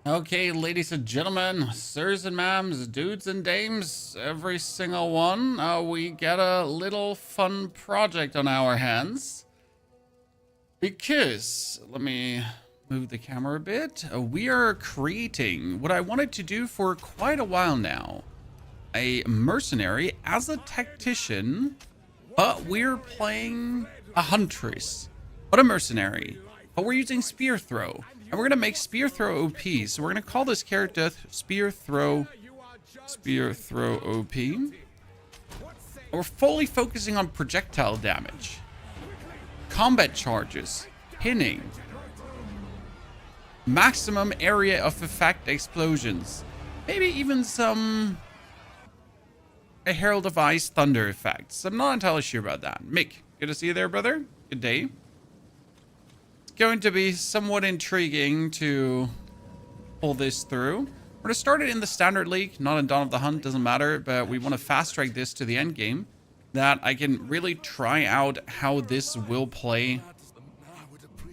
Okay, ladies and gentlemen, sirs and ma'ams, dudes and dames, every single one, we got a little fun project on our hands. Because, let me move the camera a bit. We are creating what I wanted to do for quite a while now. A mercenary as a tactician, but we're playing a huntress. But a mercenary. But we're using spear throw. And we're going to make spear throw OP. So we're going to call this character spear throw OP. And we're fully focusing on projectile damage, combat charges, pinning, maximum area of effect explosions, maybe even a Herald of Ice thunder effects. I'm not entirely sure about that. Mick, good to see you there, brother. Good day. It's going to be somewhat intriguing to pull this through. We're going to start it in the standard league, not in Dawn of the Hunt, doesn't matter, but we want to fast track this to the end game, that I can really try out how this will play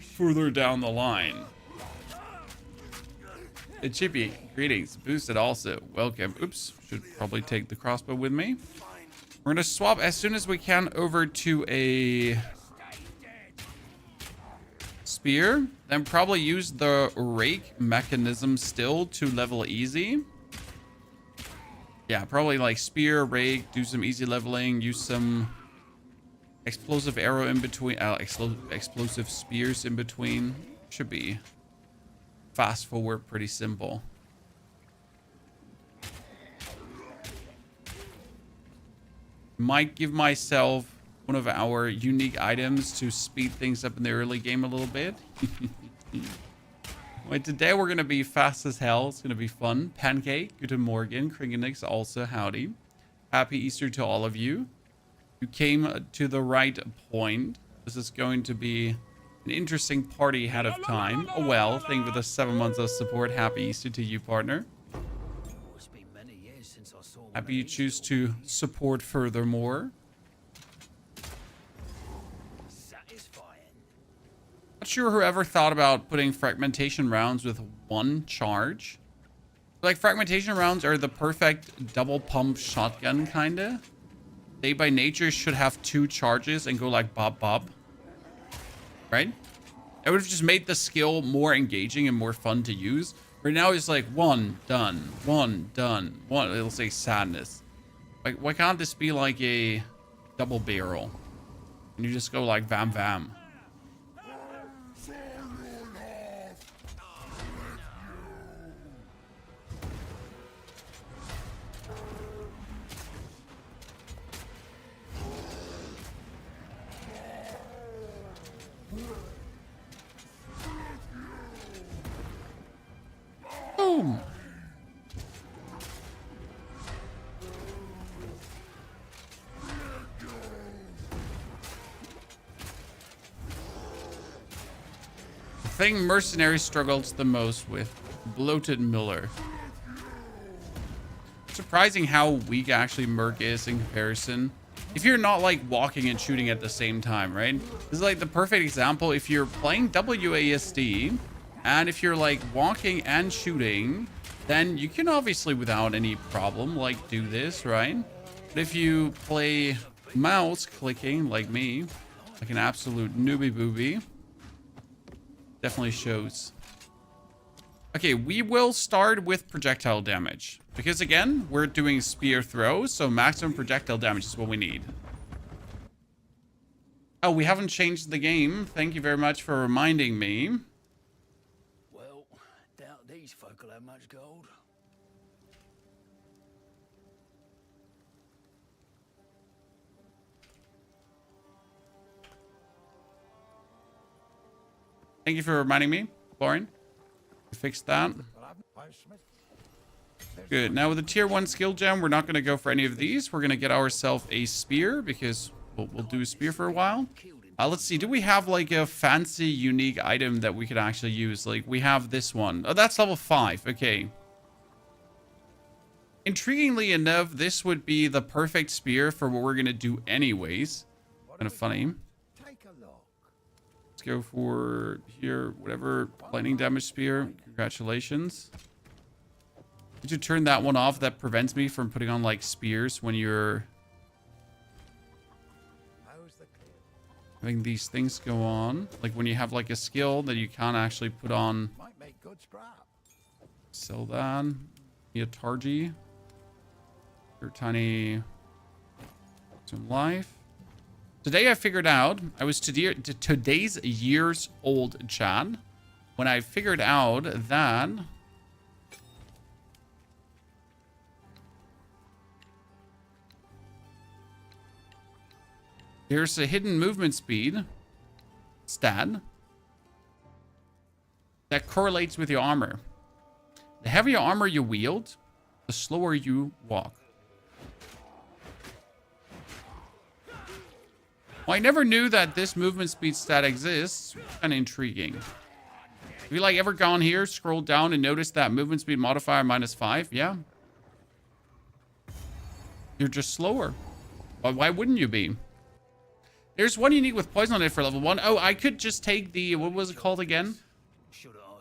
further down the line. Hey, Chippy, greetings. Boosted also. Welcome. Oops, should probably take the crossbow with me. We're going to swap as soon as we can over to a spear. Then probably use the rake mechanism still to level easy. Yeah, probably like spear, rake, do some easy leveling, use some explosive arrow in between, explosive spears in between. Should be fast forward, pretty simple. Might give myself one of our unique items to speed things up in the early game a little bit. Wait, today we're going to be fast as hell. It's going to be fun. Pancake, Guten Morgen. Kringenix also, howdy. Happy Easter to all of you. You came to the right point. This is going to be an interesting party ahead of time. Oh well, thank you for the 7 months of support. Happy Easter to you, partner. Happy you choose to support furthermore. Not sure whoever thought about putting fragmentation rounds with one charge. Like, fragmentation rounds are the perfect double pump shotgun, kinda. They by nature should have 2 charges and go like bob bob. Right? It would have just made the skill more engaging and more fun to use. Right now it's like 1 done, 1 done, 1. It'll say sadness. Like, why can't this be like a double barrel? And you just go like vam vam. Boom. The thing Mercenary struggles the most with, bloated Miller. Surprising how weak actually Merc is in comparison. If you're not like walking and shooting at the same time, right? This is like the perfect example. If you're playing WASD and if you're like walking and shooting, then you can obviously without any problem like do this, right? But if you play mouse clicking like me, like an absolute newbie booby, definitely shows. Okay, we will start with projectile damage. Because again, we're doing spear throw, so maximum projectile damage is what we need. Oh, we haven't changed the game. Thank you very much for reminding me. Well, doubt these folk will have much gold. Thank you for reminding me, Lauren. Fix that. Good. Now with the tier 1 skill gem, we're not going to go for any of these. We're going to get ourselves a spear because we'll do a spear for a while. Let's see. Do we have like a fancy unique item that we could actually use? Like we have this one. Oh, that's level 5. Okay. Intriguingly enough, this would be the perfect spear for what we're going to do anyways. Kind of funny. Let's go for here, whatever lightning damage spear. Congratulations. Did you turn that one off? That prevents me from putting on like spears when you're having these things go on. Like when you have like a skill that you can't actually put on. Might make good scrap. Sell that. Targi. Your tiny. Some life. Today I figured out, I was today's years old, Chad, when I figured out that there's a hidden movement speed stat that correlates with your armor. The heavier armor you wield, the slower you walk. Well, I never knew that this movement speed stat exists. Kind of intriguing. Have you like ever gone here, scrolled down, and noticed that movement speed modifier -5? Yeah. You're just slower. Why wouldn't you be? There's one unique with poison on it for level 1. Oh, I could just take the, what was it called again?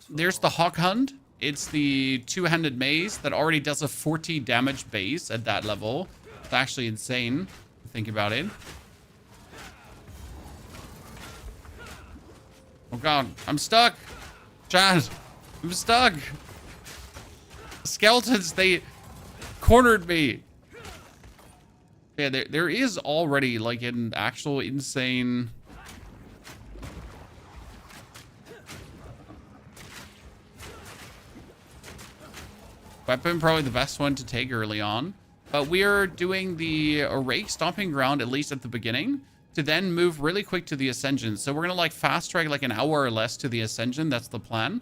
There's the Hawk Hunt. It's the two-handed mace that already does a 40 damage base at that level. It's actually insane. Think about it. Oh god, I'm stuck. Chad, I'm stuck. Skeletons, they cornered me. Yeah, there is already like an actual insane... weapon, probably the best one to take early on. But we're doing the Rake Stomping Ground, at least at the beginning, to then move really quick to the Ascension. So we're going to like fast track like an hour or less to the Ascension. That's the plan.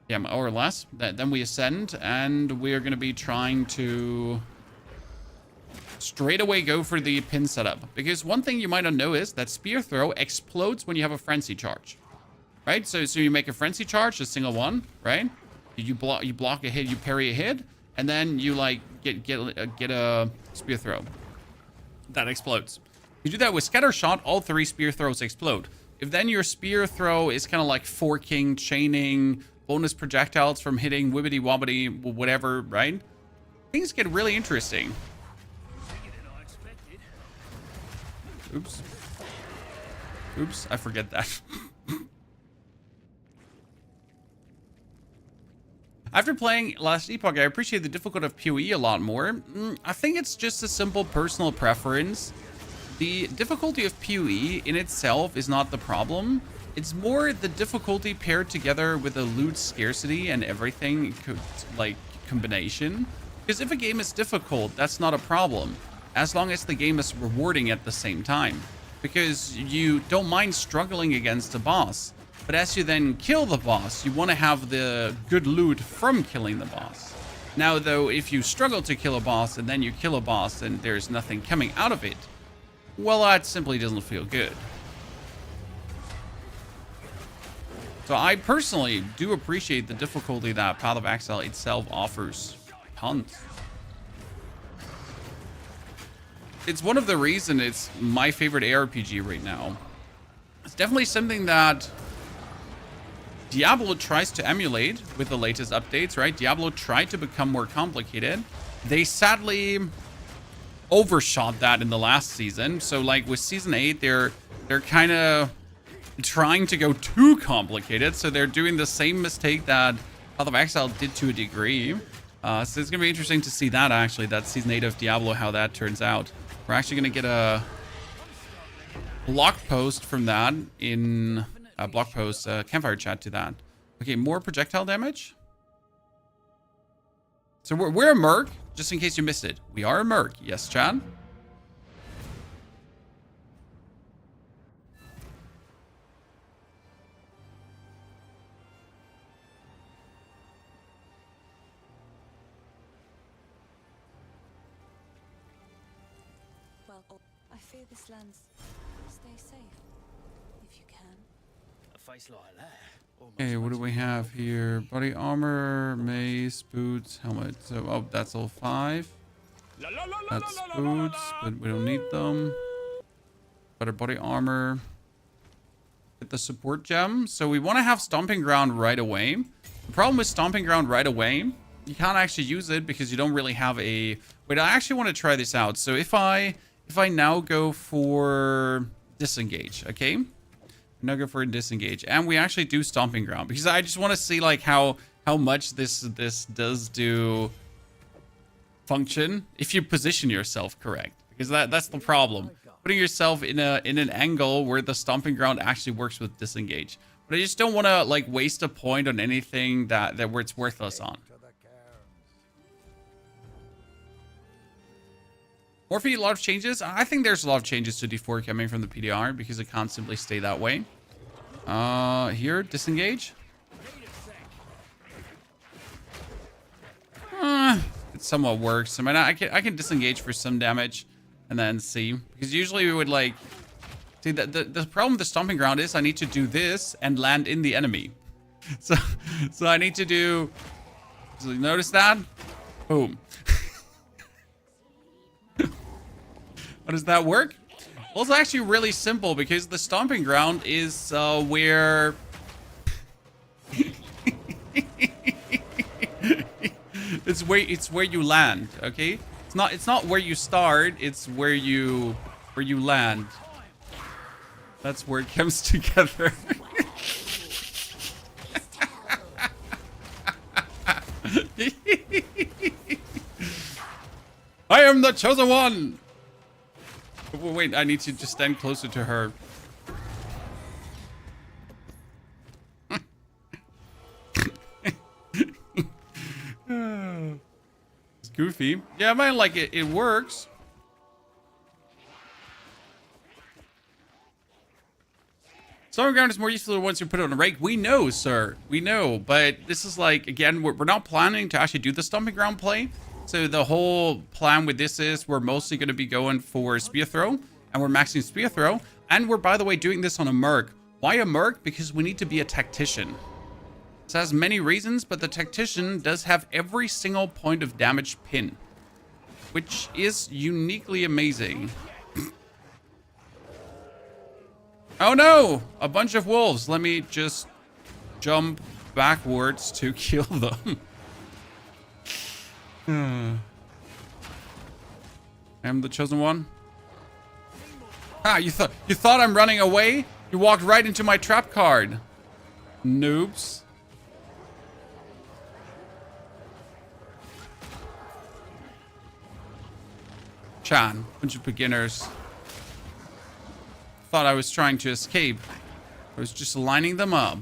Yeah, an hour or less. Then we ascend, and we're going to be trying to straight away go for the pin setup. Because one thing you might not know is that Spear Throw explodes when you have a Frenzy Charge. Right? So you make a Frenzy Charge, a single one, right? You block a hit, you parry a hit, and then you like get a Spear Throw. That explodes. You do that with Scatter Shot, all 3 Spear Throws explode. If then your Spear Throw is kind of like forking, chaining, bonus projectiles from hitting, wibbity wobbity, whatever, right? Things get really interesting. Oops. Oops, I forget that. After playing Last Epoch, I appreciate the difficulty of POE a lot more. I think it's just a simple personal preference. The difficulty of POE in itself is not the problem. It's more the difficulty paired together with the loot scarcity and everything, like, combination. Because if a game is difficult, that's not a problem, as long as the game is rewarding at the same time. Because you don't mind struggling against a boss. But as you then kill the boss, you want to have the good loot from killing the boss. Now, though, if you struggle to kill a boss and then you kill a boss and there's nothing coming out of it, well, that simply doesn't feel good. So I personally do appreciate the difficulty that Path of Exile itself offers. Tons. It's one of the reasons it's my favorite ARPG right now. It's definitely something that Diablo tries to emulate with the latest updates, right? Diablo tried to become more complicated. They sadly overshot that in the last season. So like with season 8, they're kind of trying to go too complicated. So they're doing the same mistake that Path of Exile did to a degree. So it's going to be interesting to see that actually, that season 8 of Diablo, how that turns out. We're actually going to get a blog post from that in a blog post, campfire chat to that. Okay, more projectile damage. So we're a merc, just in case you missed it. We are a merc. Yes, Chad? Well, I fear this land's... Stay safe, if you can. A face like that. Okay, what do we have here? Body armor, mace, boots, helmet. So, oh, that's all 5. That's boots, but we don't need them. Better body armor. Get the support gem. So we want to have Stomping Ground right away. The problem with Stomping Ground right away, you can't actually use it because you don't really have a... Wait, I actually want to try this out. So if I now go for Disengage, okay? Now go for a Disengage. And we actually do Stomping Ground because I just want to see like how much this does do function if you position yourself correct. Because that's the problem. Putting yourself in an angle where the Stomping Ground actually works with Disengage. But I just don't want to like waste a point on anything that where it's worthless on. Morphe, a lot of changes. I think there's a lot of changes to D4 coming from the PDR because it can't simply stay that way. Here, Disengage. It somewhat works. I mean, I can disengage for some damage and then see. Because usually we would like... See, the problem with the Stomping Ground is I need to do this and land in the enemy. So I need to do... So you notice that? Boom. How does that work? Well, it's actually really simple because the Stomping Ground is where... It's where you land, okay? It's not where you start, it's where you land. That's where it comes together. I am the chosen one. Wait, I need to just stand closer to her. It's goofy. Yeah, I mean, like it works. Stomping Ground is more useful once you put it on a rake. We know, sir. We know. But this is like, again, we're not planning to actually do the Stomping Ground play. So the whole plan with this is we're mostly going to be going for Spear Throw. And we're maxing Spear Throw. And we're, by the way, doing this on a Merc. Why a Merc? Because we need to be a Tactician. This has many reasons, but the Tactician does have every single point of damage pin. Which is uniquely amazing. Oh no! A bunch of wolves. Let me just jump backwards to kill them. I'm the chosen one. Ah, you thought I'm running away? You walked right into my trap card. Noobs. Chan, bunch of beginners. Thought I was trying to escape. I was just lining them up.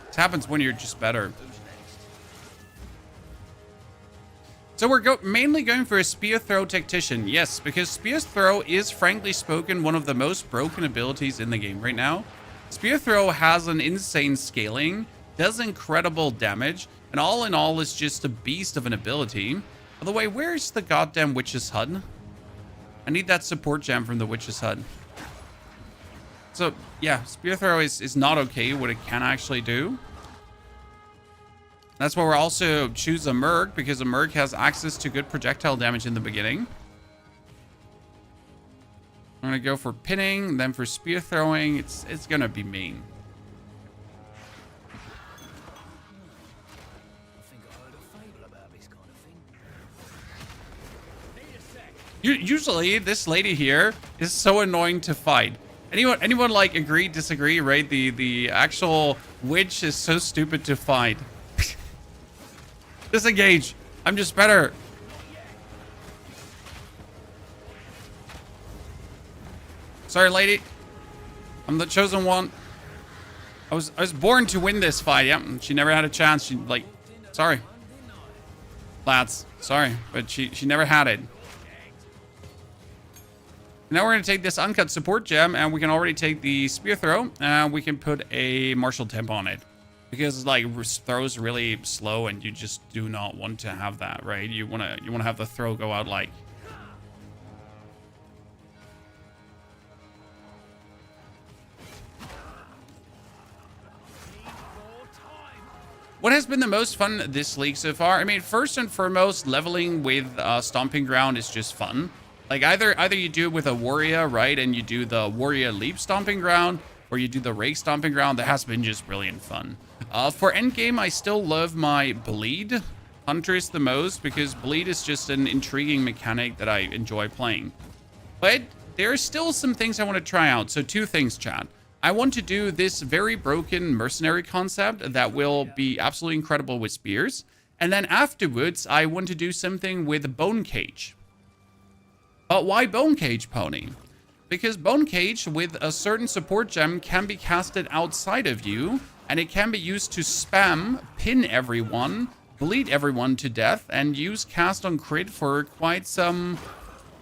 This happens when you're just better. So we're mainly going for a Spear Throw Tactician. Yes, because Spear Throw is, frankly spoken, one of the most broken abilities in the game right now. Spear Throw has an insane scaling, does incredible damage, and all in all is just a beast of an ability. By the way, where's the goddamn Witch's HUD? I need that support gem from the Witch's HUD. So, yeah, Spear Throw is not okay, what it can actually do. That's why we're also choose a Merc, because a Merc has access to good projectile damage in the beginning. I'm gonna go for pinning, then for spear throwing. It's gonna be mean. Usually, this lady here is so annoying to fight. Anyone like agree, disagree, right? The actual witch is so stupid to fight. Disengage. I'm just better. Sorry, lady. I'm the chosen one. I was born to win this fight. Yep. She never had a chance. She like, sorry, lads. Sorry, but she never had it. Now we're gonna take this uncut support gem, and we can already take the spear throw, and we can put a martial temp on it, because like throws really slow, and you just do not want to have that, right? You wanna have the throw go out like. What has been the most fun this league so far? I mean, first and foremost, leveling with Stomping Ground is just fun. Like either you do it with a warrior, right, and you do the warrior leap Stomping Ground, or you do the rake Stomping Ground. That has been just brilliant fun. For endgame, I still love my bleed Huntress the most, because bleed is just an intriguing mechanic that I enjoy playing. But there are still some things I want to try out. So 2 things, chat. I want to do this very broken mercenary concept that will be absolutely incredible with spears. And then afterwards, I want to do something with Bone Cage. But why Bone Cage, Pony? Because Bone Cage with a certain support gem can be casted outside of you, and it can be used to spam, pin everyone, bleed everyone to death, and use cast on crit for quite some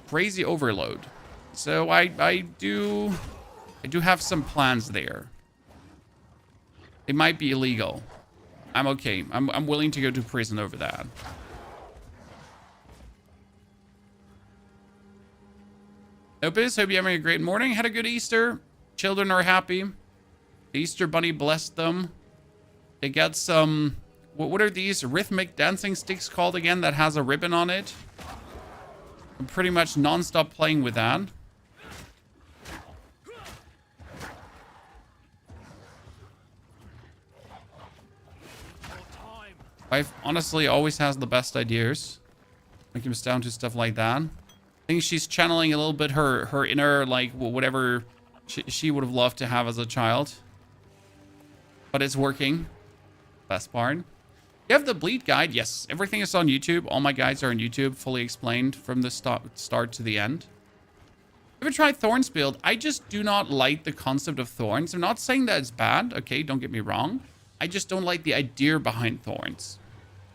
crazy overload. So I do have some plans there. It might be illegal. I'm okay. I'm willing to go to prison over that. Opus, hope you're having a great morning. Had a good Easter. Children are happy. The Easter Bunny blessed them. They got some... What are these rhythmic dancing sticks called again that has a ribbon on it? I'm pretty much non-stop playing with that. Wife honestly always has the best ideas. When it comes down to stuff like that. I think she's channeling a little bit her inner, like, whatever she would have loved to have as a child. But it's working. Best part. You have the bleed guide. Yes, everything is on YouTube. All my guides are on YouTube, fully explained from the start to the end. Ever tried Thorns build? I just do not like the concept of Thorns. I'm not saying that it's bad. Okay, don't get me wrong. I just don't like the idea behind Thorns.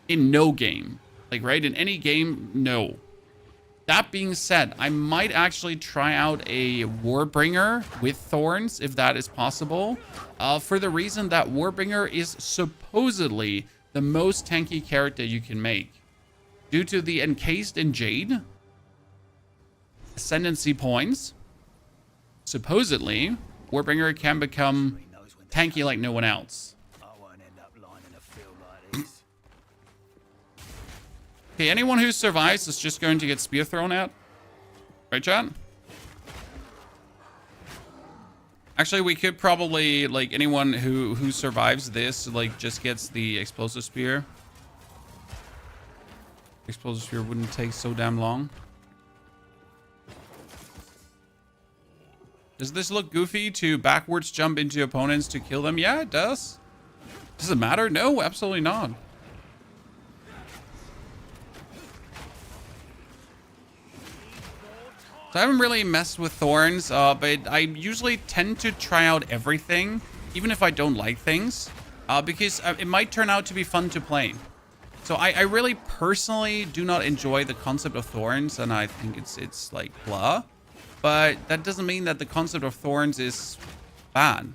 In no game. Like, right? In any game, no. That being said, I might actually try out a Warbringer with Thorns, if that is possible. For the reason that Warbringer is supposedly the most tanky character you can make. Due to the encased in Jade Ascendancy points, supposedly, Warbringer can become tanky like no one else. Okay, anyone who survives is just going to get spear thrown at. Right, chat? Actually, we could probably, like, anyone who survives this, like, just gets the explosive spear. Explosive spear wouldn't take so damn long. Does this look goofy to backwards jump into opponents to kill them? Yeah, it does. Does it matter? No, absolutely not. So I haven't really messed with Thorns, but I usually tend to try out everything, even if I don't like things, because it might turn out to be fun to play. So I really personally do not enjoy the concept of Thorns, and I think it's like blah. But that doesn't mean that the concept of Thorns is bad.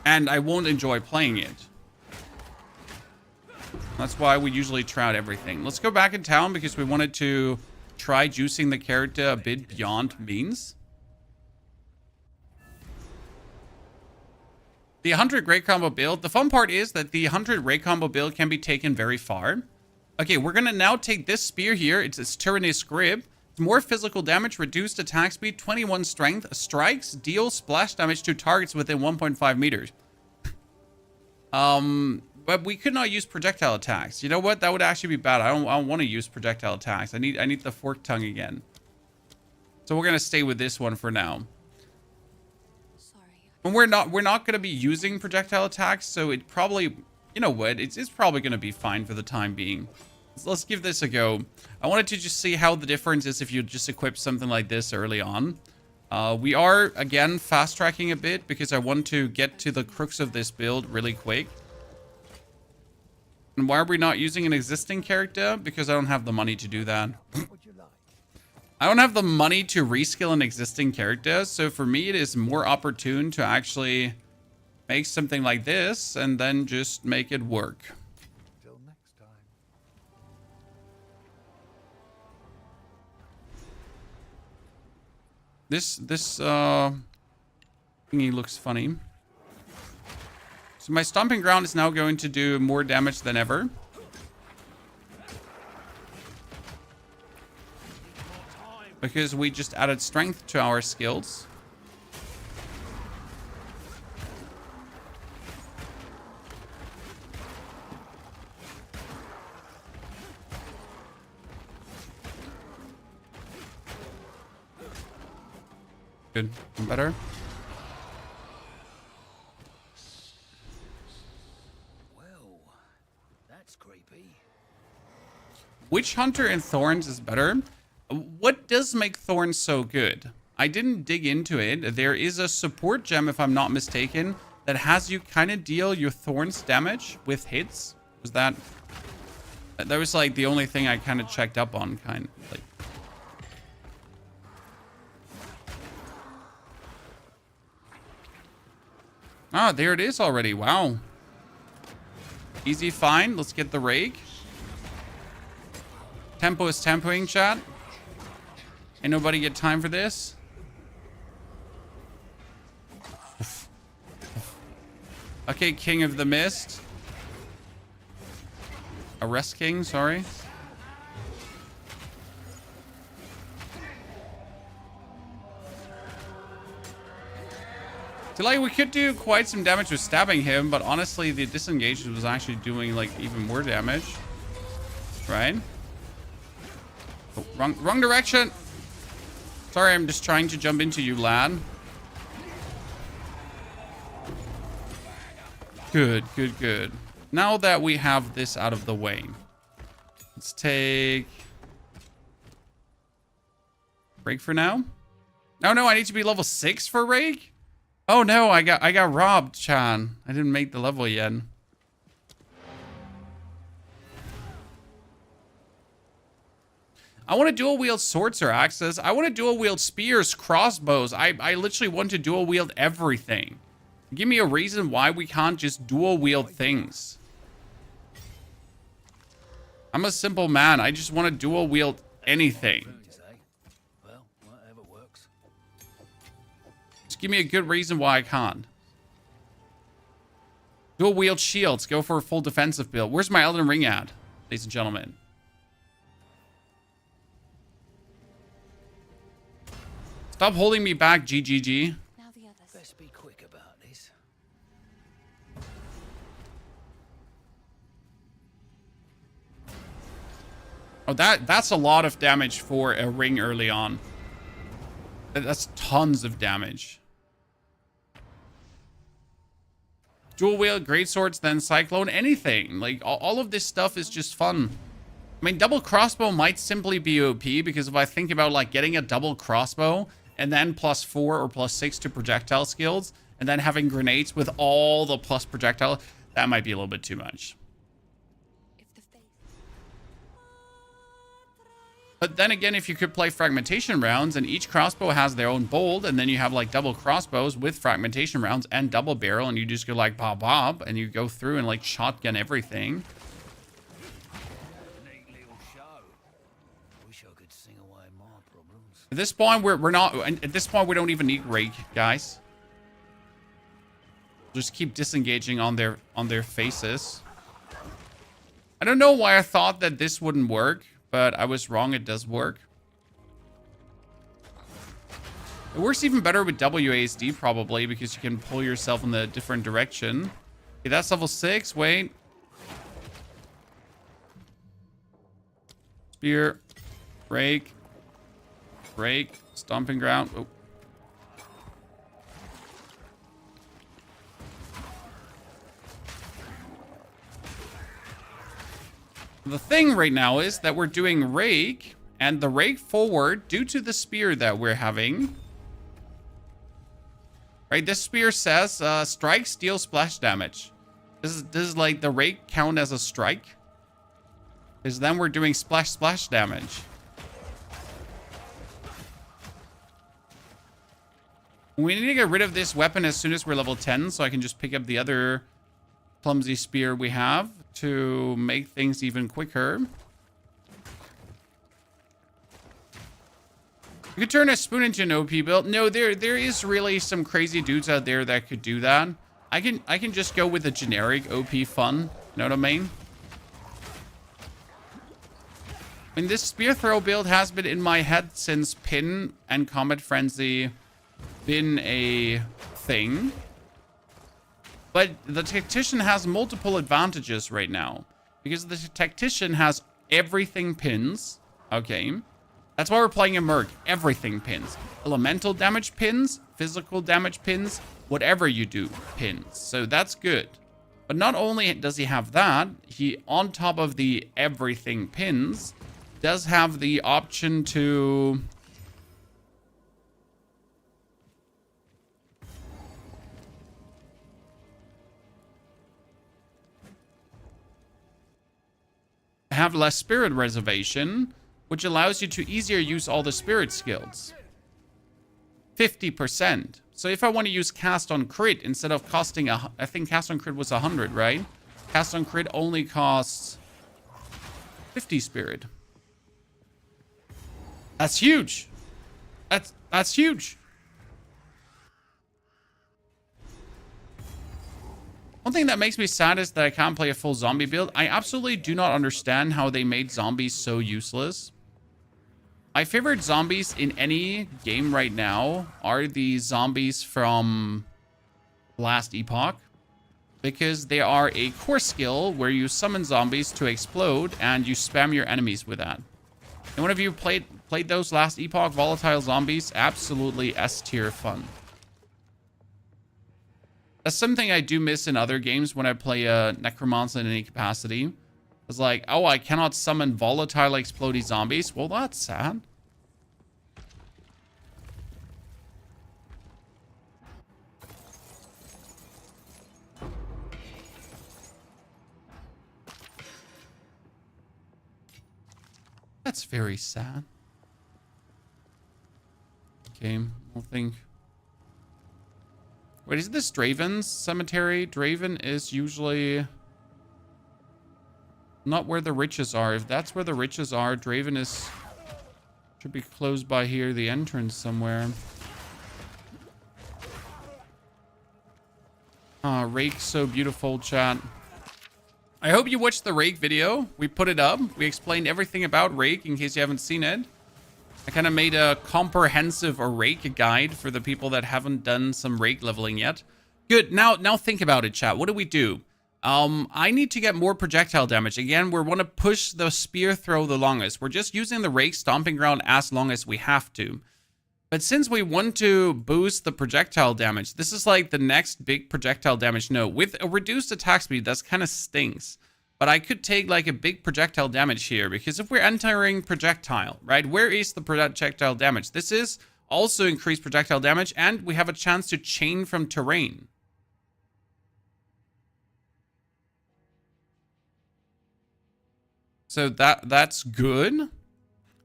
And I won't enjoy playing it. That's why we usually try out everything. Let's go back in town because we wanted to try juicing the character a bit beyond means. The 100 Great Combo build. The fun part is that the 100 Great Combo build can be taken very far. Okay, we're going to now take this spear here. It's Tyrannous Grip. It's more physical damage, reduced attack speed, 21 strength, strikes, deal splash damage to targets within 1.5 meters. But we could not use projectile attacks. You know what? That would actually be bad. I don't want to use projectile attacks. I need the forked tongue again. So we're gonna stay with this one for now. Sorry. And we're not gonna be using projectile attacks, so it probably, you know what? It's probably gonna be fine for the time being. So let's give this a go. I wanted to just see how the difference is if you just equip something like this early on. We are again fast tracking a bit because I want to get to the crux of this build really quick. And why are we not using an existing character? Because I don't have the money to do that. I don't have the money to reskill an existing character. So for me, it is more opportune to actually make something like this and then just make it work. Till next time. This thingy looks funny. So my Stomping Ground is now going to do more damage than ever. Because we just added strength to our skills. Good. Better. Well, that's creepy. Witch Hunter and Thorns is better. What does make Thorns so good? I didn't dig into it. There is a support gem, if I'm not mistaken, that has you kind of deal your Thorns damage with hits. Was that was like the only thing I kind of checked up on, kind of like. Ah, there it is already. Wow. Easy find. Let's get the rake. Tempo is tempoing, chat. Ain't nobody get time for this. Okay, King of the Mist. Arrest King, sorry. So like we could do quite some damage with stabbing him, but honestly the disengage was actually doing like even more damage. Right? Oh, wrong direction. Sorry, I'm just trying to jump into you, lad. Good, good, good. Now that we have this out of the way, let's take Rake for now. Oh no, I need to be level 6 for Rake. Oh no, I got robbed, Chan. I didn't make the level yet. I want to dual wield swords or axes. I want to dual wield spears, crossbows. I literally want to dual wield everything. Give me a reason why we can't just dual wield things. I'm a simple man. I just want to dual wield anything. Well, whatever works. Just give me a good reason why I can't. Dual wield shields. Go for a full defensive build. Where's my Elden Ring at, ladies and gentlemen? Stop holding me back, GGG. Now the others. Let's be quick about this. Oh, that's a lot of damage for a ring early on. That's tons of damage. Dual wield, great swords, then cyclone, anything. Like all of this stuff is just fun. I mean, double crossbow might simply be OP because if I think about like getting a double crossbow and then +4 or +6 to projectile skills and then having grenades with all the plus projectile, that might be a little bit too much. If the faith. But then again, if you could play fragmentation rounds and each crossbow has their own bolt and then you have like double crossbows with fragmentation rounds and double barrel and you just go like pop pop and you go through and like shotgun everything. Neat little show. Wish I could sing away my problems. At this point, we're not. At this point, we don't even need rake, guys. Just keep disengaging on their faces. I don't know why I thought that this wouldn't work, but I was wrong. It does work. It works even better with WASD probably because you can pull yourself in the different direction. Okay, that's level 6. Wait. Spear, rake. Break, stomping ground. Oh. The thing right now is that we're doing rake and the rake forward due to the spear that we're having. Right, this spear says strike, steal, splash damage. This is like the rake count as a strike. Because then we're doing splash damage. We need to get rid of this weapon as soon as we're level 10 so I can just pick up the other clumsy spear we have to make things even quicker. You could turn a spoon into an OP build. No, there is really some crazy dudes out there that could do that. I can just go with a generic OP fun. You know what I mean? I mean, this spear throw build has been in my head since Pin and Comet Frenzy been a thing. But the Tactician has multiple advantages right now. Because the Tactician has everything pins. Okay. That's why we're playing a Merc. Everything pins. Elemental damage pins. Physical damage pins. Whatever you do, pins. So that's good. But not only does he have that, he, on top of the everything pins, does have the option to have less spirit reservation, which allows you to easier use all the spirit skills. 50%. So if I want to use cast on crit instead of costing I think cast on crit was 100, right? Cast on crit only costs 50 spirit. That's huge. That's huge. One thing that makes me sad is that I can't play a full zombie build. I absolutely do not understand how they made zombies so useless. My favorite zombies in any game right now are the zombies from Last Epoch, because they are a core skill where you summon zombies to explode and you spam your enemies with that. And one of you played those Last Epoch volatile zombies? Absolutely S tier fun. That's something I do miss in other games when I play a Necromancer in any capacity. It's like, oh, I cannot summon volatile explodey zombies. Well, that's sad. That's very sad. Okay, we'll think. Wait, is this Draven's cemetery? Draven is usually not where the riches are. If that's where the riches are, Draven is should be close by here, the entrance somewhere. Ah, Rake's so beautiful, chat. I hope you watched the Rake video. We put it up. We explained everything about Rake in case you haven't seen it. I kind of made a comprehensive Rake guide for the people that haven't done some Rake leveling yet. Good. Now think about it, chat. What do we do? I need to get more projectile damage. Again, we want to push the spear throw the longest. We're just using the Rake stomping ground as long as we have to. But since we want to boost the projectile damage, this is like the next big projectile damage node. With a reduced attack speed, that's kind of stinks. But I could take like a big projectile damage here, because if we're entering projectile, right? Where is the projectile damage? This is also increased projectile damage, and we have a chance to chain from terrain. So that's good.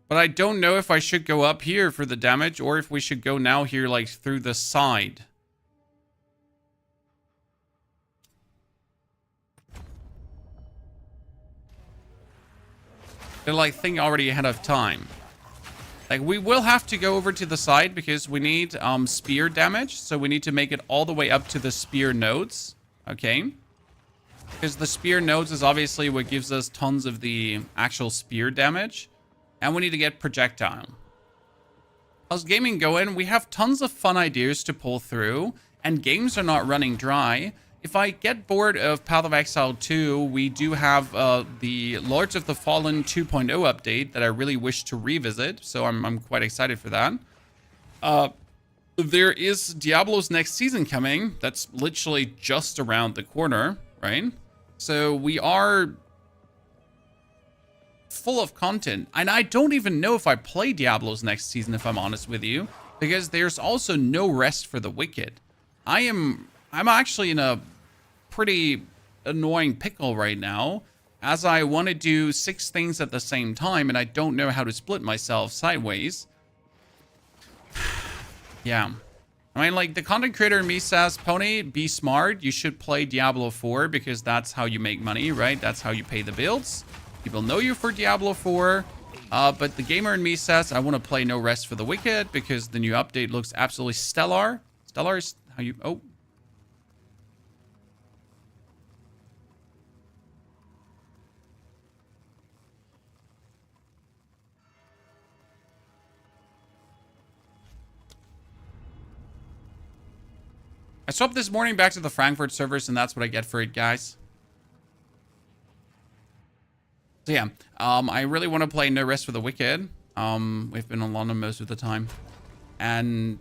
But I don't know if I should go up here for the damage or if we should go now here like through the side. They're like think already ahead of time. Like we will have to go over to the side because we need spear damage. So we need to make it all the way up to the spear nodes. Okay. Because the spear nodes is obviously what gives us tons of the actual spear damage. And we need to get projectile. How's gaming going? We have tons of fun ideas to pull through. And games are not running dry. If I get bored of Path of Exile 2, we do have the Lords of the Fallen 2.0 update that I really wish to revisit. So I'm quite excited for that. There is Diablo's next season coming. That's literally just around the corner, right? So we are full of content, and I don't even know if I play Diablo's next season, if I'm honest with you, because there's also no rest for the wicked. I'm actually in a pretty annoying pickle right now, as I want to do 6 things at the same time, and I don't know how to split myself sideways. Yeah. I mean, like, the content creator in me says, Pony, be smart. You should play Diablo 4, because that's how you make money, right? That's how you pay the bills. People know you for Diablo 4, but the gamer in me says, I want to play No Rest for the Wicked because the new update looks absolutely stellar. Stellar is how you... Oh. I swapped this morning back to the Frankfurt servers, and that's what I get for it, guys. So yeah, I really want to play No Rest for the Wicked. We've been in London most of the time. And...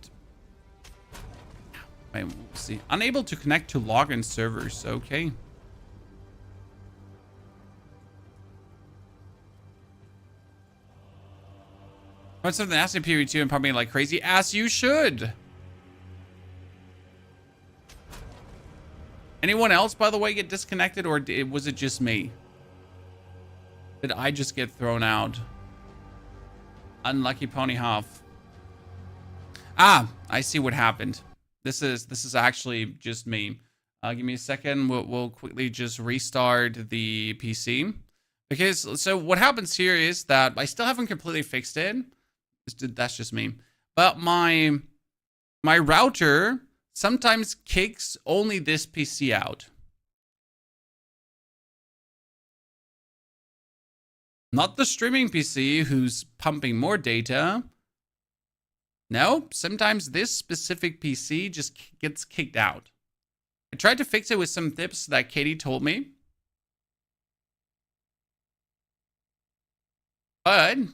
wait, we'll see. Unable to connect to login servers. Okay. What's something nasty POE 2 and pumping like crazy? As you should. Anyone else, by the way, get disconnected, or was it just me? Did I just get thrown out? Unlucky pony half. Ah, I see what happened. This is actually just me. Give me a second. We'll quickly just restart the PC. Because, so what happens here is that I still haven't completely fixed it. That's just me. But my router sometimes kicks only this PC out. Not the streaming PC who's pumping more data. No, sometimes this specific PC just gets kicked out. I tried to fix it with some tips that Katie told me. But it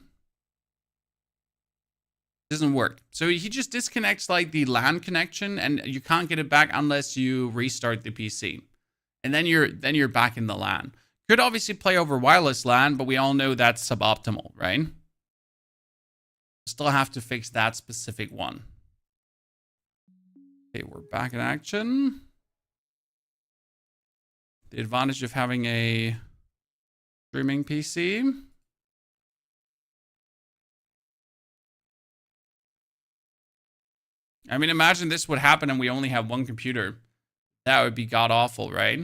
doesn't work. So he just disconnects like the LAN connection, and you can't get it back unless you restart the PC. And then you're back in the LAN. Could obviously play over wireless LAN, but we all know that's suboptimal, right? Still have to fix that specific one. Okay, we're back in action. The advantage of having a streaming PC. I mean, imagine this would happen and we only have one computer. That would be god-awful, right?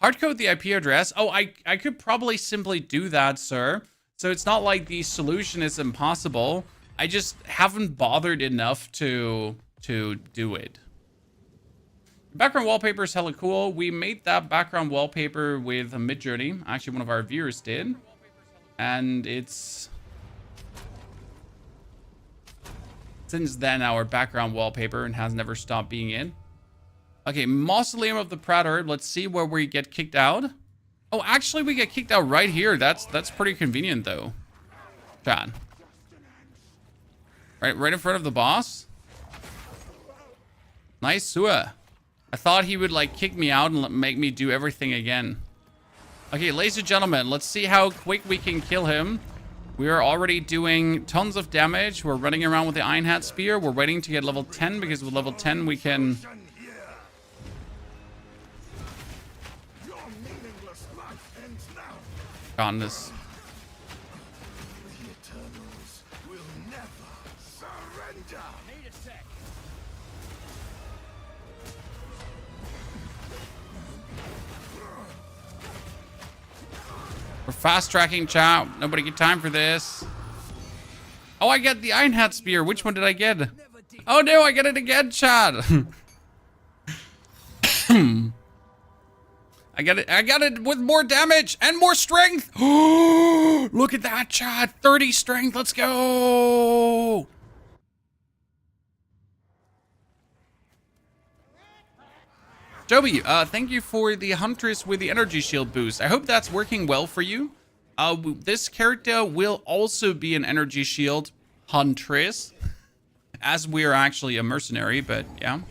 Hardcode the IP address. Oh, I could probably simply do that, sir. So it's not like the solution is impossible. I just haven't bothered enough to do it. Background wallpaper is hella cool. We made that background wallpaper with Midjourney. Actually, one of our viewers did. And it's... since then, our background wallpaper and has never stopped being in. Okay, Mausoleum of the Praetor. Let's see where we get kicked out. Oh, actually, we get kicked out right here. That's pretty convenient, though. Chat. Right in front of the boss. Nice, Sua. I thought he would, like, kick me out and make me do everything again. Okay, ladies and gentlemen, let's see how quick we can kill him. We are already doing tons of damage. We're running around with the Iron Hat Spear. We're waiting to get level 10 because with level 10 we can... on this. We're fast tracking, chat. Nobody get time for this. Oh, I get the Iron Hat Spear. Which one did I get? Oh no, I get it again, chat. I got it with more damage and more strength. Look at that, chat. 30 strength. Let's go. Joby, thank you for the Huntress with the energy shield boost. I hope that's working well for you. This character will also be an energy shield Huntress, as we're actually a mercenary, but yeah.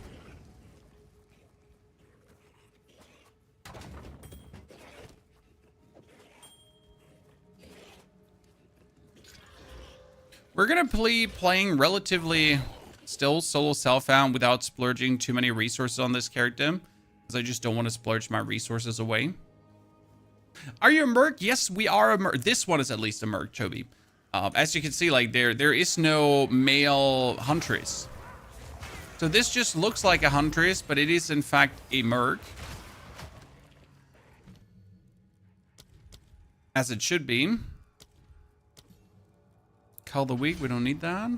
We're gonna be playing relatively still solo self-found without splurging too many resources on this character, because I just don't want to splurge my resources away. Are you a merc? Yes, we are a merc. This one is at least a merc, Chobi. As you can see, like there is no male huntress. So this just looks like a huntress, but it is in fact a merc. As it should be. Call the weak, we don't need that.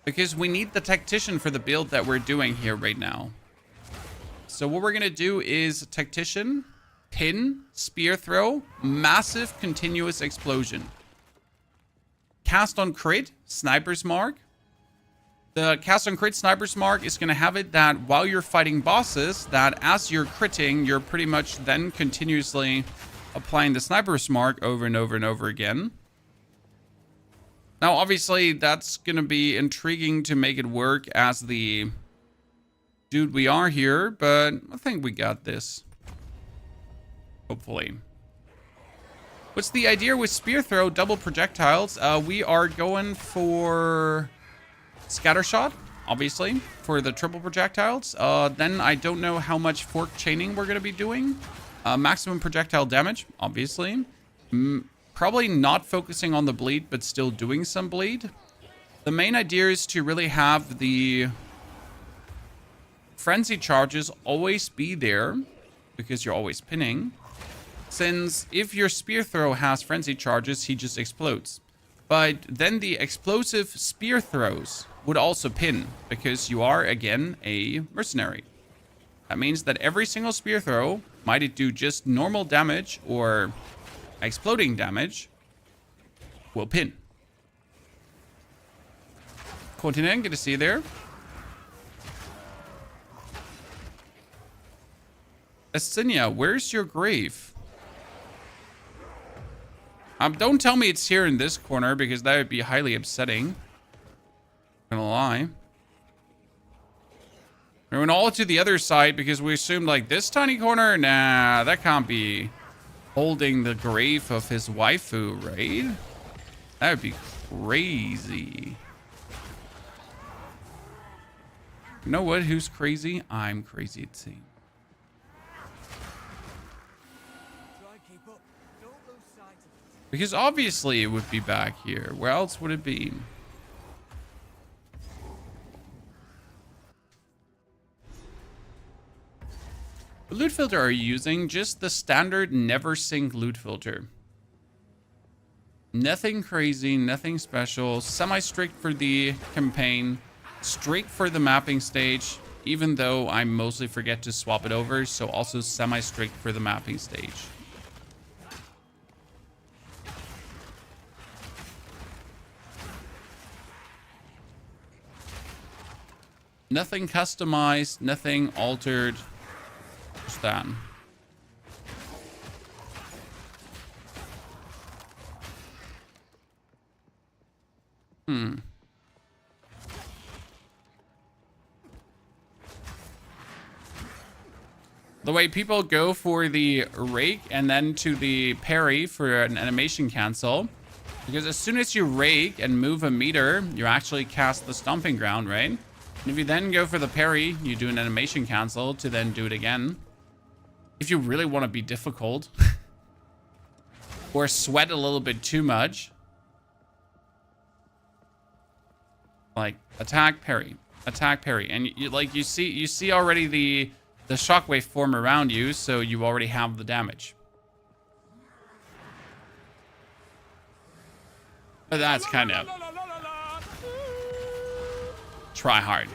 Because we need the tactician for the build that we're doing here right now. So what we're gonna do is tactician, pin, spear throw, massive continuous explosion. Cast on crit, sniper's mark. The cast on crit sniper's mark is going to have it that while you're fighting bosses, that as you're critting, you're pretty much then continuously applying the sniper's mark over and over and over again. Now, obviously, that's going to be intriguing to make it work as the dude we are here, but I think we got this. Hopefully. What's the idea with spear throw, double projectiles? We are going for scattershot, obviously, for the triple projectiles. Then I don't know how much fork chaining we're going to be doing. Maximum projectile damage, obviously. Probably not focusing on the bleed, but still doing some bleed. The main idea is to really have the frenzy charges always be there, because you're always pinning. Since if your spear throw has frenzy charges, he just explodes. But then the explosive spear throws would also pin, because you are, again, a mercenary. That means that every single spear throw, might it do just normal damage or exploding damage, will pin. Continent, good to see you there. Asinia, where's your grave? Don't tell me it's here in this corner, because that would be highly upsetting. I'm gonna lie. We went all to the other side because we assumed, like, this tiny corner? Nah, that can't be holding the grave of his waifu, right? That would be crazy. You know what? Who's crazy? I'm crazy, it seems. Because obviously it would be back here. Where else would it be? What loot filter are you using? Just the standard never sync loot filter. Nothing crazy, nothing special. Semi-strict for the campaign. Strict for the mapping stage. Even though I mostly forget to swap it over. So also semi-strict for the mapping stage. Nothing customized, nothing altered. Just that. The way people go for the rake and then to the parry for an animation cancel. Because as soon as you rake and move a meter, you actually cast the stomping ground, right? And if you then go for the parry, you do an animation cancel to then do it again. If you really want to be difficult. Or sweat a little bit too much. Like, attack, parry. Attack, parry. And you see already the shockwave form around you, so you already have the damage. But that's kind of try hard.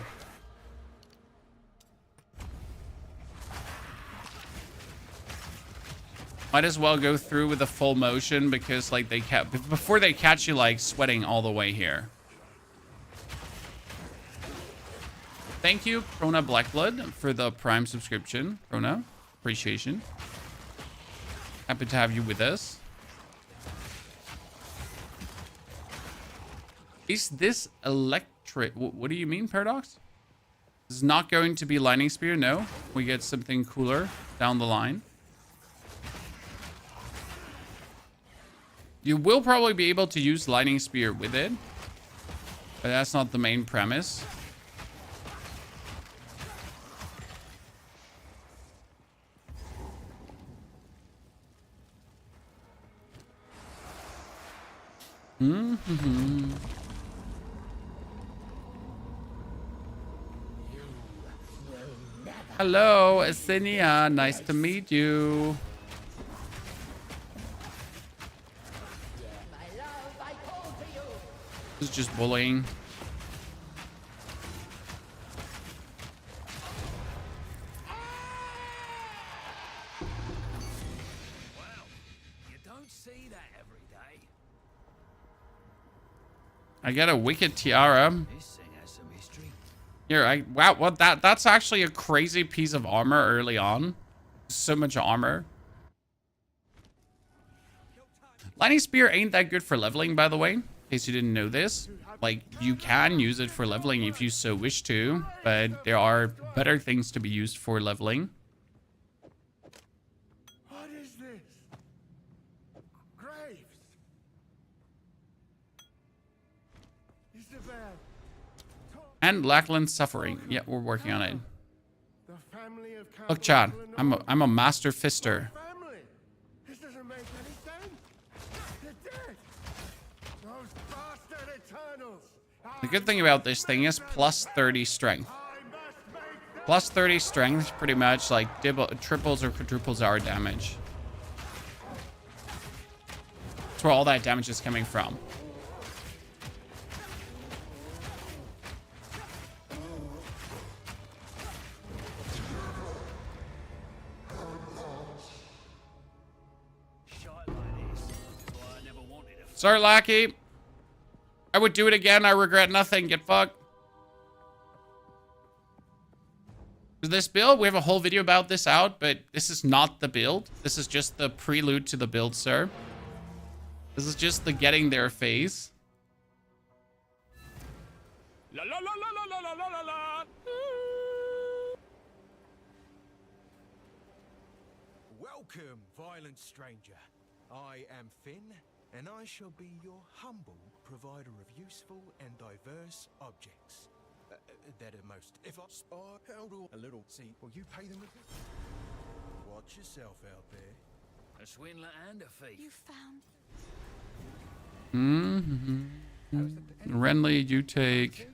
Might as well go through with a full motion because, like, before they catch you, like, sweating all the way here. Thank you, Prona Blackblood, for the Prime subscription. Prona, appreciation. Happy to have you with us. Is this electric? What do you mean, Paradox? This is not going to be Lightning Spear. No, we get something cooler down the line. You will probably be able to use Lightning Spear with it, but that's not the main premise. Hello, Asinia. Nice to meet you. This is just bullying. I got a wicked tiara. This thing has some history. Here, wow, what that's actually a crazy piece of armor early on. So much armor. Lightning Spear ain't that good for leveling, by the way, in case you didn't know this. Like, you can use it for leveling if you so wish to, but there are better things to be used for leveling. What is this? Graves. Isabel. And Lackland's Suffering. Yeah, we're working on it. The family of Look, Chad, Campbell I'm a master fister. family. This doesn't make any sense. They're dead. Those bastard Eternals. The good thing about this thing is plus 30 strength. Plus 30 strength pretty much like triples or quadruples our damage. That's where all that damage is coming from. Shite like this is why I never wanted a Sorry, Lackey. I would do it again. I regret nothing. Get fucked. This build, we have a whole video about this out, but this is not the build. This is just the prelude to the build, sir. This is just the getting there phase. la la la la la la la la. Welcome, violent stranger. I am Finn, and I shall be your humble provider of useful and diverse objects. That are most. If I held a little, see, will you pay them? Watch yourself out there. A swindler and a thief. You found. Renly, you take...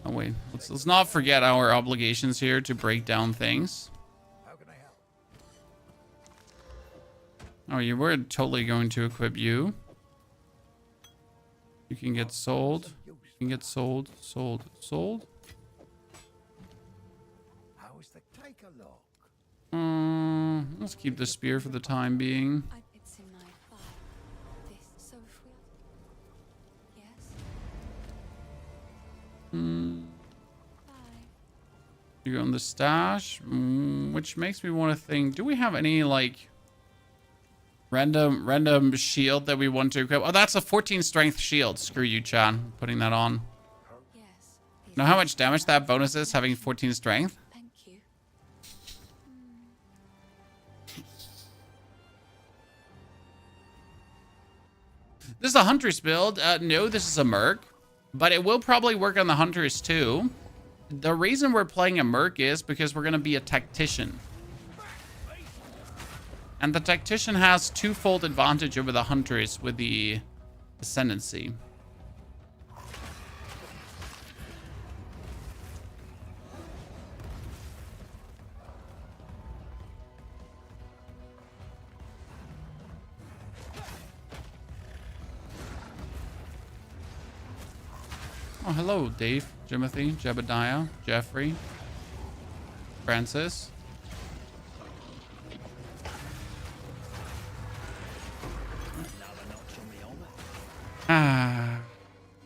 Oh, wait. Let's not forget our obligations here to break down things. How can I help? Oh, you were totally going to equip you. You can get sold. You can get sold. How is the take a look? Let's keep the spear for the time being. It's in my file. This. So if we. Yes. Bye. You go in the stash, which makes me want to think, do we have any like random shield that we want to equip? Oh, that's a 14 strength shield. Screw you, Chan. Putting that on. Yes. Know how much damage that bonus is having 14 strength? Thank you. This is a Huntress build. No, this is a Merc, but it will probably work on the Hunters too. The reason we're playing a Merc is because we're going to be a Tactician. And the Tactician has twofold advantage over the Hunters with the Ascendancy. Oh, hello, Dave, Jimothy, Jebediah, Jeffrey, Francis.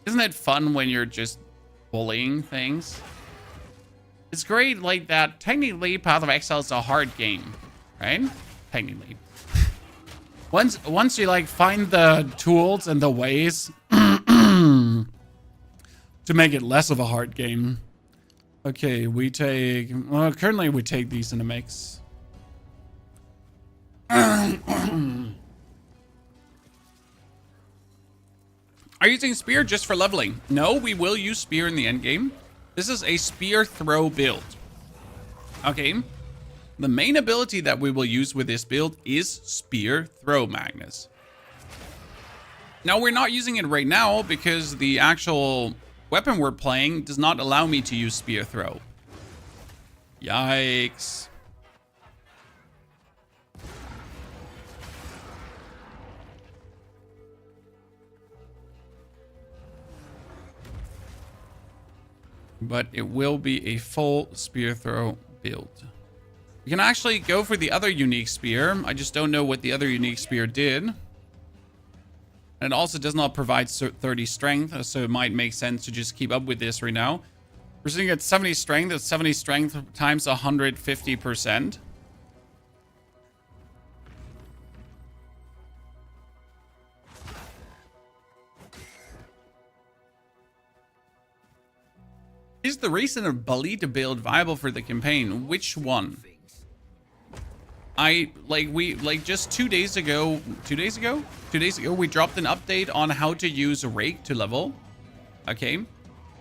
Isn't it fun when you're just bullying things? It's great like that. Technically, Path of Exile is a hard game, right? Technically. Once you like find the tools and the ways to make it less of a hard game. Okay, we take... Well, currently we take these in a mix. Are you using Spear just for leveling? No, we will use Spear in the endgame. This is a Spear throw build. Okay. The main ability that we will use with this build is Spear throw, Magnus. Now, we're not using it right now because the actual weapon we're playing does not allow me to use Spear throw. Yikes. But it will be a full spear throw build. You can actually go for the other unique spear. I just don't know what the other unique spear did. And it also does not provide 30 strength, so it might make sense to just keep up with this right now. We're sitting at 70 strength. That's 70 strength times 150%. Is the recent ability to build viable for the campaign? Which one? Just 2 days ago, we dropped an update on how to use Rake to level. Okay.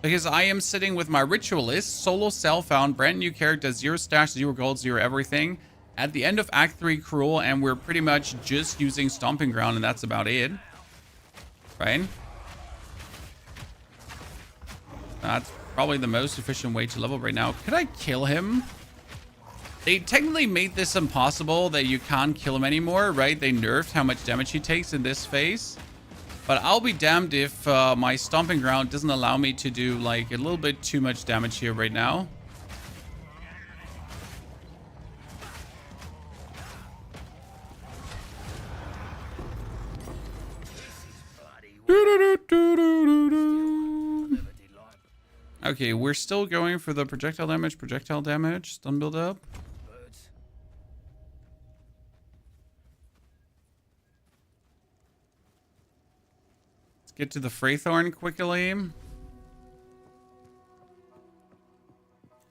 Because I am sitting with my Ritualist, solo self-found, brand new character, 0 stash, 0 gold, 0 everything. At the end of Act 3 Cruel, and we're pretty much just using Stomping Ground, and that's about it. Right? That's probably the most efficient way to level right now. Could I kill him? They technically made this impossible that you can't kill him anymore, right? They nerfed how much damage he takes in this phase. But I'll be damned if my Stomping Ground doesn't allow me to do like a little bit too much damage here right now. Okay, we're still going for the projectile damage, stun build up. Let's get to the Freythorn quickly. I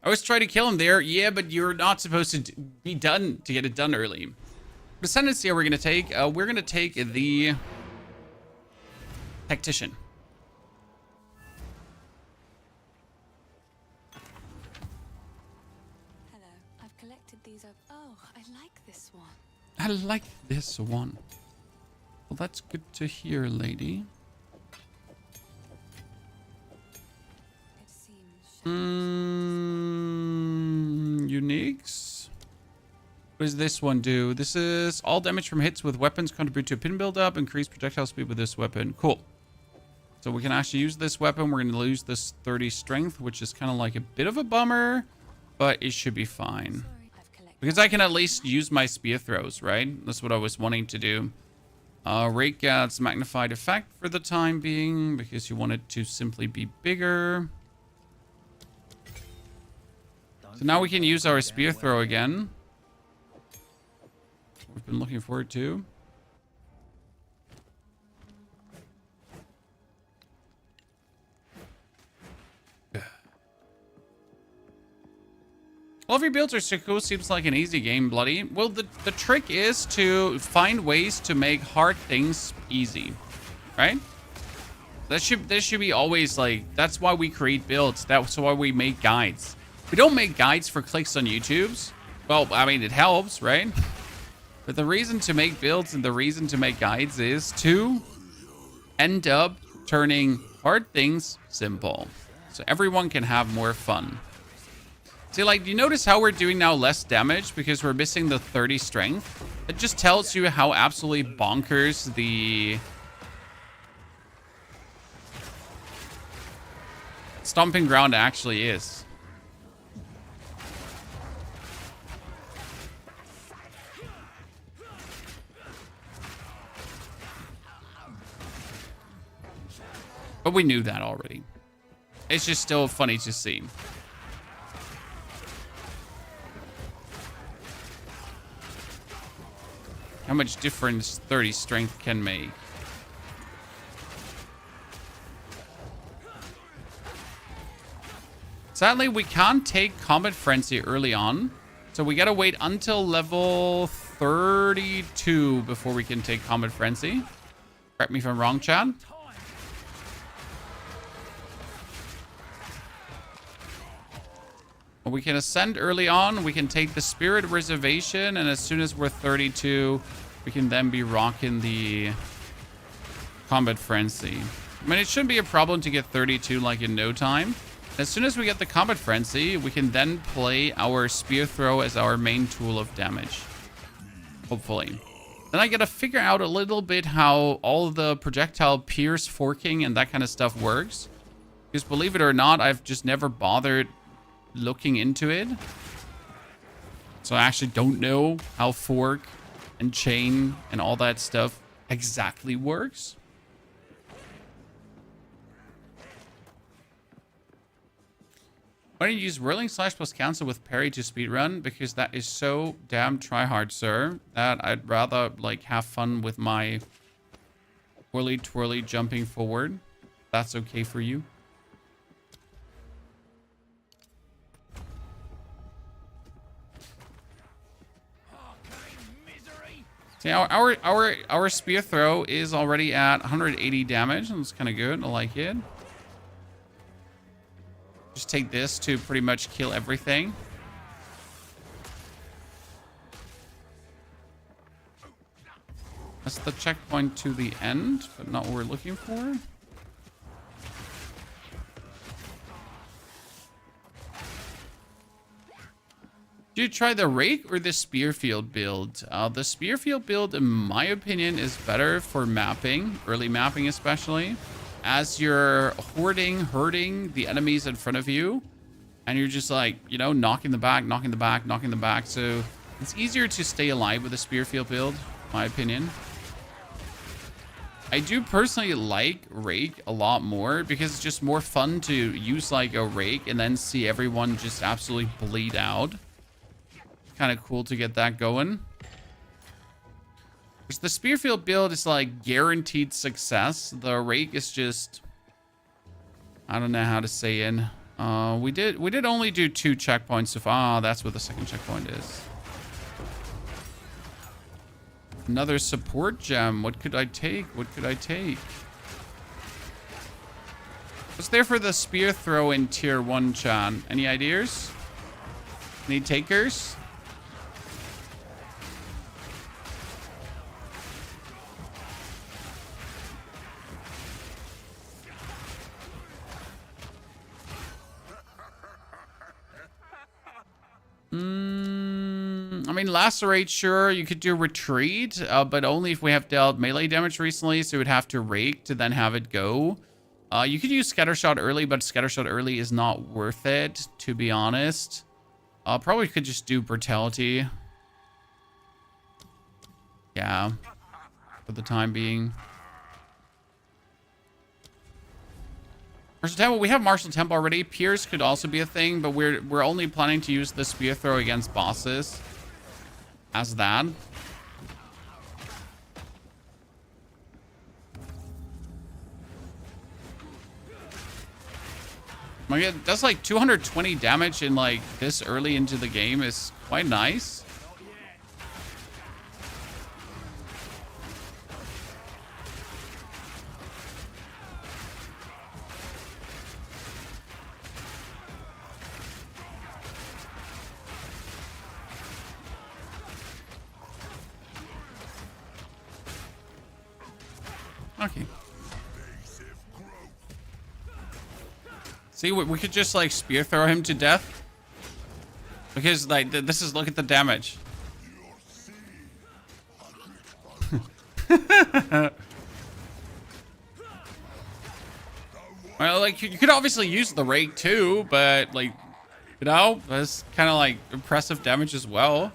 always try to kill him there. Yeah, but you're not supposed to be done to get it done early. Ascendancy, we're gonna take. We're gonna take the Tactician. Hello. I've collected these. Oh, I like this one. I like this one. Well, that's good to hear, lady. It seems. Uniques. What does this one do? This is all damage from hits with weapons contribute to a pin build-up. Increase projectile speed with this weapon. Cool. So we can actually use this weapon. We're going to lose this 30 strength, which is kind of like a bit of a bummer, but it should be fine. Because I can at least use my spear throws, right? That's what I was wanting to do. Rake gets magnified effect for the time being because you want it to simply be bigger. So now we can use our spear throw again. We've been looking forward to. All of your builds are so cool. Seems like an easy game, Bloody. Well, the trick is to find ways to make hard things easy, right? This should be always like, that's why we create builds. That's why we make guides. We don't make guides for clicks on YouTube's. Well, I mean, it helps, right? But the reason to make builds and the reason to make guides is to end up turning hard things simple. So everyone can have more fun. See, like, do you notice how we're doing now less damage because we're missing the 30 strength? It just tells you how absolutely bonkers the Stomping Ground actually is. But we knew that already. It's just still funny to see. How much difference 30 strength can make. Sadly, we can't take Combat Frenzy early on. So we gotta wait until level 32 before we can take Combat Frenzy. Correct me if I'm wrong, Chad. We can ascend early on. We can take the Spirit Reservation, and as soon as we're 32, we can then be rocking the Combat Frenzy. I mean, it shouldn't be a problem to get 32 like in no time. As soon as we get the Combat Frenzy, we can then play our Spear Throw as our main tool of damage. Hopefully. Then I gotta figure out a little bit how all the projectile pierce forking and that kind of stuff works. Because believe it or not, I've just never bothered looking into it. So I actually don't know how fork and chain and all that stuff exactly works. Why don't you use Whirling Slash plus cancel with parry to speedrun? Because that is so damn tryhard, sir, that I'd rather like have fun with my whirly twirly jumping forward. That's okay for you. See, our spear throw is already at 180 damage. That's kind of good. I like it. Just take this to pretty much kill everything. That's the checkpoint to the end, but not what we're looking for. Do you try the rake or the spearfield build? The spearfield build, in my opinion, is better for mapping, early mapping especially, as you're hurting the enemies in front of you, and you're just like, you know, knocking the back. So it's easier to stay alive with a spearfield build, in my opinion. I do personally like rake a lot more because it's just more fun to use like a rake and then see everyone just absolutely bleed out. Kind of cool to get that going. Because the spearfield build is like guaranteed success. The rake is just, I don't know how to say it. We did only do 2 checkpoints so far. That's what the second checkpoint is. Another support gem. What could I take? What's there for the spear throw in tier 1, Chan? Any ideas? Any takers? I mean, lacerate, sure. You could do retreat, but only if we have dealt melee damage recently, so we'd have to rake to then have it go. You could use scattershot early, but scattershot early is not worth it, to be honest. Probably could just do brutality. Yeah, for the time being. Martial Temple, we have Martial Temple already. Pierce could also be a thing, but we're only planning to use the spear throw against bosses as that. My God, that's like 220 damage in like this early into the game is quite nice. Okay. See, we could just like spear throw him to death. Because like, this is, look at the damage. Well, like, you could obviously use the rake too, but like, you know, that's kind of like impressive damage as well.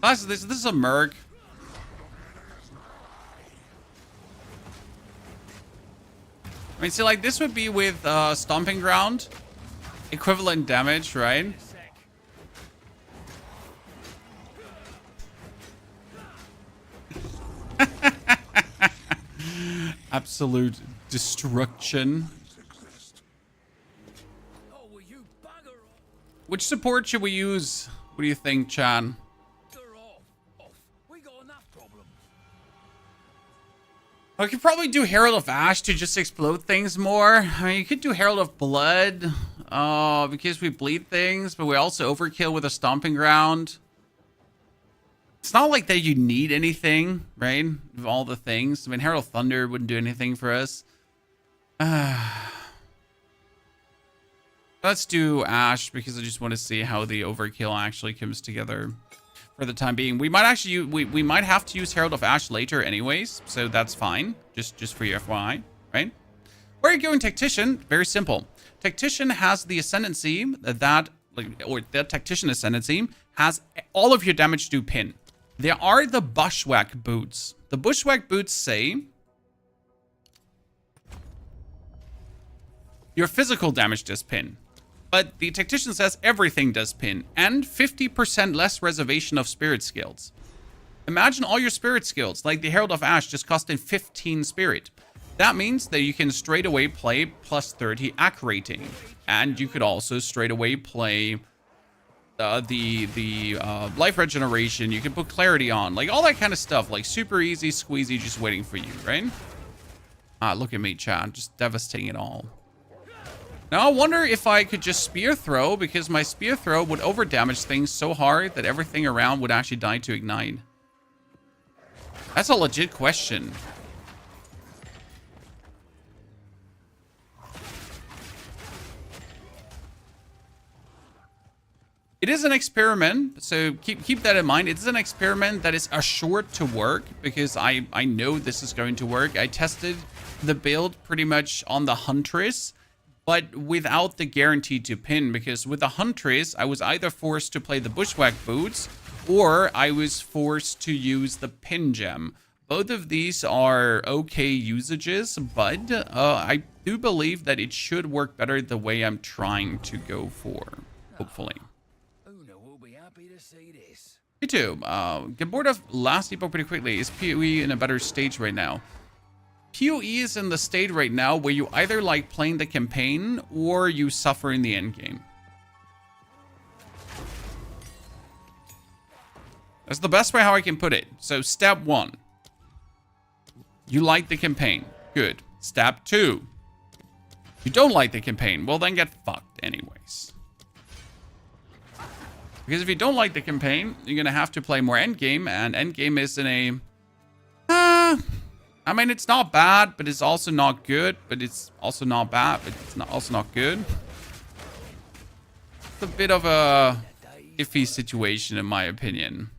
This is a merc. I mean, see, like, this would be with Stomping Ground. Equivalent damage, right? Absolute destruction. Which support should we use? What do you think, Chan? I could probably do Herald of Ash to just explode things more. I mean, you could do Herald of Blood, because we bleed things, but we also overkill with a Stomping Ground. It's not like that you need anything, right? Of all the things. I mean, Herald of Thunder wouldn't do anything for us. Let's do Ash, because I just want to see how the overkill actually comes together. For the time being, we might actually we might have to use Herald of Ash later anyways, so that's fine. Just for your FYI, right? Where are you going, Tactician? Very simple. Tactician has the Ascendancy that, or the Tactician Ascendancy has all of your damage do pin. There are the Bushwhack boots. The Bushwhack boots say Your physical damage does pin. But the Tactician says everything does pin, and 50% less reservation of spirit skills. Imagine all your spirit skills, like the Herald of Ash, just costing 15 spirit. That means that you can straight away play plus 30 AC rating. And you could also straight away play the life regeneration. You can put clarity on, like all that kind of stuff, like super easy, squeezy, just waiting for you, right? Look at me, chat, just devastating it all. Now I wonder if I could just spear throw, because my spear throw would over damage things so hard that everything around would actually die to ignite. That's a legit question. It is an experiment, so keep that in mind. It's an experiment that is assured to work, because I know this is going to work. I tested the build pretty much on the Huntress, but without the guarantee to pin, because with the Huntress, I was either forced to play the Bushwhack boots, or I was forced to use the pin gem. Both of these are okay usages, but I do believe that it should work better the way I'm trying to go for, hopefully. Una will be happy to see this. Me too. Get bored of last epoch pretty quickly. Is POE in a better stage right now? POE is in the state right now where you either like playing the campaign or you suffer in the endgame. That's the best way how I can put it. So step 1. You like the campaign. Good. Step 2. You don't like the campaign. Well, then get fucked anyways. Because if you don't like the campaign, you're going to have to play more endgame. And endgame is in a... I mean, it's not bad, but it's also not good. But it's also not bad, but it's also not good. It's a bit of a iffy situation, in my opinion.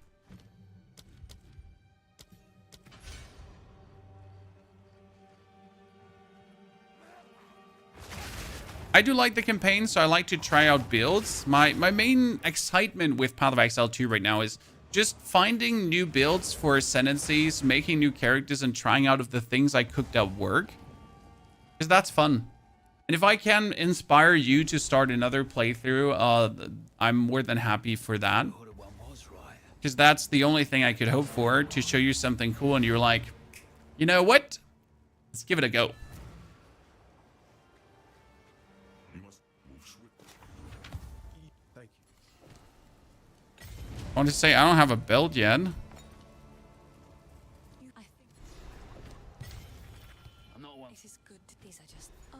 I do like the campaign, so I like to try out builds. My main excitement with Path of Exile 2 right now is just finding new builds for Ascendancies, making new characters, and trying out of the things I cooked up work. Because that's fun. And if I can inspire you to start another playthrough, I'm more than happy for that. Because that's the only thing I could hope for, to show you something cool and you're like, you know what? Let's give it a go. I want to say I don't have a build yet. I'm not one. It is good. These are just. Oh,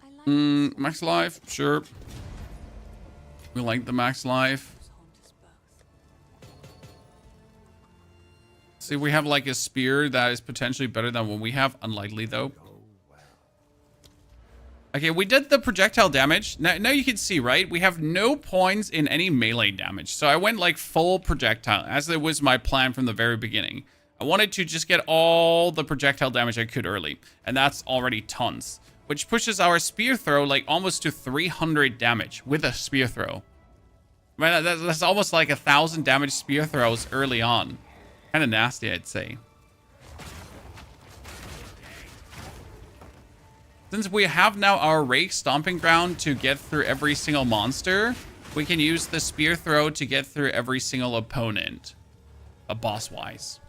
I like. Max life, sure. We like the max life. See, we have like a spear that is potentially better than what we have. Unlikely though. Okay, we did the projectile damage. Now you can see, right? We have no points in any melee damage. So I went like full projectile, as it was my plan from the very beginning. I wanted to just get all the projectile damage I could early. And that's already tons. Which pushes our spear throw like almost to 300 damage with a spear throw. Man, that's almost like 1,000 damage spear throws early on. Kind of nasty, I'd say. Since we have now our Rake Stomping Ground to get through every single monster, we can use the Spear Throw to get through every single opponent, boss-wise.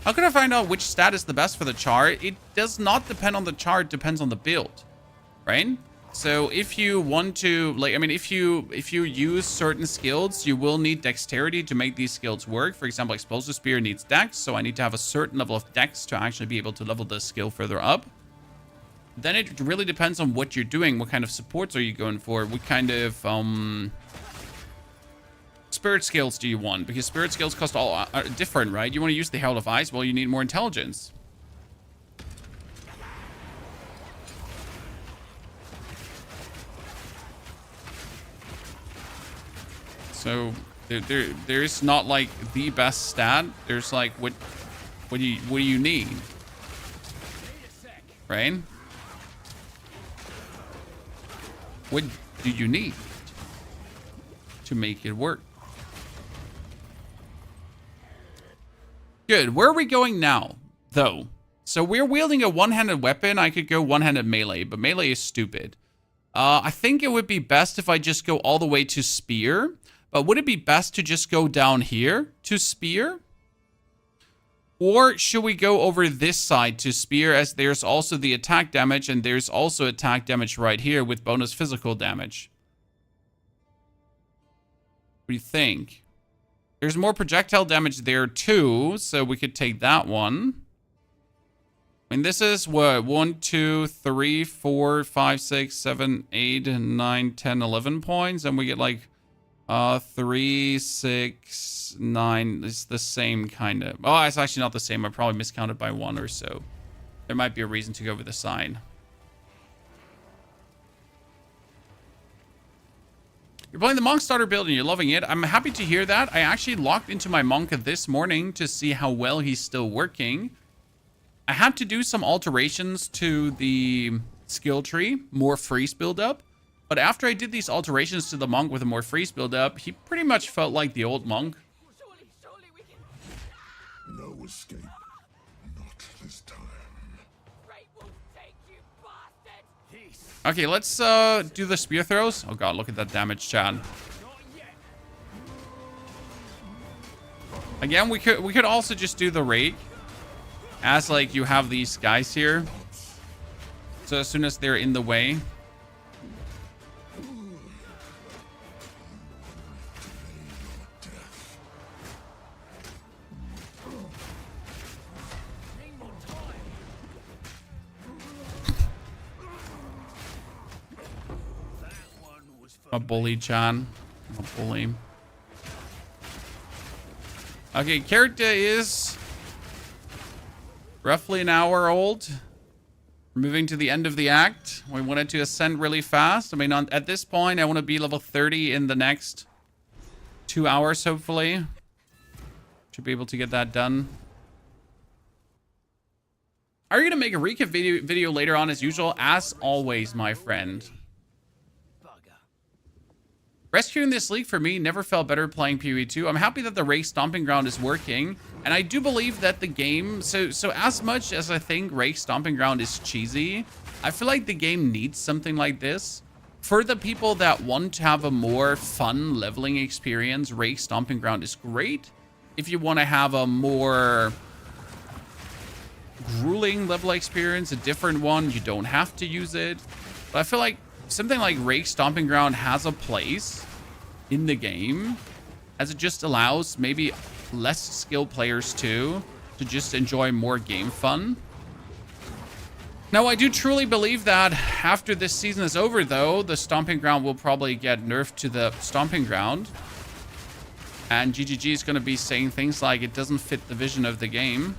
How can I find out which stat is the best for the chart? It does not depend on the chart, it depends on the build, right? So if you want to, like, I mean, if you use certain skills, you will need dexterity to make these skills work. For example, Explosive Spear needs dex, so I need to have a certain level of dex to actually be able to level the skill further up. Then it really depends on what you're doing. What kind of supports are you going for? What kind of spirit skills do you want? Because spirit skills cost all different, right? You want to use the Herald of Ice? Well, you need more intelligence. So there's not like the best stat. There's like what do you need, right? What do you need to make it work? Good. Where are we going now, though? So we're wielding a one-handed weapon. I could go one-handed melee, but melee is stupid. I think it would be best if I just go all the way to spear. But would it be best to just go down here to spear? Or should we go over this side to spear, as there's also the attack damage and there's also attack damage right here with bonus physical damage? What do you think? There's more projectile damage there too, so we could take that one. I mean, this is what? 1, 2, 3, 4, 5, 6, 7, 8, 9, 10, 11 points. And we get like 3, 6, 9. It's the same kind of. Oh, it's actually not the same. I probably miscounted by 1 or so. There might be a reason to go with the sign. You're playing the Monk starter build and you're loving it. I'm happy to hear that. I actually logged into my Monk this morning to see how well he's still working. I had to do some alterations to the skill tree, more freeze build-up. But after I did these alterations to the Monk with a more freeze build-up, he pretty much felt like the old Monk. Surely we can... No escape. Not this time. Great will take you, bastard! Peace. Okay, let's do the spear throws. Oh god, look at that damage, Chad. Not yet. Again, we could also just do the rake. As like you have these guys here. So as soon as they're in the way. Need more time. That one was for A bully, Chan. A bully. Okay, character is roughly an hour old. We're moving to the end of the act. We wanted to ascend really fast. I mean, at this point, I want to be level 30 in the next 2 hours, hopefully. Should be able to get that done. Are you going to make a recap video later on as usual? As always, my friend. bugger. Rescuing this league for me never felt better playing PoE 2. I'm happy that the Rake Stomping Ground is working. And I do believe that the game... So as much as I think Rake Stomping Ground is cheesy, I feel like the game needs something like this. For the people that want to have a more fun leveling experience, Rake Stomping Ground is great. If you want to have a more grueling level experience, a different one, you don't have to use it. But I feel like something like Rake Stomping Ground has a place in the game, as it just allows maybe less skilled players too to just enjoy more game fun. Now, I do truly believe that after this season is over, though, the Stomping Ground will probably get nerfed to the Stomping Ground. And GGG is going to be saying things like it doesn't fit the vision of the game.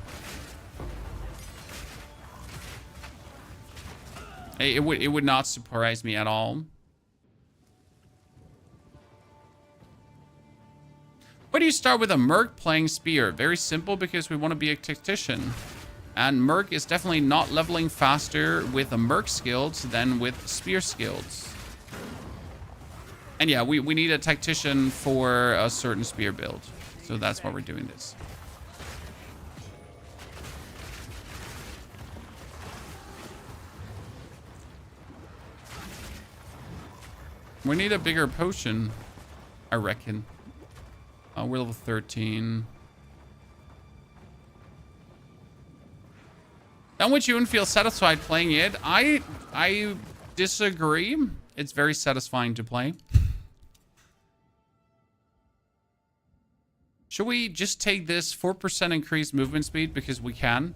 It would not surprise me at all. Why do you start with a Merc playing Spear? Very simple, because we want to be a Tactician. And Merc is definitely not leveling faster with a Merc skills than with Spear skills. And yeah, we need a Tactician for a certain Spear build. So that's why we're doing this. We need a bigger potion, I reckon. We're level 13. And would you feel satisfied playing it? I disagree. It's very satisfying to play. Should we just take this 4% increased movement speed because we can?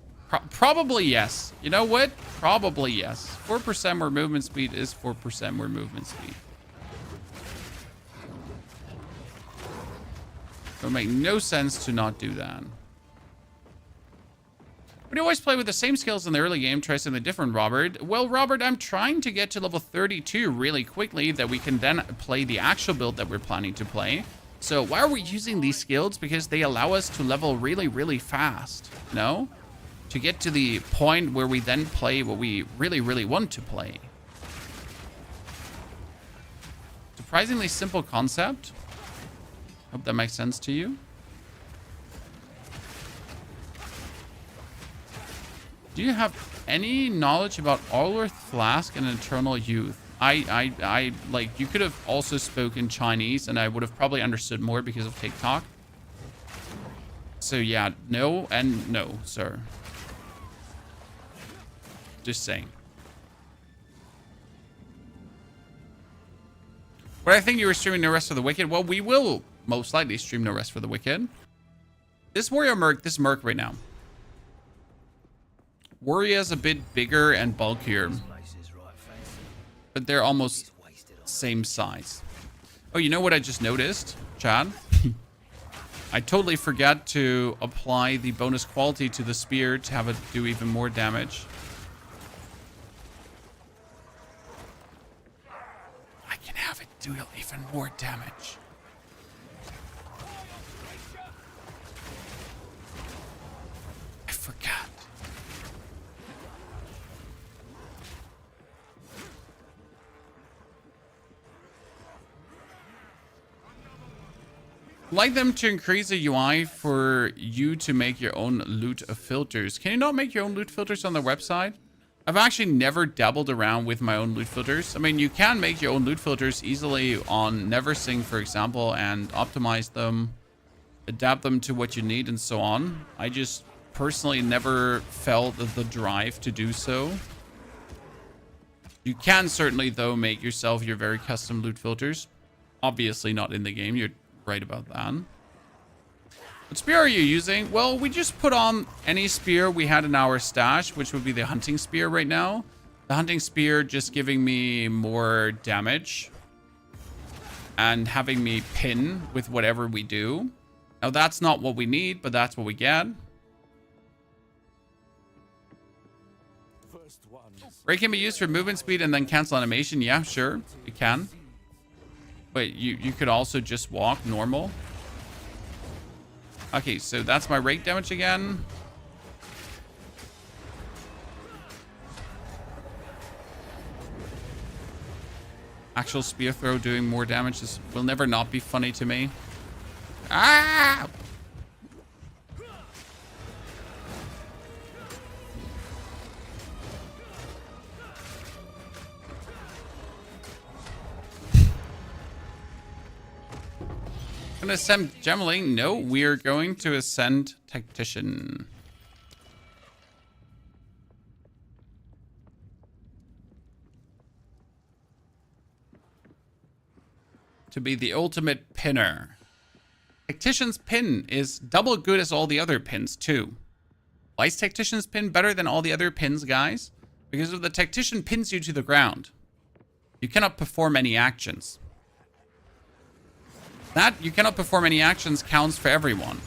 Probably yes. You know what? Probably yes. 4% more movement speed is 4% more movement speed. It would make no sense to not do that. But you always play with the same skills in the early game. Try something different, Robert. Well, Robert, I'm trying to get to level 32 really quickly, that we can then play the actual build that we're planning to play. So why are we using these skills? Because they allow us to level really, really fast. No? To get to the point where we then play what we really, really want to play. Surprisingly simple concept. Hope that makes sense to you. Do you have any knowledge about Arlorth Flask and Eternal Youth? I like, you could have also spoken Chinese and I would have probably understood more because of TikTok. So yeah, no and no, sir. Just saying. But I think you were streaming No Rest for the Wicked. Well, we will most likely stream No Rest for the Wicked. This Warrior Merc, this Merc right now. Warrior's a bit bigger and bulkier. But they're almost same size. Oh, you know what I just noticed, Chad? I totally forgot to apply the bonus quality to the spear to have it do even more damage. I can have it do even more damage. I forgot. Like them to increase the UI for you to make your own loot filters. Can you not make your own loot filters on the website? I've actually never dabbled around with my own loot filters. I mean, you can make your own loot filters easily on Neversing, for example, and optimize them, adapt them to what you need, and so on. I just personally never felt the drive to do so. You can certainly, though, make yourself your very custom loot filters. Obviously not in the game. You're right about that. What spear are you using? Well, we just put on any spear we had in our stash, which would be the hunting spear right now. The hunting spear just giving me more damage and having me pin with whatever we do. Now, that's not what we need, but that's what we get. Ray can be used for movement speed and then cancel animation. Yeah, sure, it can. But you could also just walk normal. Okay, so that's my rake damage again. Actual spear throw doing more damage will never not be funny to me. Ah! Gonna ascend Gemeling? No, we are going to ascend Tactician. To be the ultimate pinner. Tactician's pin is double good as all the other pins too. Why is Tactician's pin better than all the other pins, guys? Because if the Tactician pins you to the ground, you cannot perform any actions. That you cannot perform any actions counts for everyone.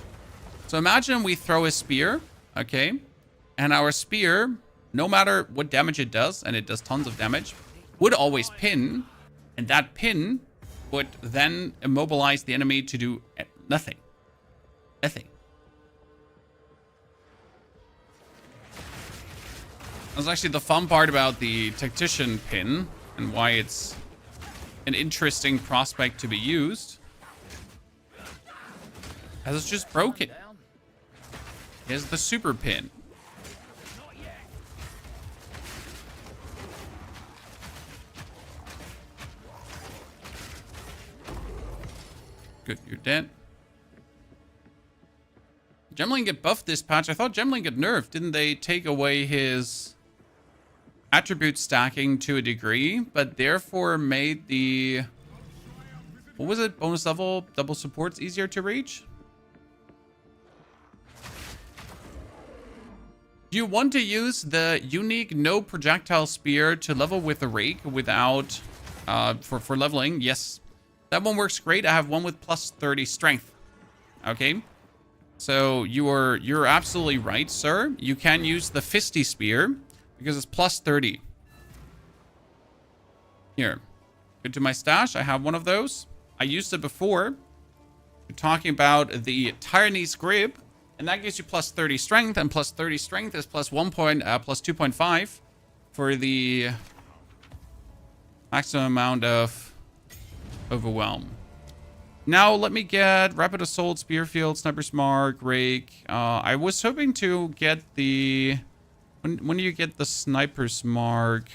So imagine we throw a spear, okay? And our spear, no matter what damage it does, and it does tons of damage, would always pin. And that pin would then immobilize the enemy to do nothing. Nothing. That's actually the fun part about the Tactician pin and why it's an interesting prospect to be used. As it's just broken. Here's the super pin. Good, you're dead. Gemeling get buffed this patch. I thought Gemeling got nerfed. Didn't they take away his attribute stacking to a degree, but therefore made the... What was it? Bonus level double supports easier to reach? Do you want to use the unique no projectile spear to level with the rake without for leveling? Yes, that one works great. I have one with plus 30 strength. Okay, so you're absolutely right, sir. You can use the fisty spear because it's plus 30. Here, go to my stash. I have one of those. I used it before. We're talking about the Tyranny's Grip. And that gives you plus 30 strength, and plus 30 strength is plus 2.5 for the maximum amount of overwhelm. Now let me get Rapid Assault, Spearfield, Sniper's Mark, Rake. I was hoping to get the When do you get the Sniper's Mark?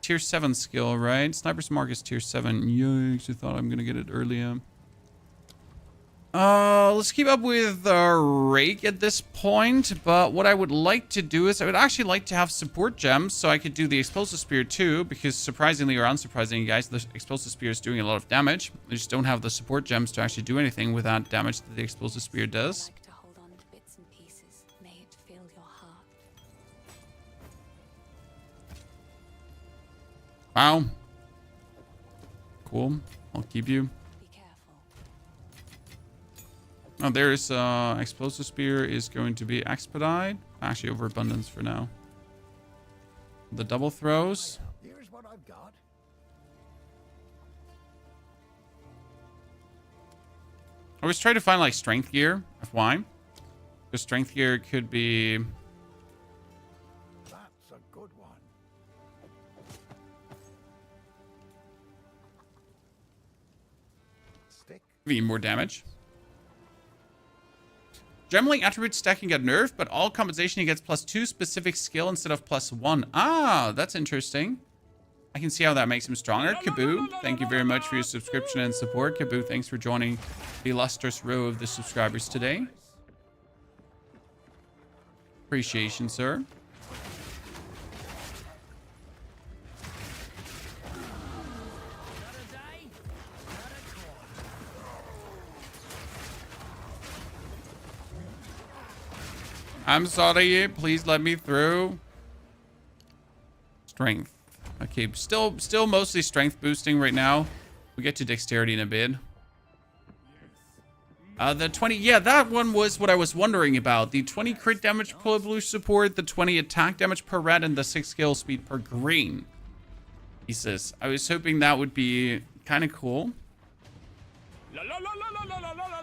Tier 7 skill, right? Sniper's Mark is tier 7. Yikes, I thought I'm gonna get it earlier. Let's keep up with Rake at this point, but what I would like to do is I would actually like to have support gems so I could do the Explosive Spear too, because surprisingly or unsurprisingly, guys, the Explosive Spear is doing a lot of damage. I just don't have the support gems to actually do anything with that damage that the Explosive Spear does. Like to hold on to bits and pieces. May it fill your heart. Wow. Cool. I'll keep you. Be careful. Oh, there's Explosive Spear is going to be Expedite. Actually, Overabundance for now. The double throws. Here's what I've got. I was trying to find like strength gear. FY. Because strength gear could be... That's a good one. Stick. even more damage. Gemling attribute stacking got nerfed, but all compensation he gets +2 specific skill instead of +1. Ah, that's interesting. I can see how that makes him stronger. Kaboo, thank you very much for your subscription and support. Kaboo, thanks for joining the illustrious row of the subscribers today. Appreciation, sir. I'm sorry, please let me through. Strength. Okay, still mostly strength boosting right now. We get to dexterity in a bit. The 20, yeah, that one was what I was wondering about. The 20 crit damage per blue support, the 20 attack damage per red, and the 6 skill speed per green. He says, I was hoping that would be kind of cool.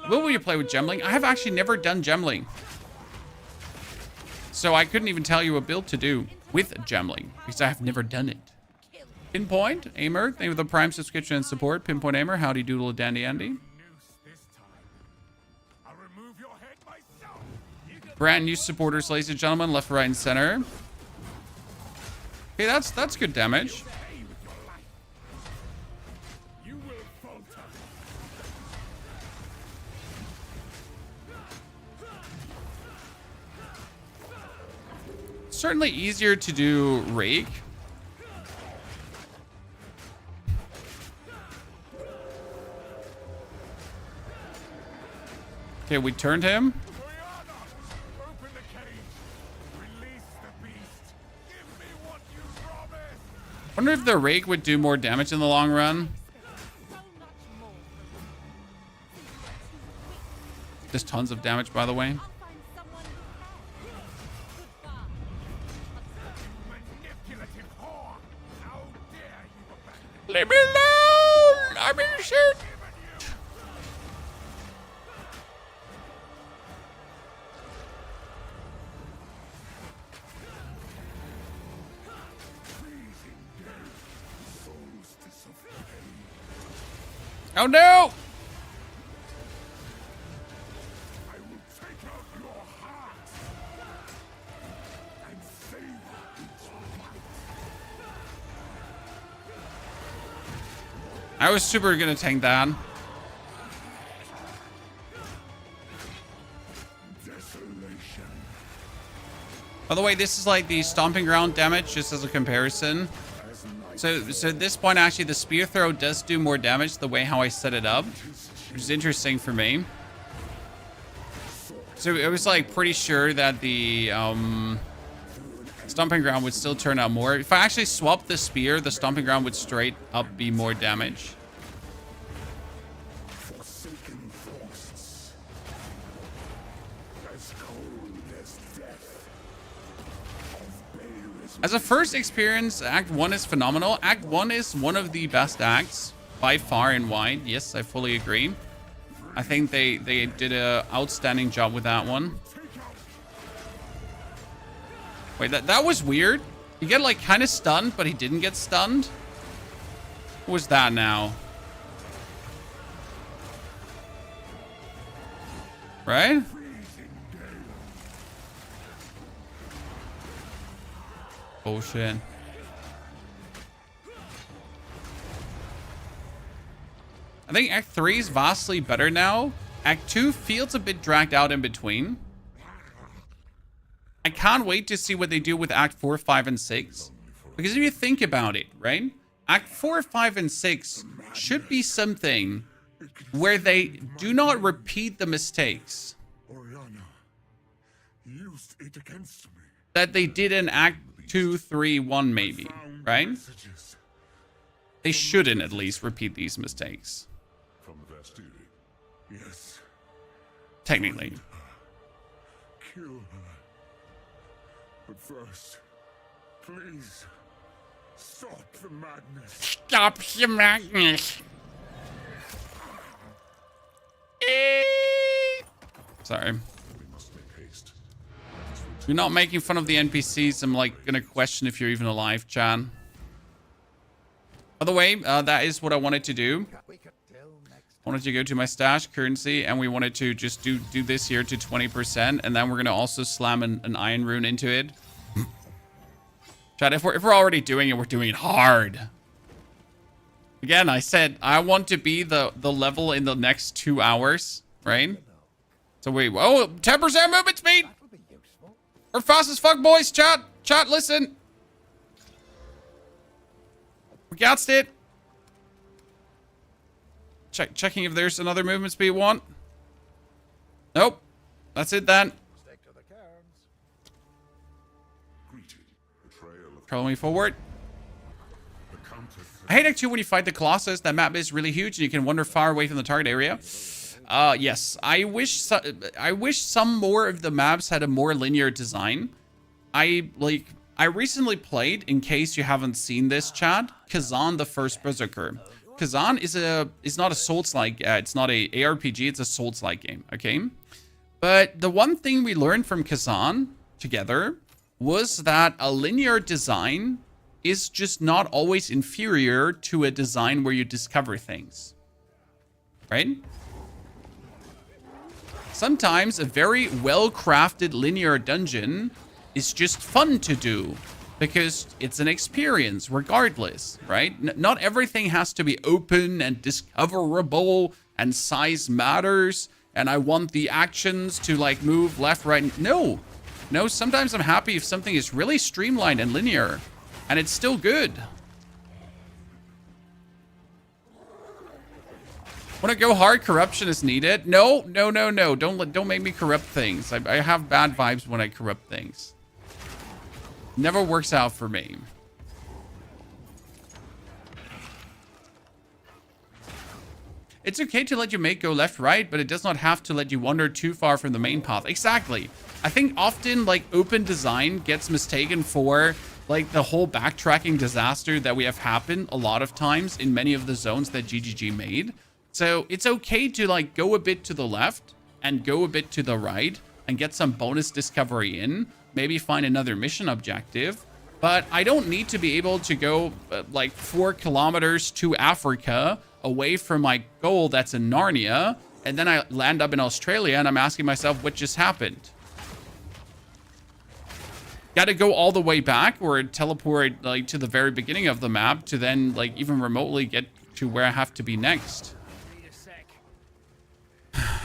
What will you play with Gemling? I have actually never done Gemling. So I couldn't even tell you a build to do with Gemling, because I have never done it. Pinpoint, Aimer, thank you for the Prime subscription and support. Pinpoint Aimer, howdy doodle dandy Andy. Brand new supporters, ladies and gentlemen, left, right, and center. Okay, that's good damage. Certainly easier to do Rake. Okay, we turned him. Wonder if the Rake would do more damage in the long run. There's tons of damage, by the way. Leave me alone! I'm innocent! Oh no! I was super gonna tank that. By the way, this is like the stomping ground damage, just as a comparison. So at this point, actually, the spear throw does do more damage the way how I set it up, which is interesting for me. So it was like pretty sure that the stomping ground would still turn out more. If I actually swapped the spear, the stomping ground would straight up be more damage. As a first experience, Act 1 is phenomenal. Act 1 is one of the best acts by far and wide. Yes, I fully agree. I think they did an outstanding job with that one. Wait, that was weird. He got like kind of stunned, but he didn't get stunned. What was that now? Right? Bullshit. I think Act 3 is vastly better now. Act 2 feels a bit dragged out in between. I can't wait to see what they do with Act 4, 5, and 6. Because if you think about it, right? Act 4, 5, and 6 should be something where they do not repeat the mistakes Oriana used it against me. that they did in Act 2, 3, 1 maybe, right? Messages They shouldn't at least repeat these mistakes. from the Vastiri. Yes. Technically. Kill her. But first, please stop the madness. Stop the madness. Sorry. We must make haste. You're not making fun of the NPCs. I'm like gonna question if you're even alive, Chan. By the way, that is what I wanted to do. I wanted to go to my stash currency, and we wanted to just do this here to 20%, and then we're gonna also slam an iron rune into it. Chat, if we're already doing it, we're doing it hard. Again, I said I want to be the level in the next 2 hours, right? So wait, oh, 10% movement speed. We're fast as fuck, boys. Chat, listen. We got it. Checking if there's another movement speed one. Nope. That's it then. Trail me forward. I hate actually when you fight the Colossus. That map is really huge and you can wander far away from the target area. Yes. I wish some more of the maps had a more linear design. I recently played, in case you haven't seen this, chat, Kazan the First Berserker. Kazan is not a Souls-like, it's not a ARPG, it's a Souls-like game, okay? But the one thing we learned from Kazan together was that a linear design is just not always inferior to a design where you discover things, right? Sometimes a very well-crafted linear dungeon is just fun to do because it's an experience regardless, right? Not everything has to be open and discoverable and size matters and I want the actions to like move left, right. No, sometimes I'm happy if something is really streamlined and linear and it's still good. Want to go hard? Corruption is needed. No. Don't make me corrupt things. I have bad vibes when I corrupt things. Never works out for me. It's okay to let your mate go left, right, but it does not have to let you wander too far from the main path. Exactly. I think often like open design gets mistaken for like the whole backtracking disaster that we have happened a lot of times in many of the zones that GGG made. So it's okay to like go a bit to the left and go a bit to the right and get some bonus discovery in. Maybe find another mission objective. But I don't need to be able to go like 4 kilometers to Africa away from my goal that's in Narnia. And then I land up in Australia and I'm asking myself, what just happened? Got to go all the way back or teleport like to the very beginning of the map to then like even remotely get to where I have to be next.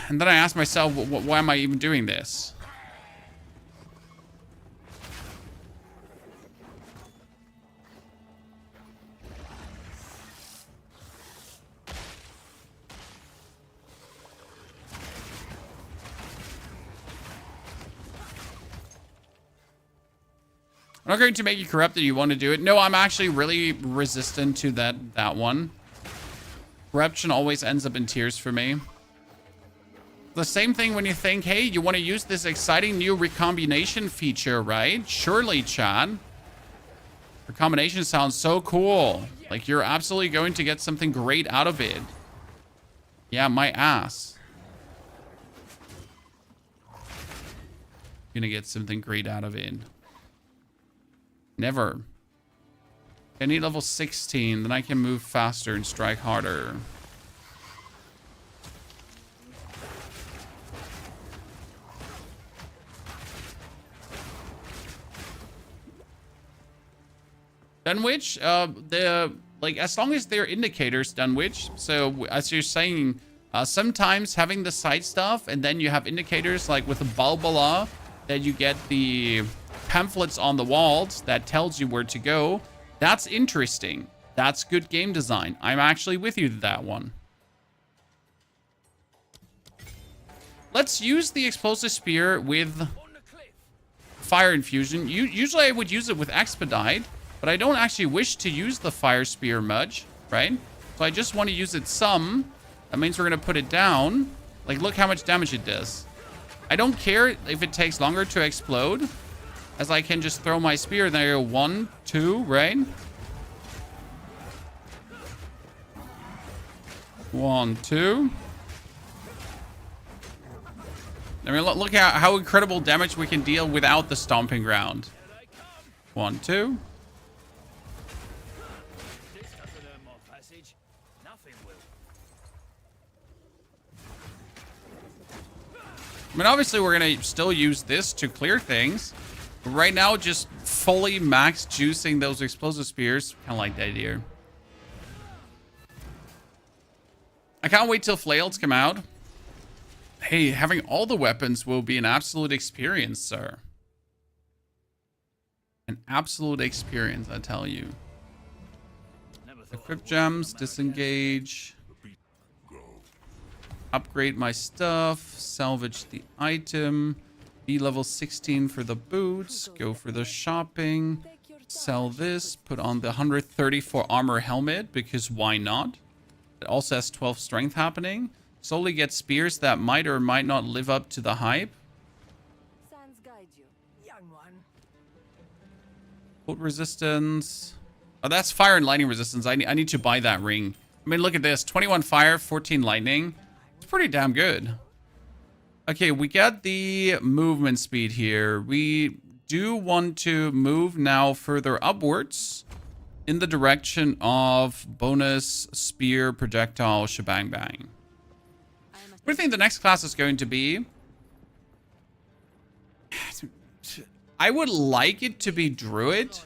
And then I ask myself, why am I even doing this? I'm not going to make you corrupt that you want to do it. No, I'm actually really resistant to that one. Corruption always ends up in tears for me. The same thing when you think, hey, you want to use this exciting new recombination feature, right? Surely, Chad. Recombination sounds so cool. Like you're absolutely going to get something great out of it. Yeah, my ass. Gonna get something great out of it. Never. I need level 16, then I can move faster and strike harder. Dunwich, as long as they're indicators, Dunwich. So as you're saying, sometimes having the side stuff and then you have indicators like with a Balbala that you get the pamphlets on the walls that tells you where to go. That's interesting. That's good game design. I'm actually with you to that one. Let's use the explosive spear with fire infusion. Usually I would use it with expedite, but I don't actually wish to use the fire spear much, right? So I just want to use it some. That means we're going to put it down. Like, look how much damage it does. I don't care if it takes longer to explode, as I can just throw my spear and there. 1, 2, right? 1, 2. I mean, look how incredible damage we can deal without the stomping ground. 1, 2. This doesn't earn my passage. Nothing will. I mean, obviously, we're going to still use this to clear things. But right now, just fully max juicing those explosive spears. Kind of like that here. I can't wait till flails come out. Hey, having all the weapons will be an absolute experience, sir. An absolute experience, I tell you. Equip gems, disengage. Upgrade my stuff. Salvage the item. Be level 16 for the boots. Go for the shopping. Sell this. Put on the 134 armor helmet, because why not? It also has 12 strength happening. Slowly get spears that might or might not live up to the hype. Sands guide you, young one. Cold resistance. Oh, that's fire and lightning resistance. I need to buy that ring. I mean, look at this. 21 fire, 14 lightning. It's pretty damn good. Okay, we got the movement speed here. We do want to move now further upwards in the direction of bonus spear projectile shebang bang. What do you think the next class is going to be? I would like it to be Druid.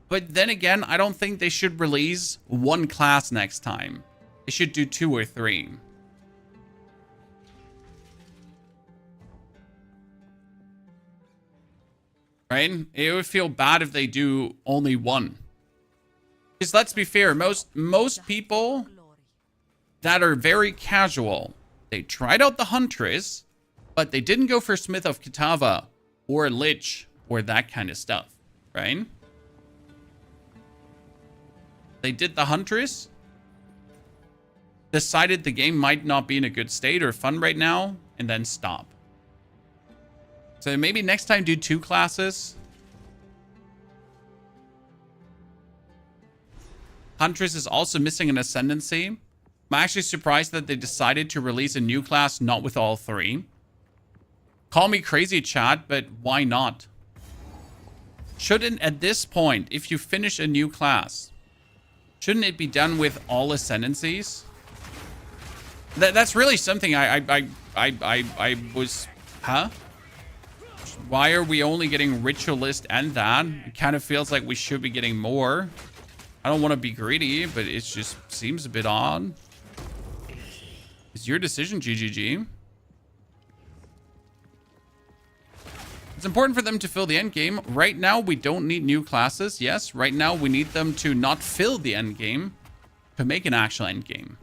But then again, I don't think they should release one class next time. They should do 2 or 3. Right? It would feel bad if they do only one. Because let's be fair, most people that are very casual, they tried out the Huntress, but they didn't go for Smith of Kitava or Lich or that kind of stuff, right? They did the Huntress, decided the game might not be in a good state or fun right now, and then stop. So maybe next time do 2 classes. Huntress is also missing an Ascendancy. I'm actually surprised that they decided to release a new class, not with all 3. Call me crazy, chat, but why not? Shouldn't, at this point, if you finish a new class, shouldn't it be done with all Ascendancies? That's really something I was... Huh? Why are we only getting Ritualist and that? It kind of feels like we should be getting more. I don't want to be greedy, but it just seems a bit odd. It's your decision, GGG. It's important for them to fill the end game. Right now, we don't need new classes. Yes, right now we need them to not fill the end game, to make an actual end game.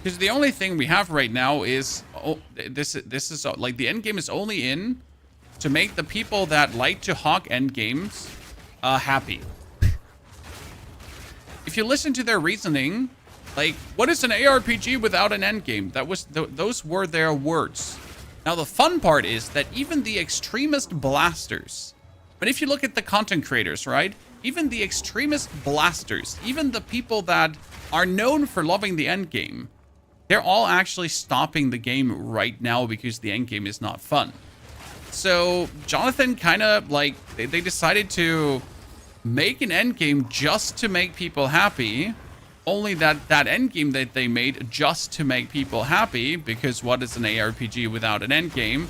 Because the only thing we have right now is, this is like the end game is only in to make the people that like to hawk end games happy. If you listen to their reasoning, like, what is an ARPG without an end game? Those were their words. Now the fun part is that even the extremist blasters, but if you look at the content creators, right? Even the extremist blasters, even the people that are known for loving the end game, they're all actually stopping the game right now because the end game is not fun. So Jonathan kind of like, they decided to make an end game just to make people happy. Only that endgame that they made just to make people happy, because what is an ARPG without an endgame,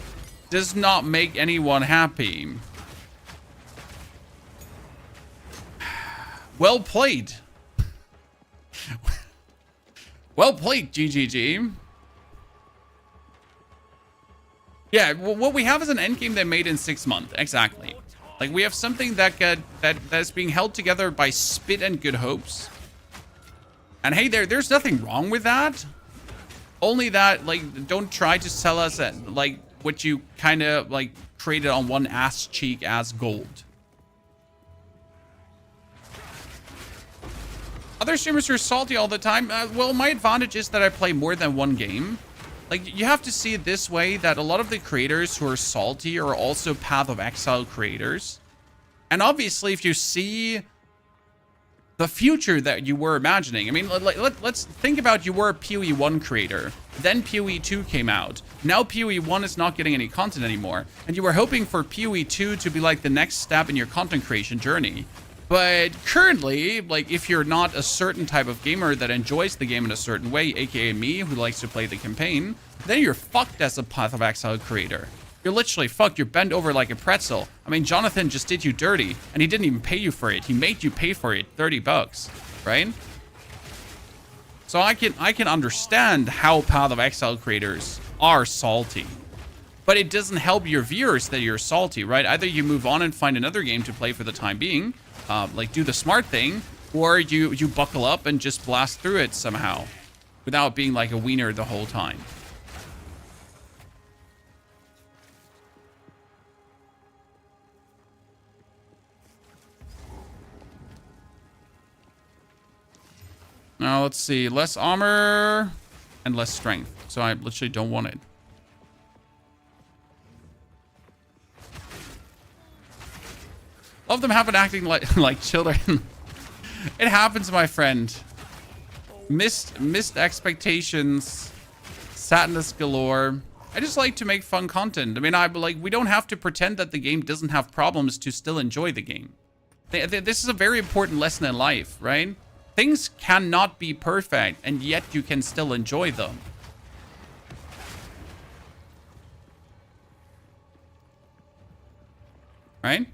does not make anyone happy. Well played. Well played, GGG. Yeah, what we have is an endgame they made in 6 months. Exactly. Like, we have something that's being held together by spit and good hopes. And hey, there's nothing wrong with that. Only that, like, don't try to sell us like what you kind of like created on one ass cheek as gold. Other streamers are salty all the time. Well, my advantage is that I play more than one game. Like, you have to see it this way, that a lot of the creators who are salty are also Path of Exile creators. And obviously, if you see the future that you were imagining, I mean, let's think about, you were a POE 1 creator. Then POE 2 came out. Now POE 1 is not getting any content anymore. And you were hoping for POE 2 to be like the next step in your content creation journey. But currently, like, if you're not a certain type of gamer that enjoys the game in a certain way, aka me, who likes to play the campaign, then you're fucked as a Path of Exile creator. You're literally fucked. You're bent over like a pretzel. I mean, Jonathan just did you dirty, and he didn't even pay you for it. He made you pay for it, 30 bucks, right? So I can understand how Path of Exile creators are salty. But it doesn't help your viewers that you're salty, right? Either you move on and find another game to play for the time being, like do the smart thing, or you buckle up and just blast through it somehow without being like a wiener the whole time. Now let's see, less armor and less strength, so I literally don't want it. Love them happen acting like children. It happens, my friend. Missed expectations, sadness galore. I just like to make fun content. I mean, we don't have to pretend that the game doesn't have problems to still enjoy the game. This is a very important lesson in life, right? Things cannot be perfect, and yet you can still enjoy them. Right?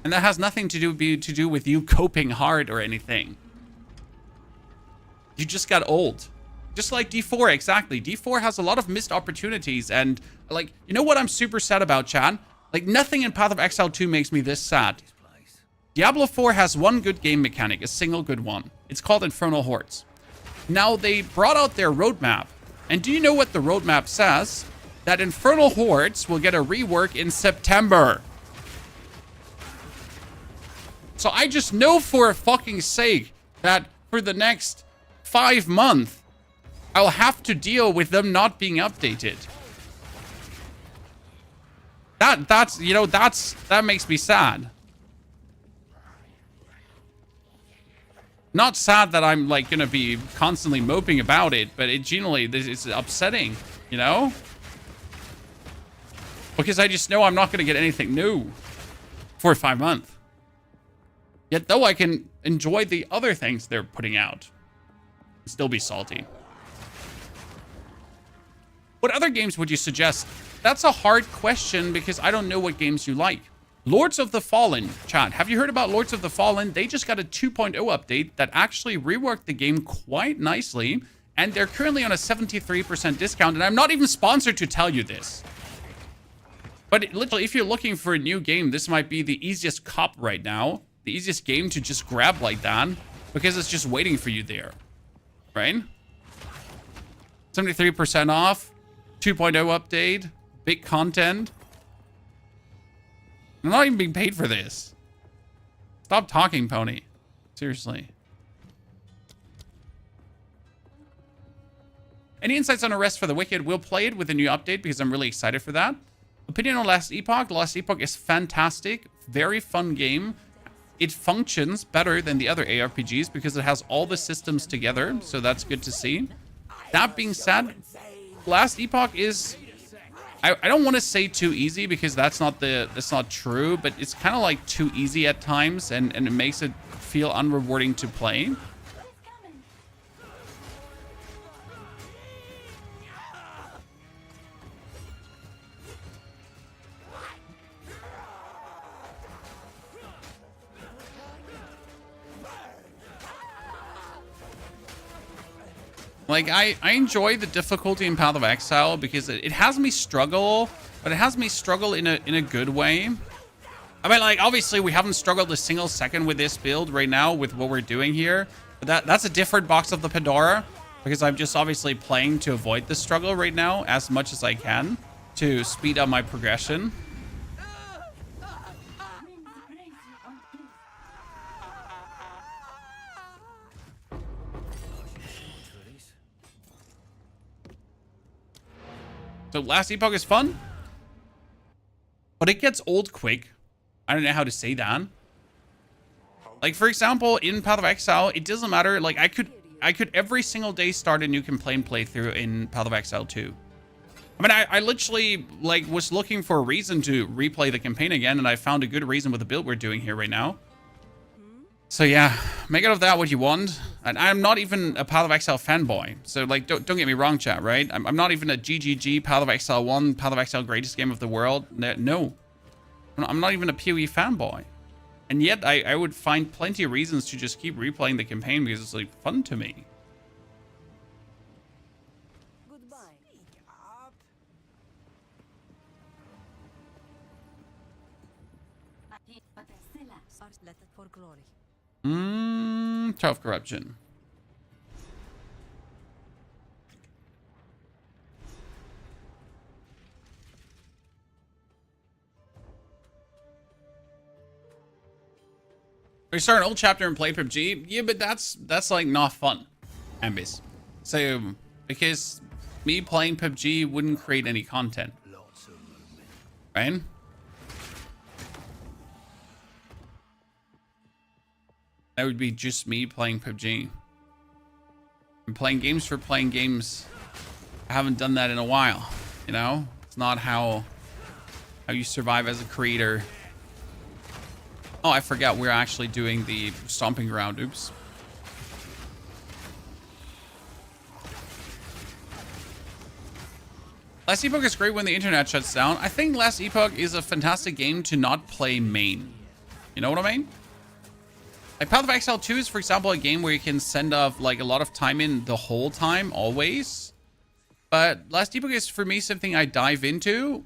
And that has nothing to do with you coping hard or anything. You just got old. Just like D4, exactly. D4 has a lot of missed opportunities, and like, you know what I'm super sad about, Chad? Like, nothing in Path of Exile 2 makes me this sad. Diablo 4 has one good game mechanic, a single good one. It's called Infernal Hordes. Now, they brought out their roadmap, and do you know what the roadmap says? That Infernal Hordes will get a rework in September. So I just know for a fucking sake that for the next 5 months, I'll have to deal with them not being updated. That makes me sad. Not sad that I'm like gonna be constantly moping about it, but it genuinely, it's upsetting, you know? Because I just know I'm not gonna get anything new for 5 months. Yet though I can enjoy the other things they're putting out, still be salty. What other games would you suggest? That's a hard question because I don't know what games you like. Lords of the Fallen, chat. Have you heard about Lords of the Fallen? They just got a 2.0 update that actually reworked the game quite nicely, and they're currently on a 73% discount, and I'm not even sponsored to tell you this. But literally, if you're looking for a new game, this might be the easiest cop right now. The easiest game to just grab like that, because it's just waiting for you there, right? 73% off, 2.0 update, big content. I'm not even being paid for this. Stop talking, Pony. Seriously. Any insights on Arrest for the Wicked? We'll play it with a new update because I'm really excited for that. Opinion on Last Epoch? Last Epoch is fantastic. Very fun game. It functions better than the other ARPGs because it has all the systems together, so that's good to see. That being said, Last Epoch is I don't want to say too easy because that's not true, but it's kind of like too easy at times, and it makes it feel unrewarding to play. Like, I enjoy the difficulty in Path of Exile because it has me struggle, but it has me struggle in a good way. I mean, like, obviously we haven't struggled a single second with this build right now with what we're doing here, but that's a different box of the Pandora because I'm just obviously playing to avoid the struggle right now as much as I can to speed up my progression. So Last Epoch is fun, but it gets old quick. I don't know how to say that. Like, for example, in Path of Exile, it doesn't matter. Like, I could every single day start a new campaign playthrough in Path of Exile 2. I mean, I literally, like, was looking for a reason to replay the campaign again, and I found a good reason with the build we're doing here right now. So yeah, make out of that what you want. And I'm not even a Path of Exile fanboy. So, like, don't get me wrong, chat, right? I'm not even a GGG, Path of Exile 1, Path of Exile greatest game of the world. No. I'm not even a POE fanboy. And yet, I would find plenty of reasons to just keep replaying the campaign because it's, like, fun to me. Goodbye. Let it for glory. 12 corruption. We start an old chapter and play PUBG. Yeah, but that's like not fun, Ambis. So because me playing PUBG wouldn't create any content, right? That would be just me playing PUBG. I'm playing games for playing games. I haven't done that in a while, you know? It's not how you survive as a creator. Oh, I forgot we're actually doing the stomping ground. Oops. Last Epoch is great when the internet shuts down. I think Last Epoch is a fantastic game to not play main. You know what I mean? Like, Path of Exile 2 is, for example, a game where you can send off, like, a lot of time in the whole time, always. But Last Epoch is, for me, something I dive into,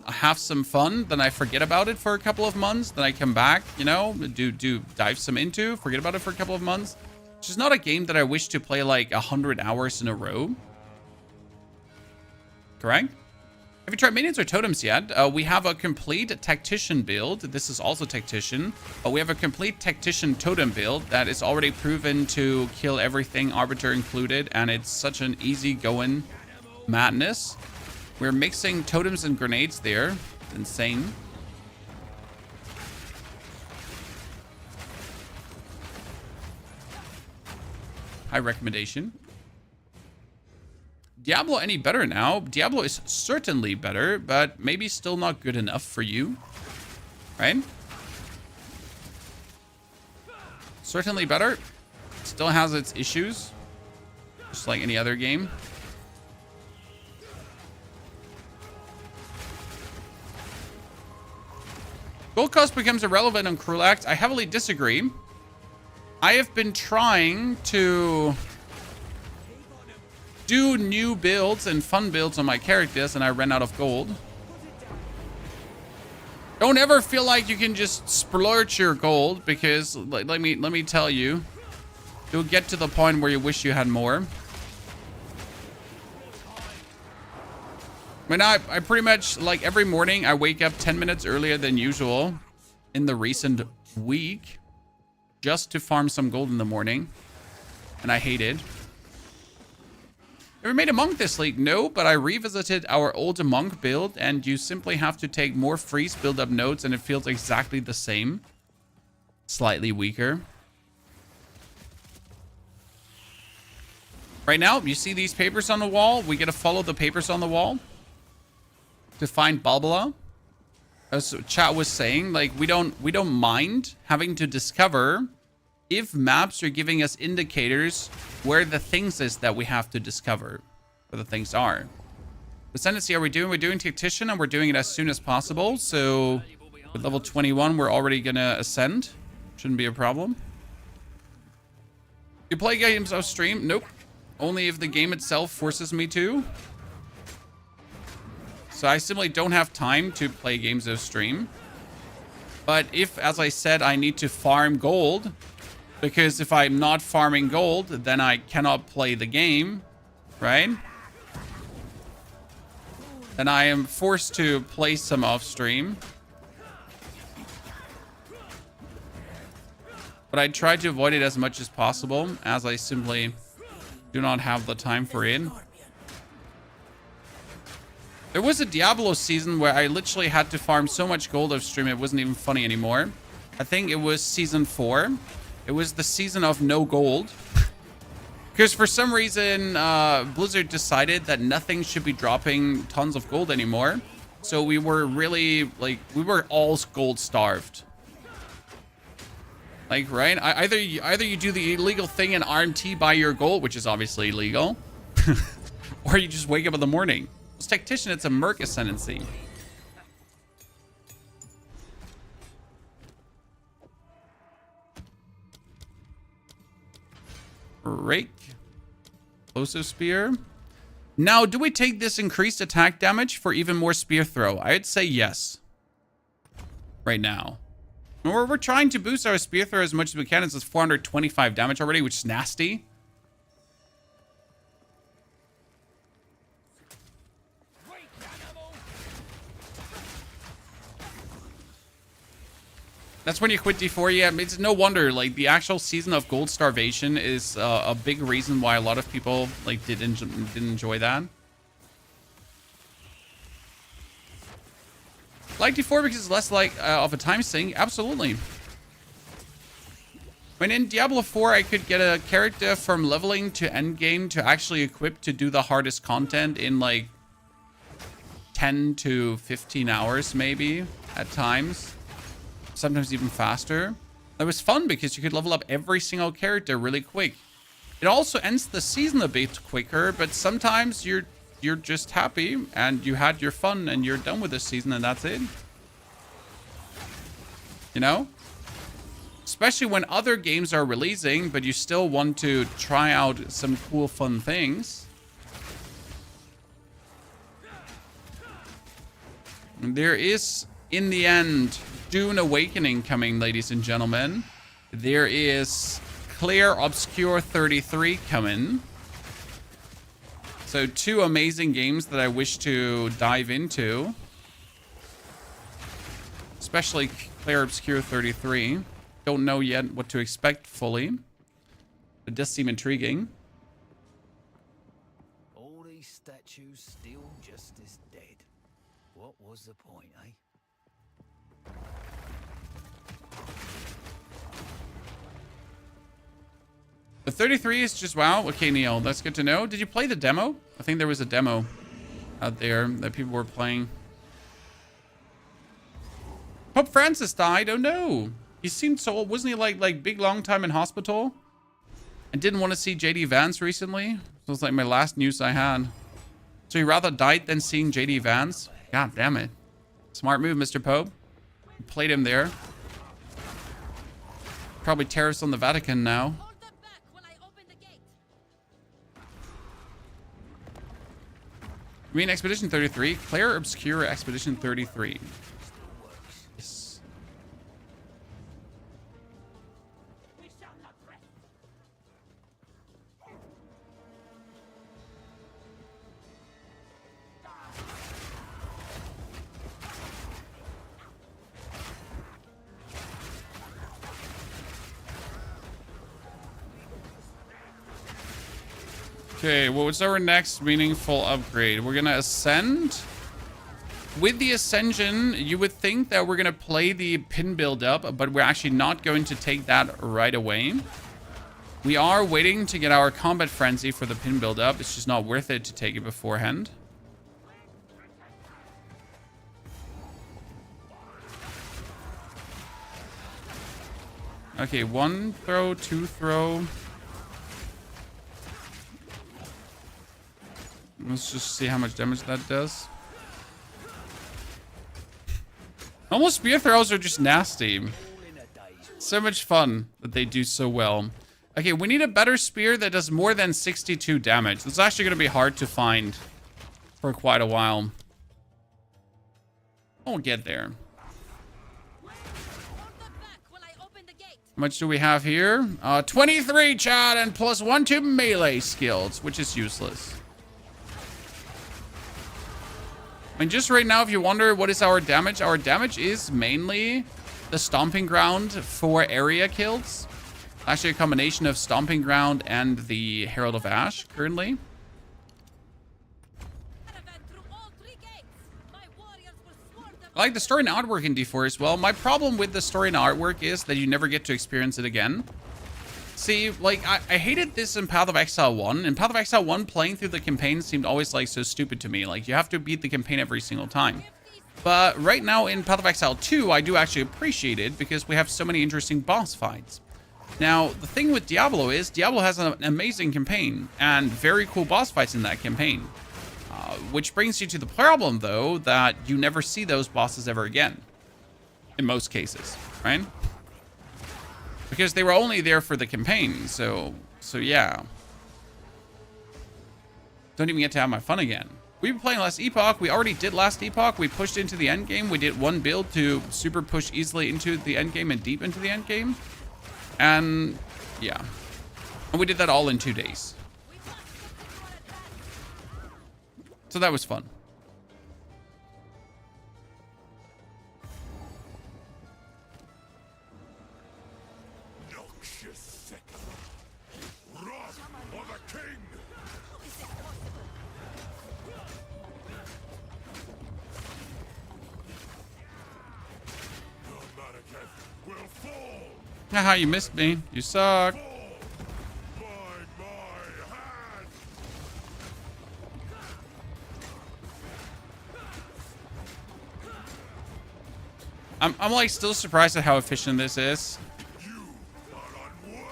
have some fun, then I forget about it for a couple of months, then I come back, you know, do dive some into, forget about it for a couple of months. It's just not a game that I wish to play, like, 100 hours in a row. Correct? Have you tried minions or totems yet? We have a complete Tactician build. This is also Tactician. But we have a complete Tactician totem build that is already proven to kill everything, Arbiter included. And it's such an easy-going madness. We're mixing totems and grenades there. It's insane. High recommendation. Diablo any better now? Diablo is certainly better, but maybe still not good enough for you. Right? Certainly better. Still has its issues. Just like any other game. Gold cost becomes irrelevant on Cruel Act. I heavily disagree. I have been trying to do new builds and fun builds on my characters, and I ran out of gold. Don't ever feel like you can just splurge your gold, because let me tell you, you'll get to the point where you wish you had more. I mean, I pretty much, like, every morning I wake up 10 minutes earlier than usual in the recent week just to farm some gold in the morning, and I hate it. Ever made a monk this league? No, but I revisited our old monk build, and you simply have to take more freeze build-up nodes, and it feels exactly the same. Slightly weaker. Right now, you see these papers on the wall? We get to follow the papers on the wall. to find Balboa. As chat was saying, like we don't mind having to discover if maps are giving us indicators where the things is that we have to discover, where the things are. Ascendancy, are we doing? We're doing Tactician, and we're doing it as soon as possible. So with level 21, we're already gonna ascend. Shouldn't be a problem. You play games off stream? Nope. Only if the game itself forces me to. So I simply don't have time to play games off stream. But if, as I said, I need to farm gold, because if I'm not farming gold, then I cannot play the game, right? Then I am forced to play some off stream. But I try to avoid it as much as possible, as I simply do not have the time for it. There was a Diablo season where I literally had to farm so much gold off stream it wasn't even funny anymore. I think it was season 4. It was the season of no gold. Because for some reason, Blizzard decided that nothing should be dropping tons of gold anymore. So we were really, like, we were all gold starved. Like, right? Either you do the illegal thing and RMT buy your gold, which is obviously illegal. Or you just wake up in the morning. It's Tactician, it's a Merc Ascendancy. Rake. Explosive Spear. Now, do we take this increased attack damage for even more spear throw? I'd say yes. Right now. We're trying to boost our spear throw as much as we can. It's 425 damage already, which is nasty. That's when you quit D4. Yeah, it's no wonder. Like, the actual season of gold starvation is a big reason why a lot of people like didn't enjoy that. Like D4 because it's less like of a time sink. Absolutely. When in Diablo 4, I could get a character from leveling to endgame to actually equip to do the hardest content in like 10 to 15 hours, maybe at times. Sometimes even faster. That was fun because you could level up every single character really quick. It also ends the season a bit quicker, but sometimes you're just happy and you had your fun and you're done with the season and that's it. You know? Especially when other games are releasing, but you still want to try out some cool, fun things. And there is, in the end, Dune Awakening coming, ladies and gentlemen. There is Clear Obscure 33 coming. So 2 amazing games that I wish to dive into. Especially Clear Obscure 33. Don't know yet what to expect fully. It does seem intriguing. All these statues still just as dead. What was the point, eh? The 33 is just wow. Okay, Neil, that's good to know. Did you play the demo? I think there was a demo out there that people were playing. Pope Francis died. Oh no. He seemed so old. Wasn't he like big long time in hospital? And didn't want to see JD Vance recently? So it's like my last news I had. So he rather died than seeing JD Vance? God damn it. Smart move, Mr. Pope. You played him there. Probably terrorists on the Vatican now. You mean Expedition 33? Clear Obscure Expedition 33. Yes. Okay, well, what's our next meaningful upgrade? We're gonna ascend. With the Ascension, you would think that we're gonna play the pin build up, but we're actually not going to take that right away. We are waiting to get our combat frenzy for the pin build up. It's just not worth it to take it beforehand. Okay, 1 throw, 2 throw. Let's just see how much damage that does. Almost spear throws are just nasty. So much fun that they do so well. Okay, we need a better spear that does more than 62 damage. This is actually going to be hard to find for quite a while. We'll get there. How much do we have here? 23, Chad, and plus 1 to melee skills, which is useless. I mean, just right now, if you wonder what is our damage is mainly the Stomping Ground for area kills. Actually, a combination of Stomping Ground and the Herald of Ash currently. I like the story and artwork in D4 as well. My problem with the story and artwork is that you never get to experience it again. See, like, I hated this in Path of Exile 1. In Path of Exile 1, playing through the campaign seemed always, like, so stupid to me. Like, you have to beat the campaign every single time. But right now in Path of Exile 2, I do actually appreciate it because we have so many interesting boss fights. Now, the thing with Diablo is Diablo has an amazing campaign and very cool boss fights in that campaign. Which brings you to the problem, though, that you never see those bosses ever again. In most cases, right? Because they were only there for the campaign, so yeah. Don't even get to have my fun again. We've been playing last Epoch. We already did last Epoch. We pushed into the endgame. We did one build to super push easily into the endgame and deep into the endgame. And yeah. And we did that all in 2 days. So that was fun. Haha, you missed me. You suck. I'm like still surprised at how efficient this is. You are unworthy.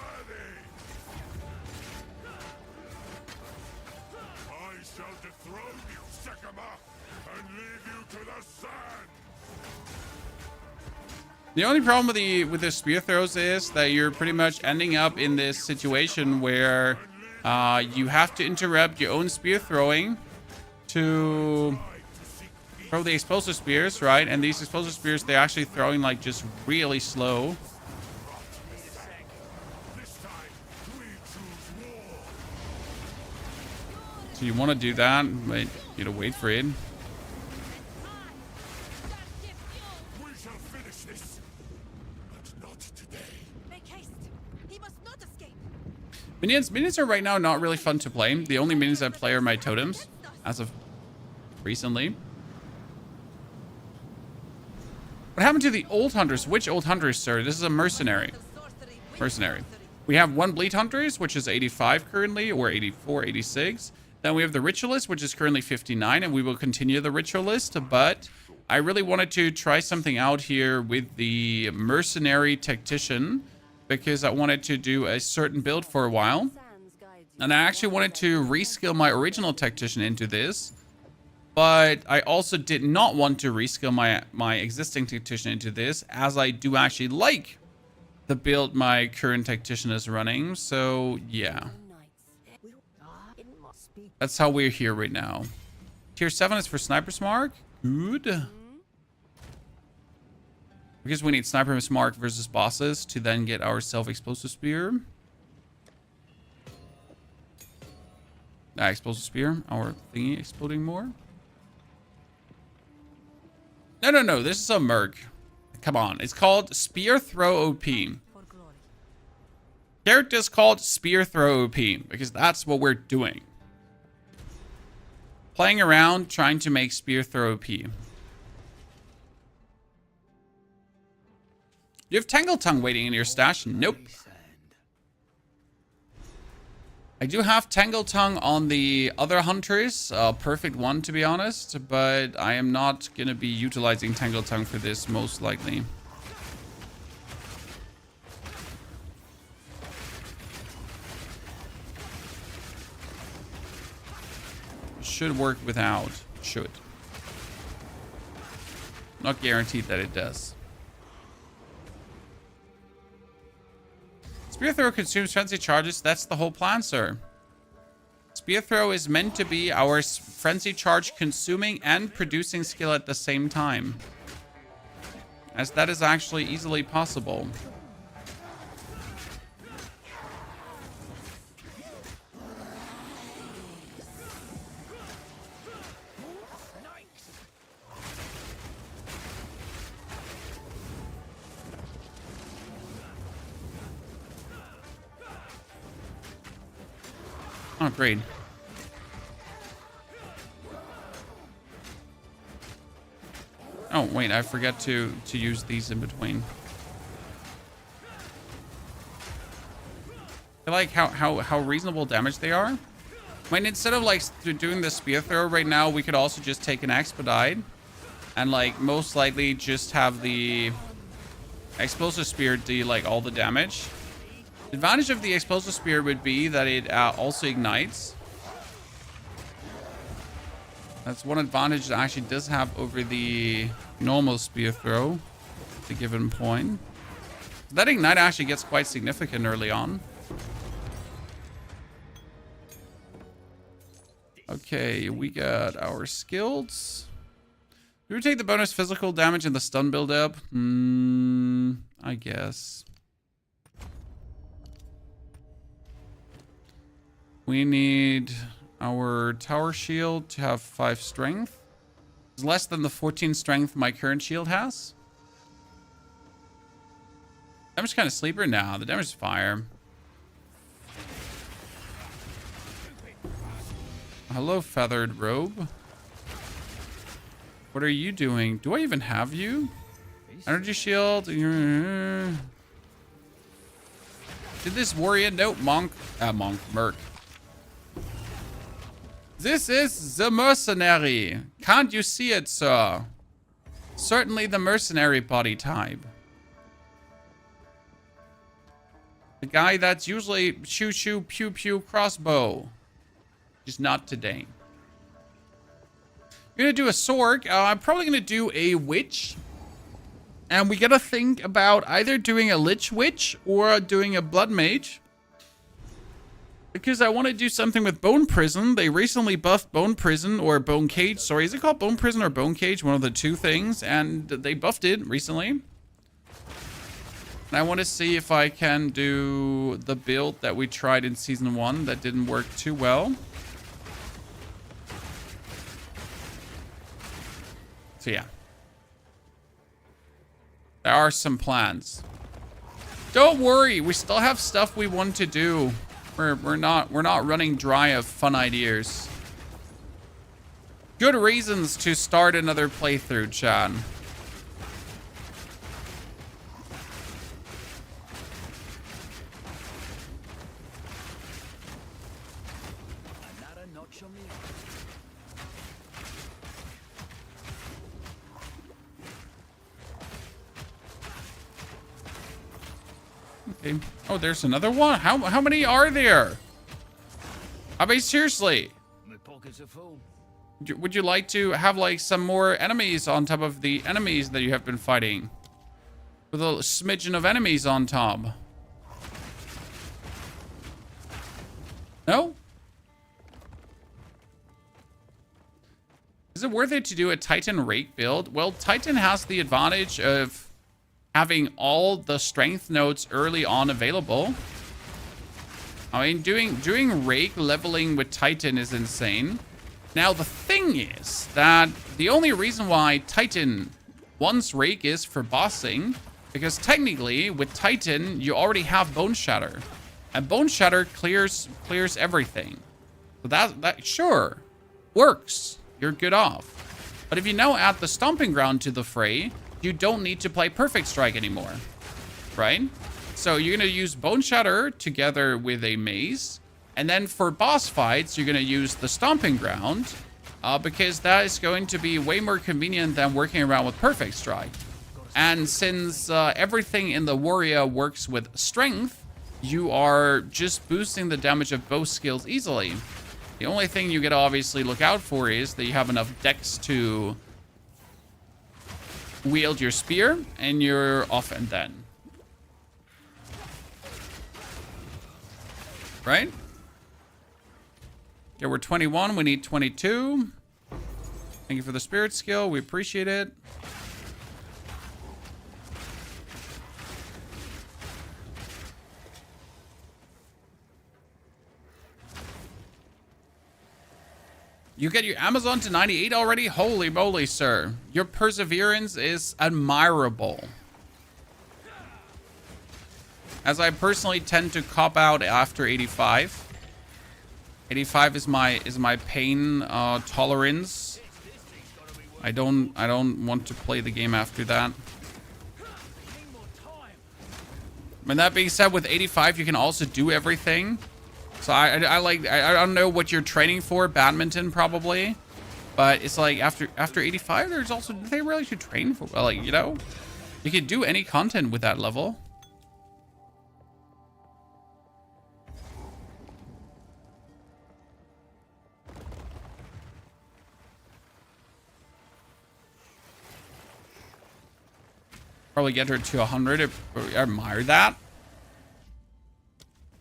I shall dethrone you, Sycamore, and leave you to the sand. The only problem with the spear throws is that you're pretty much ending up in this situation where you have to interrupt your own spear throwing to throw the explosive spears, right? And these explosive spears, they're actually throwing like just really slow. So you want to do that, but you gotta wait for it. Minions are right now not really fun to play. The only minions I play are my totems, as of recently. What happened to the old hunters? Which old hunters, sir? This is a mercenary. Mercenary. We have one bleed hunters, which is 85 currently, or 84, 86. Then we have the ritualist, which is currently 59, and we will continue the ritualist. But I really wanted to try something out here with the mercenary tactician, because I wanted to do a certain build for a while. And I actually wanted to reskill my original tactician into this. But I also did not want to reskill my existing tactician into this, as I do actually like the build my current tactician is running. So yeah. That's how we're here right now. Tier 7 is for Sniper's Mark. Good. Because we need Sniper's Mark versus bosses to then get our self-explosive spear. Explosive spear. Our thingy exploding more. No. This is a merc. Come on. It's called Spear Throw OP. Character's called Spear Throw OP because that's what we're doing. Playing around, trying to make Spear Throw OP. You have Tangle Tongue waiting in your stash? Nope. I do have Tangle Tongue on the other hunters. Perfect one, to be honest. But I am not going to be utilizing Tangle Tongue for this, most likely. should work without. Should. Not guaranteed that it does. Spear throw consumes frenzy charges. That's the whole plan, sir. Spear throw is meant to be our frenzy charge consuming and producing skill at the same time, as that is actually easily possible. Oh, great. Oh, wait, I forgot to use these in between. I like how reasonable damage they are. I mean, instead of like doing the spear throw right now, we could also just take an expedite and like most likely just have the explosive spear deal like all the damage. The advantage of the explosive spear would be that it also ignites. That's one advantage it actually does have over the normal spear throw at a given point. That ignite actually gets quite significant early on. Okay, we got our skills. Do we take the bonus physical damage and the stun build-up? I guess. We need our tower shield to have 5 strength. It's less than the 14 strength my current shield has. Damage kind of sleeper now. The damage is fire. Hello, feathered robe. What are you doing? Do I even have you? Energy shield. Did this warrior? Nope, Merc. This is the Mercenary. Can't you see it, sir? Certainly the Mercenary body type. The guy that's usually shoo shoo pew pew crossbow. Just not today. We're gonna do a sword. I'm probably gonna do a witch. And we gotta think about either doing a lich witch or doing a blood mage. Because I want to do something with Bone Prison. They recently buffed Bone Prison, or Bone Cage. Sorry, is it called Bone Prison or Bone Cage? One of the two things. And they buffed it recently. And I want to see if I can do the build that we tried in Season 1 that didn't work too well. So yeah. There are some plans. Don't worry, we still have stuff we want to do. We're not running dry of fun ideas. Good reasons to start another playthrough, Chad. Another notch on the Okay. Oh, there's another one. How many are there? I mean, seriously. My pockets are full. Would you like to have like some more enemies on top of the enemies that you have been fighting? With a smidgen of enemies on top. No? Is it worth it to do a Titan Rake build? Well, Titan has the advantage of having all the strength nodes early on available. I mean, doing Rake leveling with Titan is insane. Now, the thing is that the only reason why Titan wants Rake is for bossing, because technically, with Titan, you already have Bone Shatter. And Bone Shatter clears everything. So that sure, works. You're good off. But if you now add the Stomping Ground to the fray, you don't need to play Perfect Strike anymore, right? So you're going to use Bone Shatter together with a Maze. And then for boss fights, you're going to use the Stomping Ground because that is going to be way more convenient than working around with Perfect Strike. And since everything in the warrior works with strength, you are just boosting the damage of both skills easily. The only thing you gotta obviously look out for is that you have enough dex to wield your spear, and you're off and then. Right? Okay, we're 21. We need 22. Thank you for the spirit skill. We appreciate it. You get your Amazon to 98 already? Holy moly, sir. Your perseverance is admirable. As I personally tend to cop out after 85. 85 is my pain tolerance. I don't want to play the game after that. And that being said, with 85 you can also do everything. So I don't know what you're training for, badminton probably, but it's like after 85 there's also nothing really to train for. Like, you know, you can do any content with that level. Probably get her to 100. I admire that.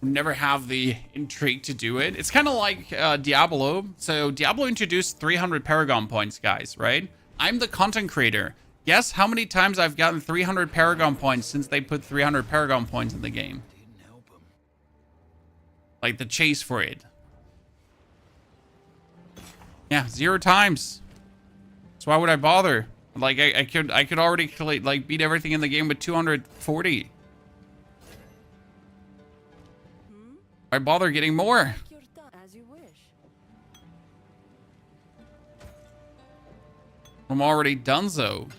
Never have the intrigue to do it. It's kind of like Diablo. So Diablo introduced 300 Paragon points, guys, right? I'm the content creator. Guess how many times I've gotten 300 Paragon points since they put 300 Paragon points in the game? Didn't help him. Like the chase for it. Yeah, 0 times. So why would I bother? Like I could already like beat everything in the game with 240. Why bother getting more? As you wish. I'm already donezo.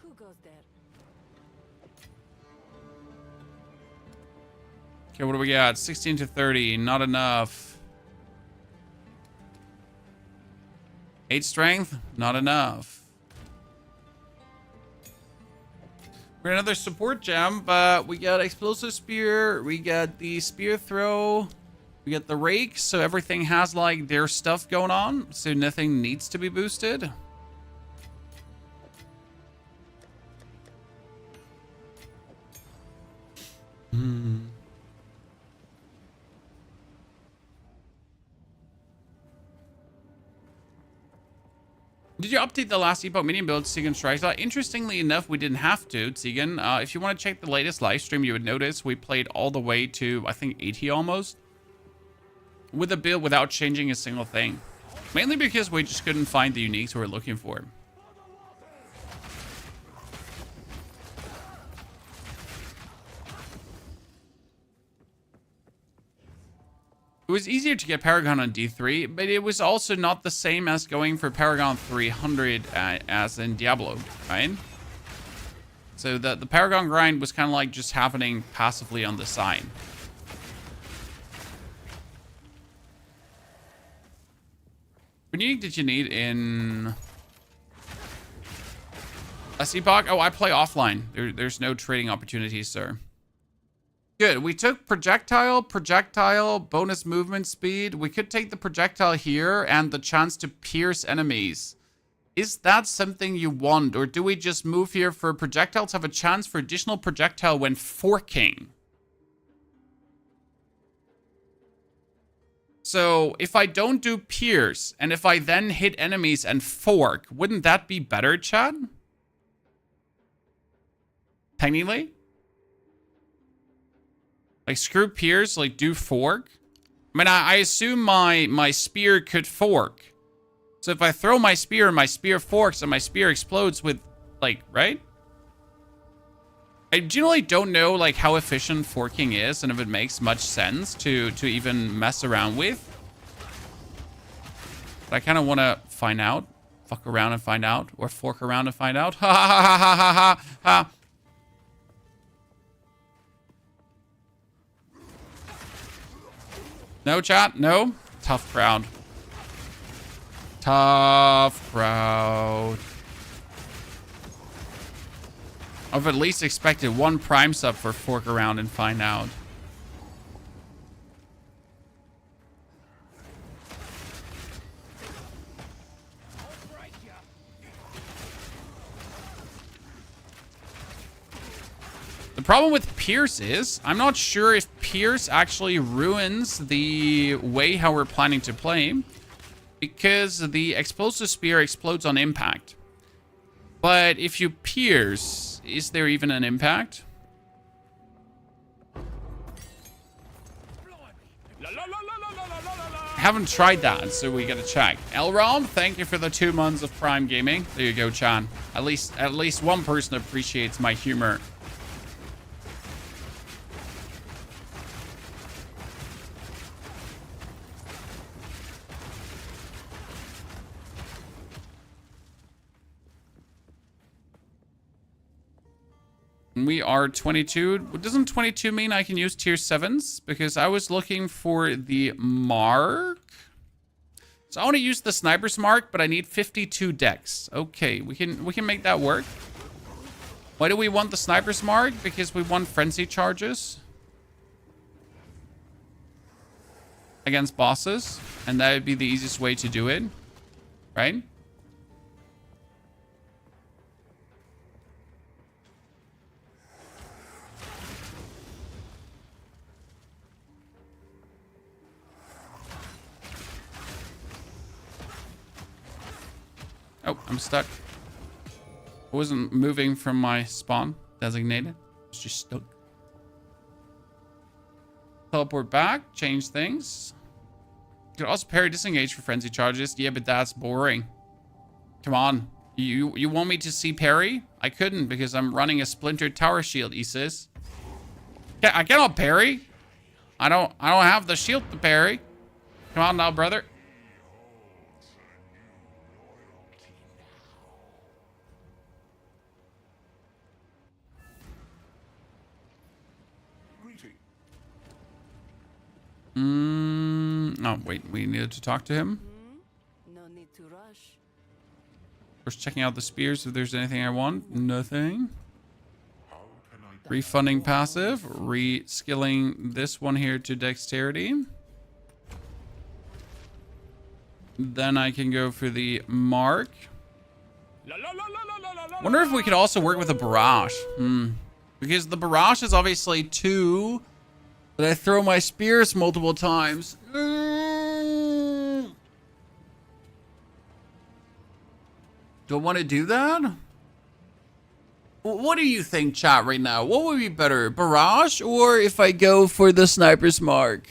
Who goes there? Okay, what do we got? 16 to 30, not enough. 8 strength, not enough. We're another support gem, but we got explosive spear, we got the spear throw, we got the rake, so everything has like their stuff going on, so nothing needs to be boosted. Did you update the last Epoch minion build, Tsigan Strikes? Interestingly enough, we didn't have to, Tsigan. If you want to check the latest live stream, you would notice we played all the way to, I think, 80 almost. With a build without changing a single thing. Mainly because we just couldn't find the uniques we were looking for. It was easier to get Paragon on D3, but it was also not the same as going for Paragon 300 as in Diablo, right? So the Paragon grind was kind of like just happening passively on the side. What unique did you need in last Epoch? Oh, I play offline. There's no trading opportunities, sir. Good. We took projectile, bonus movement speed. We could take the projectile here and the chance to pierce enemies. Is that something you want? Or do we just move here for projectile to have a chance for additional projectile when forking? So if I don't do pierce and if I then hit enemies and fork, wouldn't that be better, Chad? Technically? Like, screw pierce, like, do fork. I mean, I assume my spear could fork. So if I throw my spear and my spear forks and my spear explodes with, like, right? I generally don't know, like, how efficient forking is and if it makes much sense to even mess around with. But I kind of want to find out. Fuck around and find out. Or fork around and find out. Ha ha ha ha ha ha ha. No, chat? No? Tough crowd. Tough crowd. I've at least expected one prime sub for fork around and find out. The problem with Pierce is, I'm not sure if Pierce actually ruins the way how we're planning to play, because the explosive spear explodes on impact. But if you pierce, is there even an impact? I haven't tried that, so we gotta check. Elrom, thank you for the 2 months of Prime Gaming. There you go, Chan. At least one person appreciates my humor. We are 22. Doesn't 22 mean I can use tier 7s? Because I was looking for the mark. So I want to use the sniper's mark, but I need 52 dex. Okay, we can make that work. Why do we want the sniper's mark? Because we want frenzy charges against bosses, and that would be the easiest way to do it, right? Oh, I'm stuck. I wasn't moving from my spawn designated. It's just stuck. Teleport back, change things. You could also parry disengage for frenzy charges. Yeah, but that's boring. Come on. You want me to see parry? I couldn't because I'm running a splintered tower shield, he says. Yeah, I cannot parry. I don't have the shield to parry. Come on now, brother. Oh, wait, we needed to talk to him. No need to rush. First, checking out the spears if there's anything I want. Nothing. Refunding passive. Reskilling this one here to dexterity. Then I can go for the mark. Wonder if we could also work with a barrage. Because the barrage is obviously 2. But I throw my spears multiple times. Do I want to do that? What do you think, chat, right now? What would be better, barrage or if I go for the sniper's mark?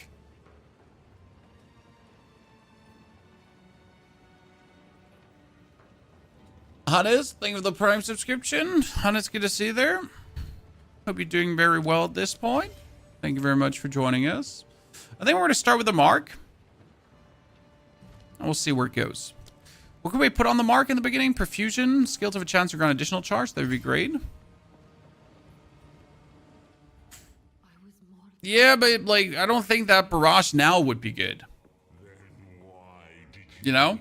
Hannes, thank you for the Prime subscription. Hannes, good to see you there. Hope you're doing very well at this point. Thank you very much for joining us. I think we're going to start with the mark. And we'll see where it goes. What can we put on the mark in the beginning? Perfusion. Skills have a chance to grant additional charge. That would be great. Yeah, but like, I don't think that barrage now would be good. You know?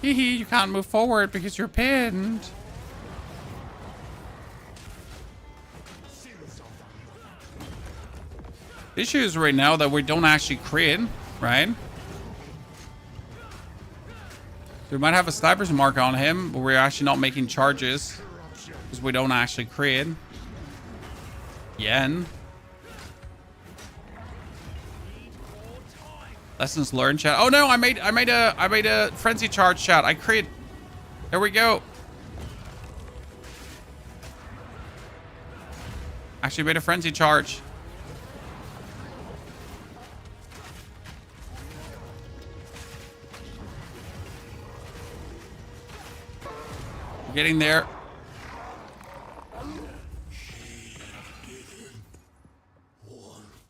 Hee hee, you can't move forward because you're pinned. The issue is right now that we don't actually crit, right? We might have a sniper's mark on him, but we're actually not making charges because we don't actually crit. Yen. Lessons learned, chat. Oh no, I made a frenzy charge, chat. I crit. There we go. Actually made a frenzy charge. We're getting there.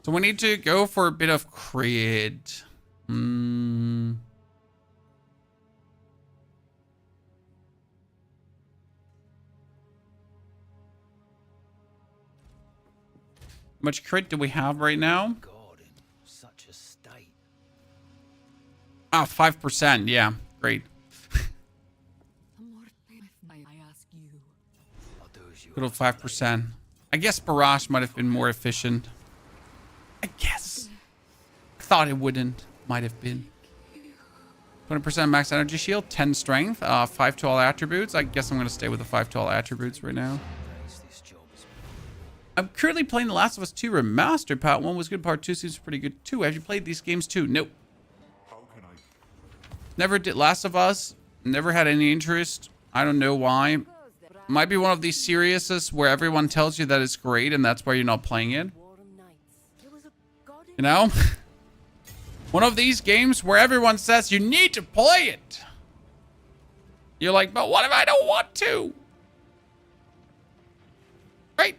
So we need to go for a bit of crit. Much crit do we have right now? God, in such a state. Ah, 5%. Yeah, great. Good old 5%. I guess barrage might have been more efficient. I guess. thought it wouldn't. Might have been. 20% max energy shield, 10 strength, 5 to all attributes. I guess I'm going to stay with the 5 to all attributes right now. I'm currently playing The Last of Us 2 Remastered. Part 1 was good. Part 2 seems pretty good too. Have you played these games too? Nope. Never did Last of Us. Never had any interest. I don't know why. Might be one of these seriouses where everyone tells you that it's great and that's why you're not playing it. You know? One of these games where everyone says you need to play it. You're like, but what if I don't want to? Right?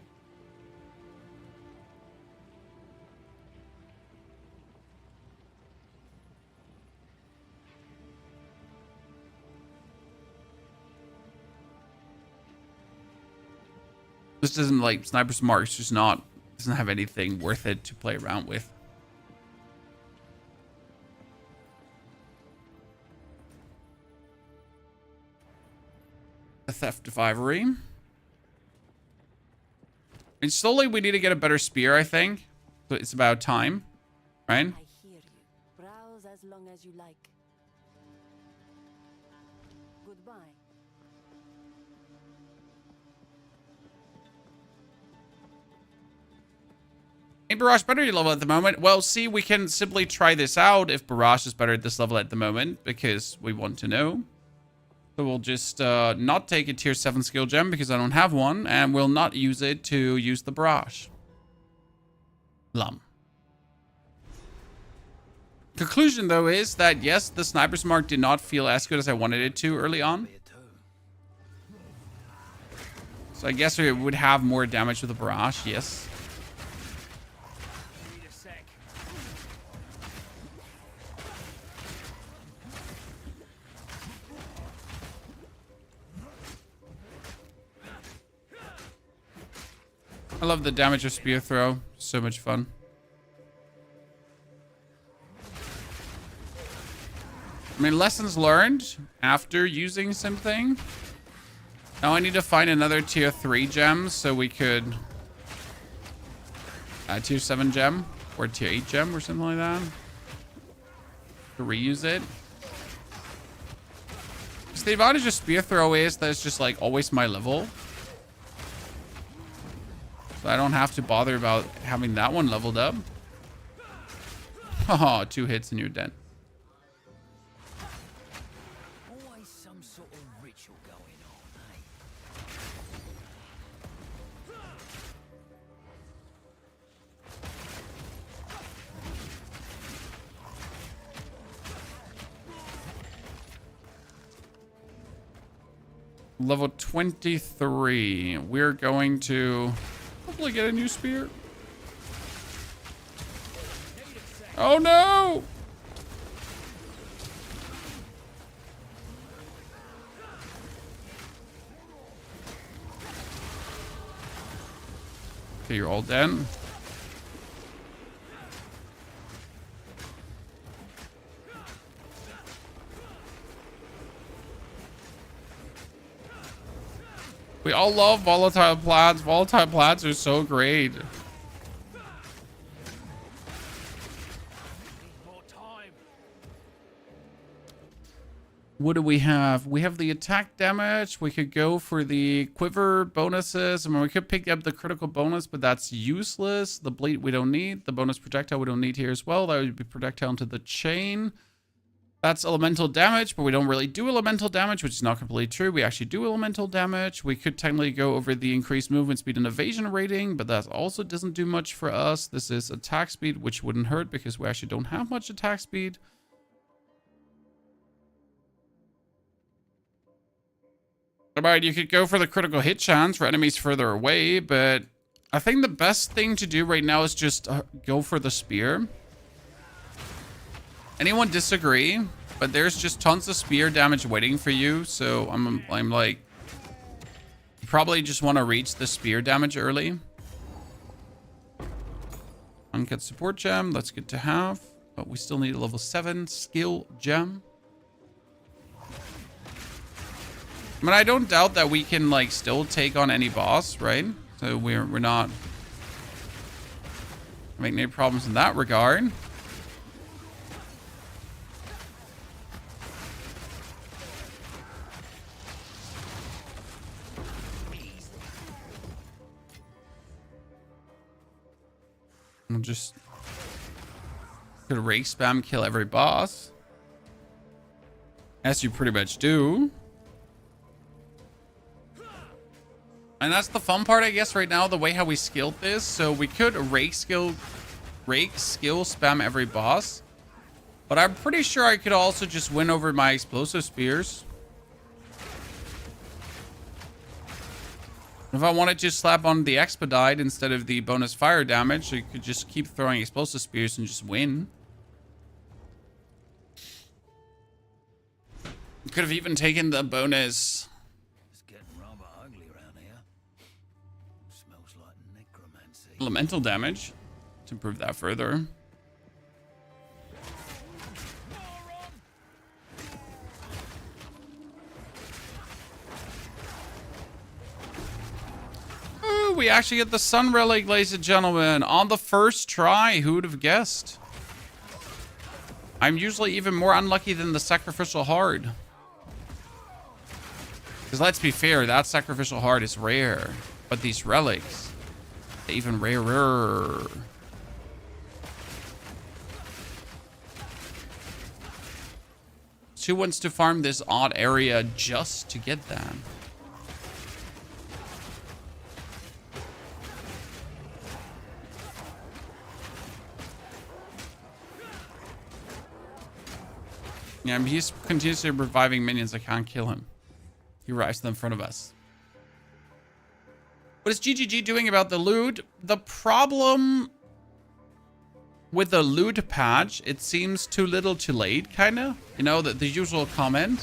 This isn't like Sniper's Mark. It's just not, doesn't have anything worth it to play around with. The Theft of Ivory. And slowly we need to get a better spear, I think. So it's about time, right? I hear you. Browse as long as you like. Goodbye. Ain't Barrage better at your level at the moment? Well, see, we can simply try this out if Barrage is better at this level at the moment, because we want to know. So we'll just not take a tier 7 skill gem because I don't have one, and we'll not use it to use the Barrage. Lum. Conclusion, though, is that, yes, the Sniper's Mark did not feel as good as I wanted it to early on. So I guess we would have more damage with the Barrage, yes. I love the damage of spear throw. So much fun. I mean, lessons learned after using something. Now I need to find another tier 3 gem so we could tier 7 gem or tier 8 gem or something like that to reuse it. Because the advantage of spear throw is that it's just like always my level. So I don't have to bother about having that one leveled up. Haha, 2 hits and you're dead. Always some sort of ritual going on, Level 23. We're going to hopefully get a new spear. Oh no! Okay, you're all dead. We all love volatile plats. Volatile plats are so great. What do we have? We have the attack damage. We could go for the quiver bonuses. I mean, we could pick up the critical bonus, but that's useless. The bleed we don't need. The bonus projectile we don't need here as well. That would be projectile into the chain. That's elemental damage, but we don't really do elemental damage, which is not completely true. We actually do elemental damage. We could technically go over the increased movement speed and evasion rating, but that also doesn't do much for us. This is attack speed, which wouldn't hurt because we actually don't have much attack speed. Alright, you could go for the critical hit chance for enemies further away, but I think the best thing to do right now is just go for the spear. Anyone disagree? But there's just tons of spear damage waiting for you, so I'm like, you probably just want to reach the spear damage early. Uncut support gem, that's good to have, but we still need a level 7 skill gem. I mean, I don't doubt that we can like still take on any boss, right? So we're not making any problems in that regard. We'll just could rake spam, kill every boss. As you pretty much do. And that's the fun part, I guess, right now, the way how we skilled this. So we could rake skill spam every boss. But I'm pretty sure I could also just win over my explosive spears. If I wanted to slap on the expedite instead of the bonus fire damage, so you could just keep throwing explosive spears and just win. Could have even taken the bonus. It's getting rather ugly around here. Smells like necromancy. Elemental damage to improve that further. Ooh, we actually get the Sun Relic, ladies and gentlemen, on the first try. Who would have guessed? I'm usually even more unlucky than the Sacrificial Heart. Because let's be fair, that Sacrificial Heart is rare. But these relics, they're even rarer. Who wants to farm this odd area just to get that? Yeah, he's continuously reviving minions. I can't kill him. He arrives in front of us. What is GGG doing about the loot? The problem with the loot patch, it seems too little too late, kind of. You know, the usual comment.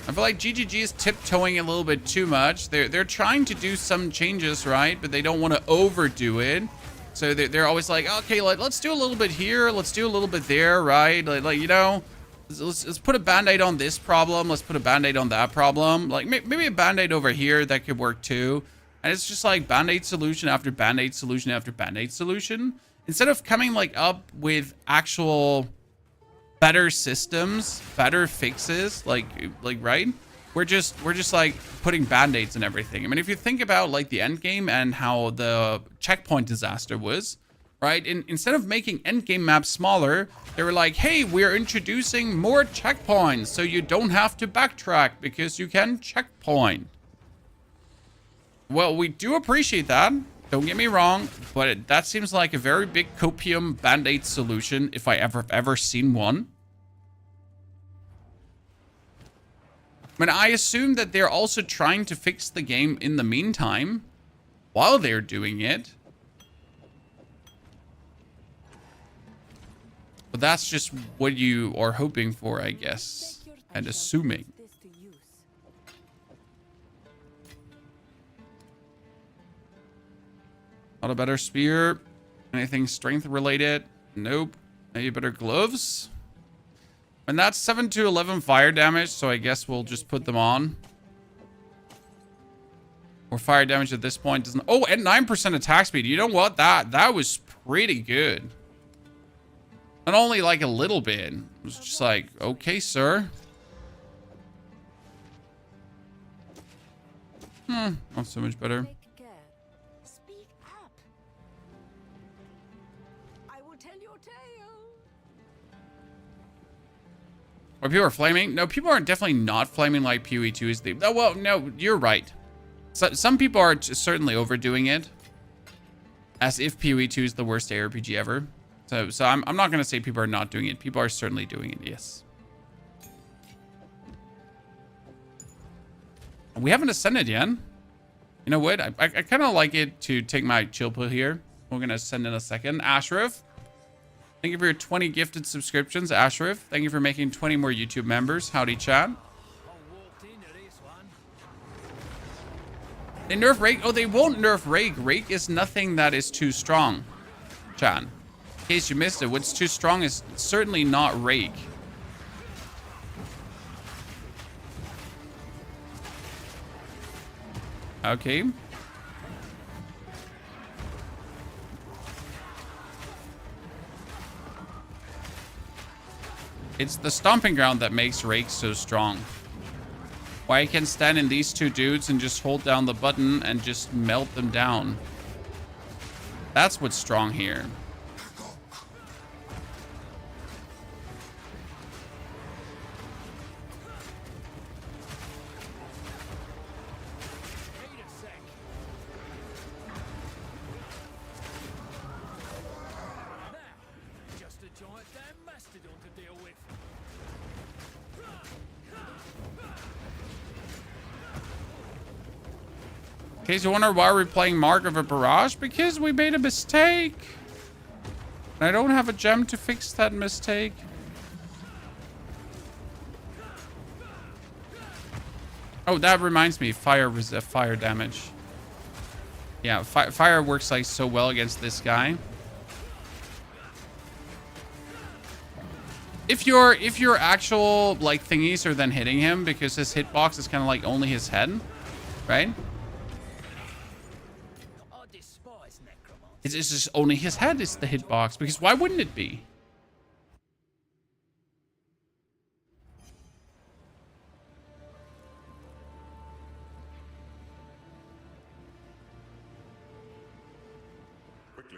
I feel like GGG is tiptoeing a little bit too much. They're trying to do some changes, right? But they don't want to overdo it. So they're always like, okay, let's do a little bit here. Let's do a little bit there, right? Like you know, let's put a band-aid on this problem. Let's put a band-aid on that problem. Like maybe a band-aid over here that could work too. And it's just like band-aid solution after band-aid solution after band-aid solution. Instead of coming like up with actual better systems, better fixes, like right? We're just like putting band-aids and everything. I mean, if you think about like the Endgame and how the checkpoint disaster was, right? Instead of making Endgame maps smaller, they were like, hey, we're introducing more checkpoints so you don't have to backtrack because you can checkpoint. Well, we do appreciate that. Don't get me wrong, but that seems like a very big copium band-aid solution if I ever seen one. I mean, I assume that they're also trying to fix the game in the meantime while they're doing it. But that's just what you are hoping for, I guess, and assuming. Not a better spear. Anything strength related? Nope. Maybe better gloves? And that's 7 to 11 fire damage, so I guess we'll just put them on. Or fire damage at this point doesn't... Oh, and 9% attack speed. You know what? That was pretty good. Not only like a little bit. It was just like, okay, sir. Not so much better. Speak up. I will tell your tale. Or people are flaming? No, people are definitely not flaming like POE 2 is the... Oh, well, no, you're right. So, some people are certainly overdoing it. As if POE 2 is the worst ARPG ever. So I'm not going to say people are not doing it. People are certainly doing it, yes. We haven't ascended yet. You know what? I kind of like it to take my chill pill here. We're going to ascend in a second. Ashraf. Thank you for your 20 gifted subscriptions, Ashraf. Thank you for making 20 more YouTube members. Howdy, chat. They nerf Rake? Oh, they won't nerf Rake. Rake is nothing that is too strong, chat. In case you missed it, what's too strong is certainly not Rake. Okay. It's the stomping ground that makes Rake so strong. Why I can stand in these two dudes and just hold down the button and just melt them down. That's what's strong here. In case you wonder why we're playing Mark of a Barrage, because we made a mistake. And I don't have a gem to fix that mistake. Oh, that reminds me, fire damage. Yeah, fire works like so well against this guy. If your actual like thingies are then hitting him, because his hitbox is kind of like only his head, right? It's just only his head is the hitbox, because why wouldn't it be? Quickly.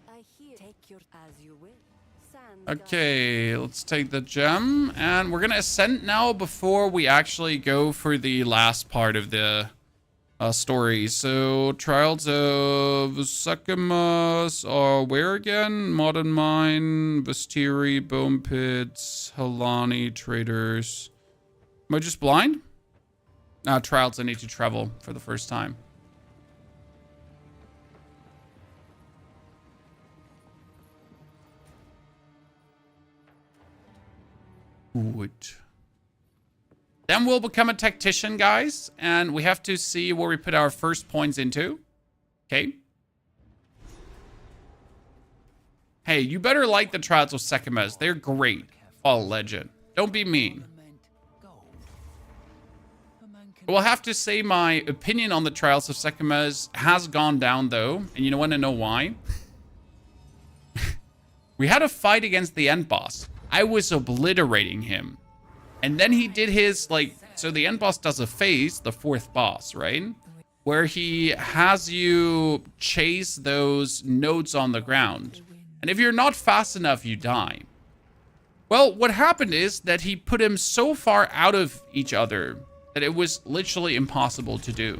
I hear. Take your as you will. Okay, let's take the gem, and we're gonna ascend now before we actually go for the last part of the story. So, Trials of Succumus are where again? Modern Mine, Vestiri, Bone Pits, Halani, Traders. Am I just blind? Trials, I need to travel for the first time. Good. Then we'll become a tactician, guys, and we have to see where we put our first points into. Okay. Hey, you better like the Trials of Sekimas. They're great. All legend. Don't be mean. We'll have to say my opinion on the Trials of Sekimas has gone down, though. And you want to know why? We had a fight against the end boss. I was obliterating him. And then he did his, like, so the end boss does a phase, the fourth boss, right? Where he has you chase those nodes on the ground. And if you're not fast enough, you die. Well, what happened is that he put him so far out of each other that it was literally impossible to do.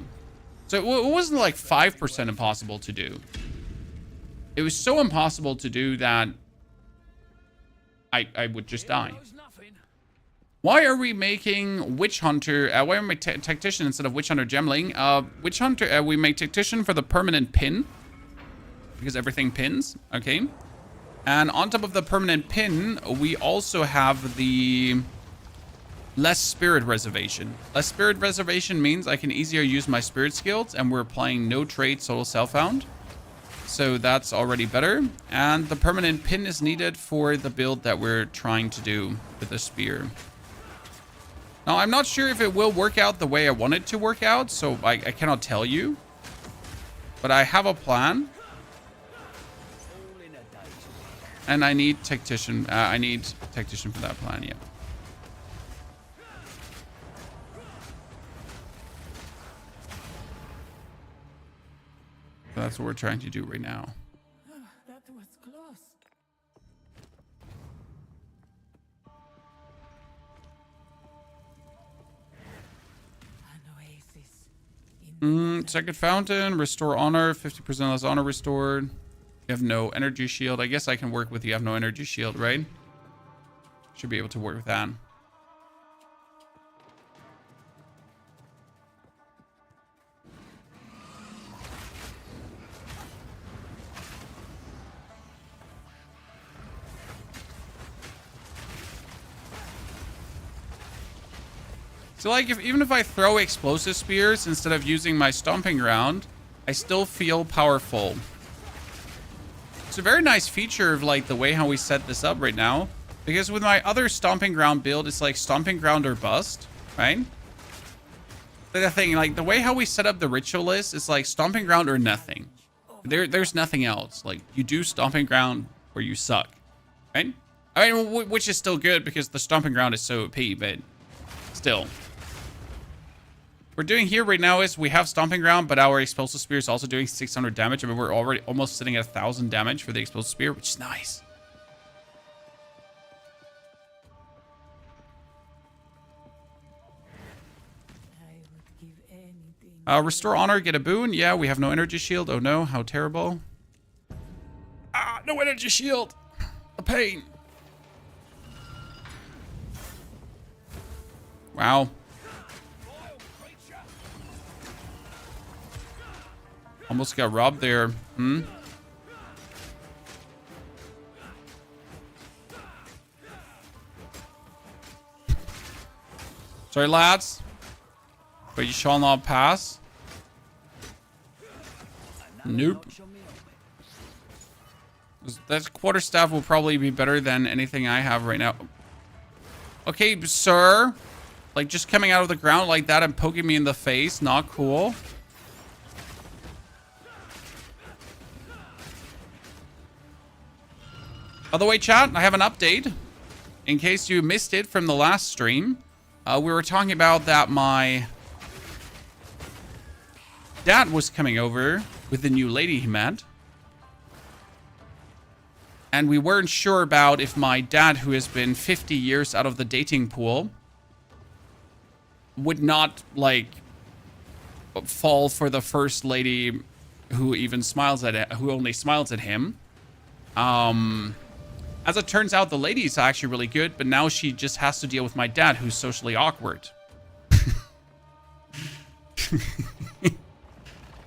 So it wasn't like 5% impossible to do. It was so impossible to do that I would just die. Why are we making Witch Hunter? Why are we Tactician instead of Witch Hunter Gemling? Witch Hunter, we make Tactician for the permanent pin. Because everything pins, okay? And on top of the permanent pin, we also have the less spirit reservation. Less spirit reservation means I can easier use my spirit skills, and we're playing no trade solo self-found. So that's already better. And the permanent pin is needed for the build that we're trying to do with the spear. Now, I'm not sure if it will work out the way I want it to work out, so I cannot tell you. But I have a plan. And I need Tactician. I need Tactician for that plan, yeah. That's what we're trying to do right now. That was close. An oasis. Second fountain, restore honor, 50% less honor restored. You have no energy shield. I guess I can work with you have no energy shield, right? Should be able to work with that. So like even if I throw explosive spears instead of using my stomping ground, I still feel powerful. It's a very nice feature of like the way how we set this up right now. Because with my other stomping ground build, it's like stomping ground or bust, right? But the thing, like the way how we set up the ritualist is like stomping ground or nothing. There's nothing else. Like you do stomping ground or you suck, right? I mean, which is still good because the stomping ground is so OP, but still. What we're doing here right now is we have stomping ground, but our explosive spear is also doing 600 damage. I mean, we're already almost sitting at 1,000 damage for the explosive spear, which is nice. I would give anything. Restore honor, get a boon. Yeah, we have no energy shield. Oh no, how terrible. Ah, no energy shield. A pain. Wow. Almost got robbed there. Sorry, lads. But you shall not pass. Nope. That quarterstaff will probably be better than anything I have right now. Okay, sir. Like, just coming out of the ground like that and poking me in the face. Not cool. By the way, chat, I have an update. In case you missed it from the last stream, we were talking about that my dad was coming over with the new lady he met. And we weren't sure about if my dad, who has been 50 years out of the dating pool, would not, like, fall for the first lady who even smiles at it, who only smiles at him. As it turns out, the lady is actually really good, but now she just has to deal with my dad, who's socially awkward.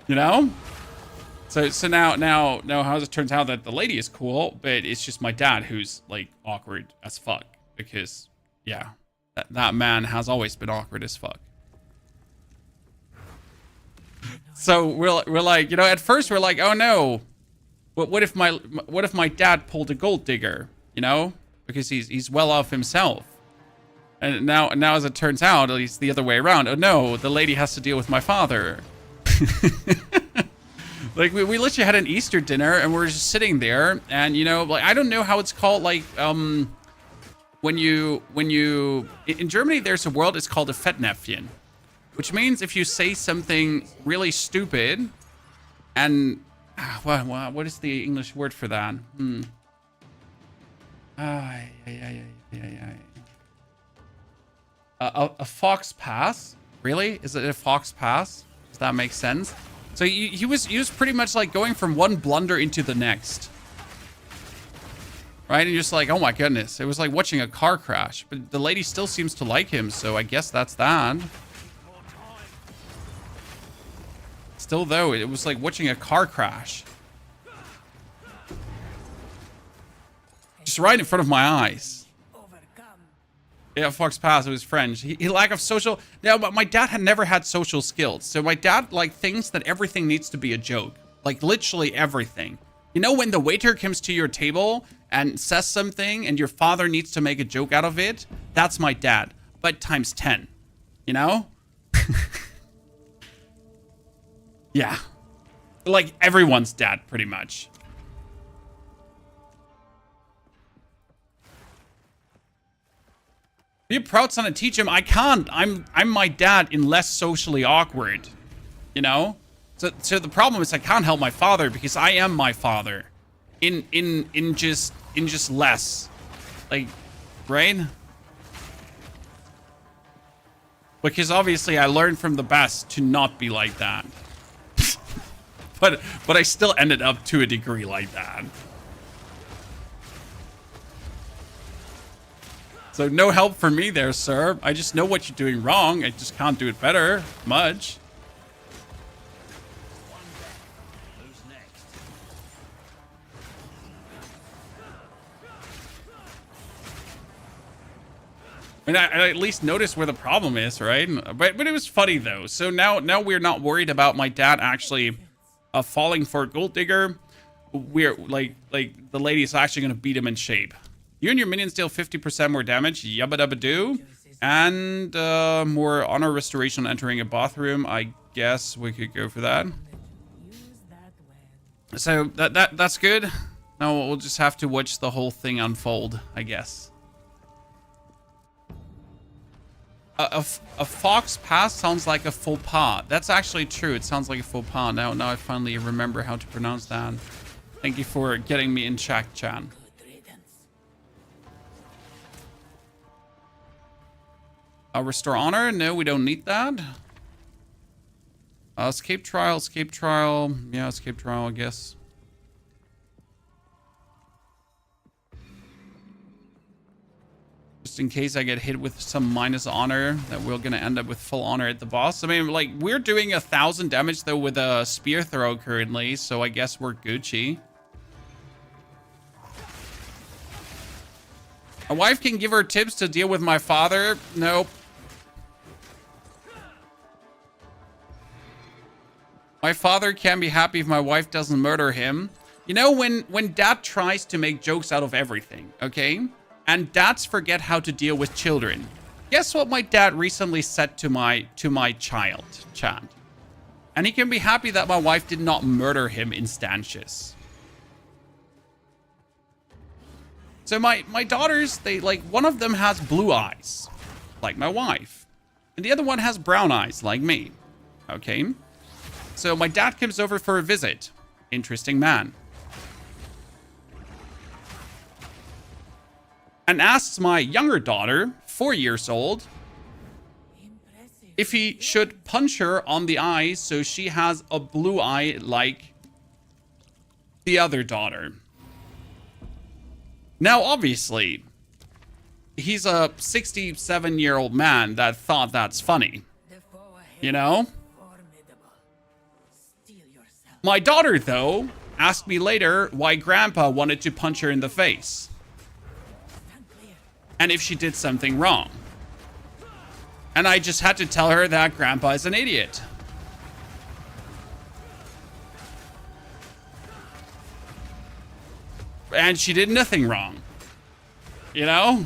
You know? So now, how it turns out that the lady is cool, but it's just my dad who's, like, awkward as fuck. Because, yeah, that man has always been awkward as fuck. So we're like, you know, at first we're like, oh no. What if my dad pulled a gold digger, you know? Because he's well off himself. And now as it turns out, at least the other way around. Oh no, the lady has to deal with my father. Like, we literally had an Easter dinner and we're just sitting there and, you know, like, I don't know how it's called, like, when you in Germany there's a word, it's called a Fettnäpfchen, which means if you say something really stupid and what is the English word for that? A fox pass? Really? Is it a fox pass? Does that make sense? So he was pretty much like going from one blunder into the next. Right? And you're just like, oh my goodness. It was like watching a car crash. But the lady still seems to like him, so I guess that's that. Still though, it was like watching a car crash. Just right in front of my eyes. Yeah, Fox Pass, it was French. He lack of social... Yeah, but my dad had never had social skills. So my dad, like, thinks that everything needs to be a joke. Like, literally everything. You know, when the waiter comes to your table and says something and your father needs to make a joke out of it? That's my dad. But times 10. You know? Yeah. Like, everyone's dad, pretty much. Be a proud son and teach him. I can't. I'm my dad in less socially awkward. You know? So the problem is I can't help my father because I am my father. In just less. Like, right? Because obviously I learned from the best to not be like that. but I still ended up to a degree like that. So no help for me there, sir. I just know what you're doing wrong. I just can't do it better. Much. Who's next? I mean, I at least noticed where the problem is, right? But it was funny though. So now we're not worried about my dad actually falling for a gold digger. We're like the lady's actually gonna beat him in shape. You and your minions deal 50% more damage. Yabba dabba doo. And more honor restoration on entering a bathroom. I guess we could go for that. So that's good. No, we'll just have to watch the whole thing unfold, I guess. A fox pass sounds like a faux pas. That's actually true. It sounds like a faux pas. Now I finally remember how to pronounce that. Thank you for getting me in check, Chan. Restore honor? No, we don't need that. Escape trial, escape trial. Yeah, escape trial, I guess. Just in case I get hit with some minus honor, that we're gonna end up with full honor at the boss. I mean, like, we're doing 1,000 damage though with a spear throw currently, so I guess we're Gucci. My wife can give her tips to deal with my father. Nope. My father can be happy if my wife doesn't murder him. You know, when dad tries to make jokes out of everything, okay? And dads forget how to deal with children. Guess what my dad recently said to my child, Chad? And he can be happy that my wife did not murder him in stanches. So my daughters, they like, one of them has blue eyes, like my wife. And the other one has brown eyes, like me. Okay? So my dad comes over for a visit. Interesting man. And asks my younger daughter, 4 years old, if he should punch her on the eyes so she has a blue eye like the other daughter. Now, obviously, he's a 67-year-old man that thought that's funny. You know? My daughter, though, asked me later why Grandpa wanted to punch her in the face. And if she did something wrong. And I just had to tell her that Grandpa is an idiot. And she did nothing wrong. You know?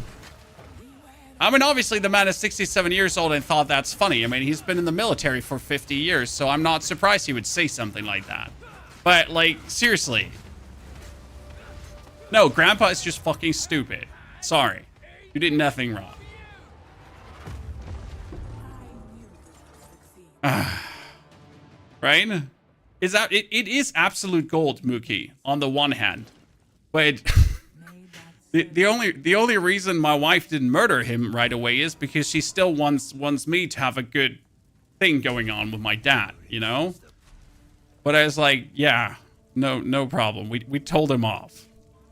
I mean, obviously the man is 67 years old and thought that's funny. I mean, he's been in the military for 50 years, so I'm not surprised he would say something like that. But, like, seriously. No, Grandpa is just fucking stupid. Sorry. You did nothing wrong. Right? Is that it is absolute gold, Mookie, on the one hand. But the only reason my wife didn't murder him right away is because she still wants me to have a good thing going on with my dad, you know? But I was like, yeah, no problem. We told him off.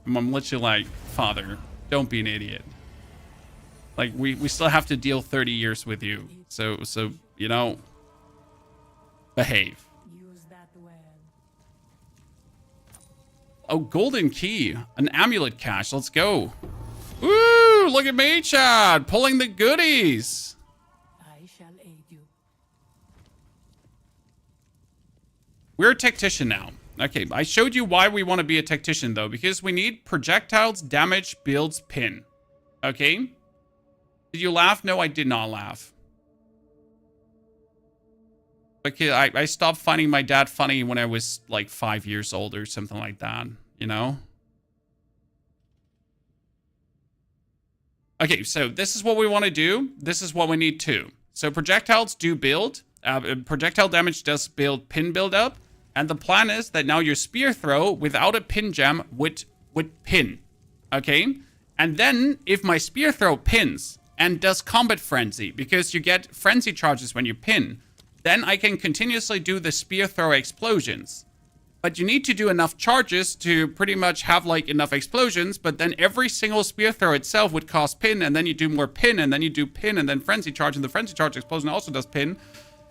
I'm literally like, Father, don't be an idiot. Like, we still have to deal 30 years with you. So you know, behave. Oh, golden key. An amulet cache. Let's go. Woo! Look at me, Chad. Pulling the goodies. I shall aid you. We're a tactician now. Okay, I showed you why we want to be a tactician, though. Because we need projectiles, damage, builds, pin. Okay? Did you laugh? No, I did not laugh. Okay, I stopped finding my dad funny when I was like 5 years old or something like that, you know? Okay, so this is what we want to do. This is what we need too. So projectiles do build. Projectile damage does build pin build up. And the plan is that now your spear throw without a pin gem would pin. Okay? And then if my spear throw pins and does combat frenzy, because you get frenzy charges when you pin, then I can continuously do the spear throw explosions. But you need to do enough charges to pretty much have like enough explosions, but then every single spear throw itself would cost pin, and then you do more pin, and then you do pin, and then frenzy charge, and the frenzy charge explosion also does pin.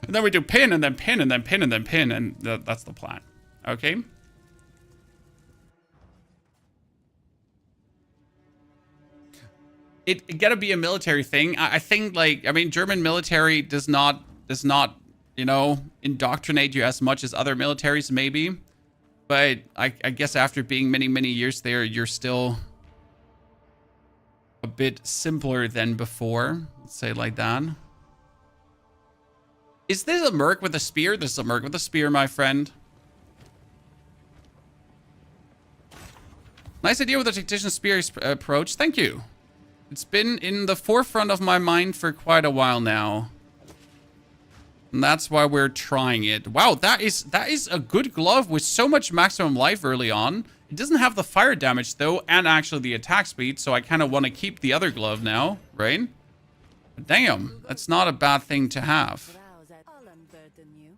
And then we do pin, and then pin, and then pin, and then pin, and that's the plan. Okay? It gotta be a military thing. I think, like, I mean, German military does not, you know, indoctrinate you as much as other militaries, maybe. But I guess after being many years there, you're still a bit simpler than before. Let's say it like that. Is this a merc with a spear? This is a merc with a spear, my friend. Nice idea with the Tactician Spear approach. Thank you. It's been in the forefront of my mind for quite a while now. And that's why we're trying it. Wow, that is a good glove with so much maximum life early on. It doesn't have the fire damage though, and actually the attack speed, so I kind of want to keep the other glove now, right? But damn, that's not a bad thing to have. I'll unburden you.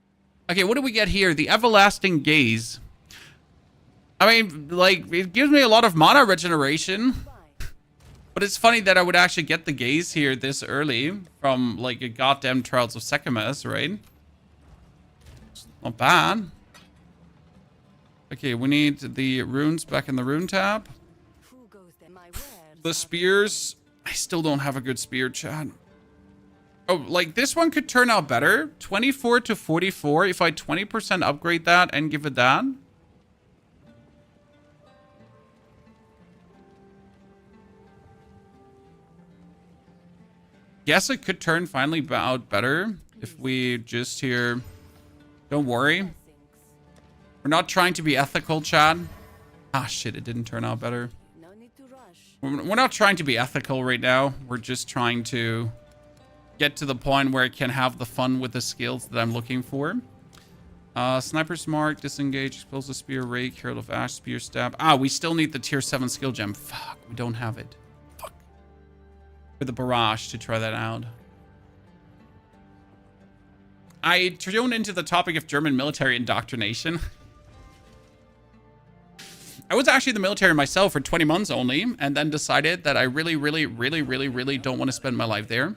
Okay, what do we get here? The Everlasting Gaze. I mean, like, it gives me a lot of mana regeneration. But it's funny that I would actually get the Gaze here this early from, like, a goddamn Trials of Sekhmet, right? It's not bad. Okay, we need the runes back in the rune tab. Who goes there? My wares The are- spears. I still don't have a good spear, chat. Oh, like, this one could turn out better. 24 to 44. If I 20% upgrade that and give it that. Guess it could turn finally out better if we just here. Don't worry. We're not trying to be ethical, Chad. Ah, shit, it didn't turn out better. No need to rush. We're not trying to be ethical right now. We're just trying to get to the point where I can have the fun with the skills that I'm looking for. Sniper's Mark, Disengage, Explosive Spear, Rake, Herald of Ash, Spear Stab. Ah, we still need the tier 7 skill gem. Fuck, we don't have it. Fuck. For the Barrage to try that out. I tuned into the topic of German military indoctrination. I was actually in the military myself for 20 months only, and then decided that I really don't want to spend my life there.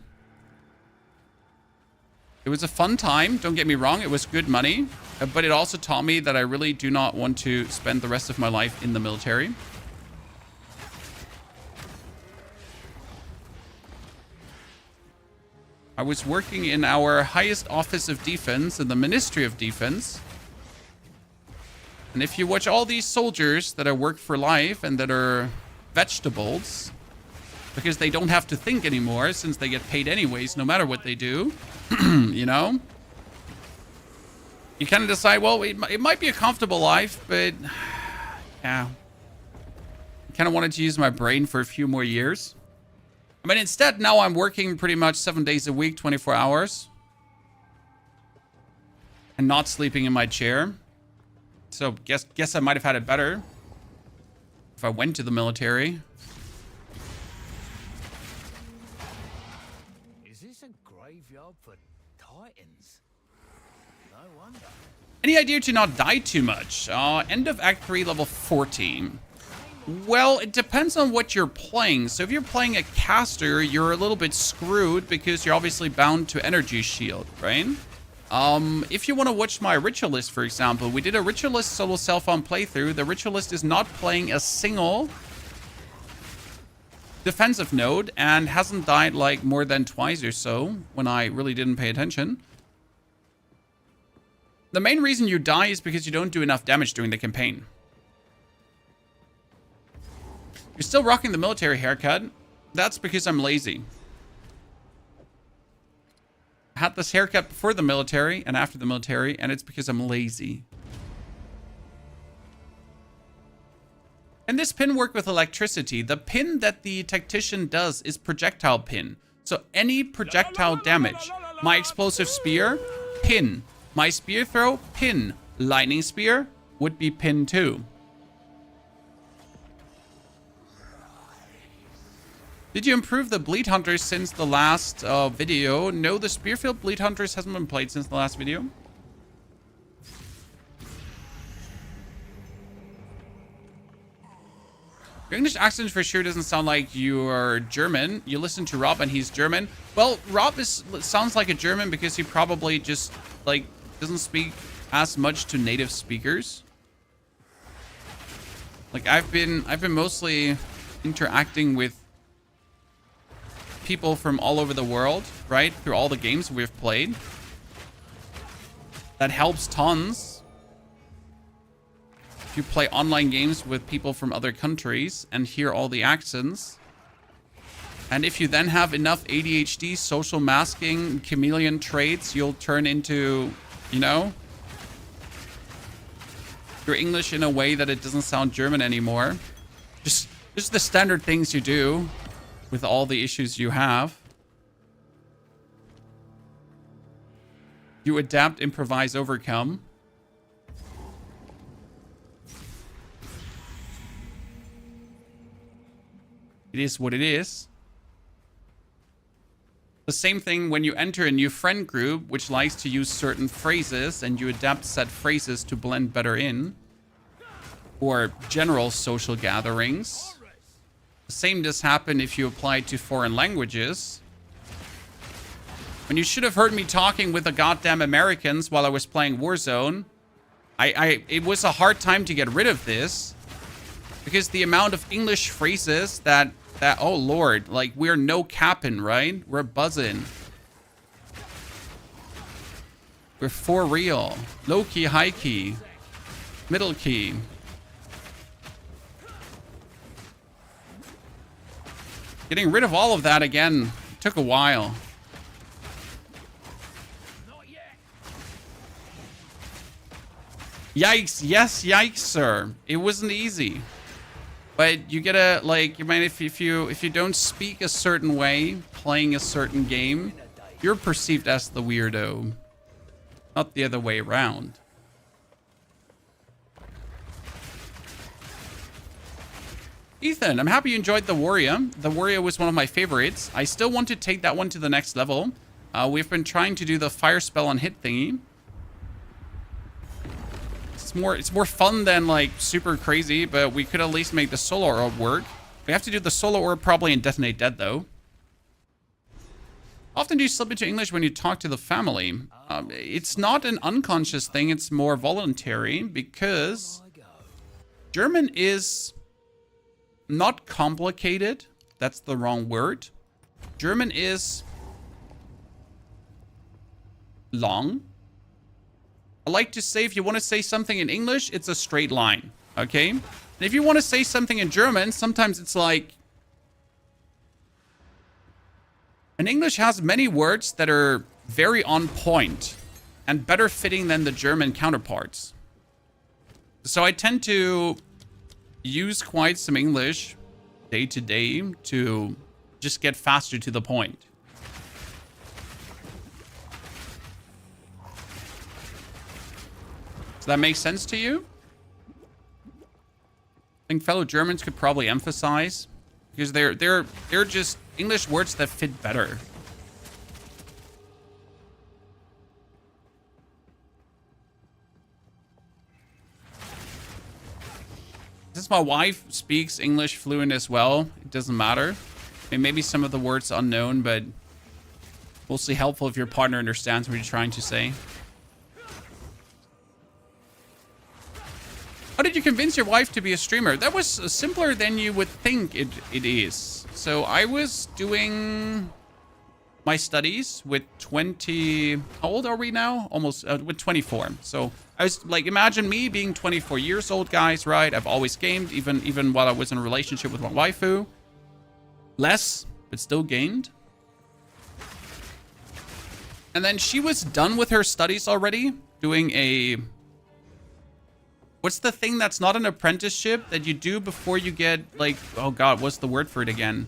It was a fun time, don't get me wrong, it was good money, but it also taught me that I really do not want to spend the rest of my life in the military. I was working in our highest office of defense in the Ministry of Defense. And if you watch all these soldiers that are work for life and that are vegetables, because they don't have to think anymore since they get paid anyways, no matter what they do, you know? You kind of decide, well, it might be a comfortable life, but yeah. I kind of wanted to use my brain for a few more years. I mean, instead, now I'm working pretty much 7 days a week, 24 hours. And not sleeping in my chair. So, guess I might have had it better if I went to the military. Is this a graveyard for titans? No wonder. Any idea to not die too much? End of Act 3, level 14. Well, it depends on what you're playing. So if you're playing a caster, you're a little bit screwed because you're obviously bound to energy shield, right? If you want to watch my Ritualist, for example, we did a Ritualist solo self-on playthrough. The Ritualist is not playing a single defensive node and hasn't died like more than twice or so when I really didn't pay attention. The main reason you die is because you don't do enough damage during the campaign. You're still rocking the military haircut. That's because I'm lazy. I had this haircut before the military and after the military, and it's because I'm lazy. And this pin work with electricity. The pin that the Tactician does is projectile pin. So any projectile damage. My explosive spear, pin. My spear throw, pin. Lightning spear would be pin too. Did you improve the Bleed Hunters since the last video? No, the Spearfield Bleed Hunters hasn't been played since the last video. Your English accent for sure doesn't sound like you're German. You listen to Rob and he's German. Well, Rob sounds like a German because he probably just like doesn't speak as much to native speakers. Like I've been mostly interacting with people from all over the world, right? Through all the games we've played. That helps tons. If you play online games with people from other countries and hear all the accents. And if you then have enough ADHD, social masking, chameleon traits, you'll turn into, you know, your English in a way that it doesn't sound German anymore. Just the standard things you do with all the issues you have. You adapt, improvise, overcome. It is what it is. The same thing when you enter a new friend group, which likes to use certain phrases, and you adapt said phrases to blend better in. Or general social gatherings. The same does happen if you apply it to foreign languages. When you should have heard me talking with the goddamn Americans while I was playing Warzone, it was a hard time to get rid of this. Because the amount of English phrases that oh lord, like we're no capping, right? We're buzzing. We're for real. Low key, high key, middle key. Getting rid of all of that again took a while. Yikes, yes, yikes, sir. It wasn't easy. But you gotta, like, you might, if you don't speak a certain way, playing a certain game, you're perceived as the weirdo. Not the other way around. Ethan, I'm happy you enjoyed the Warrior. The Warrior was one of my favorites. I still want to take that one to the next level. We've been trying to do the fire spell on hit thingy. It's more fun than like super crazy, but we could at least make the solo orb work. We have to do the solo orb probably in Detonate Dead though. Often do you slip into English when you talk to the family? It's not an unconscious thing, it's more voluntary because German is not complicated. That's the wrong word. German is long. I like to say if you want to say something in English, it's a straight line, okay? And if you want to say something in German, sometimes it's like... And English has many words that are very on point and better fitting than the German counterparts. So I tend to use quite some English day to day to just get faster to the point. Does that make sense to you? I think fellow Germans could probably emphasize because they're just English words that fit better. Since my wife speaks English fluent as well, it doesn't matter. I mean, maybe some of the words unknown, but mostly helpful if your partner understands what you're trying to say. How did you convince your wife to be a streamer? That was simpler than you would think it is. So I was doing my studies with 20... How old are we now? Almost with 24. So I was like, imagine me being 24 years old, guys, right? I've always gamed, even while I was in a relationship with my waifu. Less, but still gamed. And then she was done with her studies already, doing a... What's the thing that's not an apprenticeship that you do before you get like, oh god, what's the word for it again?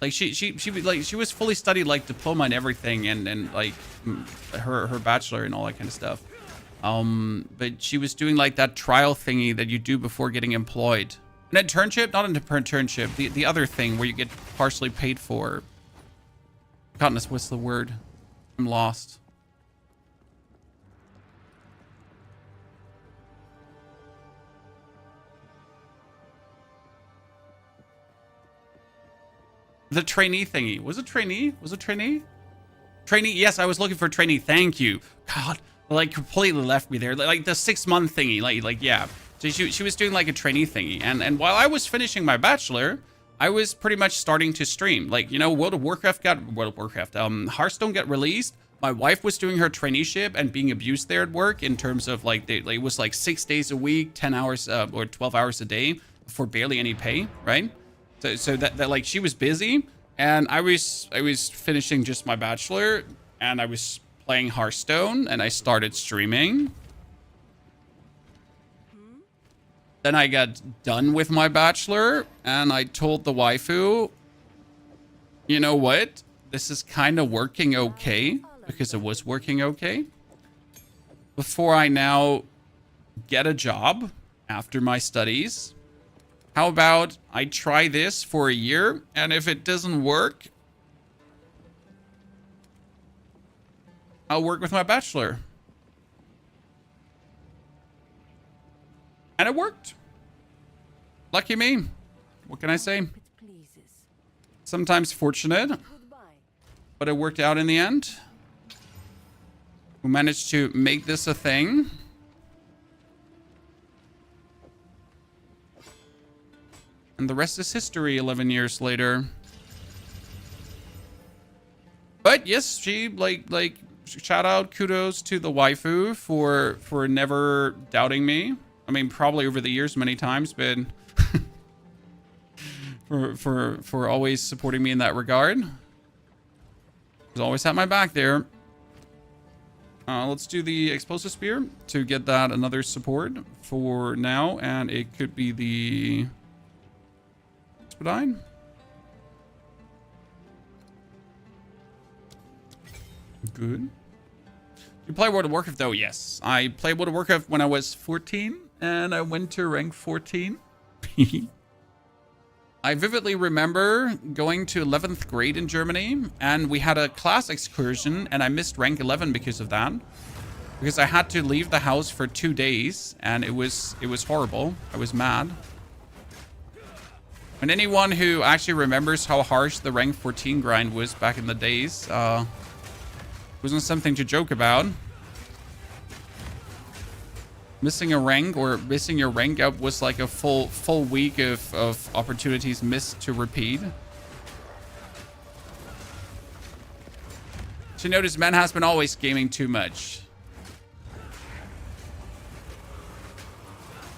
Like she was fully studied like diploma and everything and like her bachelor and all that kind of stuff. But she was doing like that trial thingy that you do before getting employed. An internship, not an internship, the other thing where you get partially paid for. Goodness, what's the word? I'm lost. The trainee thingy. Was it trainee? Was it trainee? Trainee. Yes, I was looking for trainee. Thank you. God, like completely left me there. Like the 6-month thingy. Like yeah. So she was doing like a trainee thingy. And while I was finishing my bachelor, I was pretty much starting to stream. Like, you know, Hearthstone got released. My wife was doing her traineeship and being abused there at work in terms of like, it was like 6 days a week, 10 hours or 12 hours a day for barely any pay, right? So that like she was busy and I was finishing just my bachelor and I was playing Hearthstone and I started streaming. Then I got done with my bachelor and I told the waifu, you know what? This is kind of working okay, because it was working okay. Before I now get a job after my studies, how about I try this for a year, and if it doesn't work, I'll work with my bachelor. And it worked. Lucky me. What can I say? It pleases. Sometimes fortunate, Goodbye. but it worked out in the end. We managed to make this a thing. And the rest is history 11 years later. But yes, she like shout out, kudos to the waifu for never doubting me. I mean, probably over the years many times, but for always supporting me in that regard. She's always had my back there. Let's do the explosive spear to get that another support for now, and it could be the expedite. Good. You play World of Warcraft though? Yes, I played World of Warcraft when I was 14, and I went to rank 14. I vividly remember going to 11th grade in Germany, and we had a class excursion, and I missed rank 11 because of that. Because I had to leave the house for 2 days, and it was horrible. I was mad. And anyone who actually remembers how harsh the rank 14 grind was back in the days, wasn't something to joke about. Missing a rank or missing your rank up was like a full week of opportunities missed to repeat. So notice man has been always gaming too much.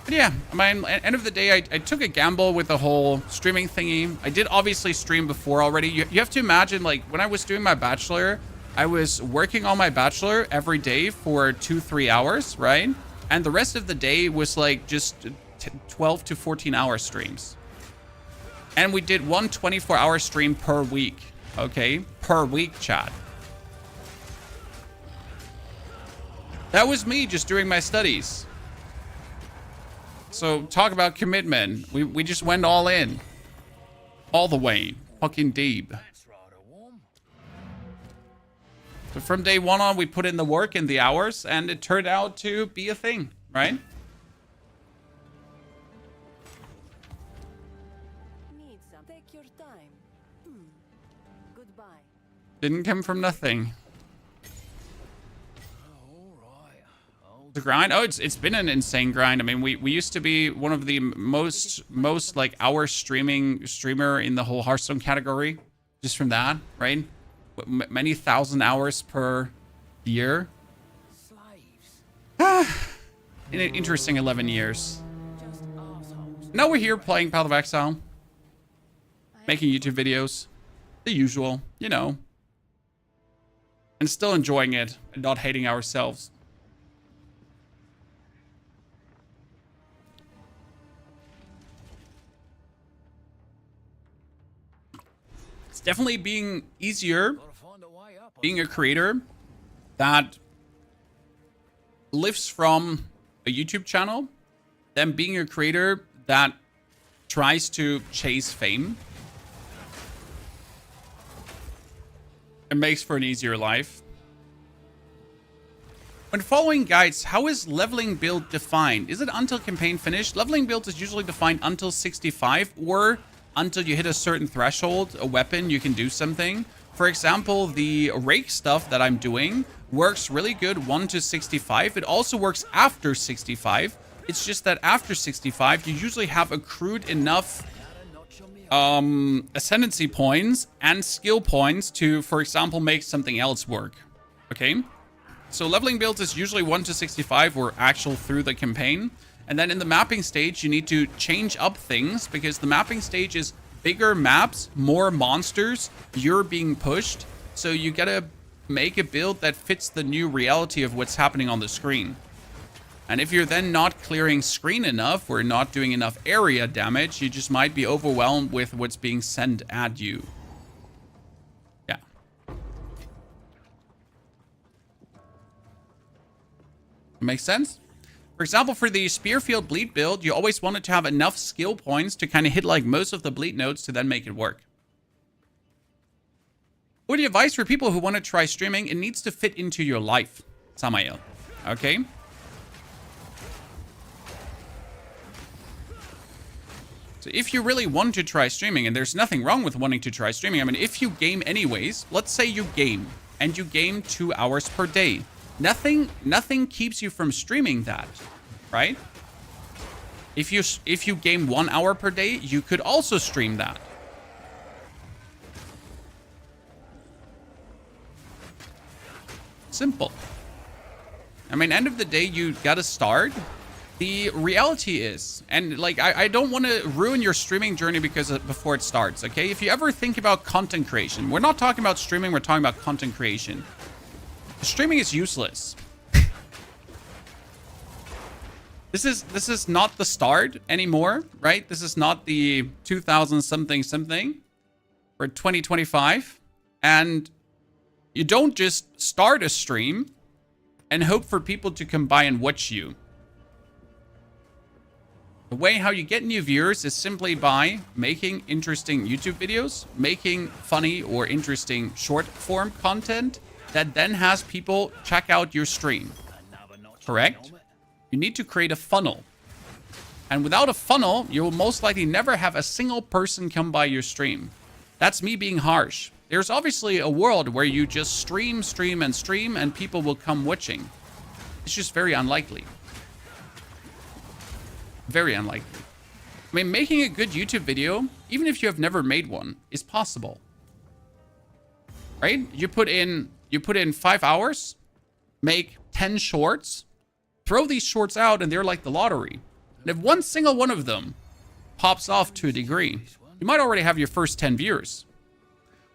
But yeah, I mean, at the end of the day, I took a gamble with the whole streaming thingy. I did obviously stream before already. You have to imagine, like, when I was doing my bachelor, I was working on my bachelor every day for 2-3 hours, right? And the rest of the day was like just 12 to 14 hour streams. And we did one 24-hour stream per week. Okay? Per week, chat. That was me just doing my studies. So talk about commitment. We just went all in. All the way. Fucking deep. That's rather warm. So from day one on, we put in the work and the hours, and it turned out to be a thing, right? Need some. Take your time. Goodbye. Didn't come from nothing. All right. The grind? Oh, it's been an insane grind. I mean, we used to be one of the most like hour streamer in the whole Hearthstone category, just from that, right? Many thousand hours per year. Slaves. In an interesting 11 years. Just assholes. Now we're here playing Path of Exile, making YouTube videos, the usual, you know, and still enjoying it and not hating ourselves. It's definitely being easier Gotta find a way up. being a creator that lives from a YouTube channel than being a creator that tries to chase fame. It makes for an easier life. When following guides, how is leveling build defined? Is it until campaign finished? Leveling build is usually defined until 65 or until you hit a certain threshold, a weapon, you can do something. For example, the rake stuff that I'm doing works really good 1 to 65. It also works after 65. It's just that after 65, you usually have accrued enough ascendancy points and skill points to, for example, make something else work. Okay? So leveling builds is usually 1 to 65 or actual through the campaign. And then in the mapping stage, you need to change up things because the mapping stage is bigger maps, more monsters, you're being pushed. So you gotta make a build that fits the new reality of what's happening on the screen. And if you're then not clearing screen enough or not doing enough area damage, you just might be overwhelmed with what's being sent at you. Yeah. Makes sense? For example, for the Spearfield Bleed build, you always wanted to have enough skill points to kind of hit like most of the bleed nodes to then make it work. What do you advise for people who want to try streaming? It needs to fit into your life, Samael. Okay? So if you really want to try streaming, and there's nothing wrong with wanting to try streaming. I mean, if you game anyways, let's say you game, and you game 2 hours per day. Nothing keeps you from streaming that, right? If you game 1 hour per day, you could also stream that. Simple. I mean, end of the day, you gotta start. The reality is, and like, I don't want to ruin your streaming journey before it starts, okay? If you ever think about content creation, we're not talking about streaming, we're talking about content creation. Streaming is useless. This is not the start anymore, right? This is not the 2000 something or 2025. And you don't just start a stream and hope for people to come by and watch you. The way how you get new viewers is simply by making interesting YouTube videos, making funny or interesting short form content that then has people check out your stream. Correct? You need to create a funnel. And without a funnel, you will most likely never have a single person come by your stream. That's me being harsh. There's obviously a world where you just stream, and people will come watching. It's just very unlikely. Very unlikely. I mean, making a good YouTube video, even if you have never made one, is possible. Right? You put in 5 hours, make 10 shorts, throw these shorts out, and they're like the lottery. And if one single one of them pops off to a degree, you might already have your first 10 viewers.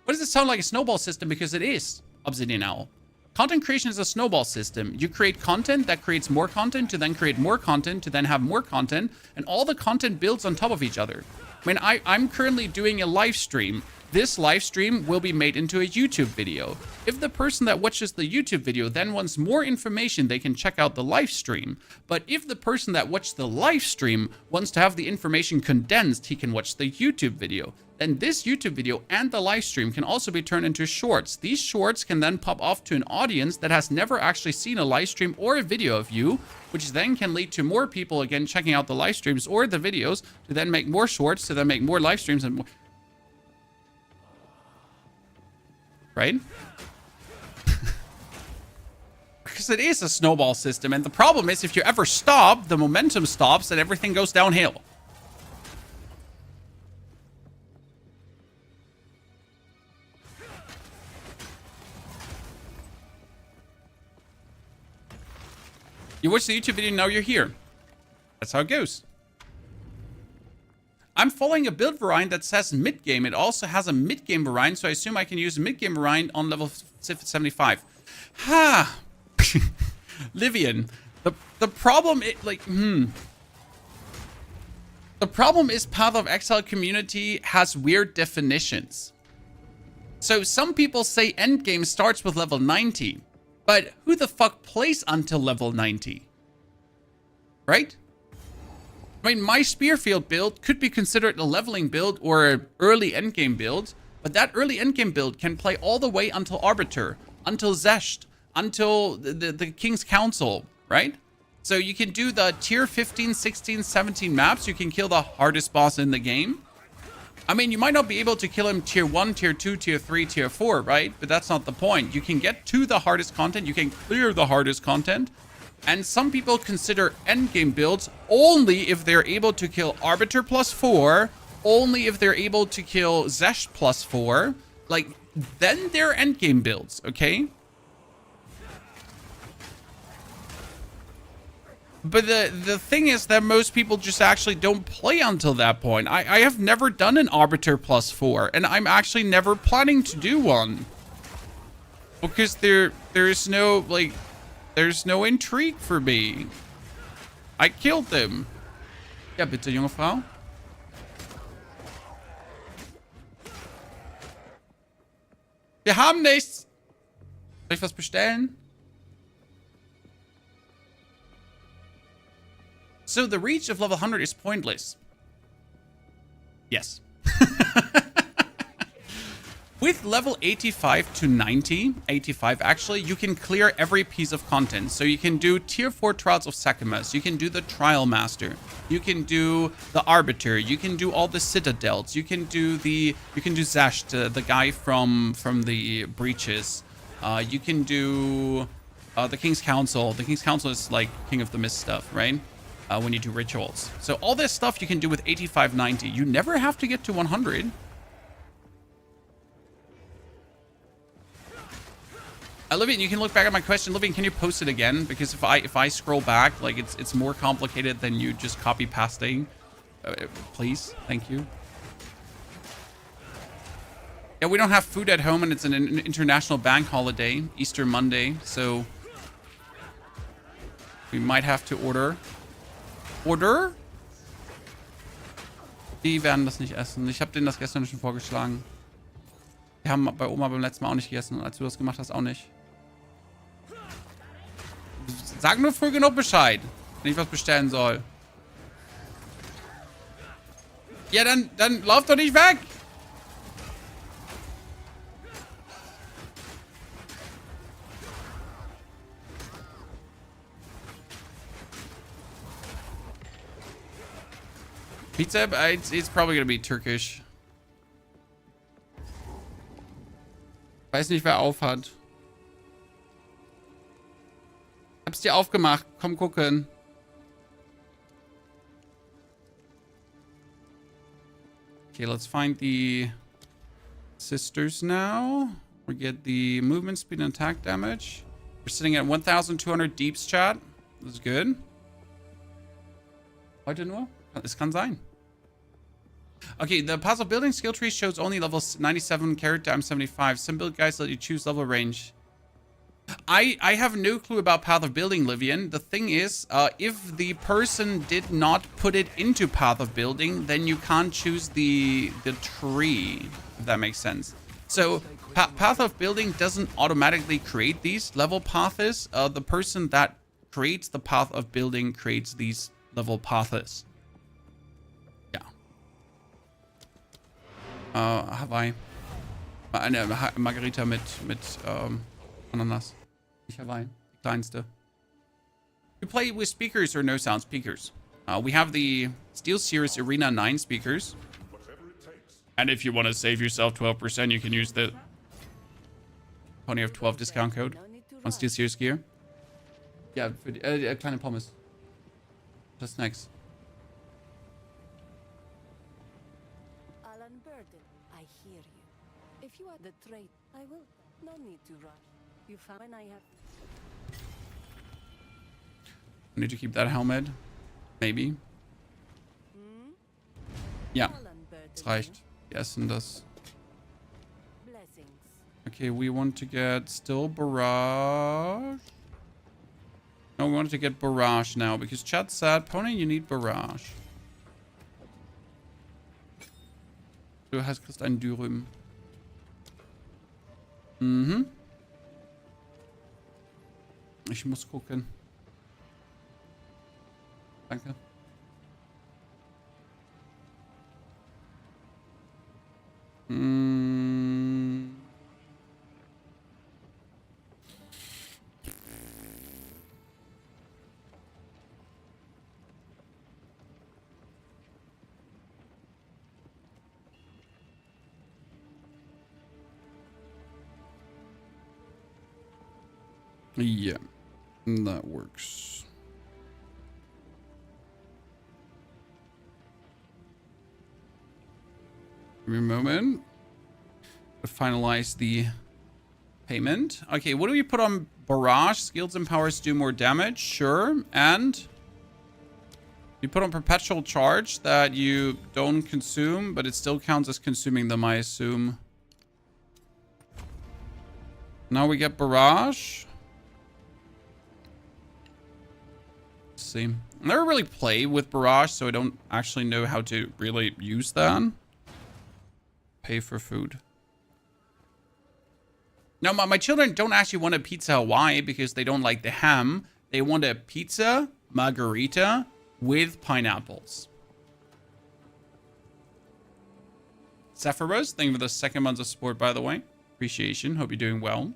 Why does it sound like a snowball system? Because it is, Obsidian Owl. Content creation is a snowball system. You create content that creates more content to then create more content to then have more content, and all the content builds on top of each other. I mean, I'm currently doing a live stream. This live stream will be made into a YouTube video. If the person that watches the YouTube video then wants more information, they can check out the live stream. But if the person that watched the live stream wants to have the information condensed, he can watch the YouTube video. Then this YouTube video and the live stream can also be turned into shorts. These shorts can then pop off to an audience that has never actually seen a live stream or a video of you, which then can lead to more people, again, checking out the live streams or the videos to then make more shorts, to then make more live streams and more. Right? Because it is a snowball system, and the problem is if you ever stop, the momentum stops and everything goes downhill. You watch the YouTube video, now you're here. That's how it goes. I'm following a build variant that says mid-game. It also has a mid-game variant, so I assume I can use a mid-game variant on level 75. Ha! Livian. The problem is, The problem is Path of Exile community has weird definitions. So some people say Endgame starts with level 90. But who the fuck plays until level 90? Right? I mean, my Spearfield build could be considered a leveling build or an early endgame build, but that early endgame build can play all the way until Arbiter, until Zesht, until the King's Council, right? So you can do the tier 15, 16, 17 maps. You can kill the hardest boss in the game. I mean, you might not be able to kill him tier 1, tier 2, tier 3, tier 4, right? But that's not the point. You can get to the hardest content. You can clear the hardest content. And some people consider endgame builds only if they're able to kill Arbiter +4, only if they're able to kill Zesh +4. Like, then they're endgame builds, okay? But the thing is that most people just actually don't play until that point. I have never done an Arbiter +4, and I'm actually never planning to do one. Because there's no, like, there's no intrigue for me. I killed them. Ja, bitte, junge Frau. Wir haben nichts. Soll ich was bestellen? So the reach of level 100 is pointless. Yes. With level 85 to 90, 85 actually, you can clear every piece of content. So you can do tier 4 Trials of Sekimus, you can do the Trial Master, you can do the Arbiter, you can do all the Citadels, you can do Zasht, the guy from the Breaches. You can do the King's Council. The King's Council is like King of the Mist stuff, right? When you do rituals. So all this stuff you can do with 85, 90. You never have to get to 100. Livian, you can look back at my question. Livian, can you post it again? Because if I scroll back, like it's more complicated than you just copy pasting. Please, thank you. Yeah, we don't have food at home, and it's an international bank holiday, Easter Monday, so we might have to order. Die werden das nicht essen. Ich habe denen das gestern schon vorgeschlagen. Wir haben bei Oma beim letzten Mal auch nicht gegessen. Und als du das gemacht hast, auch nicht. Sag nur früh genug Bescheid, wenn ich was bestellen soll. Ja, dann lauf doch nicht weg. Pizza, it's probably gonna be Turkish. Weiß nicht, wer auf hat. Hab's dir aufgemacht. Komm gucken. Okay, let's find the sisters now. We get the movement speed and attack damage. We're sitting at 1200 deeps, chat. This is good. Heute nur? Es kann sein. Okay, the Path of Building skill tree shows only level 97 character. I'm 75. Some build guides let you choose level range. I have no clue about Path of Building, Livian. The thing is, if the person did not put it into Path of Building, then you can't choose the tree, if that makes sense. So Path of Building doesn't automatically create these level paths. The person that creates the Path of Building creates these level paths. Hawaii. Eine Margarita mit Ananas. Nicht Hawaii. Die kleinste. You play with speakers or no sound speakers? We have the SteelSeries Arena 9 speakers. And if you want to save yourself 12%, you can use the Pony of 12 discount code on SteelSeries gear. Ja, für die kleine Pommes. Just next. If you are the trade, I will. No need to rush. You found when I have. I need to keep that helmet. Maybe. Ja. Das reicht. Wir essen das. Okay, we want to get still Barrage. No, we want to get Barrage now because chat said, Pony, you need Barrage. Du kriegst einen Dürüm. Mhm. Ich muss gucken. Danke. Yeah, that works. Give me a moment to finalize the payment. Okay, what do we put on Barrage? Skills and powers do more damage, sure. And you put on Perpetual Charge that you don't consume, but it still counts as consuming them, I assume. Now we get Barrage. honestly. I never really play with Barrage, so I don't actually know how to really use that. Pay for food. No, my children don't actually want a pizza Hawaii because they don't like the ham. They want a pizza margarita with pineapples. Sephiroth, thank you for the 2nd month of support, by the way. Appreciation. Hope you're doing well.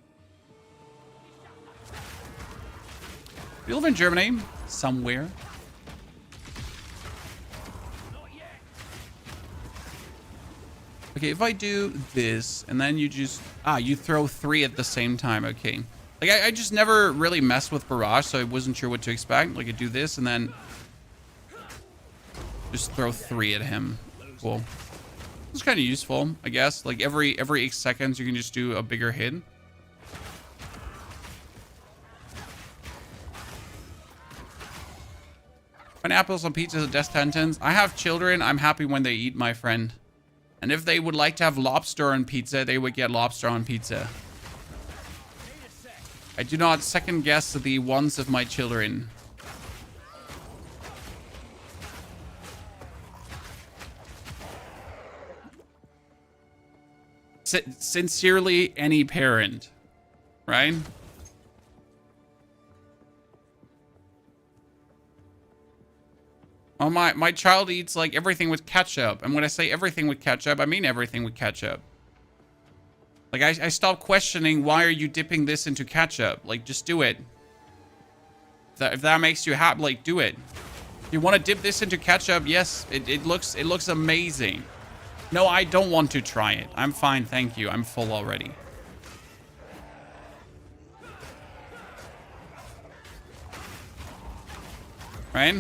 You live in Germany? Somewhere. Okay, if I do this, and then you just... you throw 3 at the same time. Okay. Like, I just never really messed with Barrage, so I wasn't sure what to expect. Like, I do this, and then... just throw 3 at him. Cool. It's kind of useful, I guess. Like, every 8 seconds, you can just do a bigger hit. Pineapples on pizzas and death sentence. I have children. I'm happy when they eat, my friend. And if they would like to have lobster on pizza, they would get lobster on pizza. I do not second guess the wants of my children. Sincerely, any parent, right? Oh, my child eats like everything with ketchup. And when I say everything with ketchup, I mean everything with ketchup. Like, I stopped questioning, why are you dipping this into ketchup? Like, just do it. If that makes you happy, like, do it. You want to dip this into ketchup? Yes, it looks amazing. No, I don't want to try it. I'm fine, thank you. I'm full already. Right?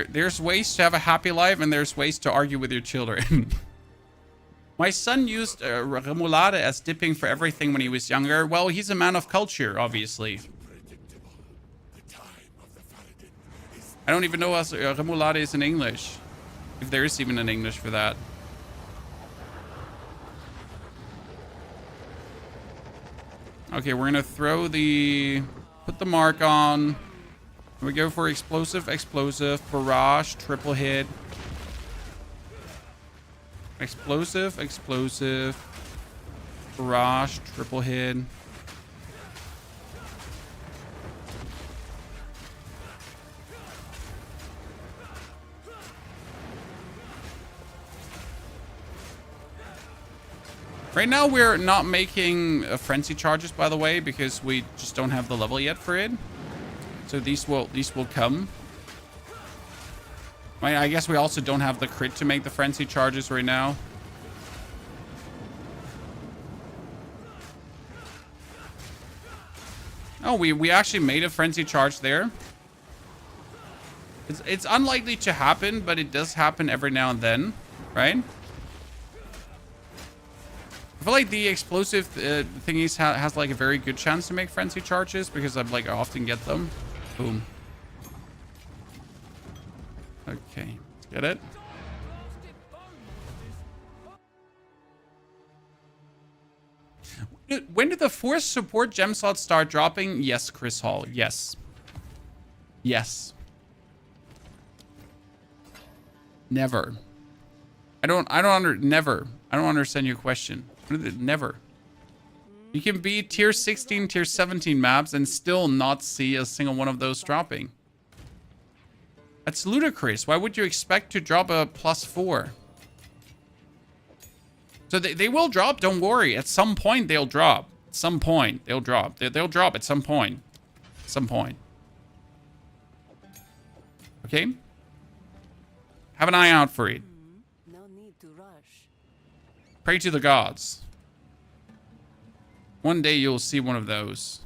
There's ways to have a happy life, and there's ways to argue with your children. My son used remoulade as dipping for everything when he was younger. Well, he's a man of culture, obviously. I don't even know what remoulade is in English. If there is even an English for that. Okay, we're gonna throw the... put the mark on. We go for explosive, barrage, triple hit. Explosive, barrage, triple hit. Right now we're not making frenzy charges, by the way, because we just don't have the level yet for it. So these will come. I guess we also don't have the crit to make the frenzy charges right now. Oh, we actually made a frenzy charge there. It's unlikely to happen, but it does happen every now and then, right? I feel like the explosive thingies has like a very good chance to make frenzy charges because I often get them. Boom. Okay, let's get it. When did the force support gem slots start dropping? Yes, Chris Hall. Yes. Yes. Never. Never. I don't understand your question. Never. You can be tier 16, tier 17 maps and still not see a single one of those dropping. That's ludicrous. Why would you expect to drop a +4? So they will drop, don't worry. At some point, they'll drop. At some point, they'll drop. They'll drop at some point. At some point. Okay? Have an eye out for it. No need to rush. Pray to the gods. One day you'll see one of those.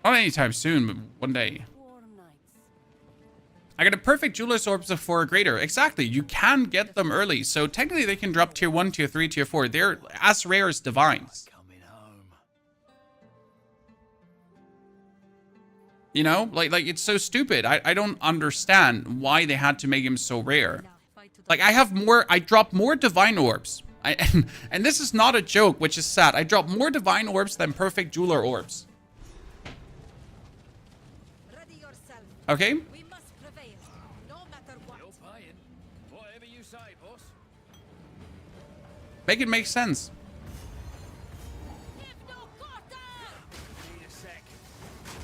Not anytime soon, but one day. I got a perfect Jeweler's Orbs of 4 or greater. Exactly. You can get them early. So technically they can drop tier 1, tier 3, tier 4. They're as rare as divines. Coming home. You know, like it's so stupid. I don't understand why they had to make him so rare. Like I drop more divine orbs. And this is not a joke, which is sad. I drop more divine orbs than perfect jeweler orbs. Ready yourself. Okay? We must prevail, no matter what. You're buying. Whatever you say, boss. Make it make sense. Give no quarter! Need a sec.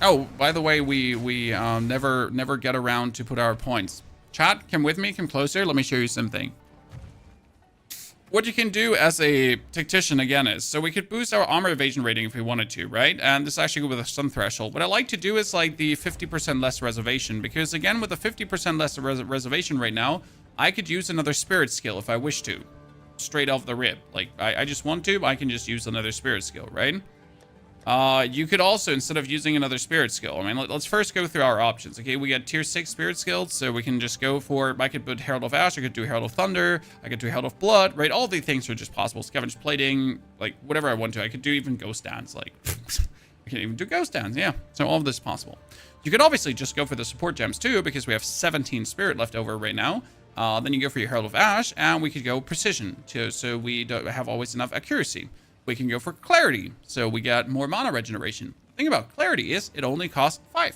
Oh, by the way, we never get around to put our points. Chat, come with me, come closer. Let me show you something. What you can do as a tactician again is, so we could boost our armor evasion rating if we wanted to, right? And this actually go with a stun threshold. What I like to do is like the 50% less reservation, because again, with a 50% less reservation right now, I could use another spirit skill if I wish to. Straight off the rip. Like, I just want to, I can just use another spirit skill, right? You could also, instead of using another spirit skill, I mean, let's first go through our options. Okay, we got tier 6 spirit skills, so we can just go for, I could put Herald of Ash, I could do Herald of Thunder, I could do Herald of Blood, right? All these things are just possible. Scavenge Plating, like, whatever I want to. I could do even Ghost Dance, like, I can even do Ghost Dance, yeah. So all of this is possible. You could obviously just go for the support gems too, because we have 17 spirit left over right now. Then you go for your Herald of Ash, and we could go Precision, too, so we don't have always enough accuracy. We can go for Clarity, so we get more mana regeneration. The thing about Clarity is it only costs 5.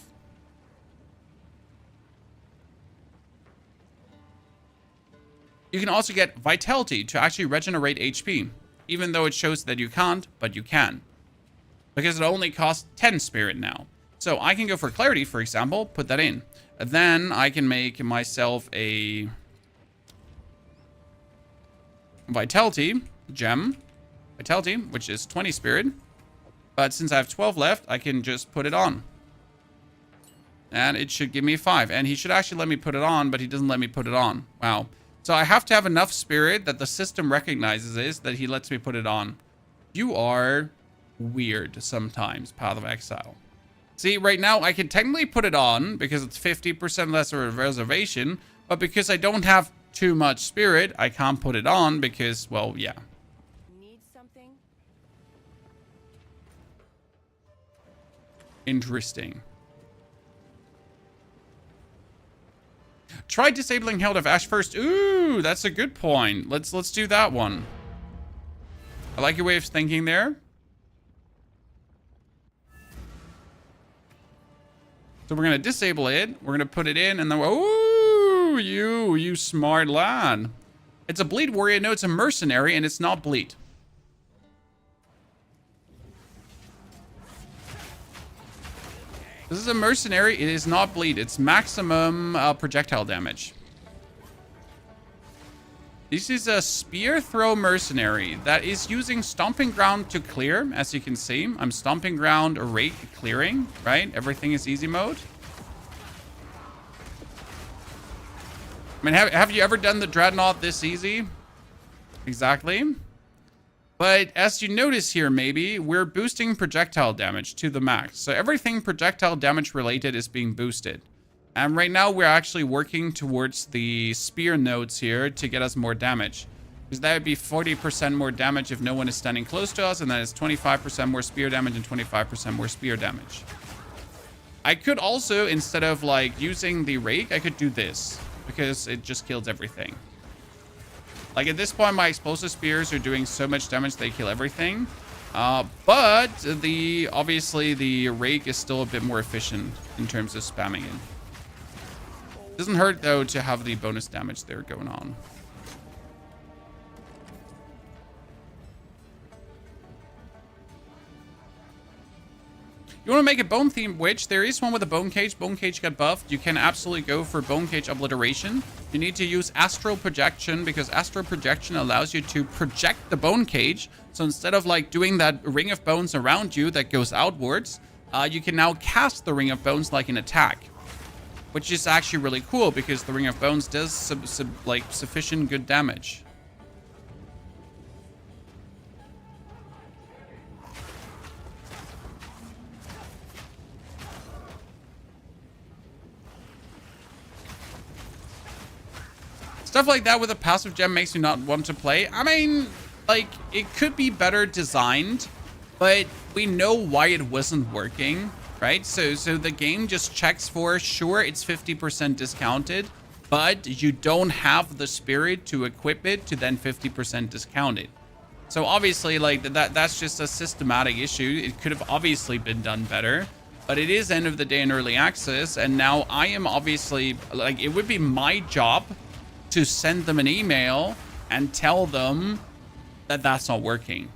You can also get Vitality to actually regenerate HP, even though it shows that you can't, but you can. Because it only costs 10 spirit now. So I can go for Clarity, for example, put that in. And then I can make myself a Vitality gem. Vitality, which is 20 spirit. But since I have 12 left, I can just put it on. And it should give me 5. And he should actually let me put it on, but he doesn't let me put it on. Wow. So I have to have enough spirit that the system recognizes is that he lets me put it on. You are weird sometimes, Path of Exile. See, right now I can technically put it on because it's 50% less of a reservation. But because I don't have too much spirit, I can't put it on because, well, yeah. Interesting. Try disabling Herald of Ash first. Ooh, that's a good point. Let's do that one. I like your way of thinking there. So we're gonna disable it. We're gonna put it in, and then ooh, you smart lad. It's a bleed warrior. No, it's a mercenary, and it's not bleed. This is a mercenary. It is not bleed. It's maximum projectile damage. This is a spear throw mercenary that is using Stomping Ground to clear. As you can see, I'm Stomping Ground, rake, clearing, right? Everything is easy mode. I mean, have you ever done the Dreadnought this easy? Exactly. But as you notice here, maybe, we're boosting projectile damage to the max. So everything projectile damage related is being boosted. And right now, we're actually working towards the spear nodes here to get us more damage. Because that would be 40% more damage if no one is standing close to us. And that is 25% more spear damage and 25% more spear damage. I could also, instead of like using the rake, I could do this. Because it just kills everything. Like at this point, my explosive spears are doing so much damage they kill everything. But obviously the rake is still a bit more efficient in terms of spamming it. Doesn't hurt though to have the bonus damage there going on. You want to make a bone themed witch? There is one with a bone cage. Bone cage got buffed. You can absolutely go for bone cage obliteration. You need to use astral projection because astral projection allows you to project the bone cage. So instead of like doing that ring of bones around you that goes outwards, you can now cast the ring of bones like an attack, which is actually really cool because the ring of bones does sufficient good damage. Stuff like that with a passive gem makes you not want to play. I mean, like, it could be better designed, but we know why it wasn't working. right? So the game just checks for, sure, it's 50% discounted, but you don't have the spirit to equip it to then 50% discount it. So obviously, like, that's just a systematic issue. It could have obviously been done better, but it is end of the day in early access. And now I am obviously, like, it would be my job to send them an email and tell them that that's not working.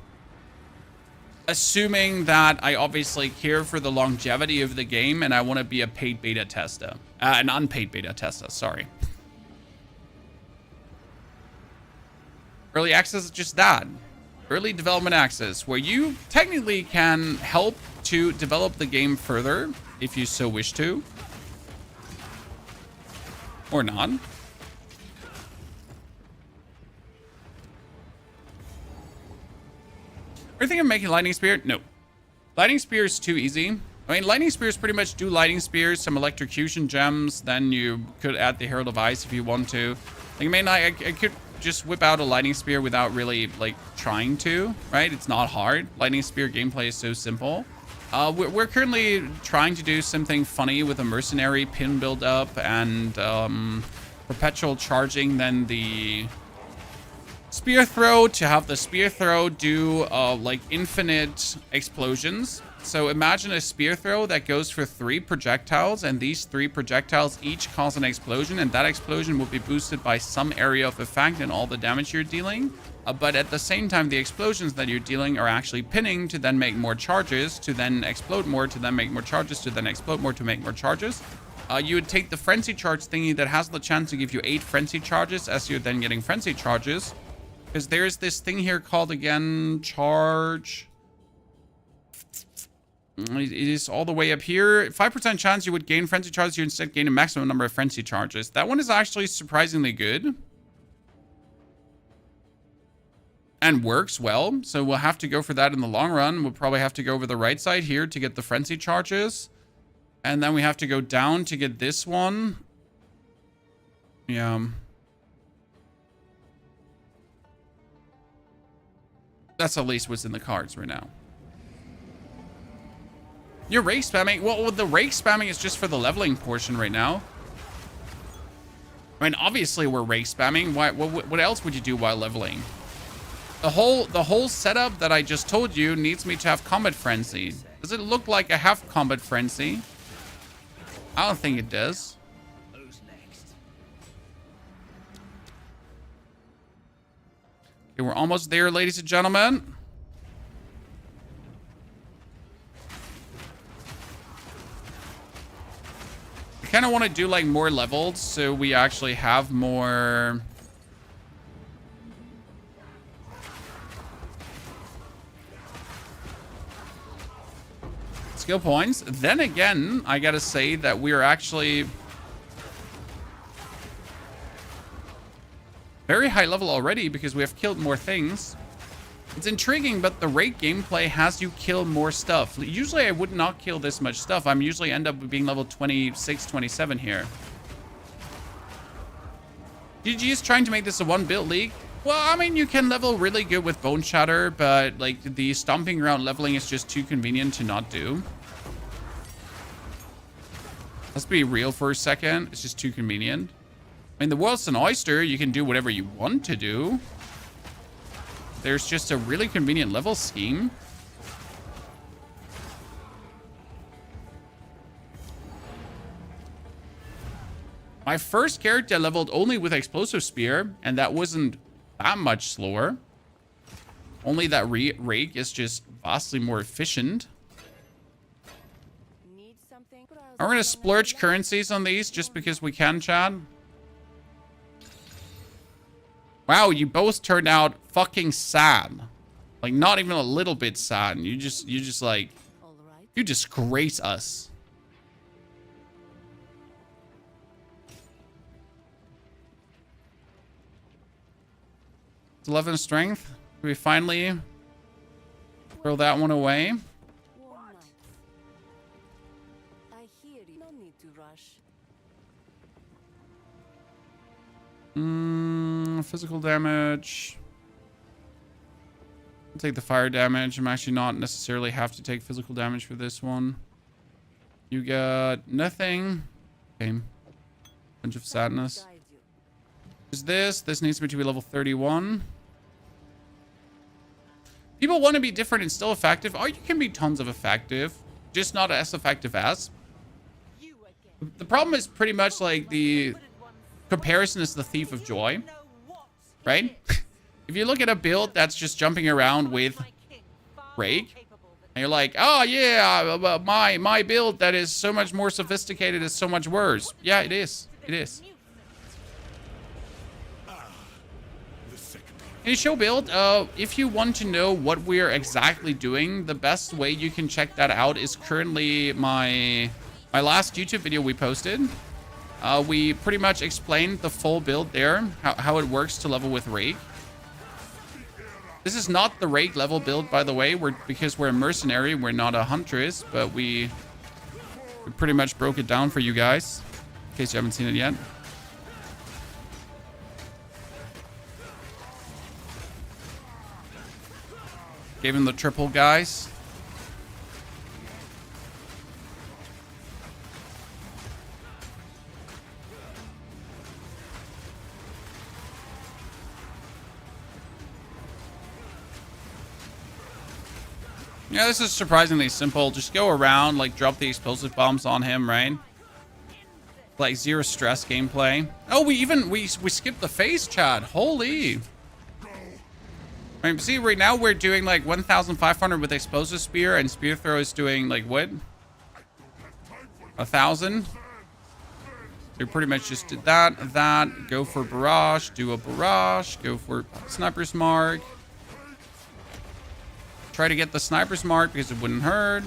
Assuming that I obviously care for the longevity of the game and I want to be a paid beta tester. An unpaid beta tester, sorry. Early access is just that. Early development access, where you technically can help to develop the game further if you so wish to. Or not. Are you thinking of making Lightning Spear? No. Lightning Spear is too easy. I mean, Lightning Spears pretty much do Lightning Spears, some Electrocution Gems, then you could add the Herald of Ice if you want to. Like, I mean, I could just whip out a Lightning Spear without really, like, trying to, right? It's not hard. Lightning Spear gameplay is so simple. We're currently trying to do something funny with a Mercenary pin build-up and perpetual charging, then the Spear Throw to have the Spear Throw do like infinite explosions. So imagine a Spear Throw that goes for 3 projectiles, and these 3 projectiles each cause an explosion, and that explosion will be boosted by some area of effect and all the damage you're dealing. But at the same time, the explosions that you're dealing are actually pinning to then make more charges, to then explode more, to then make more charges, to then explode more, to make more charges. You would take the Frenzy Charge thingy that has the chance to give you 8 Frenzy Charges as you're then getting Frenzy Charges. Because there's this thing here called, again, Charge. It is all the way up here. 5% chance you would gain Frenzy Charges. You instead gain a maximum number of Frenzy Charges. That one is actually surprisingly good. And works well. So we'll have to go for that in the long run. We'll probably have to go over the right side here to get the Frenzy Charges. And then we have to go down to get this one. Yeah. That's at least what's in the cards right now. You're rake spamming? Well, the rake spamming is just for the leveling portion right now. I mean, obviously we're rake spamming. What else would you do while leveling? The whole setup that I just told you needs me to have Combat Frenzy. Does it look like I have Combat Frenzy? I don't think it does. Who's next? Okay, we're almost there, ladies and gentlemen. I kind of want to do like more levels so we actually have more skill points. Then again, I gotta say that we are actually very high level already because we have killed more things. It's intriguing, but the rate gameplay has you kill more stuff. Usually I would not kill this much stuff. I'm usually end up being level 26, 27 here. GG's trying to make this a 1-build league. Well, I mean, you can level really good with Bone Shatter, but like the stomping around leveling is just too convenient to not do. Let's be real for a second. It's just too convenient. I mean, the world's an oyster. You can do whatever you want to do. There's just a really convenient level scheme. My first character leveled only with Explosive Spear, and that wasn't that much slower. Only that rake is just vastly more efficient. Need something? We're gonna splurge currencies on these just because we can, Chad. Wow, you both turned out fucking sad. Like, not even a little bit sad. You just like, All right. you disgrace us. It's 11 strength. Can we finally throw that one away? Warm nights. I hear you. No need to rush. Physical damage. I'll take the fire damage. I'm actually not necessarily have to take physical damage for this one. You got nothing. Okay. Bunch of sadness. Guide you. Is this? This needs me to be level 31. People want to be different and still effective. Oh, you can be tons of effective. Just not as effective as. The problem is pretty much like the comparison is the thief of joy. Right? If you look at a build that's just jumping around with Rake, and you're like, oh yeah, my build that is so much more sophisticated is so much worse. Yeah, it is. It is. Initial build, if you want to know what we're exactly doing, the best way you can check that out is currently my last YouTube video we posted. We pretty much explained the full build there, how it works to level with Rake. This is not the Rake level build, by the way, because we're a mercenary, we're not a huntress, but we pretty much broke it down for you guys, in case you haven't seen it yet. Gave him the triple, guys. Yeah, this is surprisingly simple. Just go around, like, drop the explosive bombs on him, right? Like, zero stress gameplay. Oh, we skipped the phase, chat. Holy. Right, see, right now we're doing, like, 1,500 with explosive spear, and spear throw is doing, like, what? 1,000? We pretty much just did that. Go for barrage, do a barrage, go for sniper's mark. Try to get the sniper's mark because it wouldn't hurt.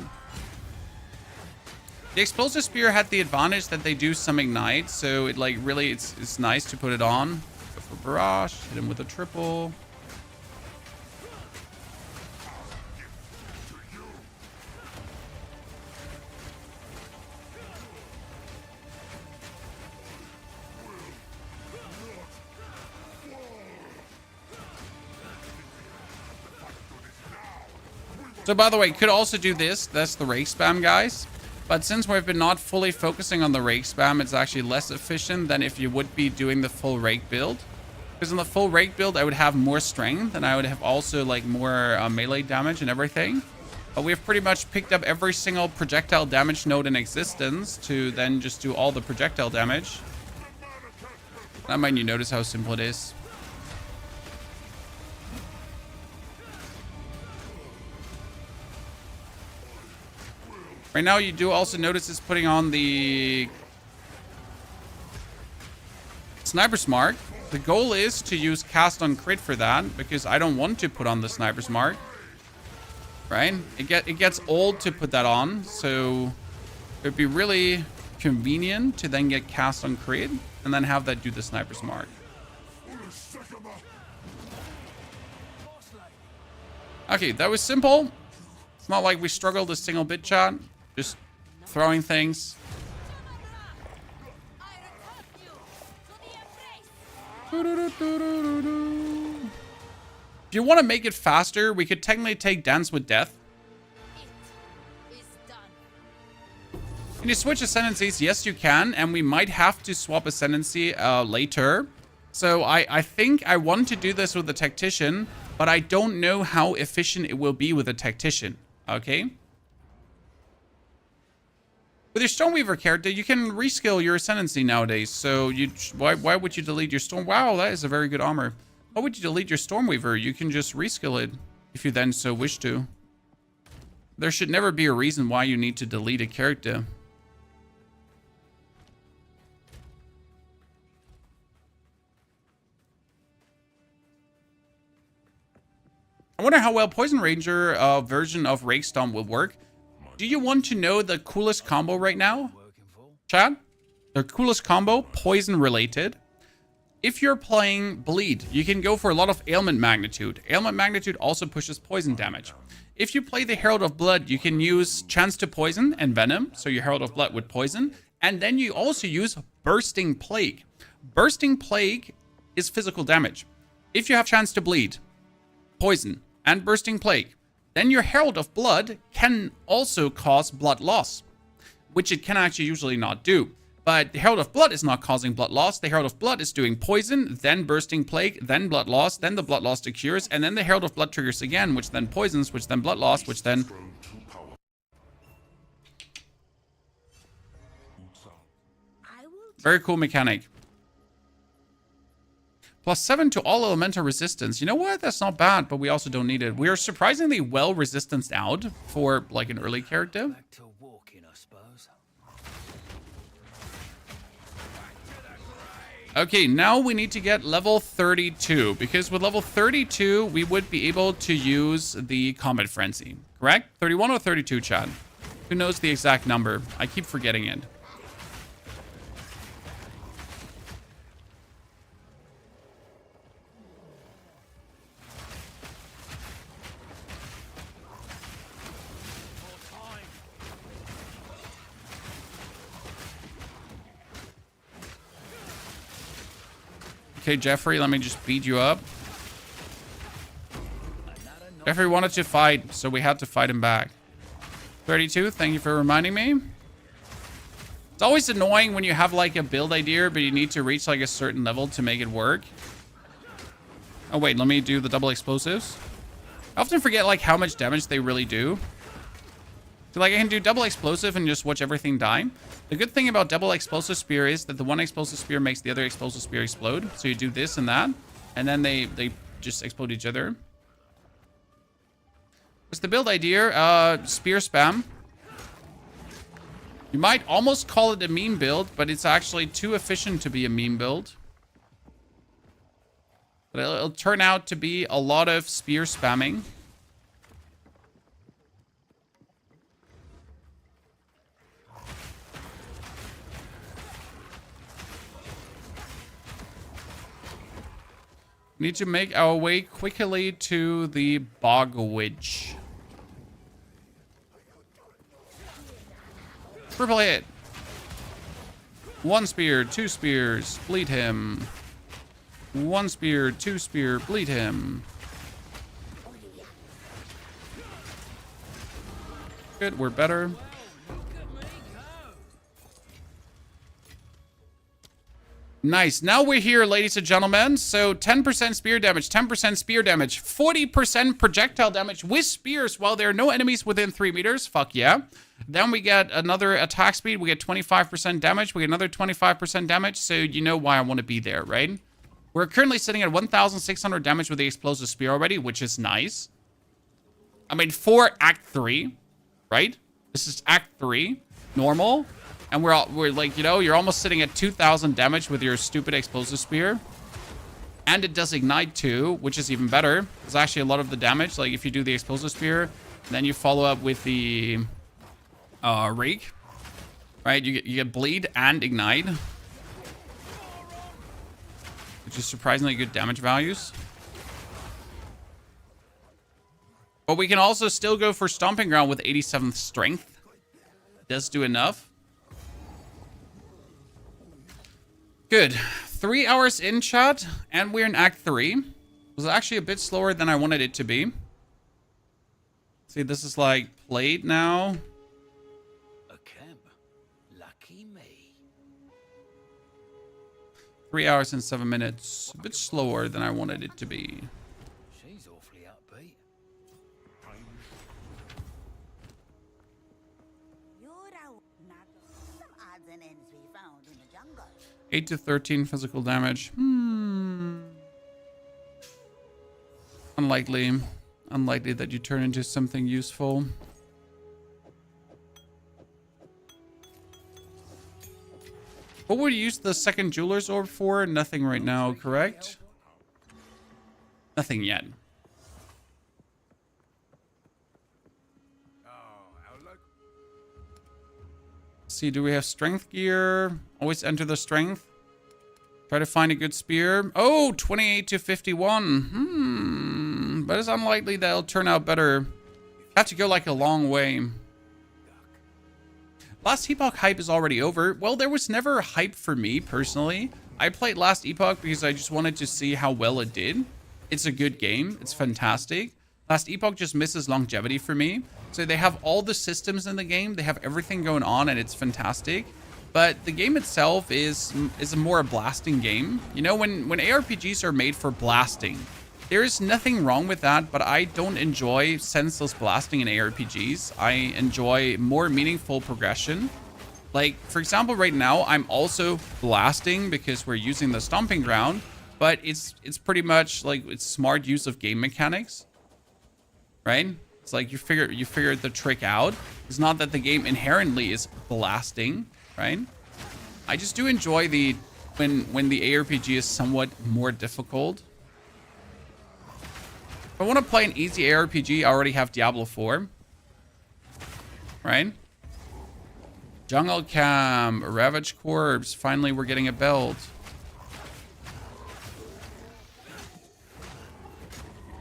The explosive spear had the advantage that they do some ignite, so it like really it's nice to put it on. Go for barrage, hit him with a triple. So by the way, could also do this. That's the rake spam, guys. But since we've been not fully focusing on the rake spam, it's actually less efficient than if you would be doing the full rake build. Because in the full rake build, I would have more strength and I would have also like more melee damage and everything. But we've pretty much picked up every single projectile damage node in existence to then just do all the projectile damage. That might you notice how simple it is. Right now, you do also notice it's putting on the Sniper's Mark. The goal is to use cast on crit for that, because I don't want to put on the Sniper's Mark. Right? It gets old to put that on, so it would be really convenient to then get cast on crit and then have that do the Sniper's Mark. Okay, that was simple. It's not like we struggled a single bit, chat. Just throwing things. If you want to make it faster, we could technically take Dance with Death. Can you switch ascendancies? Yes, you can. And we might have to swap ascendancy later. So I think I want to do this with the Tactician, but I don't know how efficient it will be with a Tactician. Okay? With your Stormweaver character, you can reskill your Ascendancy nowadays. So why would you delete your Storm? Wow, that is a very good armor. Why would you delete your Stormweaver? You can just reskill it if you then so wish to. There should never be a reason why you need to delete a character. I wonder how well Poison Ranger version of Rake Stomp will work. Do you want to know the coolest combo right now? Chad? The coolest combo, poison related. If you're playing Bleed, you can go for a lot of Ailment Magnitude. Ailment Magnitude also pushes poison damage. If you play the Herald of Blood, you can use Chance to Poison and Venom, so your Herald of Blood would poison. And then you also use Bursting Plague. Bursting Plague is physical damage. If you have Chance to Bleed, Poison, and Bursting Plague, then your Herald of Blood can also cause blood loss. which it can actually usually not do. But the Herald of Blood is not causing blood loss. The Herald of Blood is doing poison, then bursting plague, then blood loss, then the blood loss cures, and then the Herald of Blood triggers again, which then poisons, which then blood loss, which then... Very cool mechanic. +7 to all elemental resistance. You know what? That's not bad, but we also don't need it. We are surprisingly well resistanced out for like an early character. Back to walking, I suppose. Okay, now we need to get level 32, because with level 32, we would be able to use the Combat Frenzy, correct? 31 or 32, Chad? Who knows the exact number? I keep forgetting it. Okay, Jeffrey, let me just beat you up. Jeffrey wanted to fight, so we had to fight him back. 32, thank you for reminding me. It's always annoying when you have like a build idea, but you need to reach like a certain level to make it work. Oh wait, let me do the double explosives. I often forget like how much damage they really do. So like I can do double explosive and just watch everything die. The good thing about double explosive spear is that the one explosive spear makes the other explosive spear explode. So you do this and that, and then they just explode each other. What's the build idea? Spear spam. You might almost call it a meme build, but it's actually too efficient to be a meme build. But it'll turn out to be a lot of spear spamming. We need to make our way quickly to the Bogwitch. Triple hit. One spear, two spears, bleed him. One spear, two spear, bleed him. Good, we're better. Nice. Now we're here, ladies and gentlemen. So 10% spear damage, 10% spear damage, 40% projectile damage with spears while there are no enemies within 3 meters. Fuck yeah. Then we get another attack speed. We get 25% damage. We get another 25% damage. So you know why I want to be there, right? We're currently sitting at 1,600 damage with the explosive spear already, which is nice. I mean, for Act 3, right? This is Act 3, normal. And we're like, you know, you're almost sitting at 2,000 damage with your stupid explosive spear. And it does ignite too, which is even better. It's actually a lot of the damage. Like if you do the explosive spear, then you follow up with the rake, right? You get bleed and ignite, which is surprisingly good damage values. But we can also still go for Stomping Ground with 87th strength. Does do enough. Good. 3 hours in, chat, and we're in Act 3. It was actually a bit slower than I wanted it to be. See, this is like played now. A camp. Lucky me. 3 hours and 7 minutes. A bit slower than I wanted it to be. She's awfully upbeat. Some odds and ends we found in the jungle. 8 to 13 physical damage. Unlikely. Unlikely that you turn into something useful. What would you use the second jeweler's orb for? Nothing right now, correct? Nothing yet. See, do we have strength gear? Always enter the strength. Try to find a good spear. Oh, 28 to 51. But it's unlikely that'll turn out better. Have to go like a long way. Last Epoch hype is already over. Well, there was never hype for me personally. I played Last Epoch because I just wanted to see how well it did. It's a good game. It's fantastic. Last Epoch just misses longevity for me. So they have all the systems in the game. They have everything going on and it's fantastic. But the game itself is a more blasting game. You know, when ARPGs are made for blasting, there is nothing wrong with that, but I don't enjoy senseless blasting in ARPGs. I enjoy more meaningful progression. Like, for example, right now, I'm also blasting because we're using the stomping ground, but it's pretty much like it's smart use of game mechanics, right? It's like you figured the trick out. It's not that the game inherently is blasting, right? I just do enjoy when the ARPG is somewhat more difficult. If I want to play an easy ARPG, I already have Diablo 4, right? Jungle Cam, Ravage Corpse. Finally, we're getting a belt.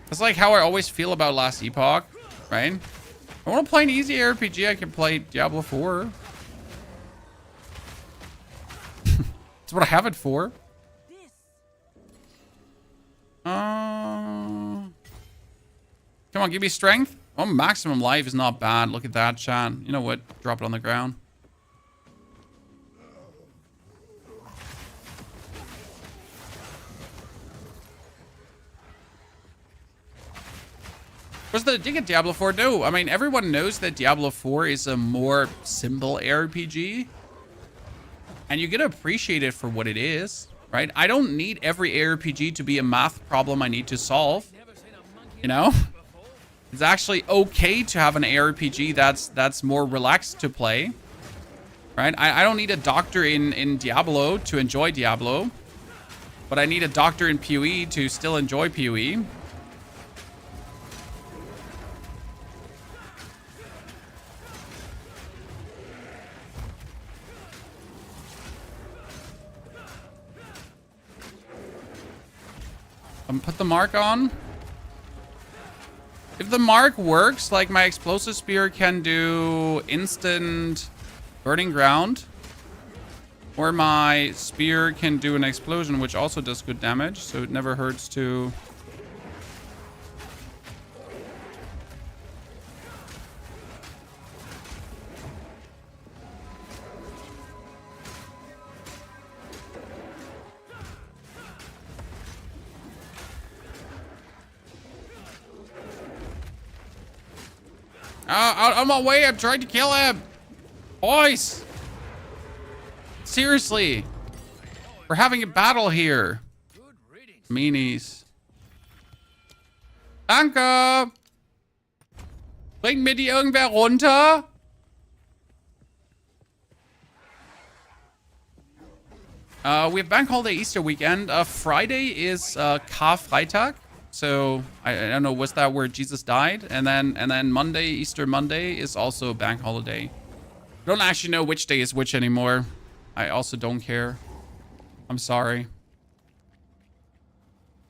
That's like how I always feel about Last Epoch, right? I want to play an easy RPG, I can play Diablo 4. That's what I have it for. Come on, give me strength. Oh, maximum life is not bad. Look at that, chat. You know what? Drop it on the ground. Was the dig at Diablo 4? No, I mean, everyone knows that Diablo 4 is a more simple RPG. And you get to appreciate it for what it is, right? I don't need every ARPG to be a math problem I need to solve. You know? It's actually okay to have an ARPG that's more relaxed to play. Right? I don't need a doctor in Diablo to enjoy Diablo. But I need a doctor in POE to still enjoy POE. Put the mark on. If the mark works, like my explosive spear can do instant burning ground, or my spear can do an explosion, which also does good damage, so it never hurts to... Out of my way, I'm trying to kill him. Boys. Seriously. We're having a battle here. Meanies. Danke. Bringt mir die irgendwer runter? We have Bank Holiday Easter weekend. Friday is Karfreitag. So I don't know, was that where Jesus died? And then Monday, Easter Monday, is also bank holiday. I don't actually know which day is which anymore. I also don't care. I'm sorry.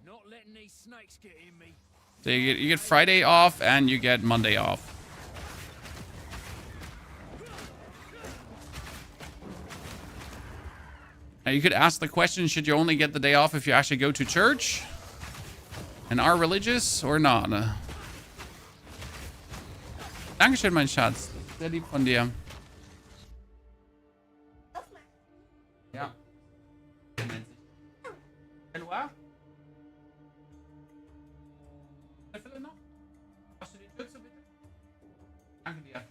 Not letting these snakes get in me. So you get Friday off and you get Monday off. Now you could ask the question, should you only get the day off if you actually go to church? And are religious or not? Dankeschön, mein Schatz. Sehr lieb von dir. Ja. Elua? Eine noch? Hast du die Tür zu, bitte? Danke dir.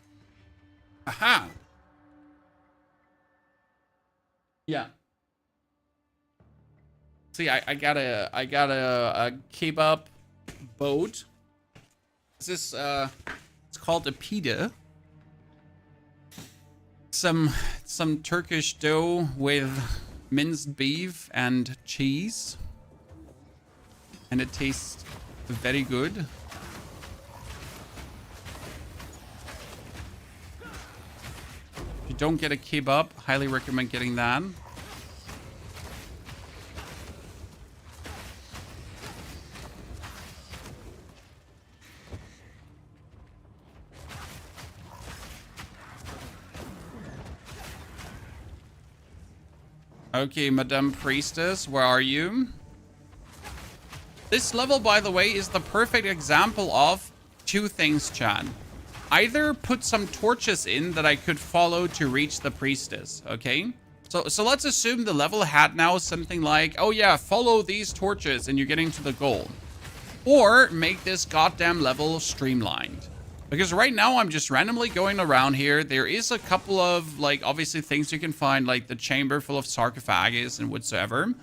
Aha. Ja. See, I got a kebab boat. This is it's called a pide. Some Turkish dough with minced beef and cheese, and it tastes very good. If you don't get a kebab, highly recommend getting that. Okay, Madame Priestess, where are you? This level, by the way, is the perfect example of two things, Chad. Either put some torches in that I could follow to reach the priestess, okay? So let's assume the level had now something like, oh yeah, follow these torches and you're getting to the goal. Or make this goddamn level streamlined. Because right now I'm just randomly going around here. There is a couple of, like, obviously things you can find, like the chamber full of sarcophagus and whatsoever.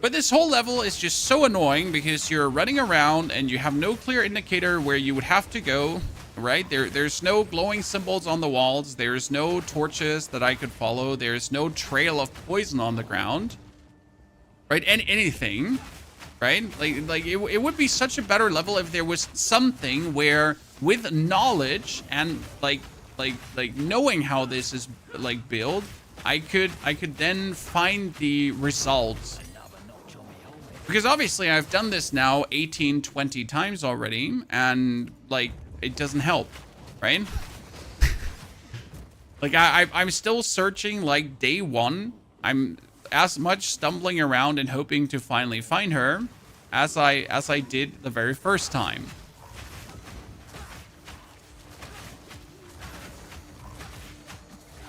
But this whole level is just so annoying because you're running around and you have no clear indicator where you would have to go. Right? There's no glowing symbols on the walls. There's no torches that I could follow. There's no trail of poison on the ground. Right? And anything. Right? Like it would be such a better level if there was something where with knowledge and like knowing how this is like built, I could then find the results. Because obviously I've done this now 18, 20 times already and like it doesn't help, right? Like I'm still searching like day one. I'm as much stumbling around and hoping to finally find her as I did the very first time.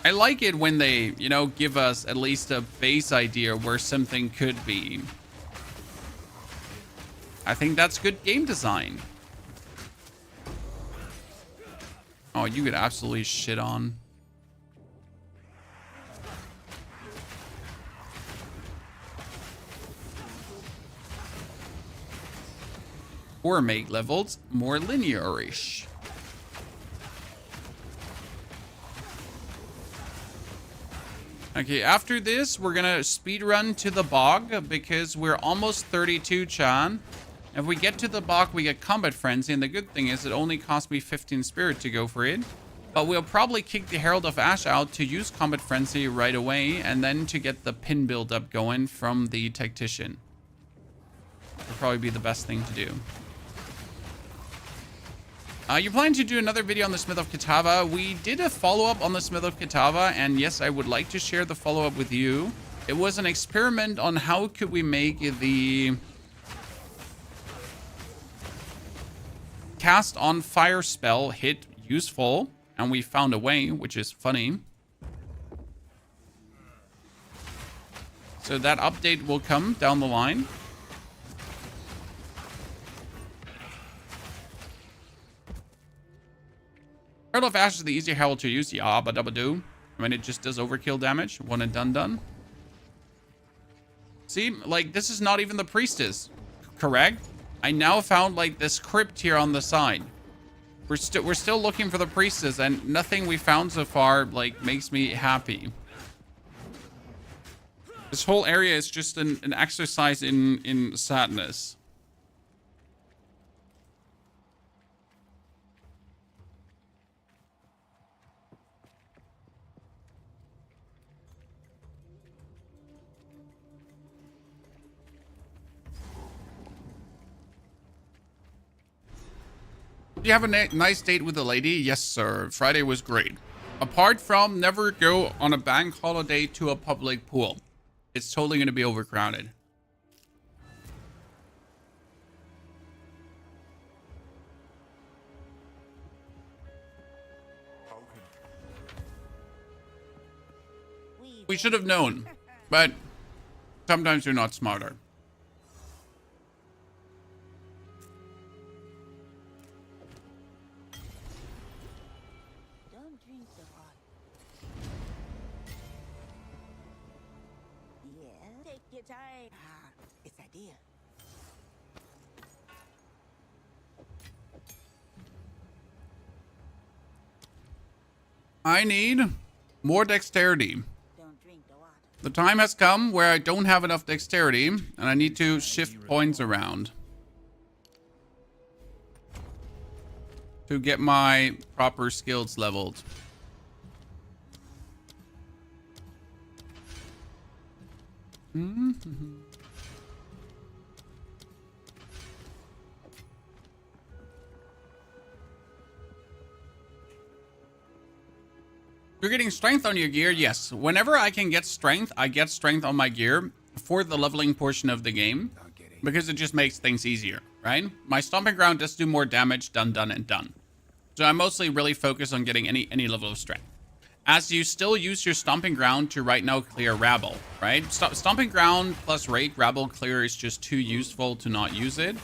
I like it when they, you know, give us at least a base idea where something could be. I think that's good game design. Oh, you get absolutely shit on. Or make levels more linear-ish. Okay, after this, we're gonna speed run to the bog because we're almost 32, Chan. If we get to the bog, we get Combat Frenzy, and the good thing is it only cost me 15 spirit to go for it. But we'll probably kick the Herald of Ash out to use Combat Frenzy right away, and then to get the pin build-up going from the Tactician. That'll probably be the best thing to do. You plan to do another video on the Smith of Kitava. We did a follow-up on the Smith of Kitava, and yes, I would like to share the follow-up with you. It was an experiment on how could we make the cast on fire spell hit useful, and we found a way, which is funny. So that update will come down the line. Herald of Ash is the easier herald to use. Yeah, but do. I mean, it just does overkill damage. One and done. See, like, this is not even the priestess, correct? I now found like this crypt here on the side. We're still looking for the priestess, and nothing we found so far like makes me happy. This whole area is just an exercise in sadness. Did you have a nice date with the lady? Yes, sir. Friday was great. Apart from never go on a bank holiday to a public pool. It's totally going to be overcrowded. We should have known, but sometimes you're not smarter. I need more dexterity. The time has come where I don't have enough dexterity, and I need to shift points around to get my proper skills leveled. You're getting strength on your gear? Yes. Whenever I can get strength, I get strength on my gear for the leveling portion of the game because it just makes things easier. right? My Stomping Ground does do more damage, done, and done. So I mostly really focus on getting any level of strength. As you still use your Stomping Ground to right now clear Rabble, right? Stomping Ground plus Raid Rabble clear is just too useful to not use it.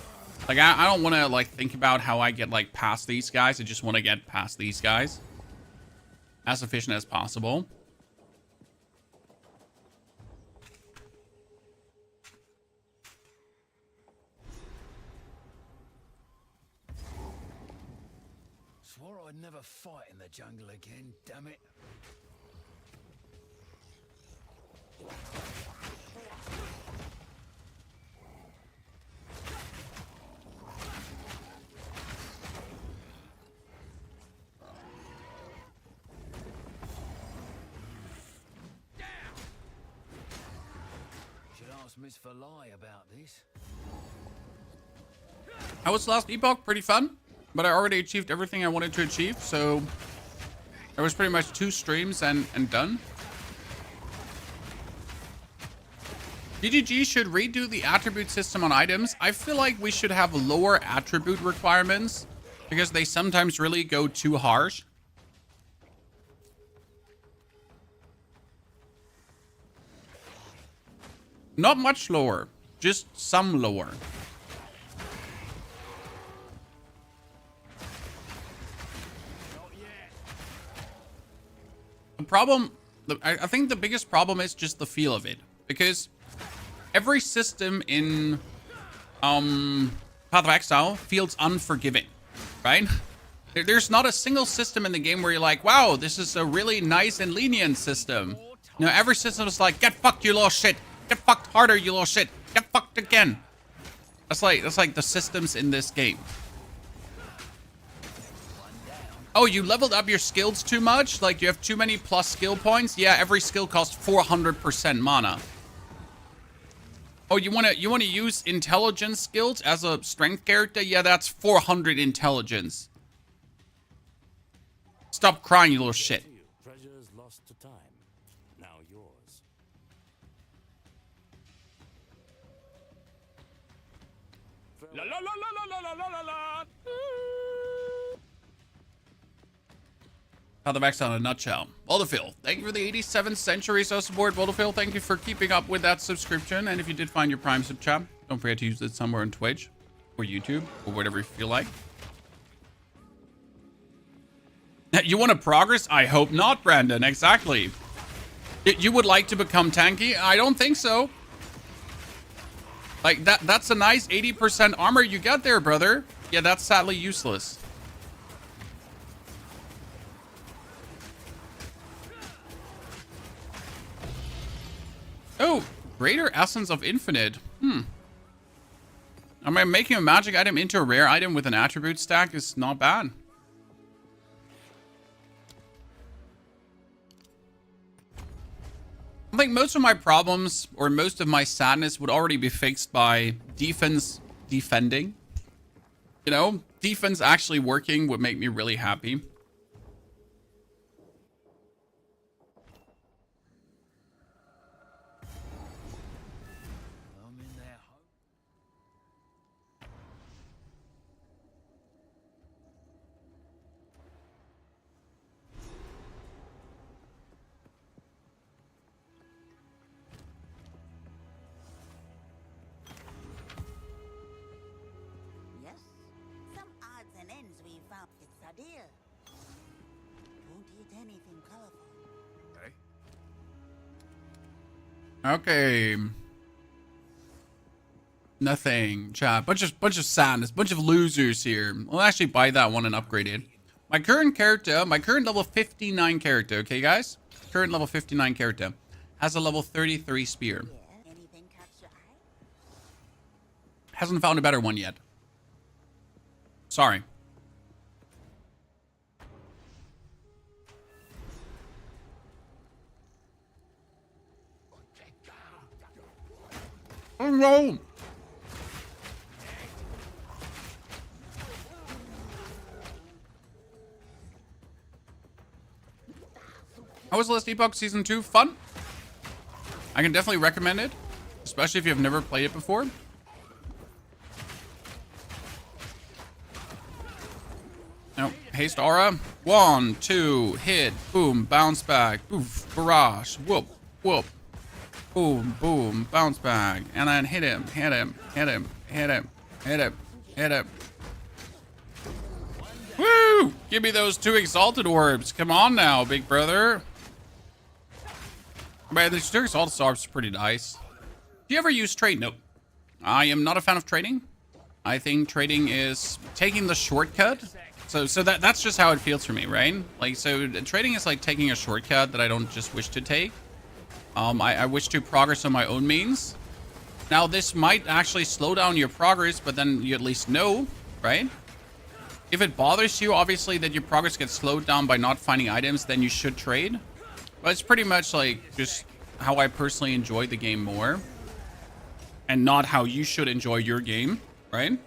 Like, I don't want to, like, think about how I get, like, past these guys. I just want to get past these guys as efficient as possible. Swore I'd never fight in the jungle again, damn it. Should ask Miss Verlai about this. How was last epoch? Pretty fun, but I already achieved everything I wanted to achieve, so there was pretty much 2 streams and done. DGG should redo the attribute system on items. I feel like we should have lower attribute requirements because they sometimes really go too harsh. Not much lower, just some lower. The problem, I think the biggest problem is just the feel of it, because every system in Path of Exile feels unforgiving, right? There's not a single system in the game where you're like, wow, this is a really nice and lenient system. You know, every system is like, get fucked, you little shit. Get fucked harder, you little shit. Get fucked again. That's like the systems in this game. Oh, you leveled up your skills too much? Like you have too many plus skill points? Yeah, every skill costs 400% mana. Oh, you wanna use intelligence skills as a strength character? Yeah, that's 400 intelligence. Stop crying, you little shit. Treasures lost to time, now yours. La la la la la la la la la. Path of Exile in a nutshell. Voldophil, thank you for the 87th century so support. Voldophil, thank you for keeping up with that subscription. And if you did find your Prime sub chat, don't forget to use it somewhere on Twitch or YouTube or whatever you feel like. You want to progress? I hope not, Brandon. Exactly. You would like to become tanky? I don't think so. Like, that's a nice 80% armor you get there, brother. Yeah, that's sadly useless. Oh, Greater Essence of Infinite. Am I making a magic item into a rare item with an attribute stack is not bad. I think most of my problems or most of my sadness would already be fixed by defense defending. You know, defense actually working would make me really happy. I'm in there. Yes, some odds and ends we found. It's a deal. Don't eat anything colorful. Okay. Nothing. Chat. Bunch of sadness. Bunch of losers here. I'll actually buy that one and upgrade it. My current character, my current level 59 character, okay guys? Current level 59 character has a level 33 spear. Yeah, anything catch your eye? Hasn't found a better one yet. Sorry. Oh no! How was Last Epoch Season 2? Fun? I can definitely recommend it, especially if you've never played it before. No, haste aura. 1, 2, hit, boom, bounce back, poof, barrage, whoop, whoop, boom, boom, bounce back, and then hit him, hit him, hit him, hit him, hit him, hit him. Woo! Give me those 2 exalted orbs. Come on now, big brother. Man, these 2 exalted orbs are pretty nice. Do you ever use trade? Nope. I am not a fan of trading. I think trading is taking the shortcut. So that's just how it feels for me, right? Like, so trading is like taking a shortcut that I don't just wish to take. I wish to progress on my own means. Now, this might actually slow down your progress, but then you at least know, right? If it bothers you, obviously, that your progress gets slowed down by not finding items, then you should trade. But it's pretty much like just how I personally enjoy the game more. And not how you should enjoy your game, right?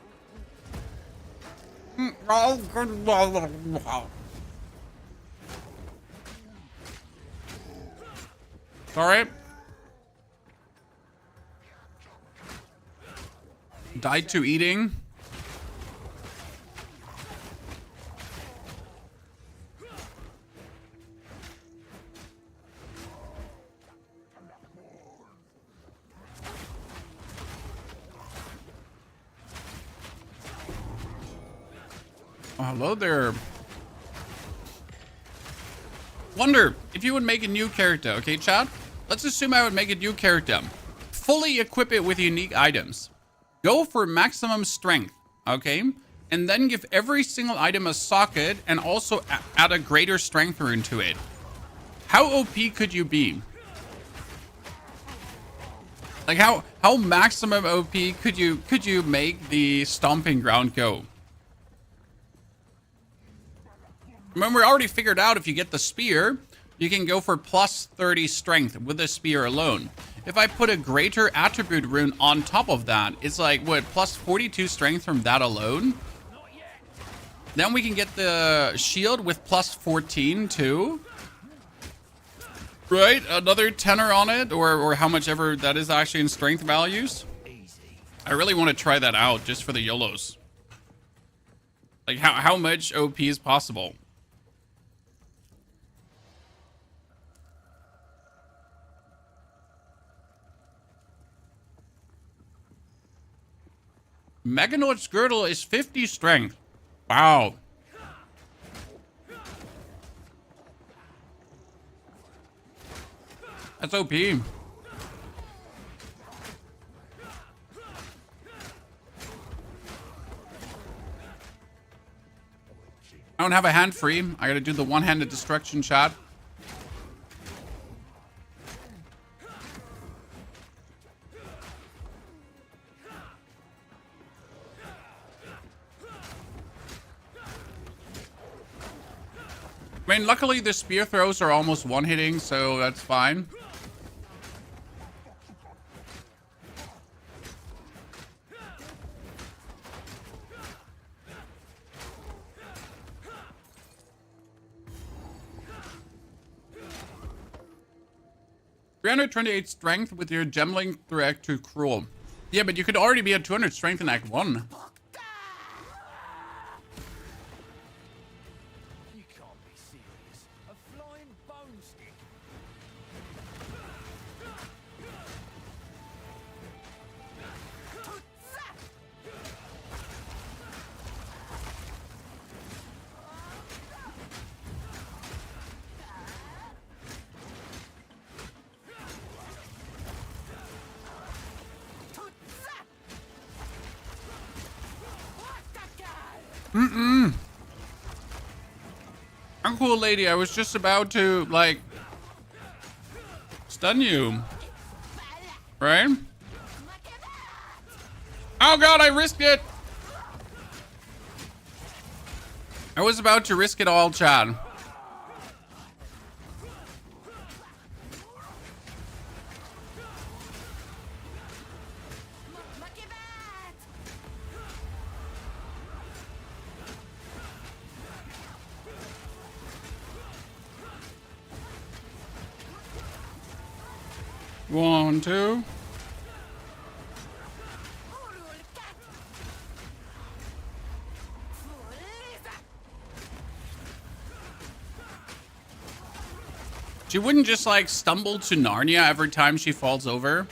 Sorry. Died to eating. Oh, hello there. Wonder if you would make a new character, okay, chat? Let's assume I would make a new character. Fully equip it with unique items. Go for maximum strength, okay? And then give every single item a socket and also add a greater strength rune to it. How OP could you be? Like how maximum OP could you make the stomping ground go? Remember, we already figured out if you get the spear, you can go for plus 30 strength with the spear alone. If I put a greater attribute rune on top of that, it's like, what, plus 42 strength from that alone? Then we can get the shield with plus 14 too. Right? Another tenor on it, or how much ever that is actually in strength values. I really want to try that out just for the YOLOs. Like, how much OP is possible? Meganoid's girdle is 50 strength. Wow. That's OP. I don't have a hand free. I gotta do the one-handed destruction shot. I mean, luckily the spear throws are almost one-hitting, so that's fine. $328 strength with your gemling through Act 2 Cruel. Yeah, but you could already be at 200 strength in Act 1. Uncool lady, I was just about to, like, stun you. Right? Oh god, I risked it! I was about to risk it all, Chad. One, two. She wouldn't just like stumble to Narnia every time she falls over.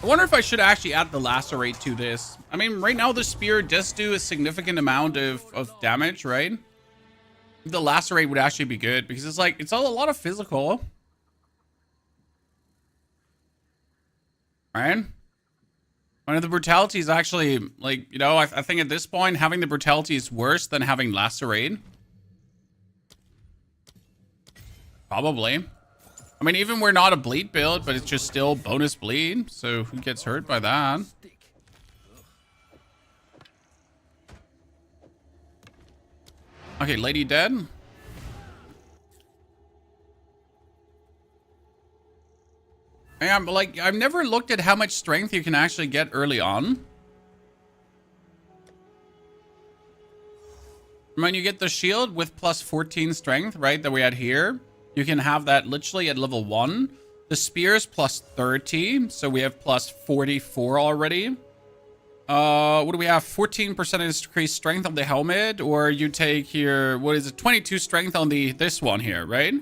I wonder if I should actually add the lacerate to this. I mean, right now the spear does do a significant amount of damage, right? The lacerate would actually be good because it's like, it's all a lot of physical. Right? One of the brutality is actually like, you know, I think at this point, having the brutality is worse than having lacerate. Probably. I mean, even we're not a bleed build, but it's just still bonus bleed. So who gets hurt by that? Okay, lady dead. And like, I've never looked at how much strength you can actually get early on. When you get the shield with plus 14 strength, right, that we had here, you can have that literally at level 1. The spears plus 30, so we have plus 44 already. What do we have? 14% increased strength on the helmet, or you take here, what is it? 22 strength on this one here, right?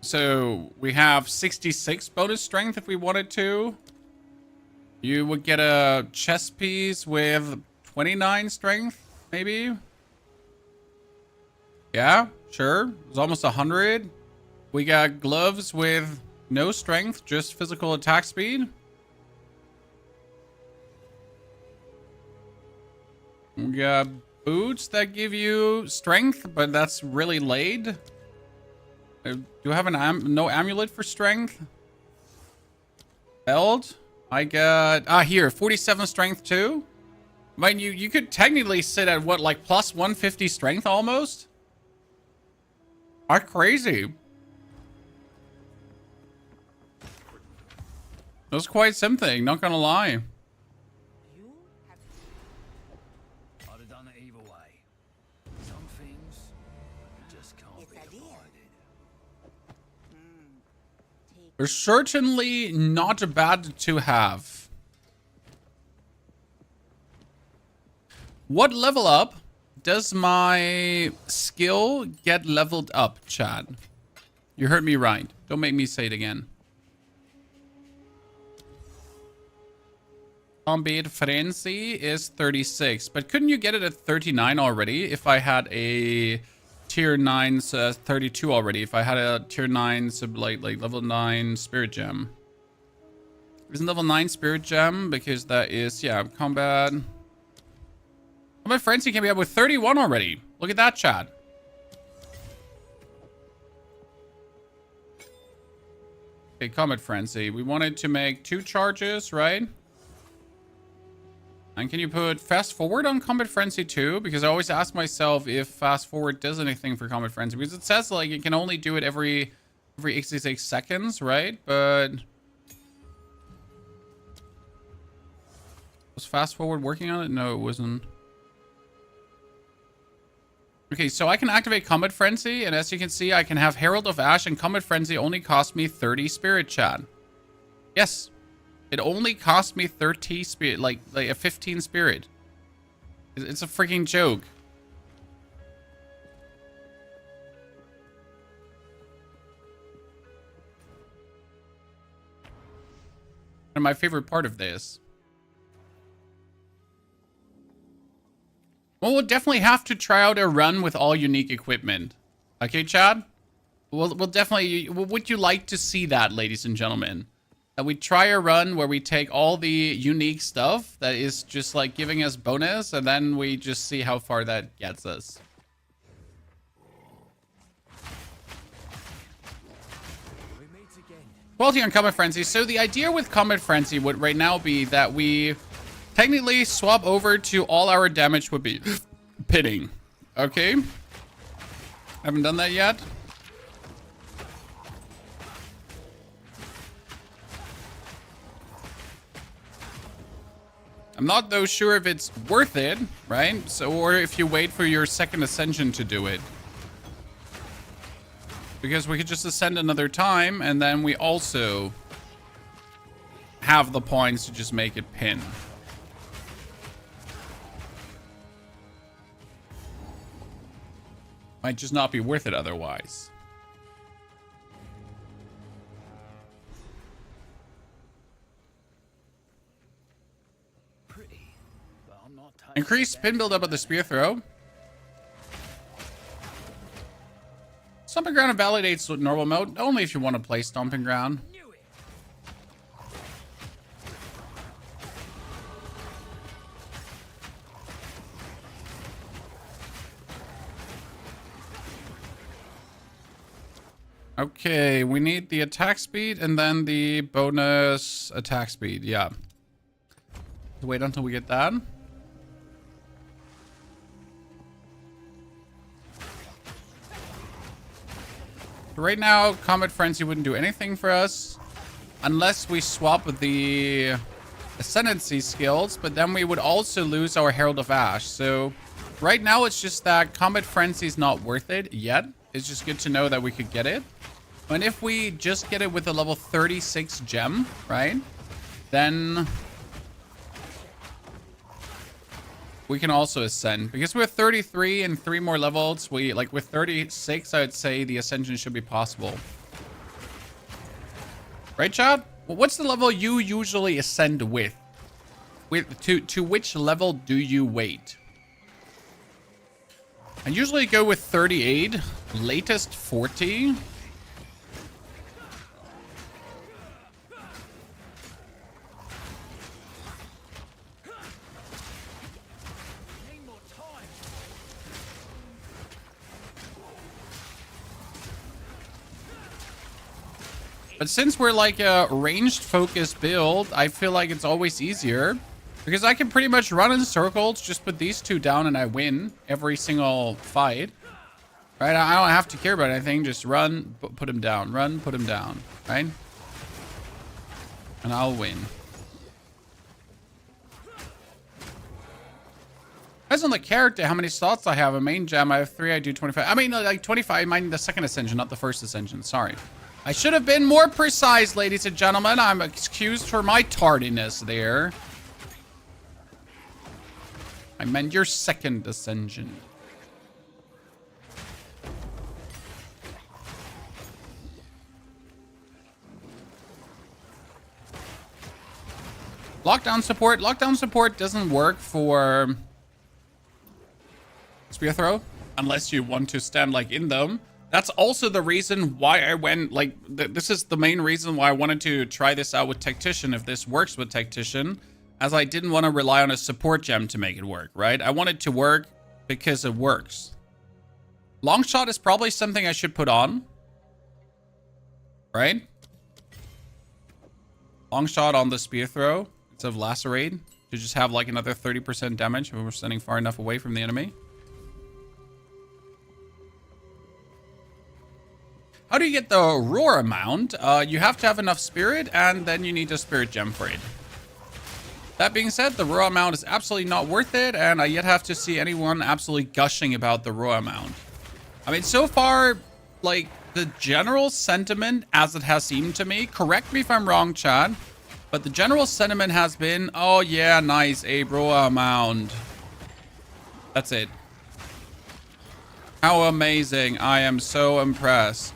So we have 66 bonus strength if we wanted to. You would get a chest piece with 29 strength, maybe. Yeah, sure. It's almost 100. We got gloves with no strength, just physical attack speed. We got boots that give you strength, but that's really laid. Do you have no amulet for strength? Belt. I got here 47 strength too. I mean, you could technically sit at what, like plus 150 strength almost. Are crazy. That's quite something. Not gonna lie. I'd have done it either way. Some things just can't be avoided. They're certainly not bad to have. What level up does my skill get leveled up, Chad? You heard me right. Don't make me say it again. Combat Frenzy is 36, but couldn't you get it at 39 already if I had a tier 9 32 already? If I had a tier 9 like level 9 spirit gem. Isn't level 9 spirit gem because that is, yeah, combat. Combat Frenzy can be up with 31 already. Look at that, Chad. Okay, Combat Frenzy. We wanted to make 2 charges, right? And can you put fast forward on Combat Frenzy too? Because I always ask myself if fast forward does anything for Combat Frenzy. Because it says like you can only do it every 66 seconds, right? But was fast forward working on it? No, it wasn't. Okay, so I can activate Combat Frenzy, and as you can see, I can have Herald of Ash, and Combat Frenzy only cost me 30 spirit, Chad. Yes. It only cost me 30 spirit, like a 15 spirit. It's a freaking joke. And my favorite part of this. Well, we'll definitely have to try out a run with all unique equipment. Okay, Chad? We'll definitely... Would you like to see that, ladies and gentlemen? That we try a run where we take all the unique stuff that is just like giving us bonus, and then we just see how far that gets us. Quality on Combat Frenzy. So the idea with Combat Frenzy would right now be that we technically swap over to all our damage would be pitting. Okay. Haven't done that yet. I'm not though sure if it's worth it, right? So, or if you wait for your second Ascension to do it. Because we could just ascend another time, and then we also have the points to just make it pin. Might just not be worth it otherwise. Pretty, but I'm not touching Increase that. spin build up of the spear throw. Stomping ground validates normal mode only if you want to play stomping ground. Knew it. Okay, we need the attack speed and then the bonus attack speed. Yeah. Wait until we get that. Right now, Combat Frenzy wouldn't do anything for us unless we swap the Ascendancy skills, but then we would also lose our Herald of Ash. So right now, it's just that Combat Frenzy is not worth it yet. It's just good to know that we could get it. And if we just get it with a level 36 gem, right, then we can also ascend. Because we're 33 and 3 more levels, with 36, I would say the Ascension should be possible. Right, Chad? Well, what's the level you usually ascend with? To which level do you wait? I usually go with 38, latest 40. But since we're like a ranged focused build, I feel like it's always easier. Because I can pretty much run in circles, just put these two down and I win every single fight. Right? I don't have to care about anything. Just run, put him down. Run, put him down. Right? And I'll win. Depends on the character, how many slots I have. A main gem, I have 3, I do 25. I mean, like 25, I mean the second Ascension, not the first Ascension. Sorry. I should have been more precise, ladies and gentlemen. I'm excused for my tardiness there. I meant your second Ascension. Lockdown support. Lockdown support doesn't work for spear throw unless you want to stand like in them. That's also the reason why I went like this is the main reason why I wanted to try this out with Tactician if this works with Tactician, as I didn't want to rely on a support gem to make it work, right? I want it to work because it works. Long shot is probably something I should put on, right? Long shot on the spear throw instead of lacerate to just have like another 30% damage when we're standing far enough away from the enemy. How do you get the roar amount? You have to have enough spirit, and then you need a spirit gem for it. That being said, the roar amount is absolutely not worth it, and I yet have to see anyone absolutely gushing about the roar amount. I mean, so far, like, the general sentiment, as it has seemed to me, correct me if I'm wrong, Chad, but the general sentiment has been, oh yeah, nice, a roar amount. That's it. How amazing. I am so impressed.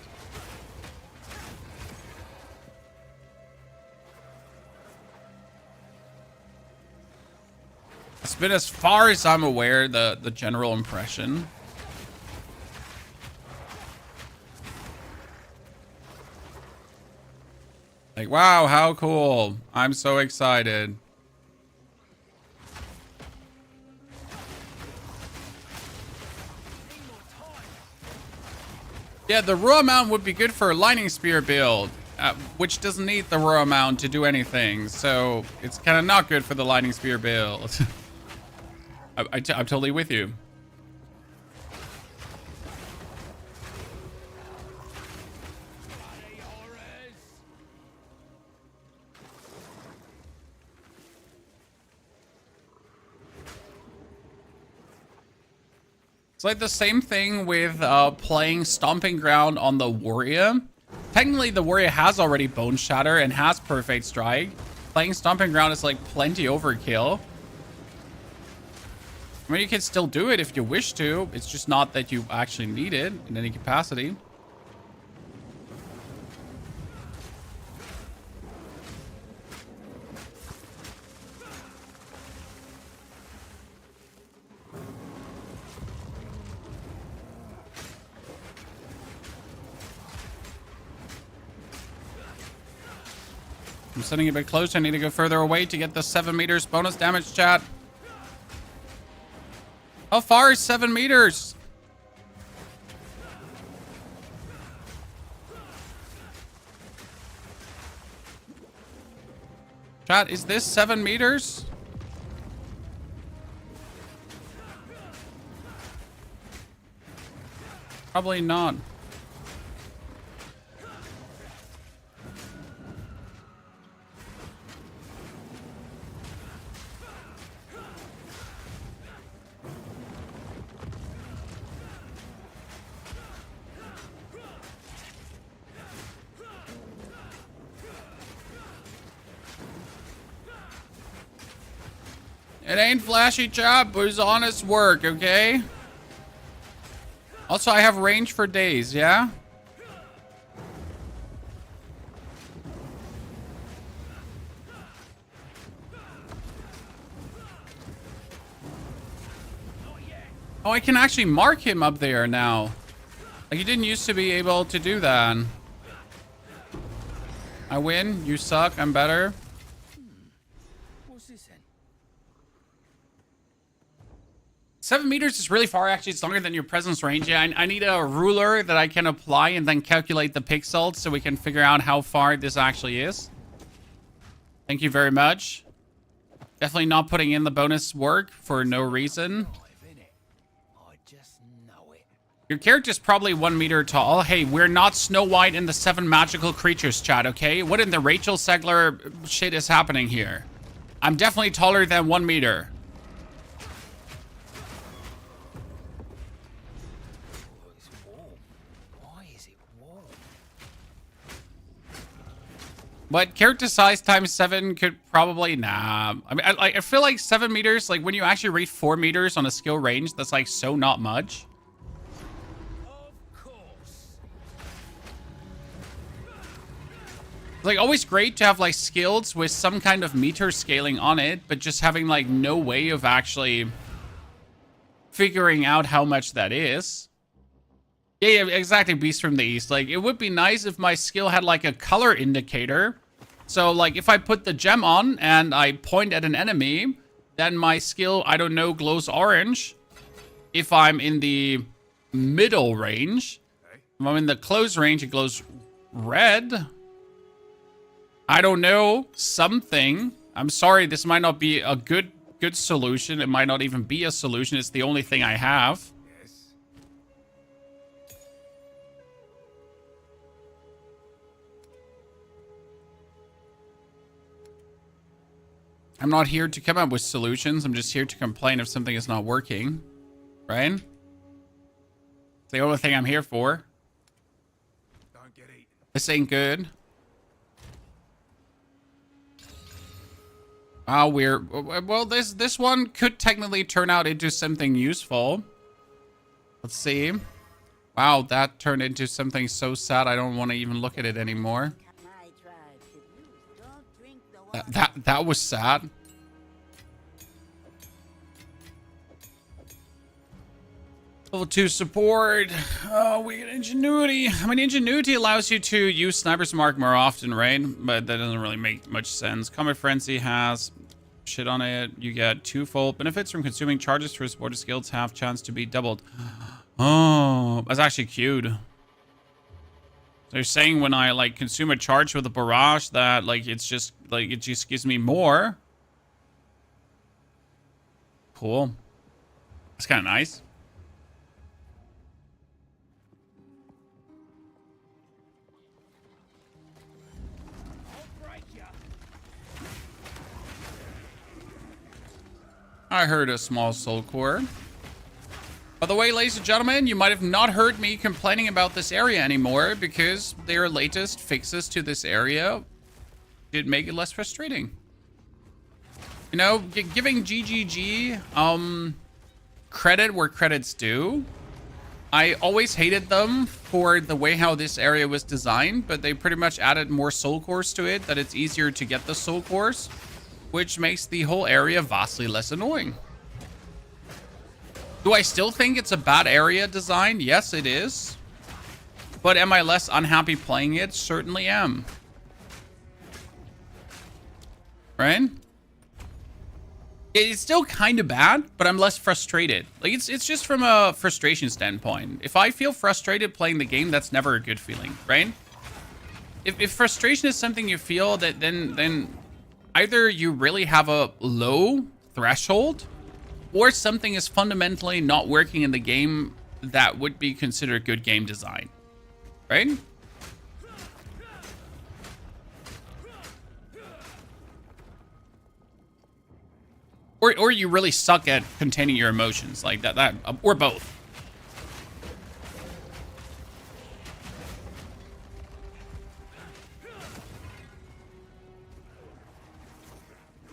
It's been, as far as I'm aware, the general impression. Like, wow, how cool. I'm so excited. Yeah, the roar amount would be good for a lightning spear build, which doesn't need the roar amount to do anything. So it's kind of not good for the lightning spear build. I'm totally with you. It's like the same thing with playing Stomping Ground on the Warrior. Technically, the Warrior has already Bone Shatter and has Perfect Strike. Playing Stomping Ground is like plenty overkill. I mean, you can still do it if you wish to. It's just not that you actually need it in any capacity. I'm sitting a bit closer. I need to go further away to get the 7 meters bonus damage, chat. How far is 7 meters? Chat, is this 7 meters? Probably not. It ain't flashy job, but it's honest work, okay? Also, I have range for days, yeah? Oh, I can actually mark him up there now. Like, you didn't used to be able to do that. I win, you suck, I'm better. What's this then? 7 meters is really far, actually. It's longer than your presence range. Yeah, I need a ruler that I can apply and then calculate the pixels so we can figure out how far this actually is. Thank you very much. Definitely not putting in the bonus work for no reason. I just know it. Your character's probably 1 meter tall. Hey, we're not Snow White and the 7 magical creatures, chat, okay? What in the Rachel Segler shit is happening here? I'm definitely taller than 1 meter. But character size times 7 could probably... Nah. I mean, I feel like 7 meters, like when you actually reach 4 meters on a skill range, that's like so not much. Of course. It's like always great to have like skills with some kind of meter scaling on it, but just having like no way of actually figuring out how much that is. Yeah, exactly, Beast from the East. Like, it would be nice if my skill had, like, a color indicator. So, like, if I put the gem on and I point at an enemy, then my skill, I don't know, glows orange. If I'm in the middle range. If I'm in the close range, it glows red. I don't know. Something. I'm sorry, this might not be a good solution. It might not even be a solution. It's the only thing I have. I'm not here to come up with solutions. I'm just here to complain if something is not working. Right? It's the only thing I'm here for. Don't get eaten. This ain't good. Oh, well, this one could technically turn out into something useful. Let's see. Wow, that turned into something so sad I don't want to even look at it anymore. My tribe could use. Don't drink the water. That was sad. Level 2 support. Oh, we get ingenuity. I mean, ingenuity allows you to use Sniper's Mark more often, right? But that doesn't really make much sense. Combat Frenzy has shit on it. You get twofold benefits from consuming charges for supported skills. Have chance to be doubled. Oh, that's actually cute. They're saying when I like consume a charge with a barrage that like it's just like it just gives me more. Cool. That's kind of nice. I heard a small soul core. By the way, ladies and gentlemen, you might have not heard me complaining about this area anymore because their latest fixes to this area did make it less frustrating. You know, giving GGG credit where credit's due. I always hated them for the way how this area was designed, but they pretty much added more soul cores to it, that it's easier to get the soul cores, which makes the whole area vastly less annoying. Do I still think it's a bad area design? Yes, it is. But am I less unhappy playing it? Certainly am. Right? It's still kind of bad, but I'm less frustrated. Like, it's just from a frustration standpoint. If I feel frustrated playing the game, that's never a good feeling, right? If frustration is something you feel, that then either you really have a low threshold, or something is fundamentally not working in the game that would be considered good game design, right? Or you really suck at containing your emotions, like that or both.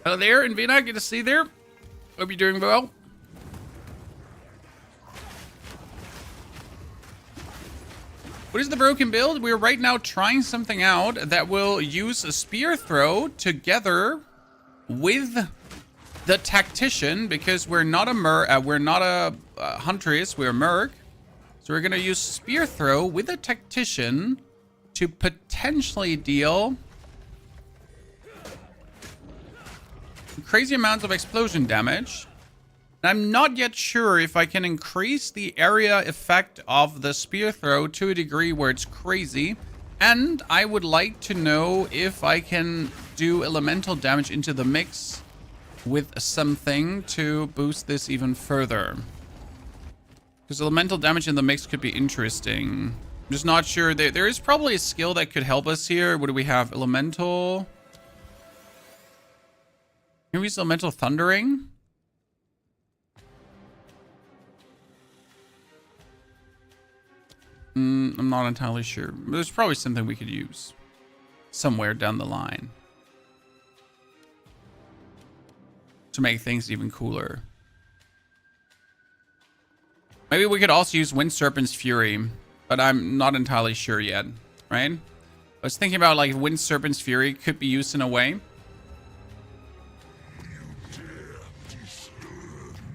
Hello there, Invina. Good to see you there. Hope you're doing well. What is the broken build? We're right now trying something out that will use a spear throw together with the tactician, because we're not a huntress, we're a merc. So we're gonna use spear throw with a tactician to potentially deal crazy amounts of explosion damage. And I'm not yet sure if I can increase the area effect of the spear throw to a degree where it's crazy. And I would like to know if I can do elemental damage into the mix with something to boost this even further. Because elemental damage in the mix could be interesting. I'm just not sure. There is probably a skill that could help us here. What do we have? Elemental. Can we use elemental thundering? I'm not entirely sure. There's probably something we could use somewhere down the line to make things even cooler. Maybe we could also use Wind Serpent's Fury, but I'm not entirely sure yet, right? I was thinking about like Wind Serpent's Fury could be used in a way.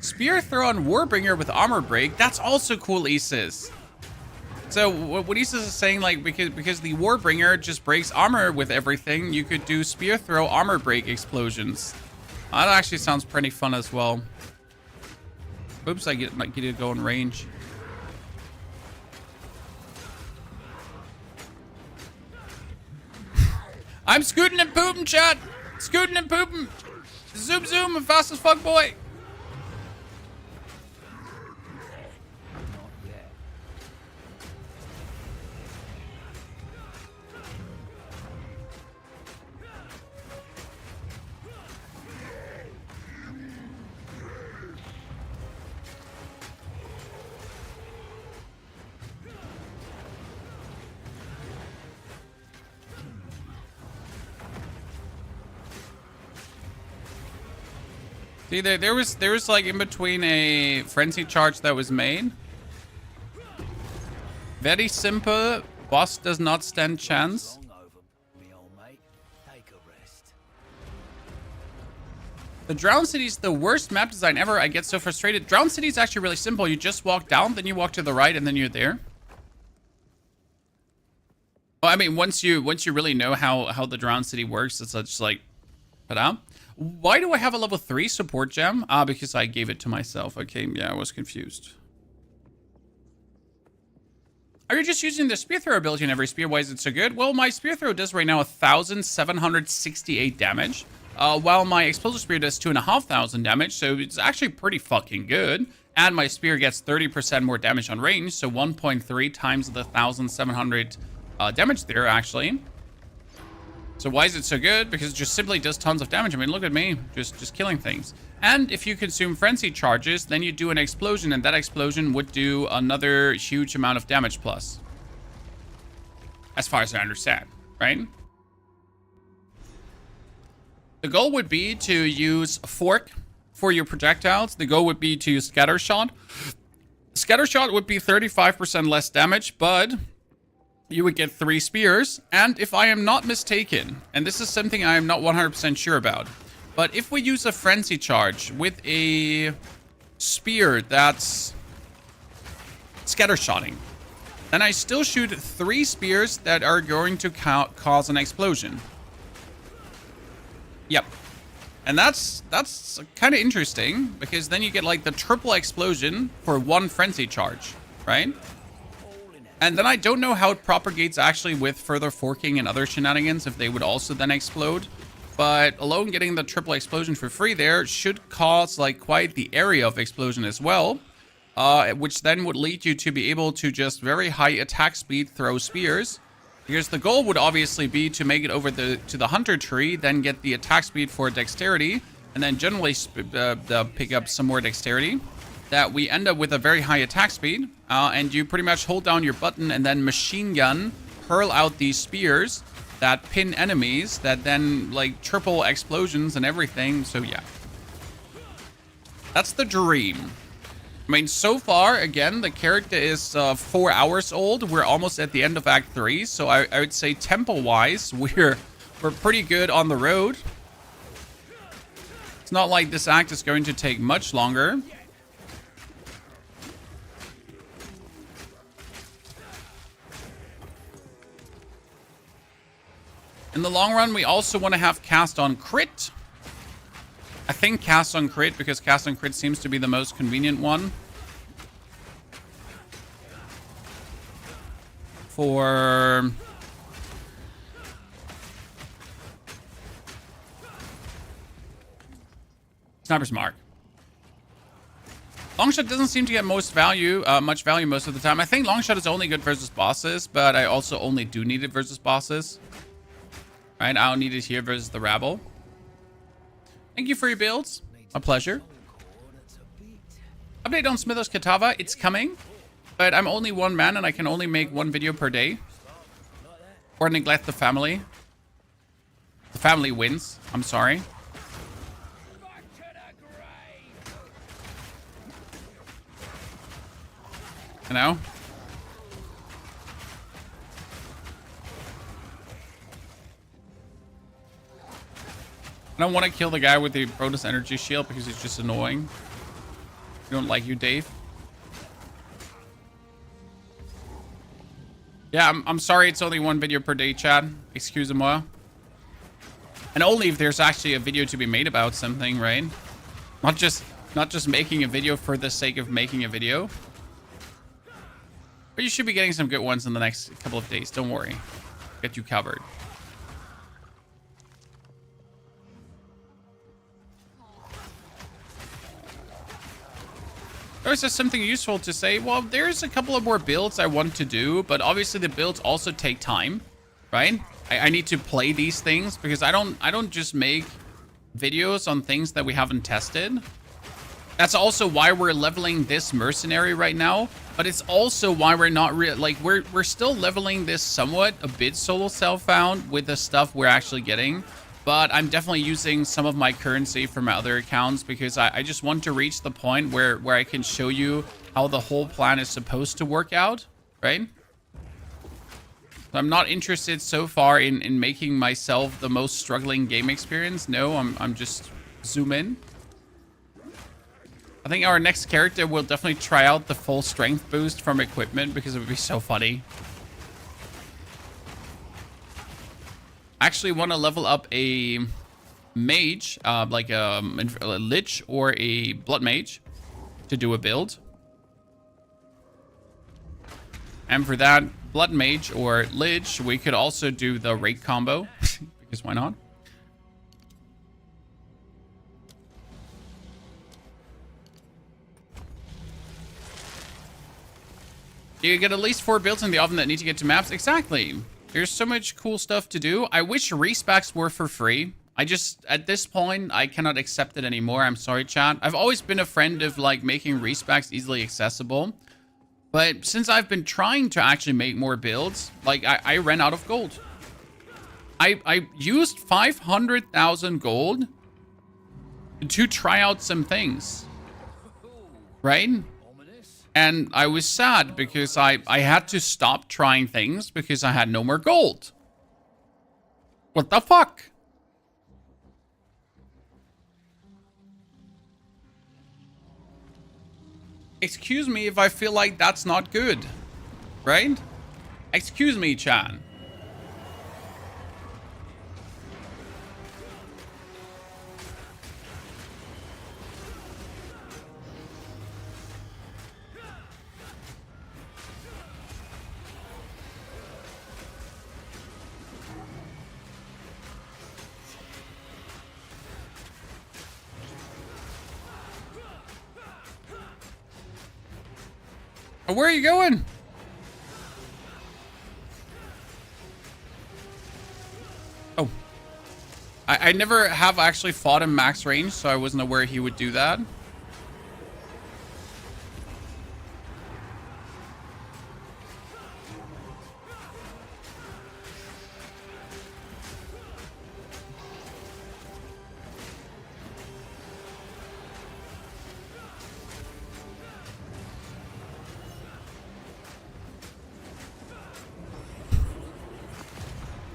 Spear throw on Warbringer with armor break. That's also cool, Isis. So what Isis is saying, like, because the Warbringer just breaks armor with everything, you could do spear throw armor break explosions. That actually sounds pretty fun as well. Oops, I get to go in range. I'm scooting and pooping, chat. Scooting and pooping. Zoom, zoom, I'm fast as fuck, boy. See, there was like in between a frenzy charge that was made. Very simple. Boss does not stand chance. The Drowned City is the worst map design ever. I get so frustrated. Drowned City is actually really simple. You just walk down, then you walk to the right, and then you're there. Well, I mean, once you really know how the Drowned City works, it's just like, ta-da. Why do I have a level 3 support gem? Because I gave it to myself. Okay, yeah, I was confused. Are you just using the spear throw ability in every spear? Why is it so good? Well, my spear throw does right now 1,768 damage, while my explosive spear does 2,500 damage, so it's actually pretty fucking good. And my spear gets 30% more damage on range, so 1.3 times the 1,700 damage there, actually. So why is it so good? Because it just simply does tons of damage. I mean, look at me, just killing things. And if you consume frenzy charges, then you do an explosion, and that explosion would do another huge amount of damage plus. As far as I understand, right? The goal would be to use Fork for your projectiles, the goal would be to use scatter shot. Scatter shot would be 35% less damage, but you would get 3 spears. And if I am not mistaken, and this is something I am not 100% sure about, but if we use a frenzy charge with a spear that's scattershotting, then I still shoot 3 spears that are going to cause an explosion. Yep. And that's kind of interesting, because then you get like the triple explosion for 1 frenzy charge, right? And then I don't know how it propagates actually with further forking and other shenanigans, if they would also then explode. But alone getting the triple explosion for free there should cause like quite the area of explosion as well. Which then would lead you to be able to just very high attack speed throw spears. Because the goal would obviously be to make it over to the hunter tree, then get the attack speed for dexterity, and then generally pick up some more dexterity. That we end up with a very high attack speed, and you pretty much hold down your button and then machine gun, hurl out these spears that pin enemies, that then like triple explosions and everything. So yeah, that's the dream. I mean, so far, again, the character is 4 hours old. We're almost at the end of Act 3, so I would say tempo-wise, we're pretty good on the road. It's not like this act is going to take much longer. In the long run, we also want to have cast on crit. I think cast on crit, because cast on crit seems to be the most convenient one. For Sniper's Mark. Longshot doesn't seem to get much value most of the time. I think Longshot is only good versus bosses, but I also only do need it versus bosses. Right, I don't need it here versus the rabble. Thank you for your builds. A pleasure. Update on Smithers Katava. It's coming. But I'm only 1 man and I can only make 1 video per day. Or neglect the family. The family wins. I'm sorry. You know? I don't want to kill the guy with the Protoss energy shield because he's just annoying. I don't like you, Dave. Yeah, I'm sorry it's only 1 video per day, Chad. Excuse-moi. And only if there's actually a video to be made about something, right? Not just making a video for the sake of making a video. But you should be getting some good ones in the next couple of days. Don't worry. Get you covered. There's just something useful to say. Well, there's a couple of more builds I want to do, but obviously the builds also take time, right? I need to play these things because I don't just make videos on things that we haven't tested. That's also why we're leveling this mercenary right now, but it's also why we're not we're still leveling this somewhat a bit solo self-found with the stuff we're actually getting. But I'm definitely using some of my currency from my other accounts because I just want to reach the point where I can show you how the whole plan is supposed to work out, right? So I'm not interested so far in making myself the most struggling game experience. No, I'm just zoom in. I think our next character will definitely try out the full strength boost from equipment because it would be so funny. I actually want to level up a mage, like a lich or a blood mage to do a build. And for that blood mage or lich, we could also do the rake combo because why not? You get at least 4 builds in the oven that need to get to maps. Exactly. There's so much cool stuff to do. I wish respecs were for free. At this point, I cannot accept it anymore. I'm sorry, chat. I've always been a friend of like making respecs easily accessible. But since I've been trying to actually make more builds, like I ran out of gold. I used 500,000 gold to try out some things, right? And I was sad because I had to stop trying things because I had no more gold. What the fuck? Excuse me if I feel like that's not good, right? Excuse me, Chan. Where are you going? Oh. I never have actually fought him max range, so I wasn't aware he would do that.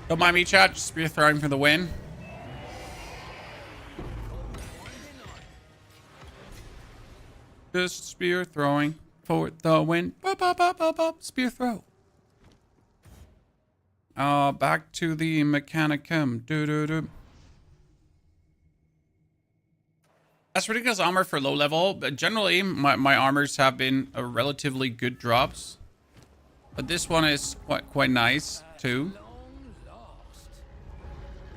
Don't mind me, chat. Just spear throwing for the win. Just spear throwing for the win. Bop, bop, bop, bop, bop. Spear throw. Back to the Mechanicum. Do. That's ridiculous armor for low level. But generally, my armors have been relatively good drops. But this one is quite nice too.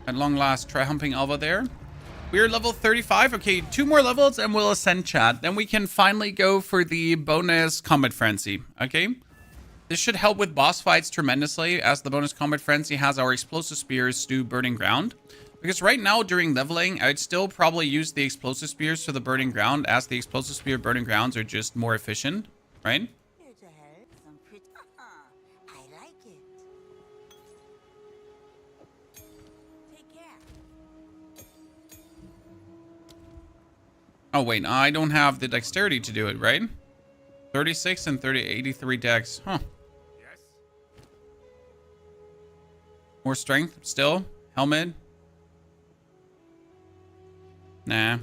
At long last, triumphing Alva there. We're level 35. Okay, 2 more levels and we'll ascend, chat. Then we can finally go for the bonus Combat Frenzy. Okay? This should help with boss fights tremendously, as the bonus Combat Frenzy has our Explosive Spears do Burning Ground. Because right now, during leveling, I'd still probably use the Explosive Spears for the Burning Ground, as the Explosive Spear Burning Grounds are just more efficient, right? Here to help. Some pretty. I like it. Take care. Oh, wait, I don't have the dexterity to do it, right? 36 and 83 dex. Huh. Yes. More strength still. Helmet. Nah.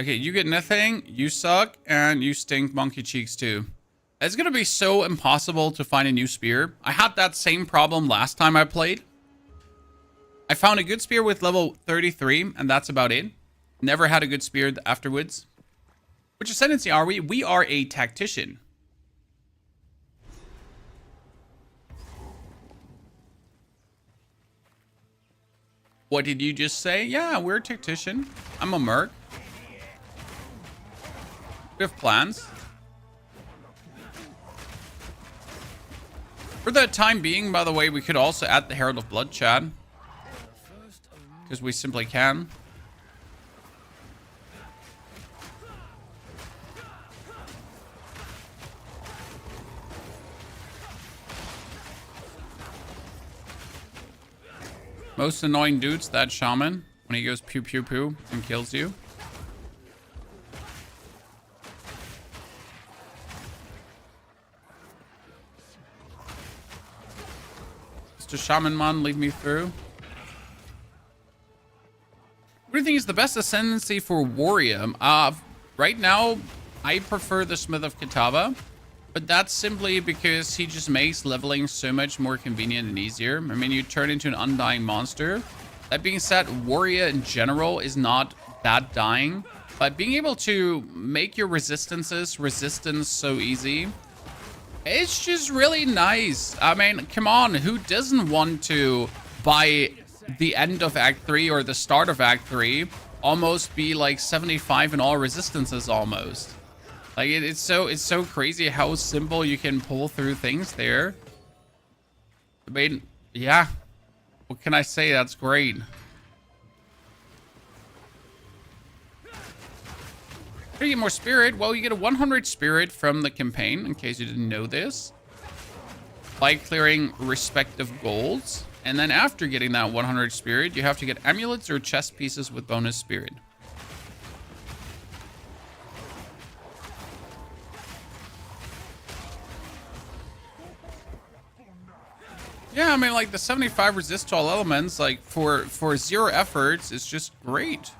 Okay, you get nothing. You suck. And you stink monkey cheeks too. It's going to be so impossible to find a new spear. I had that same problem last time I played. I found a good spear with level 33, and that's about it. Never had a good spear afterwards. Which ascendancy are we? We are a tactician. What did you just say? Yeah, we're a tactician. I'm a merc. We have plans. For the time being, by the way, we could also add the Herald of Blood, chat. Because we simply can. Most annoying dude's that shaman when he goes pew pew pew and kills you. Mr. Shaman Man, lead me through. What do you think is the best ascendancy for warrior? Right now, I prefer the Smith of Kitava. But that's simply because he just makes leveling so much more convenient and easier. I mean, you turn into an undying monster. That being said, warrior in general is not that dying. But being able to make your resistance so easy, it's just really nice. I mean, come on, who doesn't want to, by the end of Act 3 or the start of Act 3, almost be like 75 in all resistances almost? Like, it's so crazy how simple you can pull through things there. I mean, yeah. What can I say? That's great. How do you get more spirit? Well, you get a 100 spirit from the campaign, in case you didn't know this. By clearing respective golds. And then after getting that 100 spirit, you have to get amulets or chest pieces with bonus spirit. Yeah, I mean, like the 75 resist to all elements, like for 0 efforts, is just great.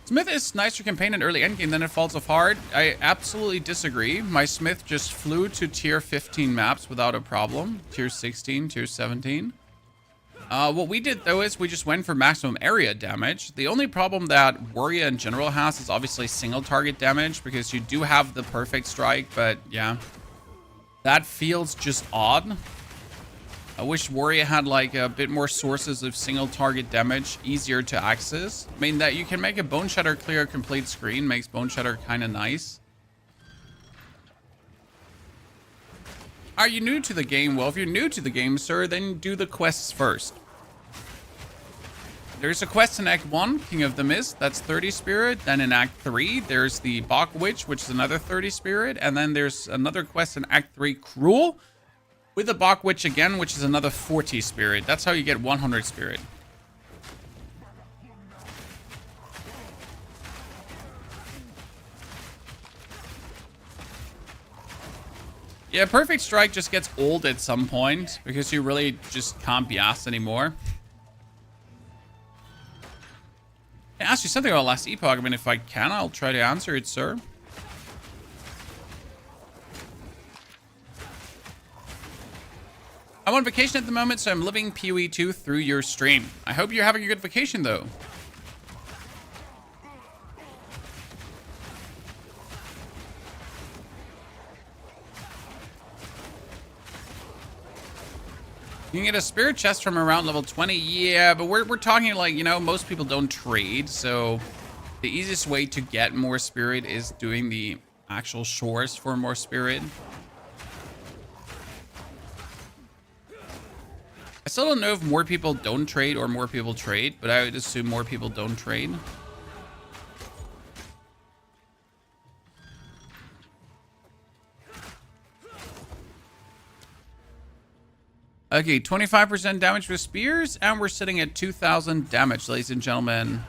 Smith is nicer campaign in early endgame, then it falls off hard. I absolutely disagree. My Smith just flew to tier 15 maps without a problem. Tier 16, tier 17. What we did though is we just went for maximum area damage. The only problem that Warrior in general has is obviously single target damage, because you do have the perfect strike, but yeah. That feels just odd. I wish Warrior had like a bit more sources of single target damage, easier to access. I mean, that you can make a Bone Shatter clear a complete screen makes Bone Shatter kind of nice. Are you new to the game? Well, if you're new to the game, sir, then do the quests first. There's a quest in Act 1, King of the Mist, that's 30 spirit. Then in Act 3, there's the Bog Witch, which is another 30 spirit. And then there's another quest in Act 3, Cruel, with the Bog Witch again, which is another 40 spirit. That's how you get 100 spirit. Yeah, Perfect Strike just gets old at some point, because you really just can't be asked anymore. I asked you something about Last Epoch. I mean, if I can, I'll try to answer it, sir. I'm on vacation at the moment, so I'm living POE 2 through your stream. I hope you're having a good vacation, though. You can get a spirit chest from around level 20. Yeah, but we're talking like, you know, most people don't trade. So the easiest way to get more spirit is doing the actual shores for more spirit. I still don't know if more people don't trade or more people trade, but I would assume more people don't trade. Okay, 25% damage with spears, and we're sitting at 2,000 damage, ladies and gentlemen.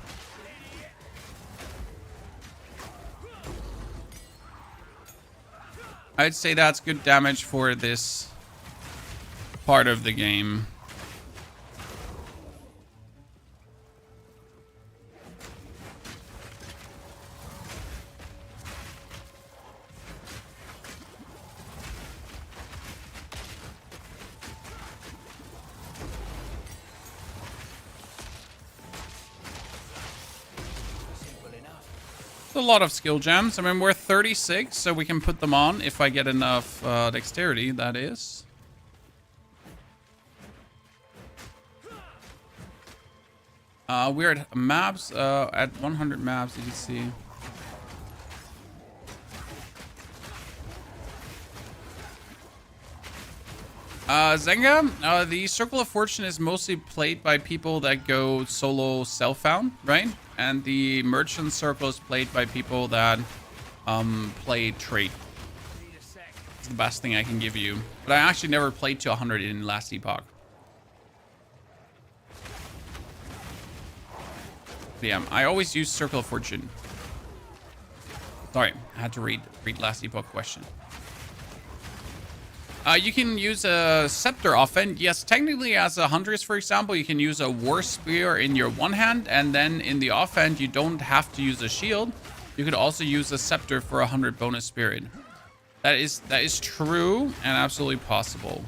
I'd say that's good damage for this part of the game. A lot of skill gems. I mean, we're 36, so we can put them on if I get enough dexterity, that is. We're at maps, at 100 maps, you can see. Zenga, the Circle of Fortune is mostly played by people that go solo self-found, right? And the Merchant Circle is played by people that play trade. It's the best thing I can give you. But I actually never played to 100 in Last Epoch. But yeah, I always use Circle of Fortune. Sorry, I had to read Last Epoch question. You can use a scepter often. Yes, technically as a huntress, for example, you can use a war spear in your one hand, and then in the offhand, you don't have to use a shield. You could also use a scepter for 100 bonus spirit. That is true and absolutely possible.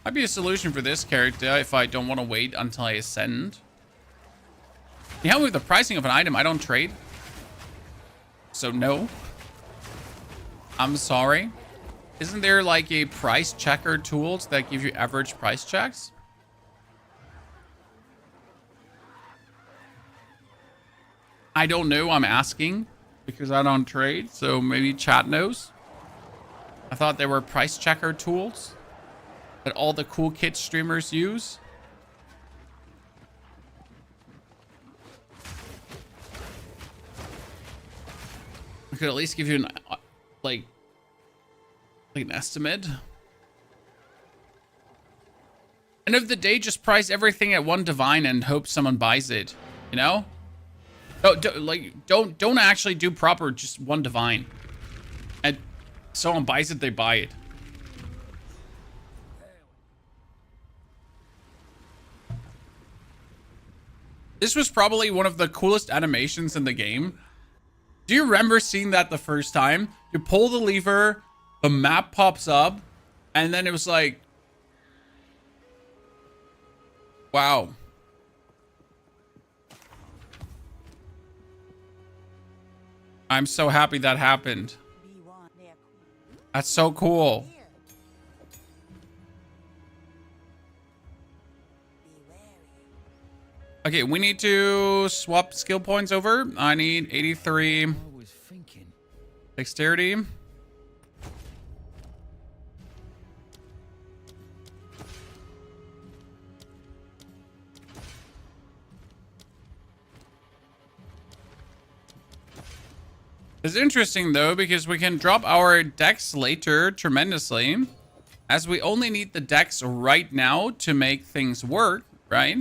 Might be a solution for this character if I don't want to wait until I ascend. You help me with the pricing of an item. I don't trade. So no. I'm sorry. Isn't there like a price checker tools that give you average price checks? I don't know. I'm asking because I don't trade. So maybe chat knows. I thought there were price checker tools that all the cool kid streamers use. I could at least give you an like an estimate. End of the day, just price everything at one divine and hope someone buys it, you know? Don't actually do proper just one divine. And someone buys it, they buy it. This was probably one of the coolest animations in the game. Do you remember seeing that the first time? You pull the lever, the map pops up, and then it was like, wow. I'm so happy that happened. That's so cool. Okay, we need to swap skill points over. I need 83 dexterity. It's interesting though, because we can drop our dex later tremendously, as we only need the dex right now to make things work, right?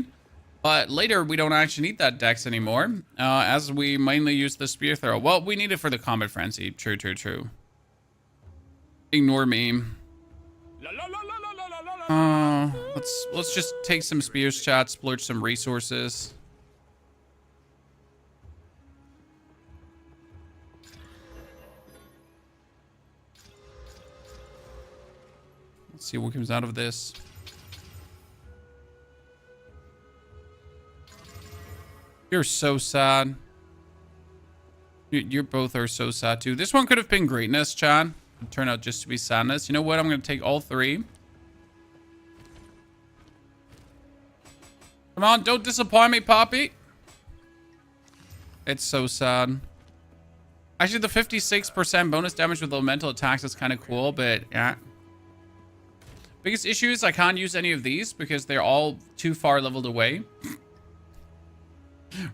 But later, we don't actually need that dex anymore, as we mainly use the spear throw. Well, we need it for the combat frenzy. True, true, true. Ignore me. Let's just take some spears, chat, splurge some resources. Let's see what comes out of this. You're so sad. You both are so sad too. This one could have been greatness, chat. It turned out just to be sadness. You know what? I'm going to take all three. Come on, don't disappoint me, Poppy. It's so sad. Actually, the 56% bonus damage with elemental attacks is kind of cool, but yeah. Biggest issue is I can't use any of these because they're all too far leveled away.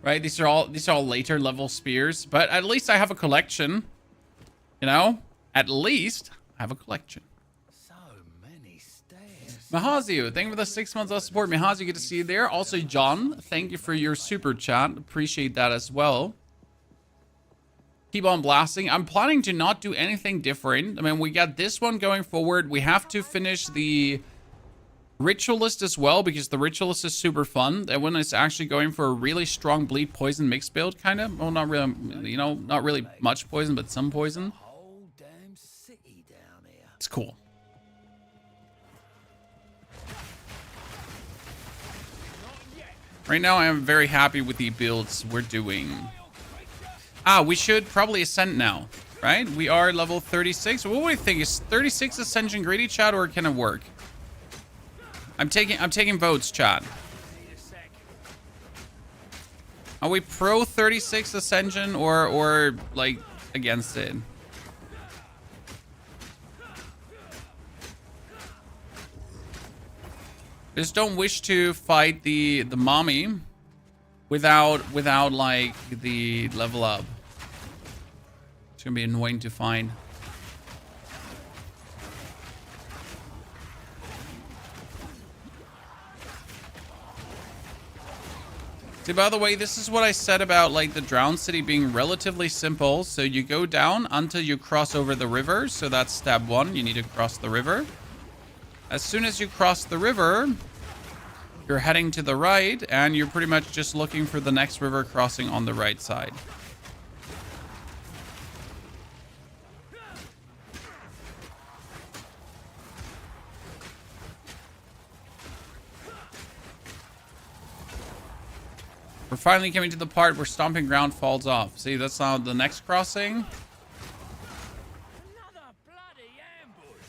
Right, these are all later level spears, but at least I have a collection. You know, at least I have a collection. So many stairs. Mahazio, thank you for the 6 months of support. Mahazio, good to see you there. Also, John, thank you for your super chat. Appreciate that as well. Keep on blasting. I'm planning to not do anything different. I mean, we got this one going forward. We have to finish the Ritualist as well, because the Ritualist is super fun. That one is actually going for a really strong bleed poison mix build, kind of. Well, not really, you know, not really much poison, but some poison. Whole damn city down here. It's cool. Right now, I am very happy with the builds we're doing. Ah, we should probably ascend now, right? We are level 36. What do we think? Is 36 Ascension greedy, chat, or can it work? I'm taking votes, chat. Are we pro 36 Ascension or like against it? Just don't wish to fight the mommy without like the level up. It's gonna be annoying to find. See, by the way, this is what I said about like the Drowned City being relatively simple. So you go down until you cross over the river. So that's step 1. You need to cross the river. As soon as you cross the river, you're heading to the right, and you're pretty much just looking for the next river crossing on the right side. We're finally coming to the part where Stomping Ground falls off. See, that's now the next crossing. Another bloody ambush.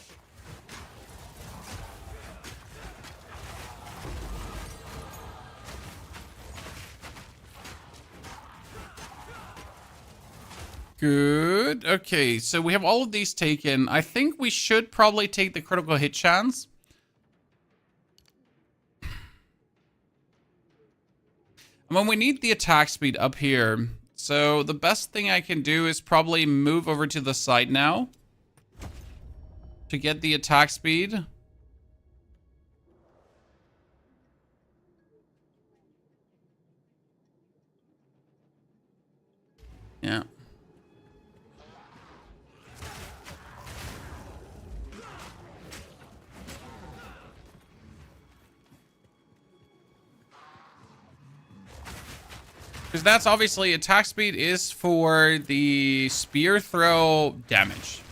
Good. Okay, so we have all of these taken. I think we should probably take the critical hit chance. I mean, we need the attack speed up here. So the best thing I can do is probably move over to the side now to get the attack speed. Yeah. Because that's obviously attack speed is for the spear throw damage.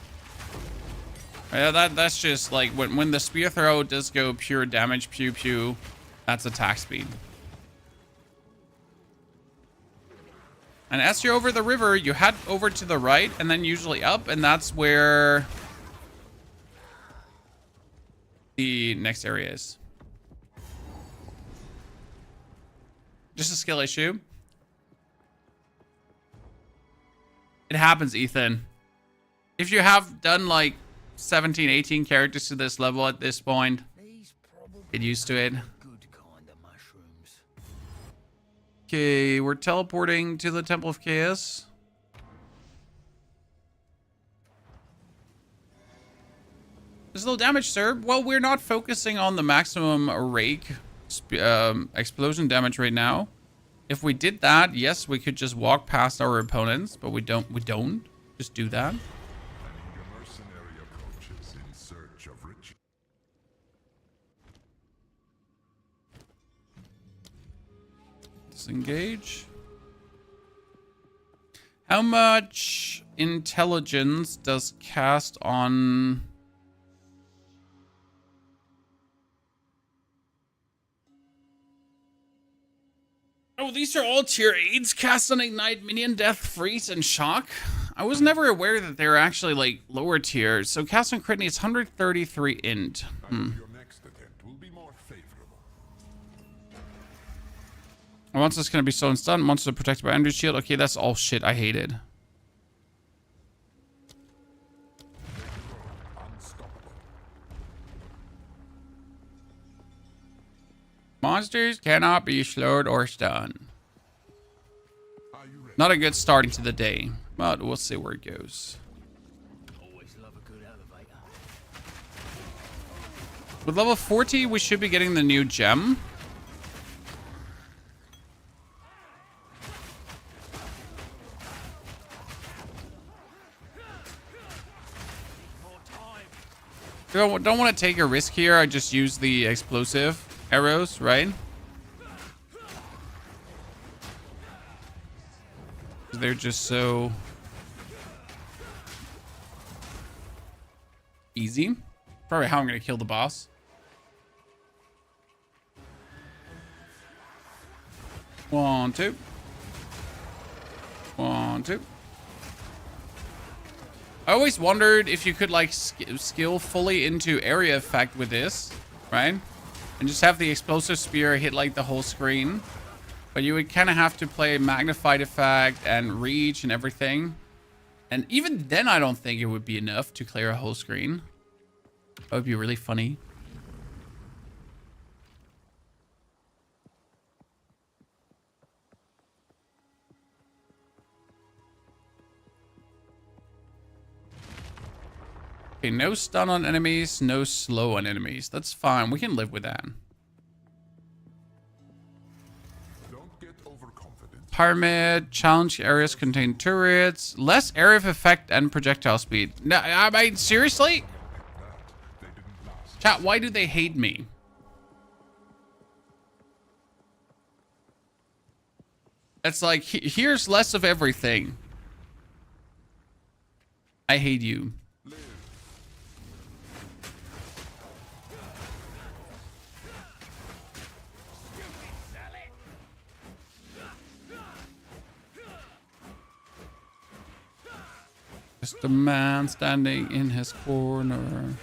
That's just like when the spear throw does go pure damage, pew pew, that's attack speed. And as you're over the river, you head over to the right and then usually up, and that's where the next area is. Just a skill issue. It happens, Ethan. If you have done like 17, 18 characters to this level at this point, get used to it. Good kind of mushrooms. Okay, we're teleporting to the Temple of Chaos. There's no damage, sir. Well, we're not focusing on the maximum rake explosion damage right now. If we did that, yes, we could just walk past our opponents, but we don't. We don't just do that. Mercenary approaches in search of riches. Disengage. How much intelligence does cast on? Oh, these are all tier 8s. Cast on Ignite, Minion, Death, Freeze, and Shock. I was never aware that they were actually like lower tiers. So cast on Crit needs 133 int. Your next attempt will be more favorable. Monster's gonna be so stunned. Monster protected by Energy Shield. Okay, that's all shit I hated. Monsters cannot be slowed or stunned. Not a good starting to the day, but we'll see where it goes. Always love a good elevator. With level 40, we should be getting the new gem. Don't want to take a risk here. I just use the explosive arrows, right? They're just so easy. Probably how I'm gonna kill the boss. One, two. One, two. I always wondered if you could like skill fully into area effect with this, right? And just have the explosive spear hit like the whole screen. But you would kind of have to play magnified effect and reach and everything. And even then, I don't think it would be enough to clear a whole screen. That would be really funny. Okay, no stun on enemies, no slow on enemies. That's fine. We can live with that. Pyramid, challenge areas contain turrets, less area of effect and projectile speed. No, I mean, seriously? Chat, why do they hate me? It's like, here's less of everything. I hate you. Just a man standing in his corner. Another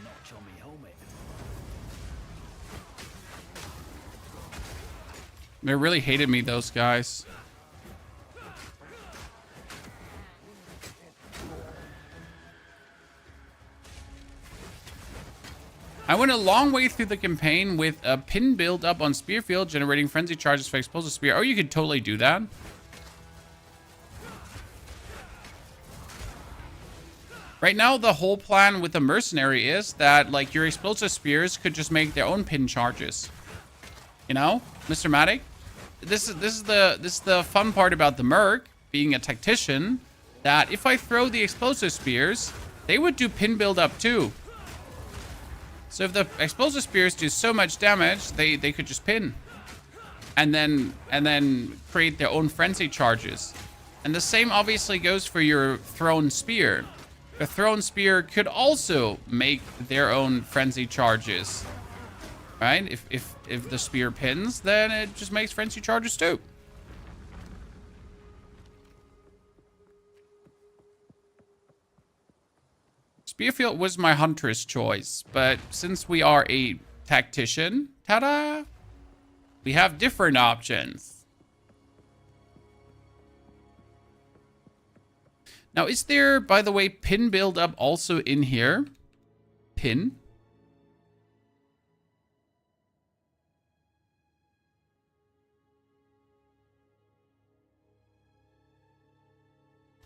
notch on me helmet. They really hated me, those guys. I went a long way through the campaign with a pin build up on Spearfield, generating frenzy charges for explosive spear. Oh, you could totally do that. Right now, the whole plan with the Mercenary is that, like, your explosive spears could just make their own pin charges. You know, Mr. Matic? This is the fun part about the Merc being a tactician, that if I throw the explosive spears, they would do pin build up too. So if the explosive spears do so much damage, they could just pin. And then create their own frenzy charges. And the same obviously goes for your thrown spear. The thrown spear could also make their own frenzy charges. Right? If the spear pins, then it just makes frenzy charges too. Spearfield was my hunter's choice, but since we are a tactician, ta-da! We have different options. Now, is there, by the way, pin build up also in here? Pin?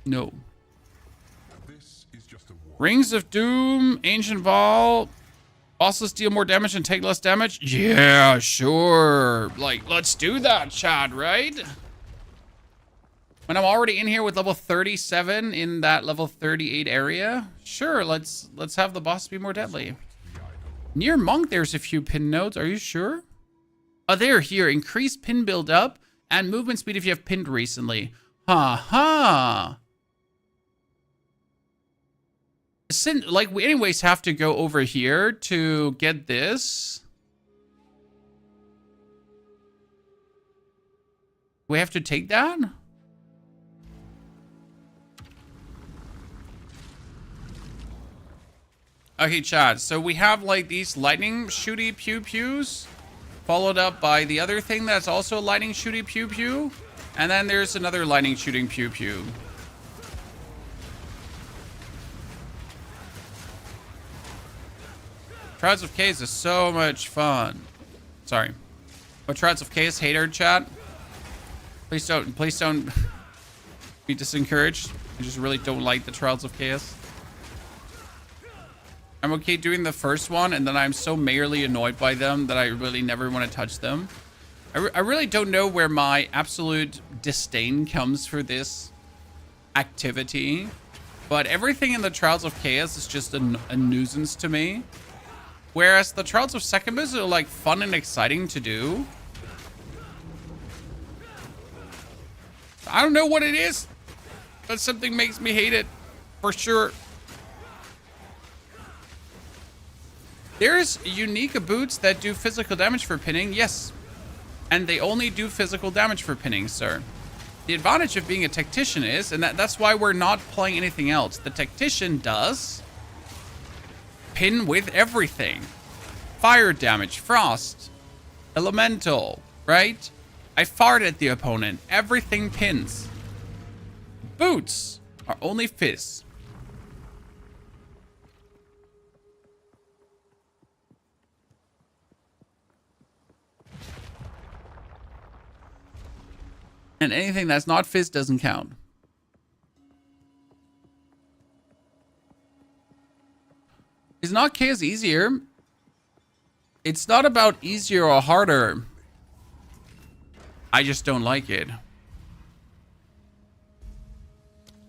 No. This is just a war. Rings of Doom, Ancient Vault. Bosses deal more damage and take less damage? Yeah, sure. Like, let's do that, Chad, right? When I'm already in here with level 37 in that level 38 area, sure, let's have the boss be more deadly. Near Monk, there's a few pin nodes. Are you sure? Oh, they're here. Increase pin build up and movement speed if you have pinned recently. Ha. Like, we anyways have to go over here to get this. We have to take that? Okay, Chad. So we have, like, these lightning shooty pew-pews, followed up by the other thing that's also a lightning shooty pew-pew. And then there's another lightning shooting pew-pew. Trials of Chaos is so much fun. Sorry. What Trials of Chaos hater, chat? Please don't be disencouraged. I just really don't like the Trials of Chaos. I'm okay doing the first one, and then I'm so mayorly annoyed by them that I really never want to touch them. I really don't know where my absolute disdain comes for this activity, but everything in the Trials of Chaos is just a nuisance to me. Whereas the Trials of Succubus are, like, fun and exciting to do. I don't know what it is, but something makes me hate it, for sure. There's unique boots that do physical damage for pinning, yes. And they only do physical damage for pinning, sir. The advantage of being a tactician is, and that's why we're not playing anything else. The tactician does pin with everything. Fire damage, frost, elemental, right? I fart at the opponent. Everything pins. Boots are only fizz. And anything that's not fizz doesn't count. Is not chaos easier? It's not about easier or harder. I just don't like it.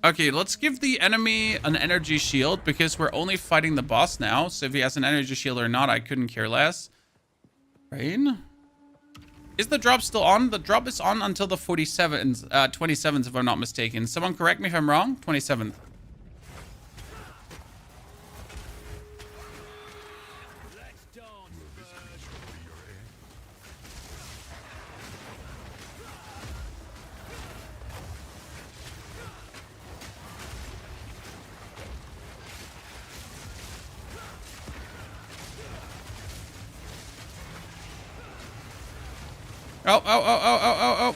Okay, let's give the enemy an energy shield because we're only fighting the boss now. So if he has an energy shield or not, I couldn't care less. Rain? Is the drop still on? The drop is on until the 27th, if I'm not mistaken. Someone correct me if I'm wrong. 27th. Oh.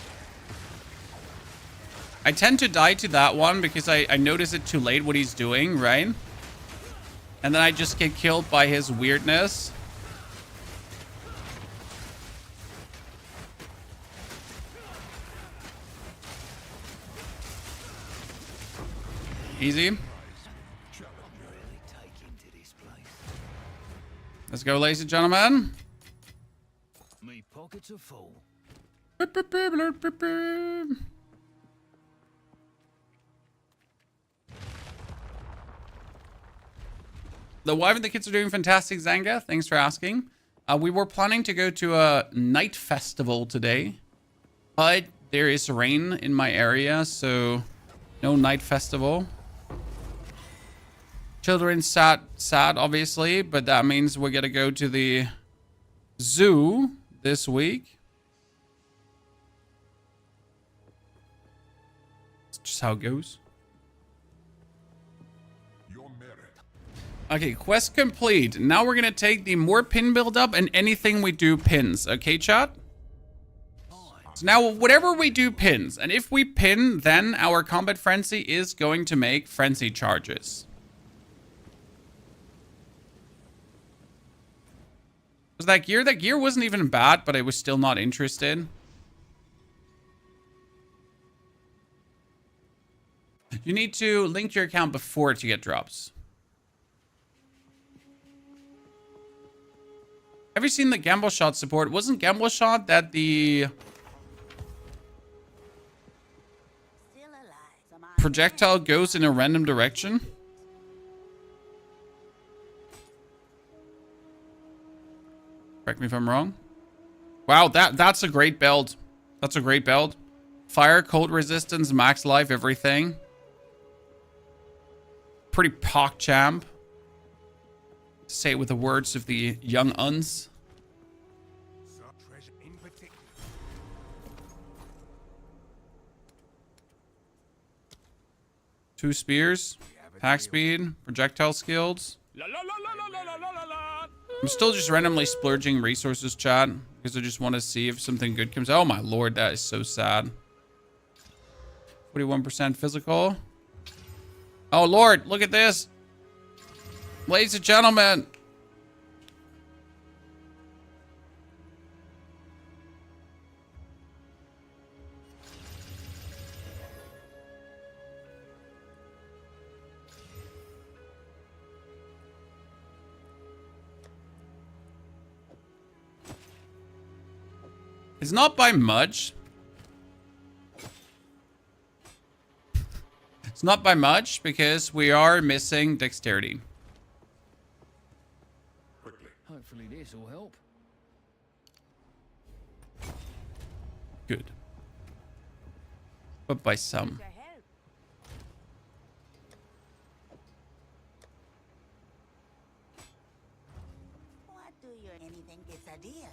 I tend to die to that one because I notice it too late what he's doing, right? And then I just get killed by his weirdness. Easy. Let's go, ladies and gentlemen. Me pockets are full. The wife and the kids are doing fantastic, Zanga. Thanks for asking. We were planning to go to a night festival today, but there is rain in my area, so no night festival. Children sad, obviously, but that means we're gonna go to the zoo this week. It's just how it goes. Okay, quest complete. Now we're gonna take the more pin build up and anything we do pins. Okay, chat? So now whatever we do pins, and if we pin, then our combat frenzy is going to make frenzy charges. Was that gear? That gear wasn't even bad, but I was still not interested. You need to link your account before to get drops. Have you seen the Gamble Shot support? Wasn't Gamble Shot that the projectile goes in a random direction? Correct me if I'm wrong. Wow, that's a great build. That's a great build. Fire, cold resistance, max life, everything. Pretty pock champ. Say it with the words of the young uns. Two spears, attack speed, projectile skills. I'm still just randomly splurging resources, chat, because I just want to see if something good comes. Oh my lord, that is so sad. 41% physical. Oh lord, look at this. Ladies and gentlemen. It's not by much. It's not by much because we are missing dexterity. Hopefully this will help. Good. But by some. What do you anything it's a deal?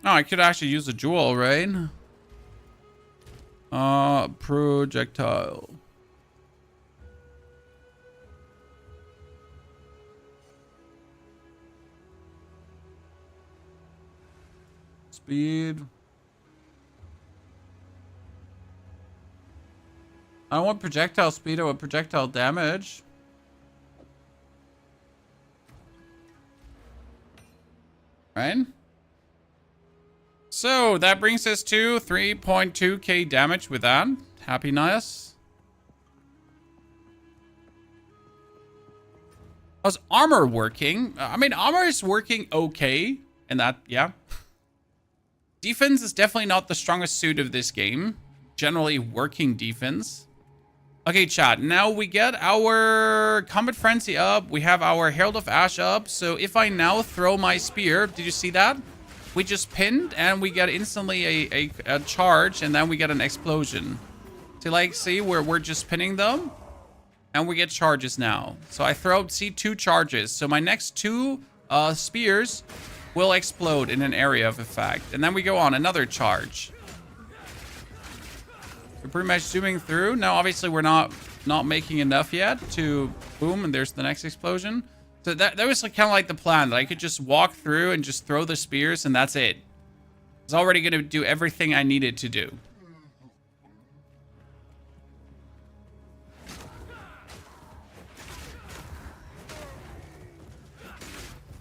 Oh, I could actually use a jewel, right? Projectile. Speed. I don't want projectile speed, I want projectile damage. Right? So that brings us to 3.2k damage with that. Happiness. How's armor working? I mean, armor is working okay. And that, yeah. Defense is definitely not the strongest suit of this game. Generally working defense. Okay, chat. Now we get our Combat Frenzy up. We have our Herald of Ash up. So if I now throw my spear, did you see that? We just pinned and we get instantly a charge and then we get an explosion. So like, see, we're just pinning them and we get charges now. So I throw, see, 2 charges. So my next 2 spears will explode in an area of effect. And then we go on another charge. We're pretty much zooming through. Now, obviously, we're not making enough yet to boom, and there's the next explosion. So that was kind of like the plan, that I could just walk through and just throw the spears, and that's it. It's already going to do everything I needed to do.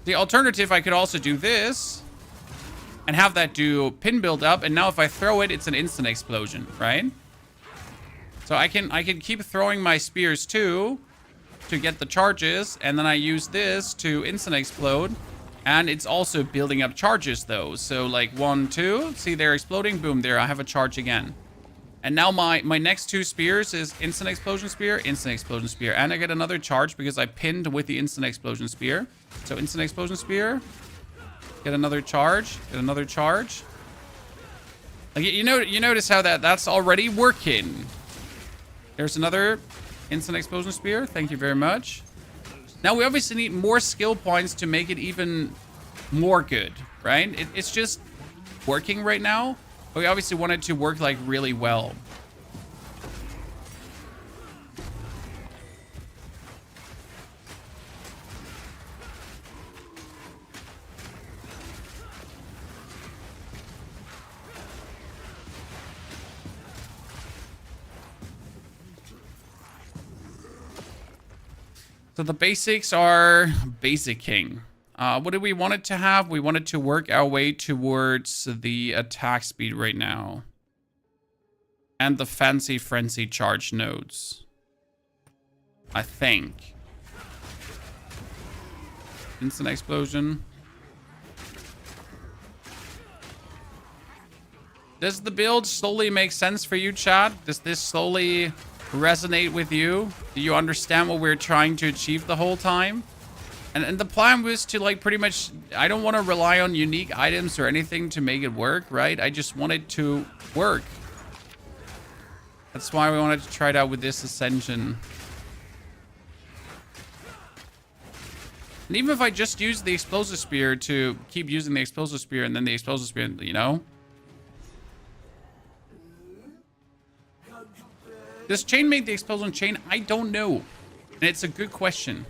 The alternative, I could also do this. and have that do pin build up. And now if I throw it, it's an instant explosion, right? So I can keep throwing my spears too to get the charges, and then I use this to instant explode. And it's also building up charges though. So like 1, 2, see they're exploding, boom, there I have a charge again. And now my next 2 spears is instant explosion spear, and I get another charge because I pinned with the instant explosion spear. So instant explosion spear, get another charge, get another charge. Like you notice how that's already working. There's another instant explosion spear. Thank you very much. Now we obviously need more skill points to make it even more good, right? It's just working right now. But we obviously want it to work like really well. So the basics are basicing. What do we want it to have? We want it to work our way towards the attack speed right now. And the fancy frenzy charge nodes. I think. Instant explosion. Does the build slowly make sense for you, chat? Does this slowly resonate with you? Do you understand what we're trying to achieve the whole time? And the plan was to like pretty much, I don't want to rely on unique items or anything to make it work, right? I just want it to work. That's why we wanted to try it out with this Ascension. And even if I just use the explosive spear to keep using the explosive spear and then the explosive spear, you know? Does chain make the explosion chain? I don't know. And it's a good question.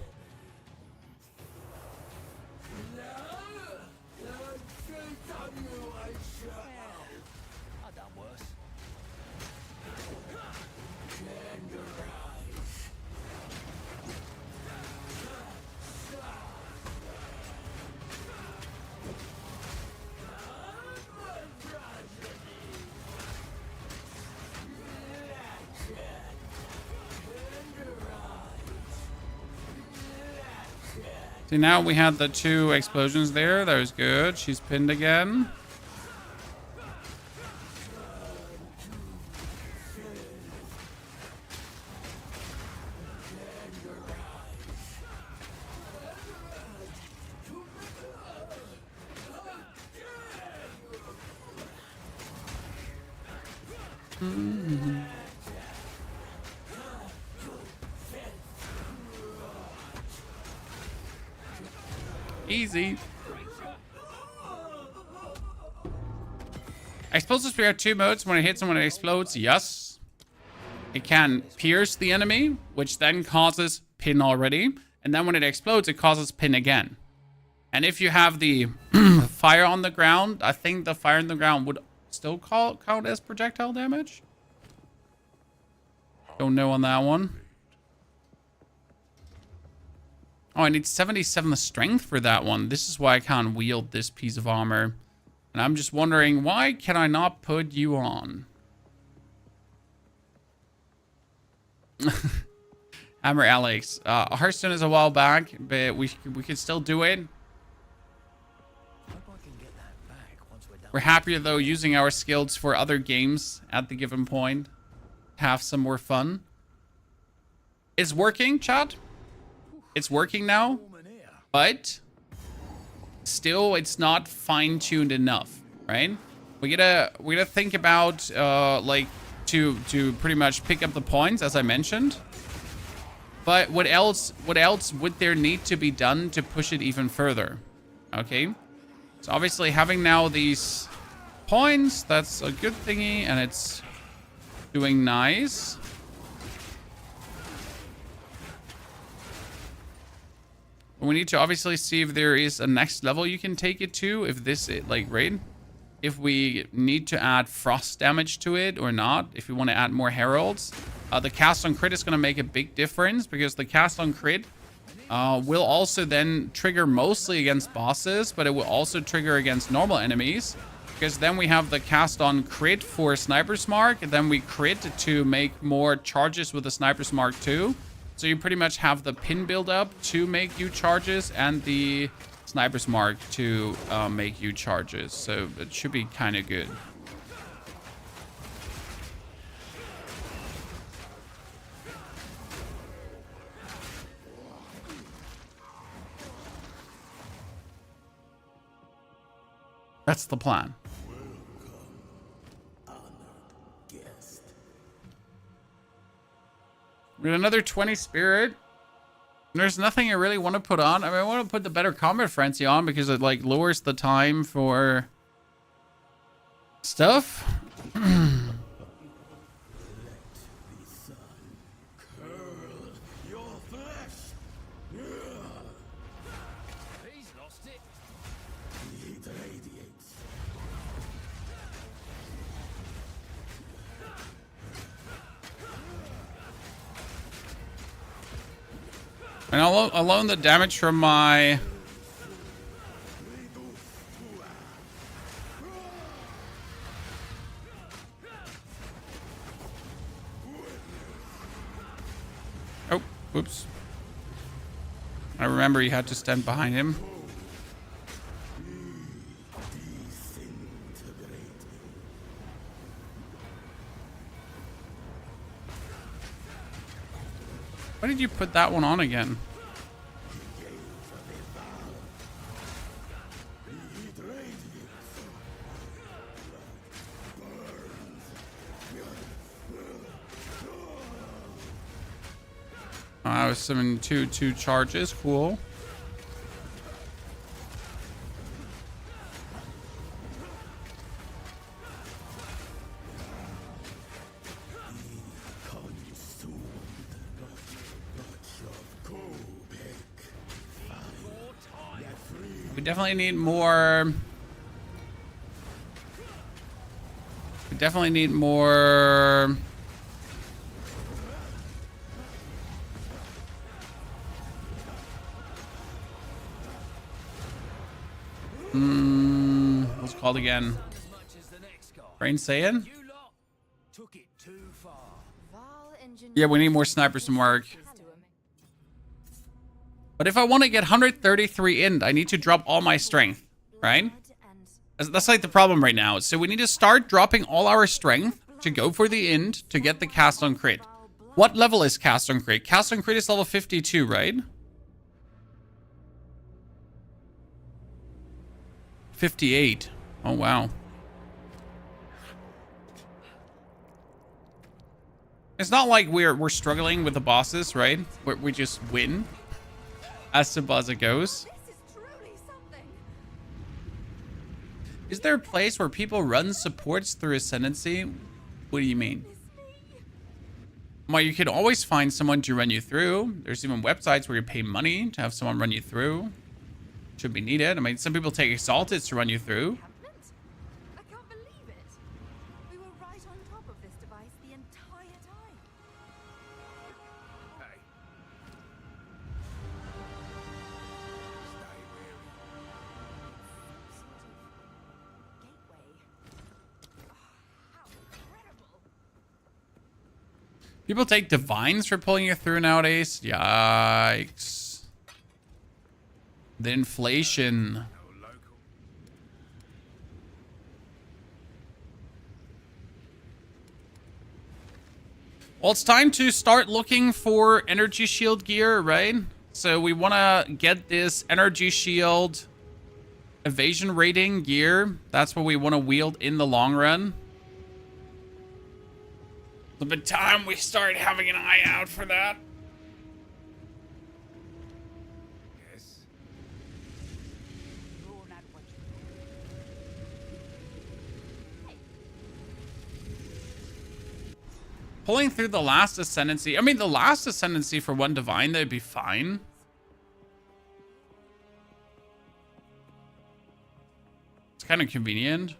See, now we had the 2 explosions there. That was good. She's pinned again. Easy. Explosive spear have 2 modes. When it hits and when it explodes, yes. It can pierce the enemy, which then causes pin already. And then when it explodes, it causes pin again. And if you have the fire on the ground, I think the fire on the ground would still count as projectile damage. Don't know on that one. Oh, I need 77 strength for that one. This is why I can't wield this piece of armor. And I'm just wondering, why can I not put you on? Hammer Alex. Hearthstone is a while back, but we could still do it. We're happier, though, using our skills for other games at the given point. Have some more fun. It's working, chat. It's working now, but still it's not fine-tuned enough, right? We gotta think about like to pretty much pick up the points, as I mentioned. But what else would there need to be done to push it even further? Okay, so obviously having now these points, that's a good thingy, and it's doing nice. We need to obviously see if there is a next level you can take it to. If this, like, right? If we need to add frost damage to it or not. If we want to add more heralds. The cast on crit is going to make a big difference because the cast on crit will also then trigger mostly against bosses, but it will also trigger against normal enemies. Because then we have the cast on crit for Sniper's Mark, and then we crit to make more charges with the Sniper's Mark too. So you pretty much have the pin build up to make you charges and the Sniper's Mark to make you charges. So it should be kind of good. That's the plan. We got another 20 spirit. There's nothing I really want to put on. I mean, I want to put the better combat frenzy on because it like lowers the time for stuff. He's lost it. And alone the damage from my... Oh, whoops. I remember you had to stand behind him. Why did you put that one on again? I was summoning two charges. Cool. We definitely need more. We definitely need more. What's it called again? Brain Saiyan? You lot took it too far. Yeah, we need more snipers to mark. But if I want to get 133 in, I need to drop all my strength, right? That's like the problem right now. So we need to start dropping all our strength to go for the end to get the cast on crit. What level is cast on crit? Cast on crit is level 52, right? 58. Oh, wow. It's not like we're struggling with the bosses, right? We just win. As simple as it goes. Is there a place where people run supports through Ascendancy? What do you mean? Well, you could always find someone to run you through. There's even websites where you pay money to have someone run you through. Should be needed. I mean, some people take Exalted to run you through. I can't believe it. We were right on top of this device the entire time. Hey. People take divines for pulling you through nowadays. Yikes. The inflation. Well, it's time to start looking for energy shield gear, right? So we want to get this energy shield evasion rating gear. That's what we want to wield in the long run. It's about time we start having an eye out for that. Yes. Pulling through the last Ascendancy. I mean, the last Ascendancy for one divine, that'd be fine. It's kind of convenient.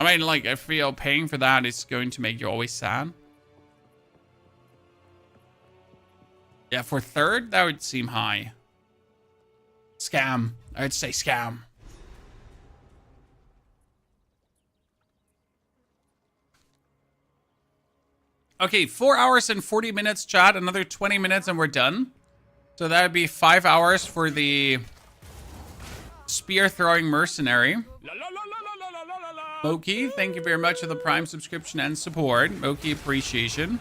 I mean, like, I feel paying for that is going to make you always sad. Yeah, for third, that would seem high. Scam. I would say scam. Okay, 4 hours and 40 minutes, chat. Another 20 minutes and we're done. So that would be 5 hours for the spear throwing mercenary. Moki, thank you very much for the Prime subscription and support. Moki, appreciation.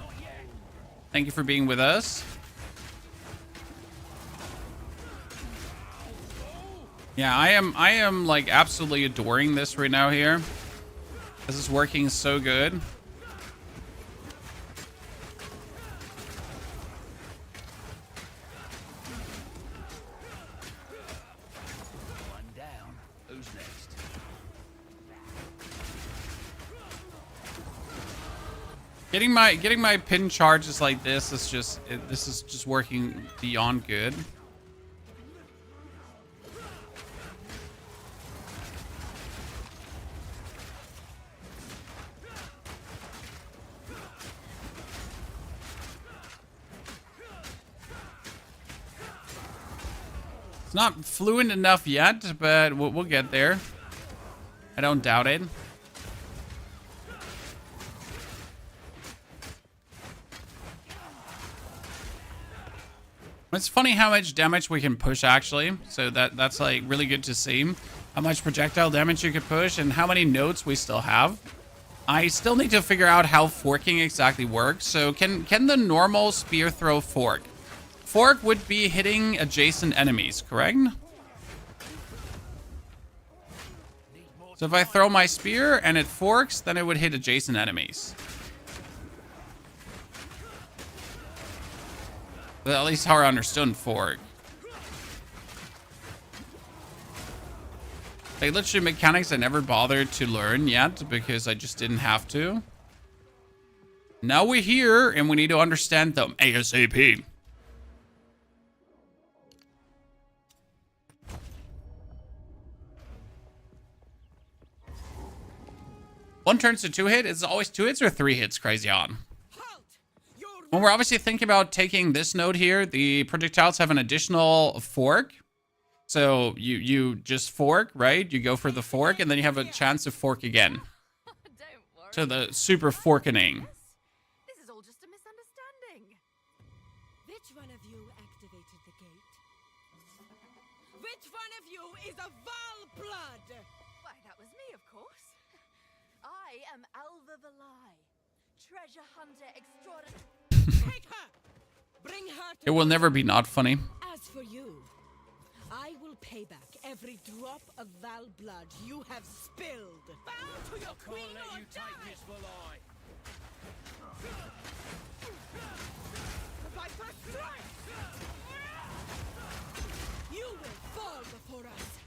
Thank you for being with us. Yeah, I am like absolutely adoring this right now here. This is working so good. One down. Who's next? Getting my pin charges like this is just this is just working beyond good. It's not fluent enough yet, but we'll get there. I don't doubt it. It's funny how much damage we can push, actually. So that's like really good to see. How much projectile damage you can push and how many nodes we still have. I still need to figure out how forking exactly works. So can the normal spear throw fork? Fork would be hitting adjacent enemies, correct? So if I throw my spear and it forks, then it would hit adjacent enemies. At least how I understood fork. Like literally mechanics I never bothered to learn yet because I just didn't have to. Now we're here and we need to understand them ASAP. One turns to 2 hit. Is it always 2 hits or 3 hits, Crazy On? When we're obviously thinking about taking this node here, the projectiles have an additional fork. So you just fork, right? You go for the fork and then you have a chance to fork again. So the super forkening. This is all just a misunderstanding. Which one of you activated the gate? Which one of you is a Val blood? Why, that was me, of course. I am Alva Valai, treasure hunter extraordinary. Take her! Bring her to It will never be not funny. As for you, I will pay back every drop of Val blood you have spilled. Bow to your queen or die! The Viper strikes! You will fall before us.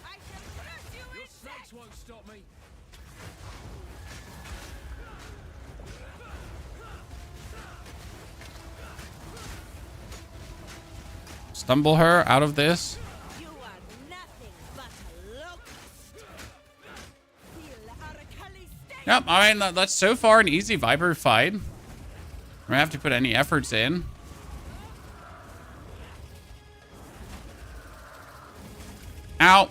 I shall crush you in Snakes won't stop me. Stumble her out of this. You are nothing but a locust. Feel Aracali stay. Yep, I mean, that's so far an easy Viper fight. I don't have to put any efforts in. Ow.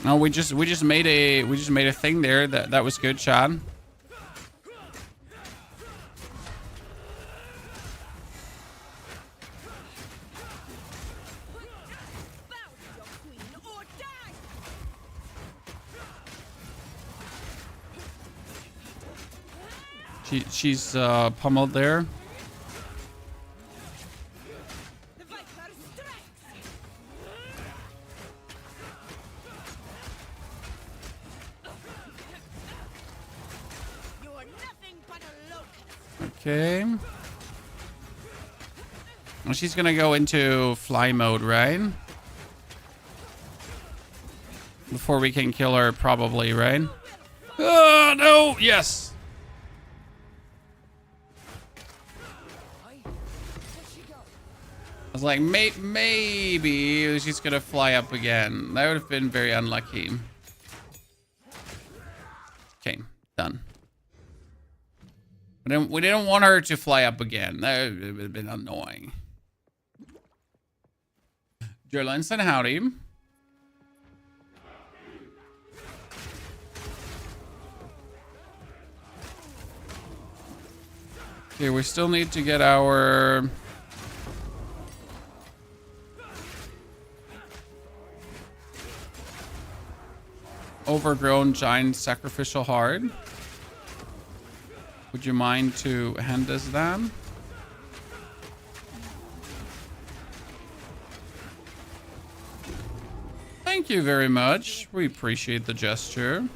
No, we just made a thing there. That was good, Chad. She's pummeled there. Okay. Well, she's gonna go into fly mode, right? Before we can kill her, probably, right? Oh, no! Yes! was like, maybe she's gonna fly up again. That would have been very unlucky. Okay, done. We didn't want her to fly up again. That would have been annoying. Jerlin said howdy. Okay, we still need to get our... overgrown giant sacrificial heart. Would you mind to hand us that? Thank you very much. We appreciate the gesture.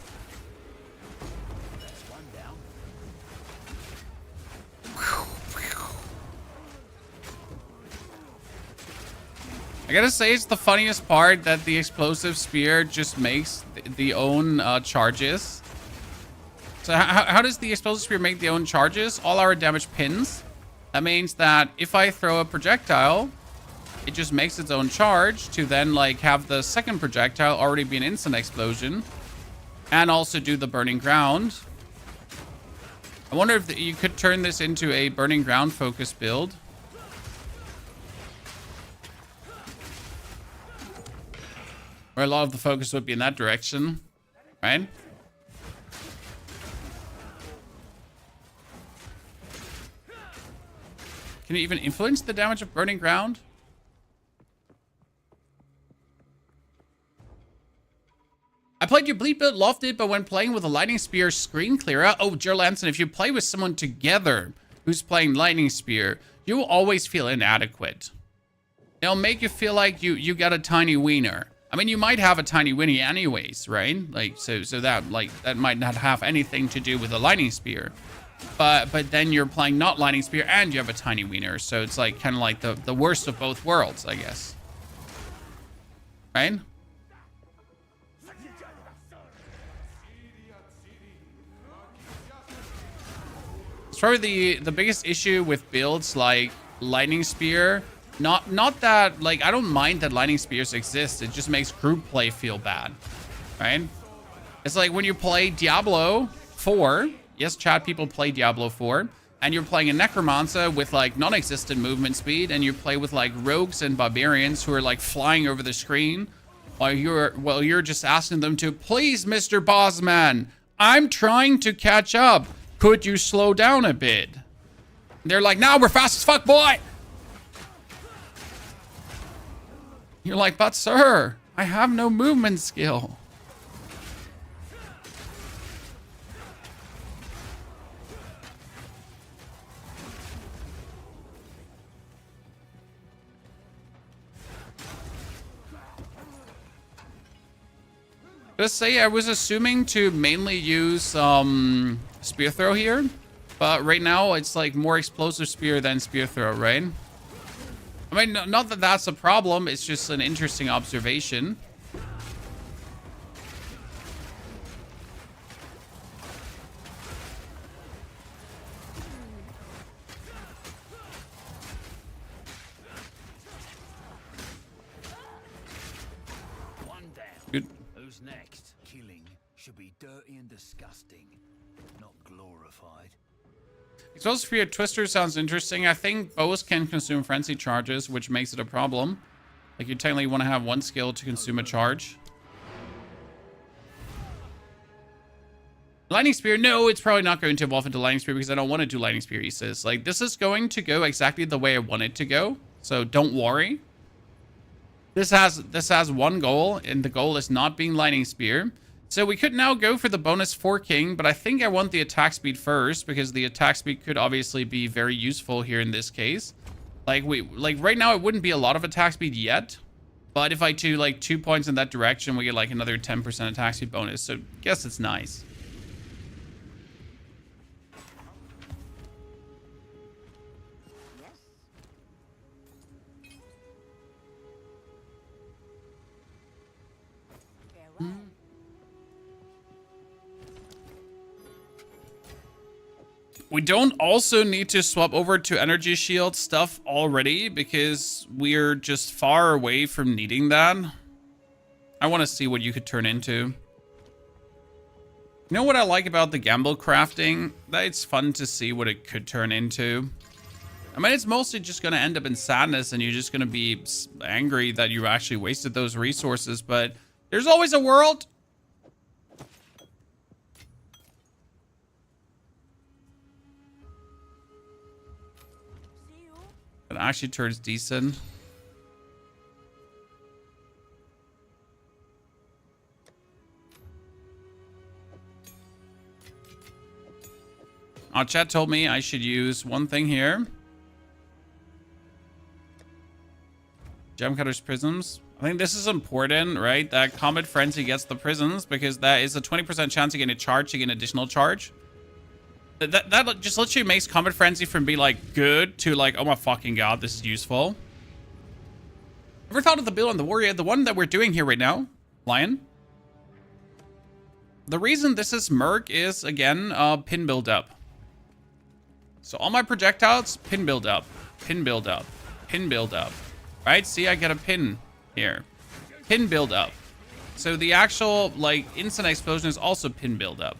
I gotta say, it's the funniest part that the explosive spear just makes the own charges. So how does the explosive spear make the own charges? All our damage pins. That means that if I throw a projectile, it just makes its own charge to then like have the second projectile already be an instant explosion and also do the burning ground. I wonder if you could turn this into a burning ground focus build. Where a lot of the focus would be in that direction, right? Can you even influence the damage of burning ground? I played your bleed build, loved it, but when playing with a lightning spear, screen clearer. Oh, Jerlanson, if you play with someone together who's playing lightning spear, you will always feel inadequate. They'll make you feel like you got a tiny wiener. I mean, you might have a tiny winnie anyways, right? Like, so that might not have anything to do with the lightning spear. But then you're playing not lightning spear and you have a tiny wiener. So it's like kind of like the worst of both worlds, I guess. Right? It's probably the biggest issue with builds like lightning spear. Not that, like, I don't mind that lightning spears exist. It just makes group play feel bad, right? It's like when you play Diablo 4. Yes, chat, people play Diablo 4. And you're playing a Necromancer with, like, non-existent movement speed. And you play with, like, rogues and barbarians who are, like, flying over the screen. While you're just asking them to, please, Mr. Bossman, I'm trying to catch up. Could you slow down a bit? And they're like, nah, we're fast as fuck, boy. You're like, but sir, I have no movement skill. Just say I was assuming to mainly use spear throw here, but right now it's like more explosive spear than spear throw, right? I mean, not that that's a problem. It's just an interesting observation. One down. Good. Who's next? Killing should be dirty and disgusting, not glorified. Explosive spear twister sounds interesting. I think bows can consume frenzy charges, which makes it a problem. Like, you technically want to have one skill to consume a charge. Lightning spear, no, it's probably not going to evolve into lightning spear because I don't want to do lightning spear, he says. Like, this is going to go exactly the way I want it to go, so don't worry. This has one goal, and the goal is not being lightning spear. So we could now go for the bonus for King, but I think I want the attack speed first because the attack speed could obviously be very useful here in this case. Like right now it wouldn't be a lot of attack speed yet, but if I do like 2 points in that direction, we get like another 10% attack speed bonus. So I guess it's nice. We don't also need to swap over to energy shield stuff already because we're just far away from needing that. I want to see what you could turn into. You know what I like about the gamble crafting? That it's fun to see what it could turn into. I mean, it's mostly just going to end up in sadness and you're just going to be angry that you actually wasted those resources, but there's always a world. It actually turns decent. Chat told me I should use one thing here. Gem Cutter's Prisms. I think this is important, right? That Comet Frenzy gets the prisms because that is a 20% chance to get a charge to get an additional charge. That just literally makes Comet Frenzy from be like good to like, oh my fucking god, this is useful. Ever thought of the build on the warrior? The one that we're doing here right now, Lion. The reason this is Merc is, again, pin build up. So all my projectiles, pin build up, pin build up, pin build up. Right? See, I get a pin here. Pin build up. So the actual, like, instant explosion is also pin build up.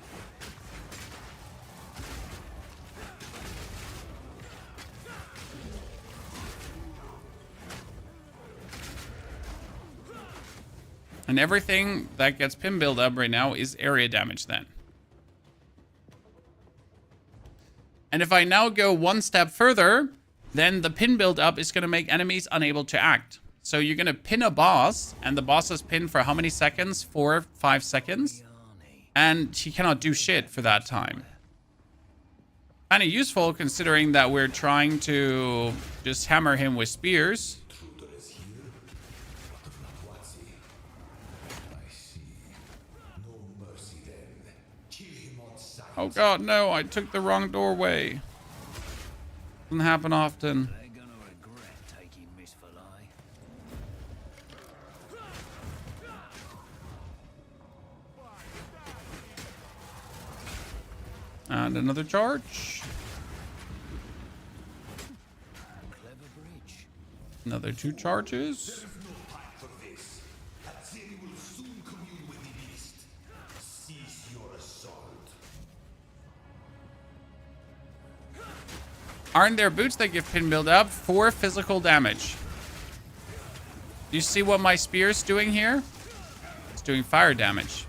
And everything that gets pin build up right now is area damage then. And if I now go one step further, then the pin build up is going to make enemies unable to act. So you're going to pin a boss, and the boss is pinned for how many seconds? 4 or 5 seconds. And he cannot do shit for that time. Kind of useful considering that we're trying to just hammer him with spears. Oh god, no, I took the wrong doorway. Doesn't happen often. And another charge. Another 2 charges. Aren't there boots that give pin build up? 4 physical damage. Do you see what my spear is doing here? It's doing fire damage.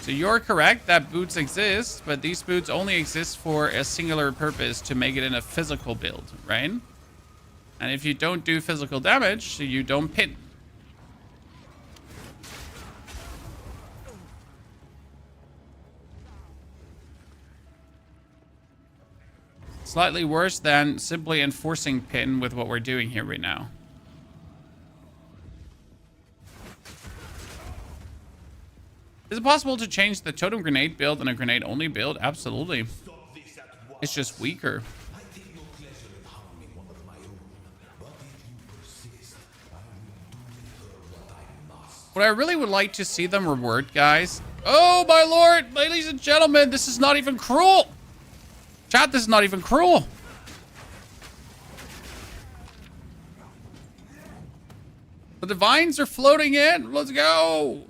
So you're correct that boots exist, but these boots only exist for a singular purpose, to make it in a physical build, right? And if you don't do physical damage, you don't pin. Slightly worse than simply enforcing pin with what we're doing here right now. Is it possible to change the totem grenade build and a grenade only build? Absolutely. It's just weaker. What I really would like to see them reward, guys. Oh my lord, ladies and gentlemen, this is not even cruel. Chat, this is not even cruel. The divines are floating in. Let's go.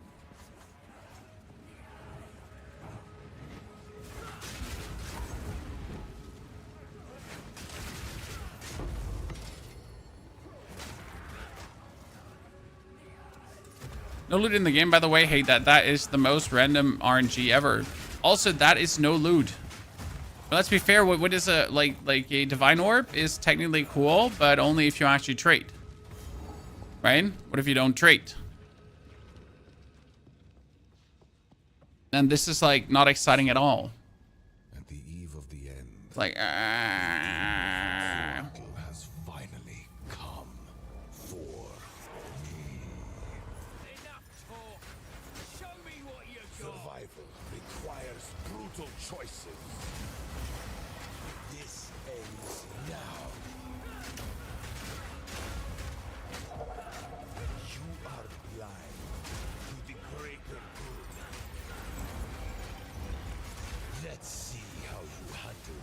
No loot in the game, by the way. Hey, that is the most random RNG ever. Also, that is no loot. But let's be fair. What is a like a divine orb is technically cool, but only if you actually trade. Right? What if you don't trade? And this is like not exciting at all. At the eve of the end. It's like has finally come for me. Enough talk. Show me what you got. Survival requires brutal choices. This ends now. You are blind to the greater good. Let's see how you handle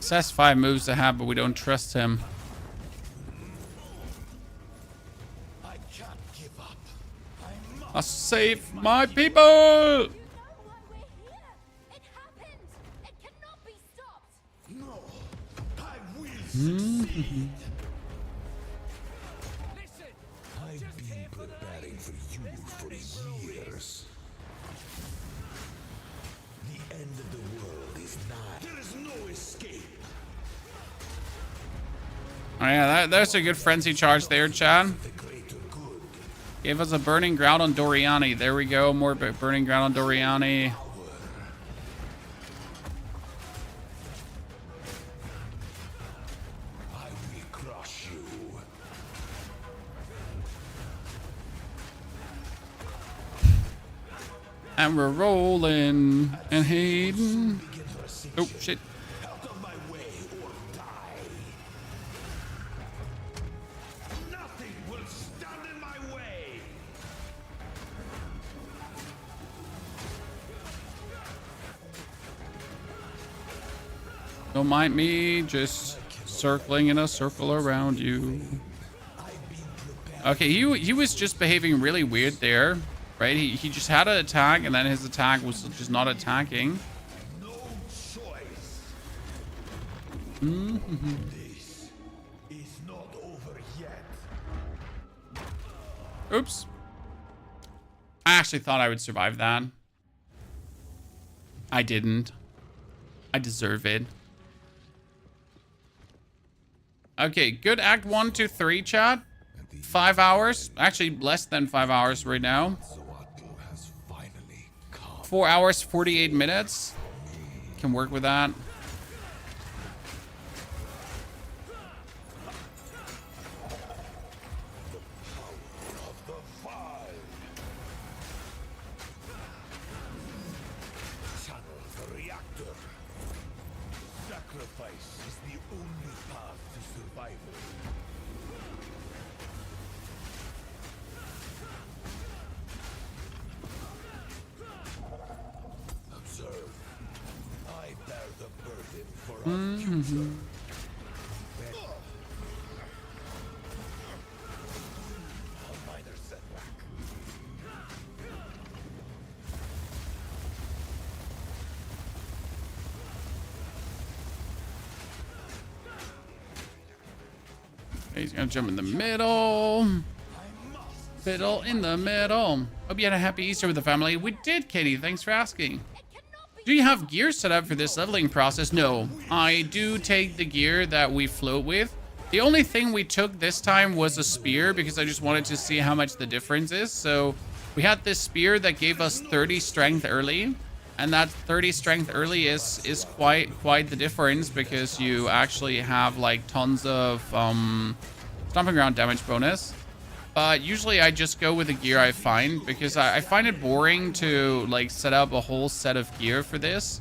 Says 5 moves to have, but we don't trust him. I can't give up. I Must save my people! You know why we're here. It happened. It cannot be stopped. No, I will succeed. Listen! I've been preparing for you for years. The end of the world is nigh. There is no escape. Oh yeah, that's a good frenzy charge there, Chad. The greater good. Gave us a burning ground on Doriani. There we go. More burning ground on Doriani. I will crush you. And we're rolling and Hayden. Oh shit. Out of my way or die. Nothing will stand in my way. Don't mind me, just circling in a circle around you. Okay, he was just behaving really weird there, right? He just had an attack, and then his attack was just not attacking. No choice. Mm-hmm. This is not over yet. Oops. I actually thought I would survive that. I didn't. I deserve it. Okay, good act 1 to 3, chat. 5 hours. Actually, less than 5 hours right now. 4 hours, 48 minutes. Can work with that. Channel the reactor. Sacrifice is the only path to survival. Observe. I bear the burden for our future. A minor setback. He's gonna jump in the middle. Fiddle in the middle. Hope you had a happy Easter with the family. We did, Katie. Thanks for asking. Do you have gear set up for this leveling process? No. I do take the gear that we float with. The only thing we took this time was a spear because I just wanted to see how much the difference is. So we had this spear that gave us 30 strength early. And that 30 strength early is quite the difference because you actually have like tons of stomping ground damage bonus. But usually I just go with the gear I find because I find it boring to like set up a whole set of gear for this.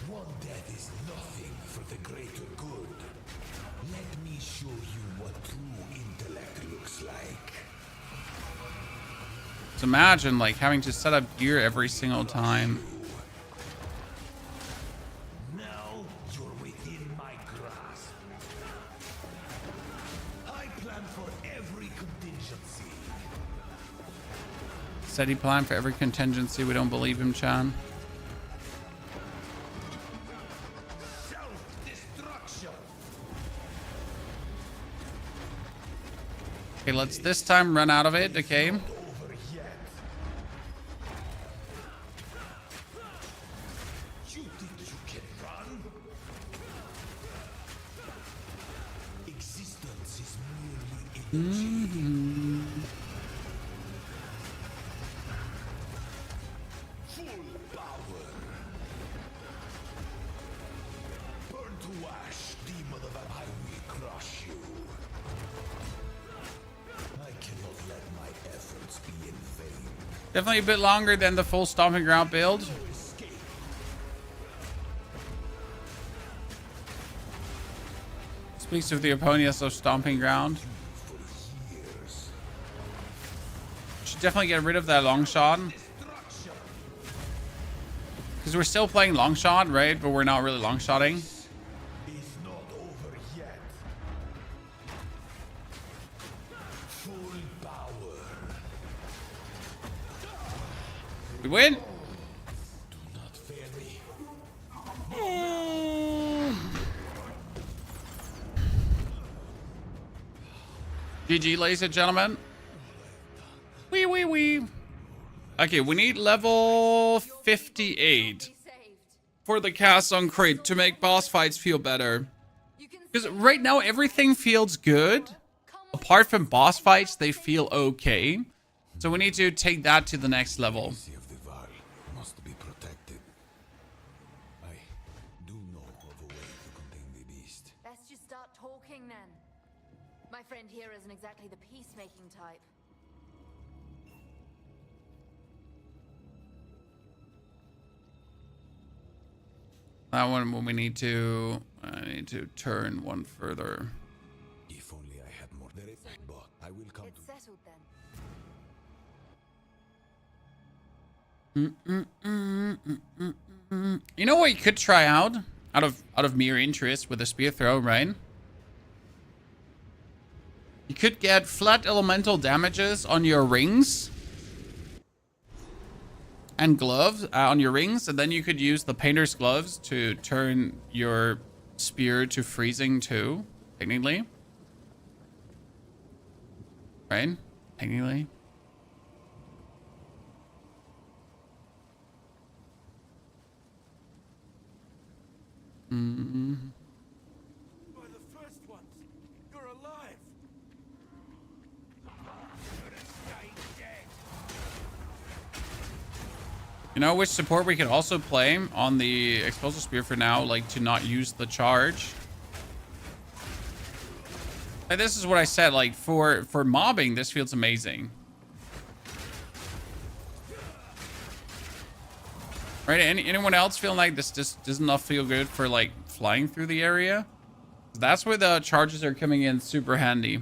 One death is nothing for the greater good. Let me show you what true intellect looks like. So imagine like having to set up gear every single time. Now you're within my grasp. I plan for every contingency. Said he planned for every contingency. We don't believe him, Chan. Self-destruction. Okay, let's this time run out of it, okay? Over yet. You think you can run? Existence is merely energy. Full power. Burn to ash, demon of I will crush you. I cannot let my efforts be in vain. Definitely a bit longer than the full stomping ground build. No escape. Speaks of the opponents of stomping ground. For years. Should definitely get rid of that long shot. Because we're still playing long shot, right? But we're not really long shotting. We win. Do not fear me. GG, ladies and gentlemen. Wee. Okay, we need level 58 for the cast on crit to make boss fights feel better. Because right now everything feels good. Apart from boss fights, they feel okay. So we need to take that to the next level. Of the Val must be protected. I do know of a way to contain the beast. Best just start talking then. My friend here isn't exactly the peacemaking type. That one I need to turn one further. If only I had more. But I will come It's to settled then. You know what you could try out of mere interest with a spear throw, right? You could get flat elemental damages on your rings and gloves on your rings, and then you could use the painter's gloves to turn your spear to freezing too, technically. Right? Technically. By the first ones, you're alive. You know which support we could also play on the explosive spear for now, like to not use the charge. And this is what I said, like for mobbing, this feels amazing. Right? Anyone else feeling like this just does not feel good for like flying through the area? That's where the charges are coming in super handy.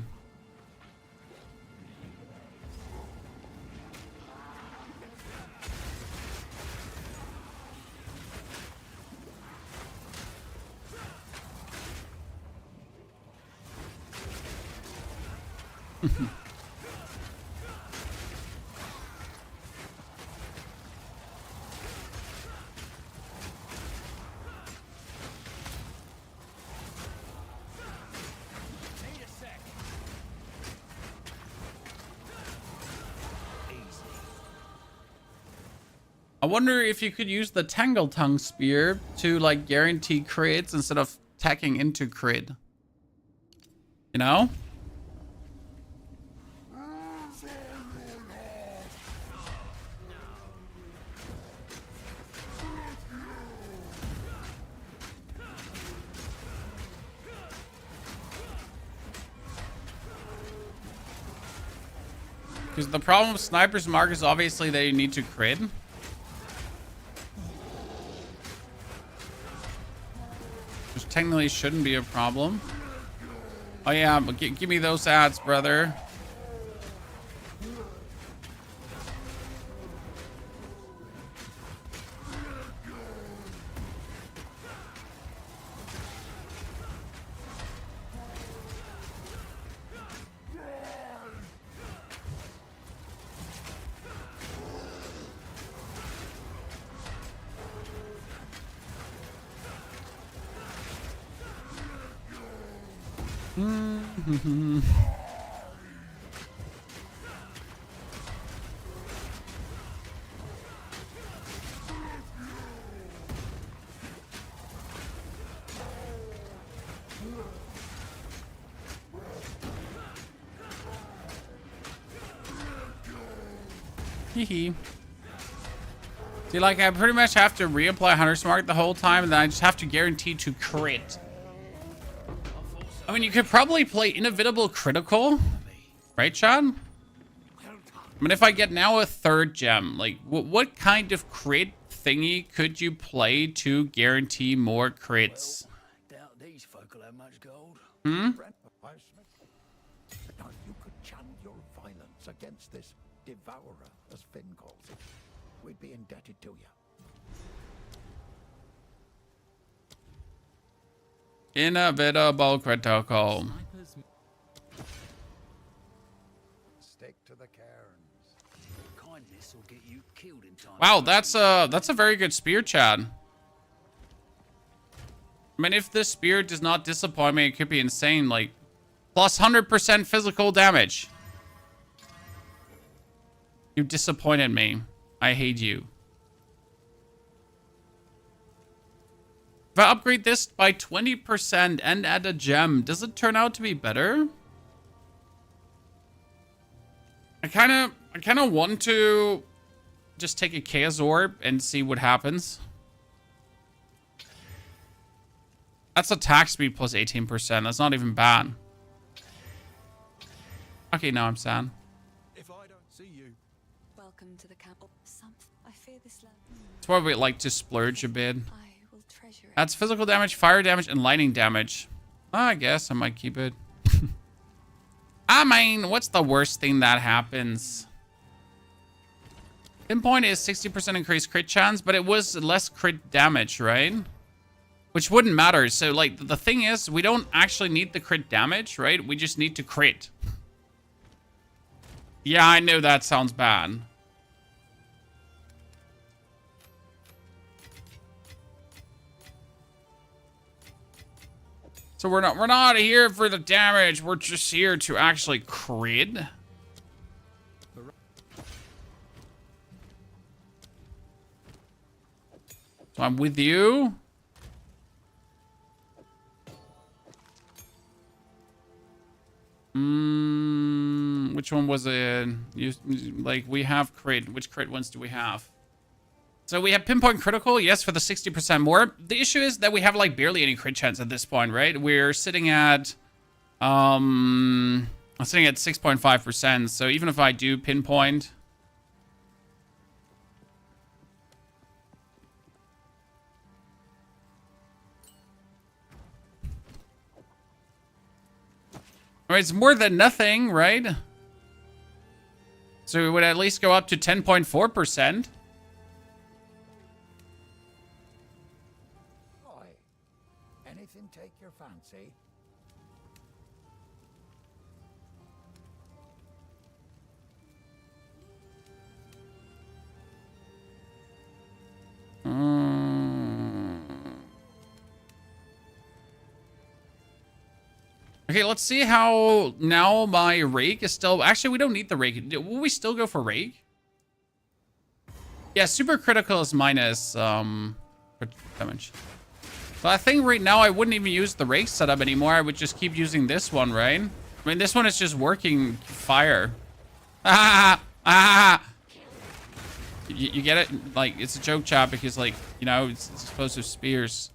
I wonder if you could use the Tangle Tongue Spear to like guarantee crits instead of tacking into crit. You know? Because the problem with Sniper's Mark is obviously that you need to crit. Which technically shouldn't be a problem. Oh yeah, but give me those ads, brother. Hee. See, like, I pretty much have to reapply Hunter's Mark the whole time, and then I just have to guarantee to crit. I mean, you could probably play Inevitable Critical, right, Chad? I mean, if I get now a third gem, like, what kind of crit thingy could you play to guarantee more crits? Doubt these folk will have much gold. Hmm? Now, if you could channel your violence against this devourer, as Finn calls it, we'd be indebted to you. Inevitable Critical. Stick to the cairns. Kindness This'll get you killed in time. Wow, that's a very good spear, Chad. I mean, if this spear does not disappoint me, it could be insane. Like, plus 100% physical damage. You disappointed me. I hate you. If I upgrade this by 20% and add a gem, does it turn out to be better? I kind of want to just take a Chaos Orb and see what happens. That's attack speed plus 18%. That's not even bad. Okay, now I'm sad. If I don't see you, Welcome to the camp. I fear this land. That's why we like to splurge a bit. I will treasure it. Adds physical damage, fire damage, and lightning damage. I guess I might keep it. I mean, what's the worst thing that happens? Pinpoint is 60% increased crit chance, but it was less crit damage, right? Which wouldn't matter. So, like, the thing is, we don't actually need the crit damage, right? We just need to crit. Yeah, I know that sounds bad. So we're not here for the damage. We're just here to actually crit. So I'm with you. Which one was it? Like, we have crit. Which crit ones do we have? So we have pinpoint critical, yes, for the 60% more. The issue is that we have like barely any crit chance at this point, right? We're sitting at 6.5%. So even if I do pinpoint, I mean, it's more than nothing, right? So it would at least go up to 10.4%. Anything take your fancy? Okay, let's see how now my rake is still... Actually, we don't need the rake. Will we still go for rake? Yeah, super critical is minus damage. So I think right now I wouldn't even use the rake setup anymore. I would just keep using this one, right? I mean, this one is just working fire. You get it? Like, it's a joke, chat, because, like, you know, it's explosive spears.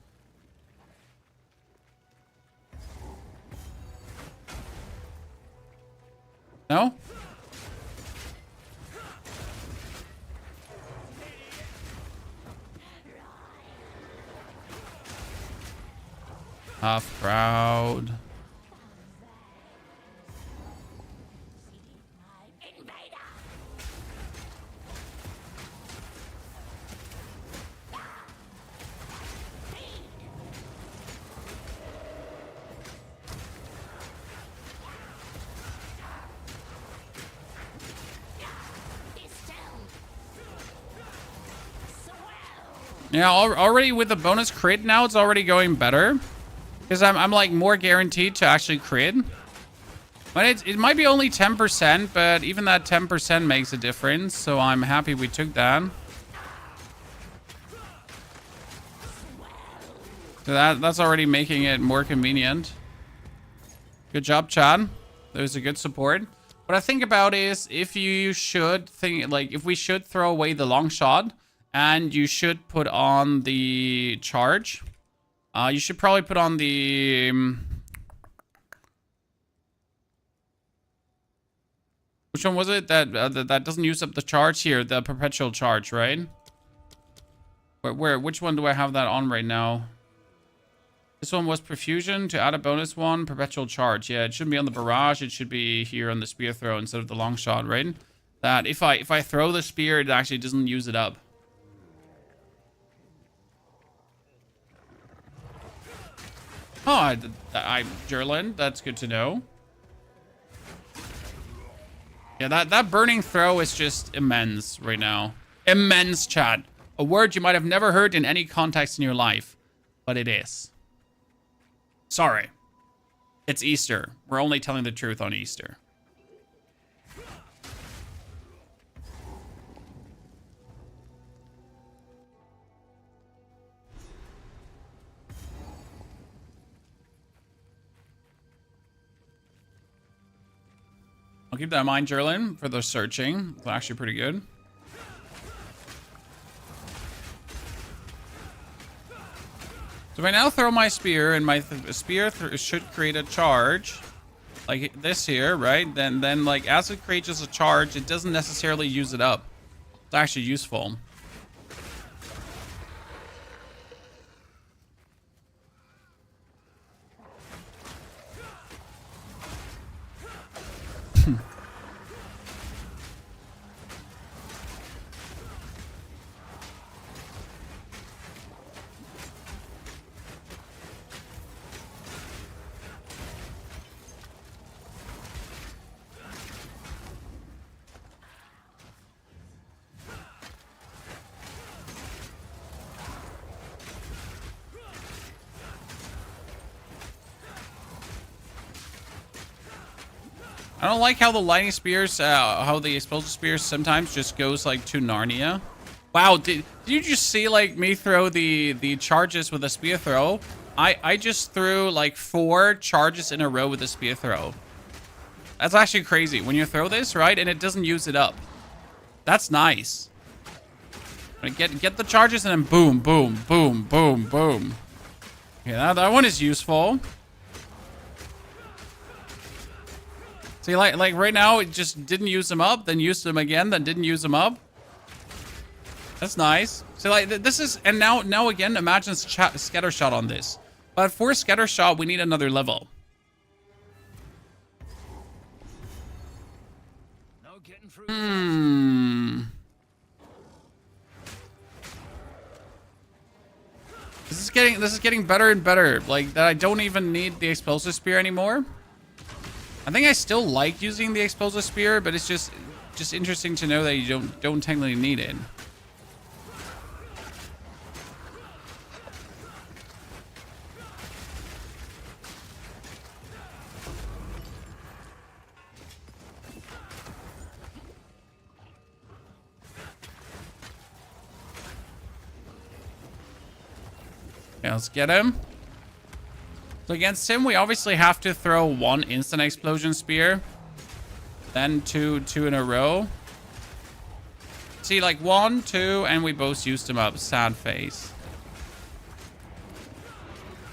No? Half crowd. Yeah, already with the bonus crit now, it's already going better. Because I'm like more guaranteed to actually crit. But it might be only 10%, but even that 10% makes a difference. So I'm happy we took that. So that's already making it more convenient. Good job, Chad. That was a good support. What I think about is if you should think, like, if we should throw away the long shot and you should put on the charge. You should probably put on the... which one was it? That doesn't use up the charge here. The perpetual charge, right? Which one do I have that on right now? This one was perfusion to add a bonus one. Perpetual charge. Yeah, it shouldn't be on the barrage. It should be here on the spear throw instead of the long shot, right? That if I throw the spear, it actually doesn't use it up. Oh, Jerlin, that's good to know. Yeah, that burning throw is just immense right now. Immense, chat. A word you might have never heard in any context in your life, but it is. Sorry. It's Easter. We're only telling the truth on Easter. I'll keep that in mind, Jerlin, for the searching. It's actually pretty good. So if I now throw my spear, and my spear should create a charge, like this here, right? Then like as it creates a charge, it doesn't necessarily use it up. It's actually useful. I don't like how the lightning spears, how the explosive spears sometimes just goes like to Narnia. Wow, did you just see like me throw the charges with a spear throw? I just threw like 4 charges in a row with a spear throw. That's actually crazy. When you throw this, right, and it doesn't use it up. That's nice. Get the charges and then boom, boom, boom, boom, boom. Yeah, that one is useful. See, like right now, it just didn't use them up, then used them again, then didn't use them up. That's nice. So like this is, and now again, imagine scatter shot on this. But for scatter shot, we need another level. This is getting better and better. Like that, I don't even need the explosive spear anymore. I think I still like using the explosive spear, but it's just interesting to know that you don't technically need it. Yeah, let's get him. So against him, we obviously have to throw 1 instant explosion spear. Then 2 in a row. See, like 1, 2, and we both used him up. Sad face.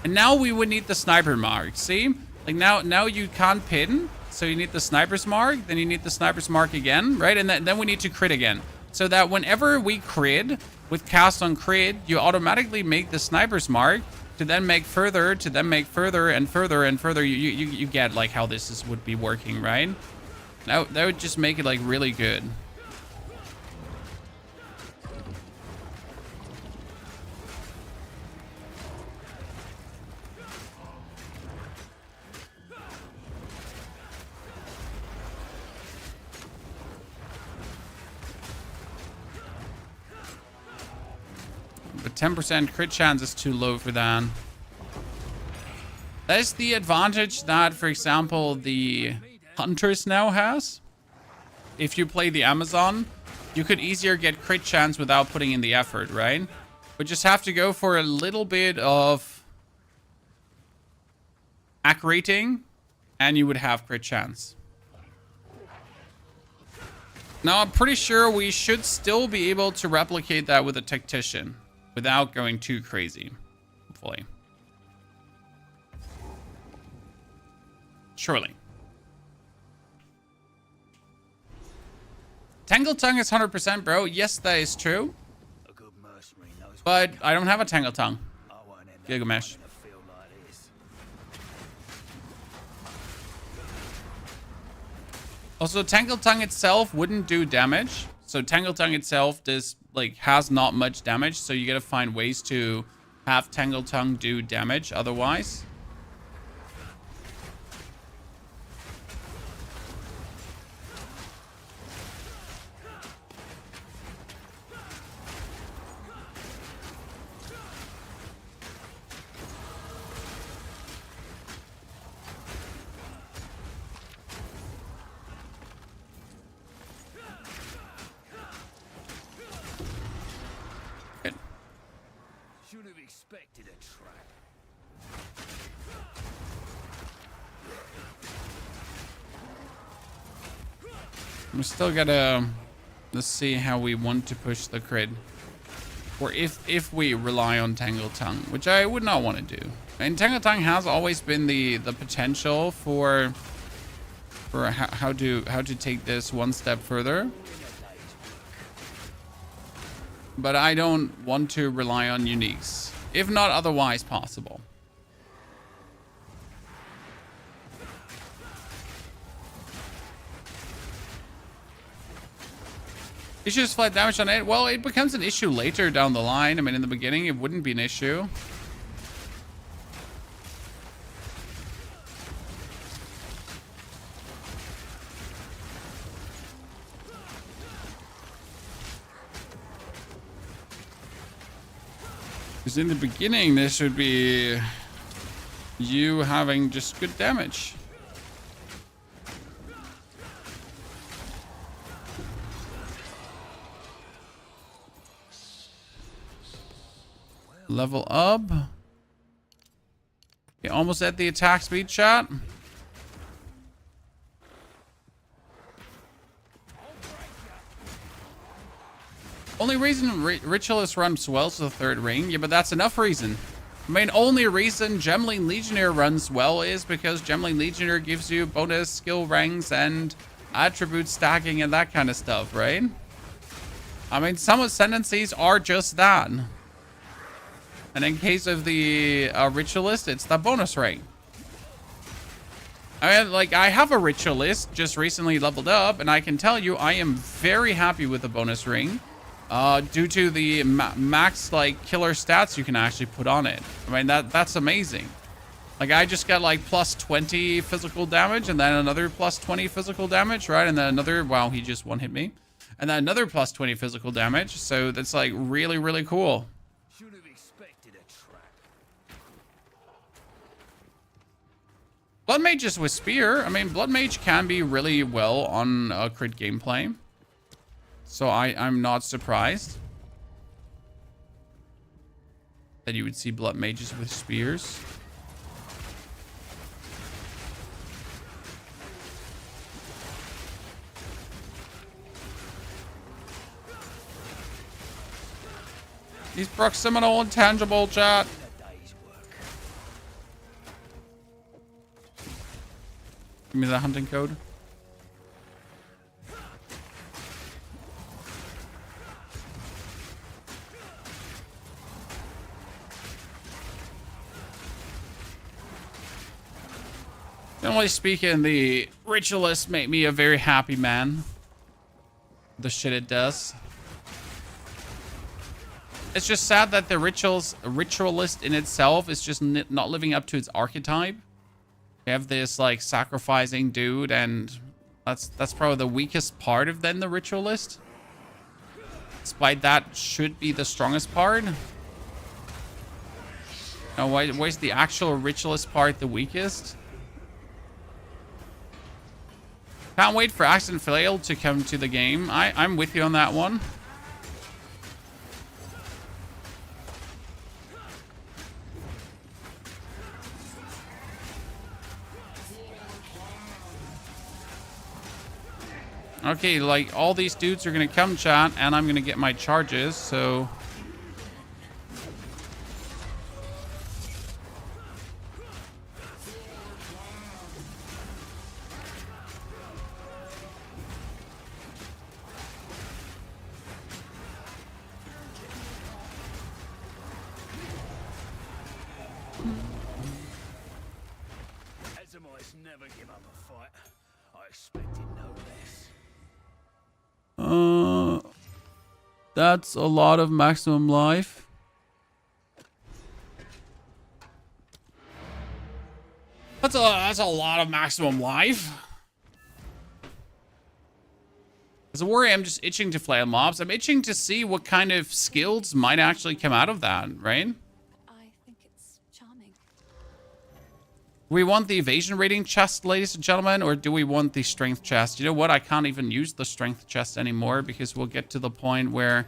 And now we would need the sniper mark. See? Like now you can't pin. So you need the sniper's mark. Then you need the sniper's mark again, right? And then we need to crit again. So that whenever we crit with cast on crit, you automatically make the sniper's mark. To then make further, to then make further and further and further. You get like how this would be working, right? Now that would just make it like really good. But 10% crit chance is too low for that. That is the advantage that, for example, the Hunters now has. If you play the Amazon, you could easier get crit chance without putting in the effort, right? But just have to go for a little bit of hack rating, and you would have crit chance. Now, I'm pretty sure we should still be able to replicate that with a Tactician without going too crazy, hopefully. Surely. Tangle Tongue is 100%, bro. Yes, that is true. But I don't have a Tangle Tongue. Gilgamesh. Also, Tangle Tongue itself wouldn't do damage. So Tangle Tongue itself has not much damage. So you gotta find ways to have Tangle Tongue do damage otherwise. expected a trap. We still gotta, let's see how we want to push the crit, or if we rely on Tangle Tongue, which I would not want to do. And Tangle Tongue has always been the potential for how to take this one step further, but I don't want to rely on uniques, if not otherwise possible. Issues flat damage on it. Well, it becomes an issue later down the line. I mean, in the beginning, it wouldn't be an issue. Because in the beginning, this would be you having just good damage. Level up. Okay, almost at the attack speed, chat. Only reason Ritualist runs well is the third ring. Yeah, but that's enough reason. I mean, only reason Gemling Legionnaire runs well is because Gemling Legionnaire gives you bonus skill ranks and attribute stacking and that kind of stuff, right? I mean, some ascendancies are just that. And in case of the Ritualist, it's the bonus rank. I mean, like, I have a Ritualist just recently leveled up, and I can tell you I am very happy with the bonus ring. Due to the max, like, killer stats you can actually put on it. I mean, that's amazing. Like, I just got, like, plus 20 physical damage, and then another plus 20 physical damage, right? And then another, wow, he just one-hit me. And then another plus 20 physical damage. So that's, like, really, really cool. Blood Mages with Spear. I mean, Blood Mage can be really well on crit gameplay. So I'm not surprised that you would see Blood Mages with Spears. He's proximal intangible, chat. Give me the hunting code. Generally speaking, the Ritualist make me a very happy man. The shit it does. It's just sad that the Ritualist in itself is just not living up to its archetype. You have this, like, sacrificing dude, and that's probably the weakest part of then the Ritualist. Despite that should be the strongest part. Now, why is the actual Ritualist part the weakest? Can't wait for Accident Flail to come to the game. I'm with you on that one. Okay, like, all these dudes are gonna come, chat, and I'm gonna get my charges, so... never give up a fight. I expected no less. That's a lot of maximum life. That's a lot of maximum life. As a warrior, I'm just itching to flail mobs. I'm itching to see what kind of skills might actually come out of that, right? I think it's charming. We want the evasion rating chest, ladies and gentlemen, or do we want the strength chest? You know what? I can't even use the strength chest anymore because we'll get to the point where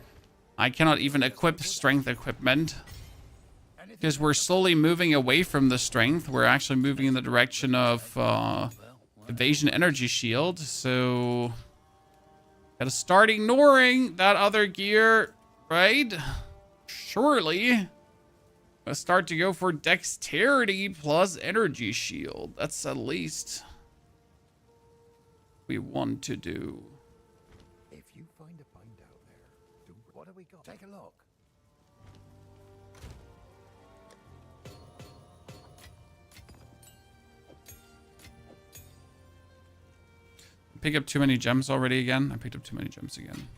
I cannot even equip strength equipment. because we're slowly moving away from the strength. We're actually moving in the direction of evasion energy shield. So gotta start ignoring that other gear, right? Surely. Gotta start to go for dexterity plus energy shield. That's at least we want to do. If you find a find out there, what have we got? Take a look. Pick up too many gems already again. I picked up too many gems again.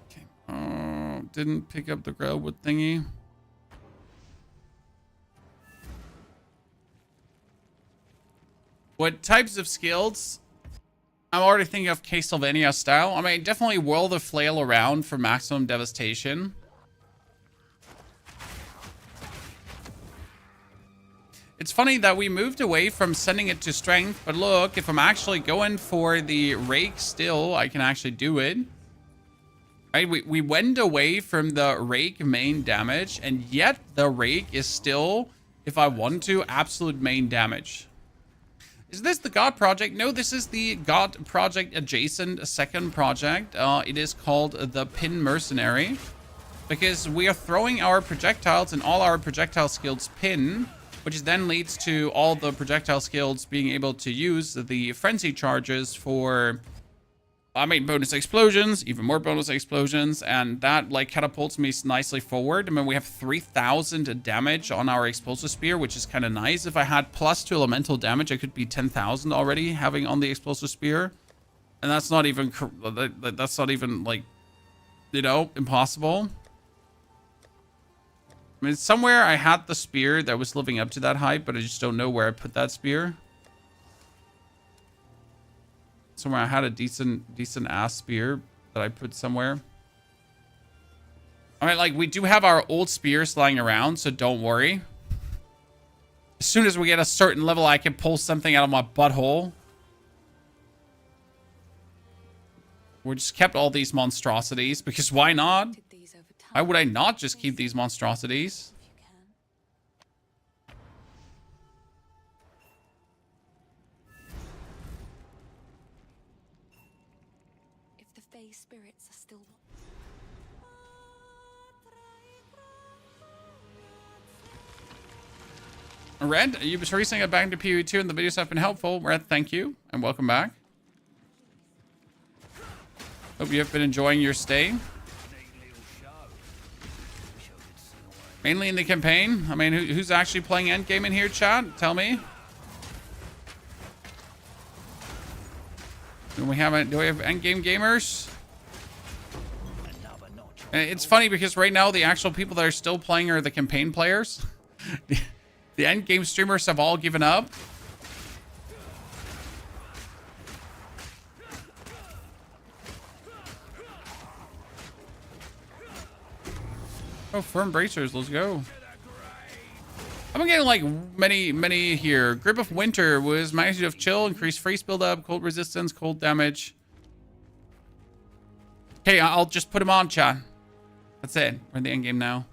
Okay. Oh, didn't pick up the Grailwood thingy. What types of skills? I'm already thinking of Castlevania style. I mean, definitely whirl the flail around for maximum devastation. It's funny that we moved away from sending it to strength, but look, if I'm actually going for the rake still, I can actually do it. Right? We went away from the rake main damage, and yet the rake is still, if I want to, absolute main damage. Is this the God Project? No, this is the God Project adjacent second project. It is called the Pin Mercenary, because we are throwing our projectiles and all our projectile skills pin, which then leads to all the projectile skills being able to use the frenzy charges for, I mean, bonus explosions, even more bonus explosions, and that like catapults me nicely forward. I mean, we have 3,000 damage on our explosive spear, which is kind of nice. If I had +2 elemental damage, I could be 10,000 already having on the explosive spear, and that's not even like, you know, impossible. I mean, somewhere I had the spear that was living up to that hype, but I just don't know where I put that spear. Somewhere I had a decent ass spear that I put somewhere. All right, like we do have our old spears lying around, so don't worry. As soon as we get a certain level, I can pull something out of my butthole. We just kept all these monstrosities because why not? Why would I not just keep these monstrosities? If the Fey spirits are still... Red, you've been recently back into POE 2 and the videos have been helpful. Red, thank you and welcome back. Hope you have been enjoying your stay. Mainly in the campaign. I mean, who's actually playing Endgame in here, chat? Tell me. Do we have Endgame gamers? And it's funny because right now the actual people that are still playing are the campaign players. The Endgame streamers have all given up. Oh, firm bracers, let's go. I'm getting like many here. Grip of Winter was magnitude of chill, increased freeze buildup, cold resistance, cold damage. Okay, I'll just put him on, chat. That's it. We're in the end game now.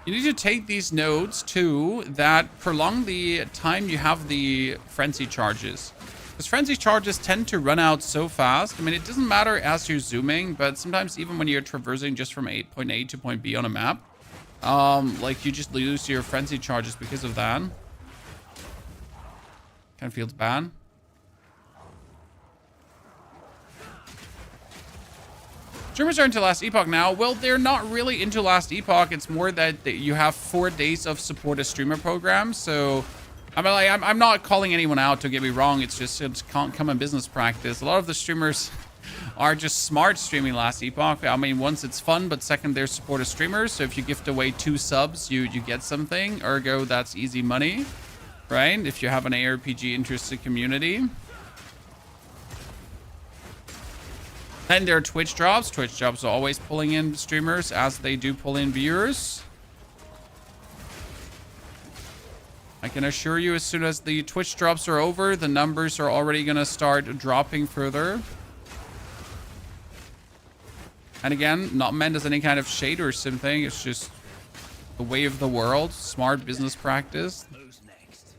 You need to take these nodes too that prolong the time you have the frenzy charges. Because frenzy charges tend to run out so fast. I mean, it doesn't matter as you're zooming, but sometimes even when you're traversing just from point A to point B on a map, like you just lose your frenzy charges because of that. Kind of feels bad. Streamers are into Last Epoch now. Well, they're not really into Last Epoch. It's more that you have 4 days of support a streamer program. So, I mean, like, I'm not calling anyone out, don't get me wrong. It's just, it's common business practice. A lot of the streamers are just smart streaming Last Epoch. I mean, once it's fun, but second, they're supportive streamers. So if you gift away 2 subs, you get something. Ergo, that's easy money, right? If you have an ARPG interested community. Then there are Twitch drops. Twitch drops are always pulling in streamers as they do pull in viewers. I can assure you as soon as the Twitch drops are over, the numbers are already going to start dropping further. And again, not meant as any kind of shade or something. It's just the way of the world. Smart business practice. Who's next?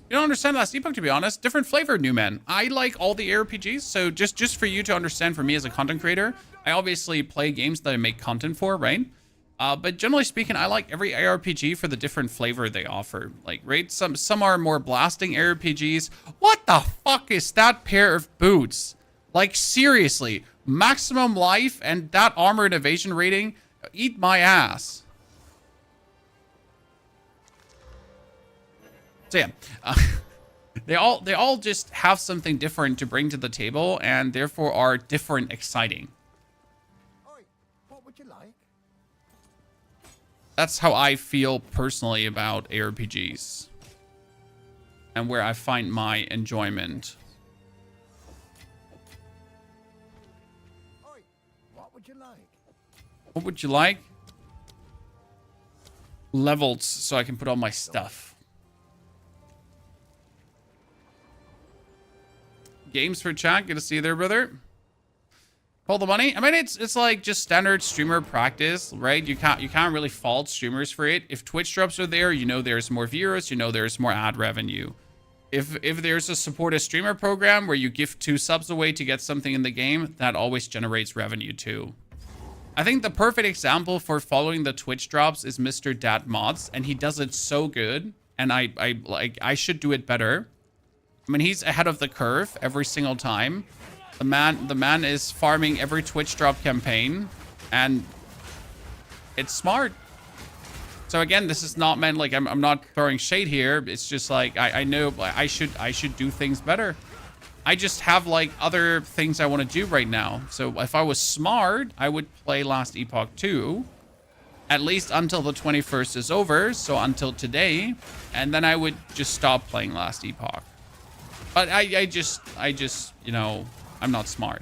You don't understand Last Epoch, to be honest. Different flavor, new man. I like all the ARPGs, so just for you to understand, for me as a content creator, I obviously play games that I make content for, right? But generally speaking, I like every ARPG for the different flavor they offer. Like, right? Some are more blasting ARPGs. What the fuck is that pair of boots? Like, seriously, maximum life and that armor and evasion rating, eat my ass. So yeah, they all just have something different to bring to the table, and therefore are different, exciting. Oi, what would you like? That's how I feel personally about ARPGs, and where I find my enjoyment. Oi, what would you like? What would you like? Levels, so I can put all my stuff. Games for chat. Good to see you there, brother. Pull the money. I mean, it's like just standard streamer practice, right? You can't really fault streamers for it. If Twitch drops are there, you know there's more viewers, you know there's more ad revenue. If there's a support a streamer program where you give 2 subs away to get something in the game, that always generates revenue too. I think the perfect example for following the Twitch drops is Mr. Dat Mods, and he does it so good, and I should do it better. I mean, he's ahead of the curve every single time. The man is farming every Twitch drop campaign, and it's smart. So again, this is not meant like I'm not throwing shade here. It's just like I know I should do things better. I just have like other things I want to do right now. So if I was smart, I would play Last Epoch 2, at least until the 21st is over. So until today, and then I would just stop playing Last Epoch. But I just, you know, I'm not smart.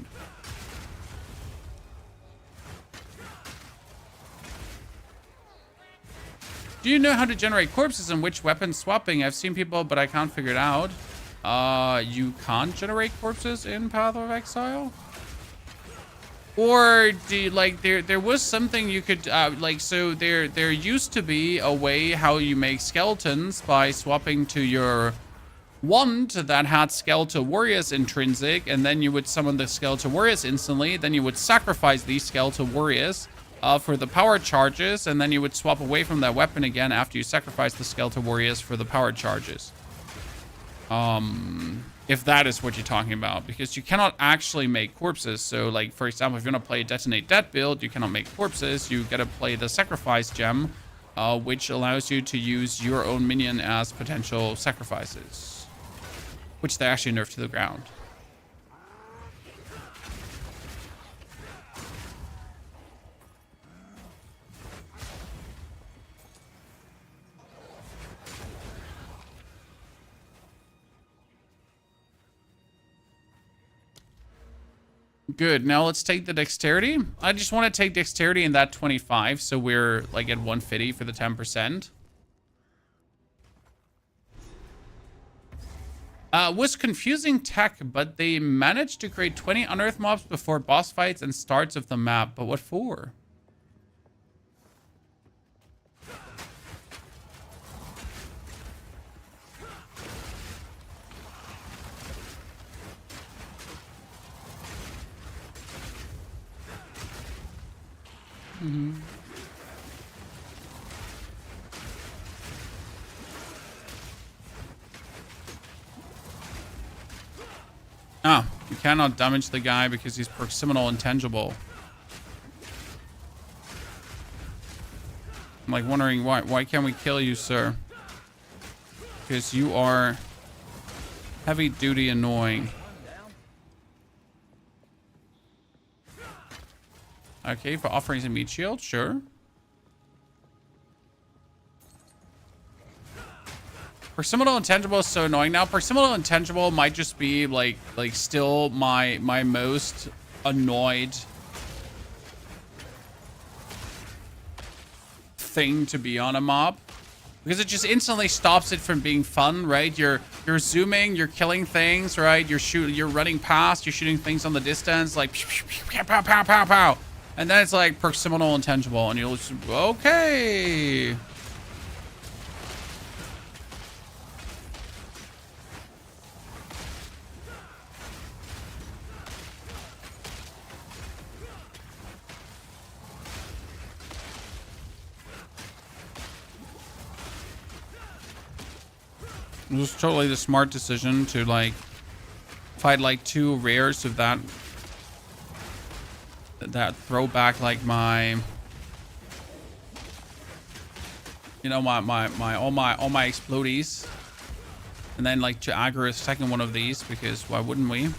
Do you know how to generate corpses and which weapon swapping? I've seen people, but I can't figure it out. You can't generate corpses in Path of Exile? Or do you, like, there was something you could, like, so there used to be a way how you make skeletons by swapping to your wand that had Skeletal Warriors intrinsic, and then you would summon the Skeletal Warriors instantly. Then you would sacrifice these Skeletal Warriors for the power charges, and then you would swap away from that weapon again after you sacrifice the Skeletal Warriors for the power charges. If that is what you're talking about, because you cannot actually make corpses. So, like, for example, if you want to play a Detonate Dead build, you cannot make corpses. You gotta play the Sacrifice gem, which allows you to use your own minion as potential sacrifices, which they actually nerfed to the ground. Good. Now let's take the dexterity. I just want to take dexterity in that 25, so we're like at 150 for the 10%. Was confusing tech, but they managed to create 20 unearthed mobs before boss fights and starts of the map. But what for? Ah, you cannot damage the guy because he's proximal intangible. I'm like wondering why can't we kill you, sir? Because you are heavy duty annoying. Okay, for offering some meat shield, sure. Proximal intangible is so annoying now. Proximal intangible might just be like still my most annoyed thing to be on a mob. Because it just instantly stops it from being fun, right? You're zooming, you're killing things, right? You're running past, you're shooting things on the distance, like pow, pow, pow, pow, pow. And then it's like proximal intangible, and you'll just, okay. It was totally the smart decision to like fight like 2 rares of that throwback, like my, you know, all my explodies, and then like to aggro a second one of these, because why wouldn't we?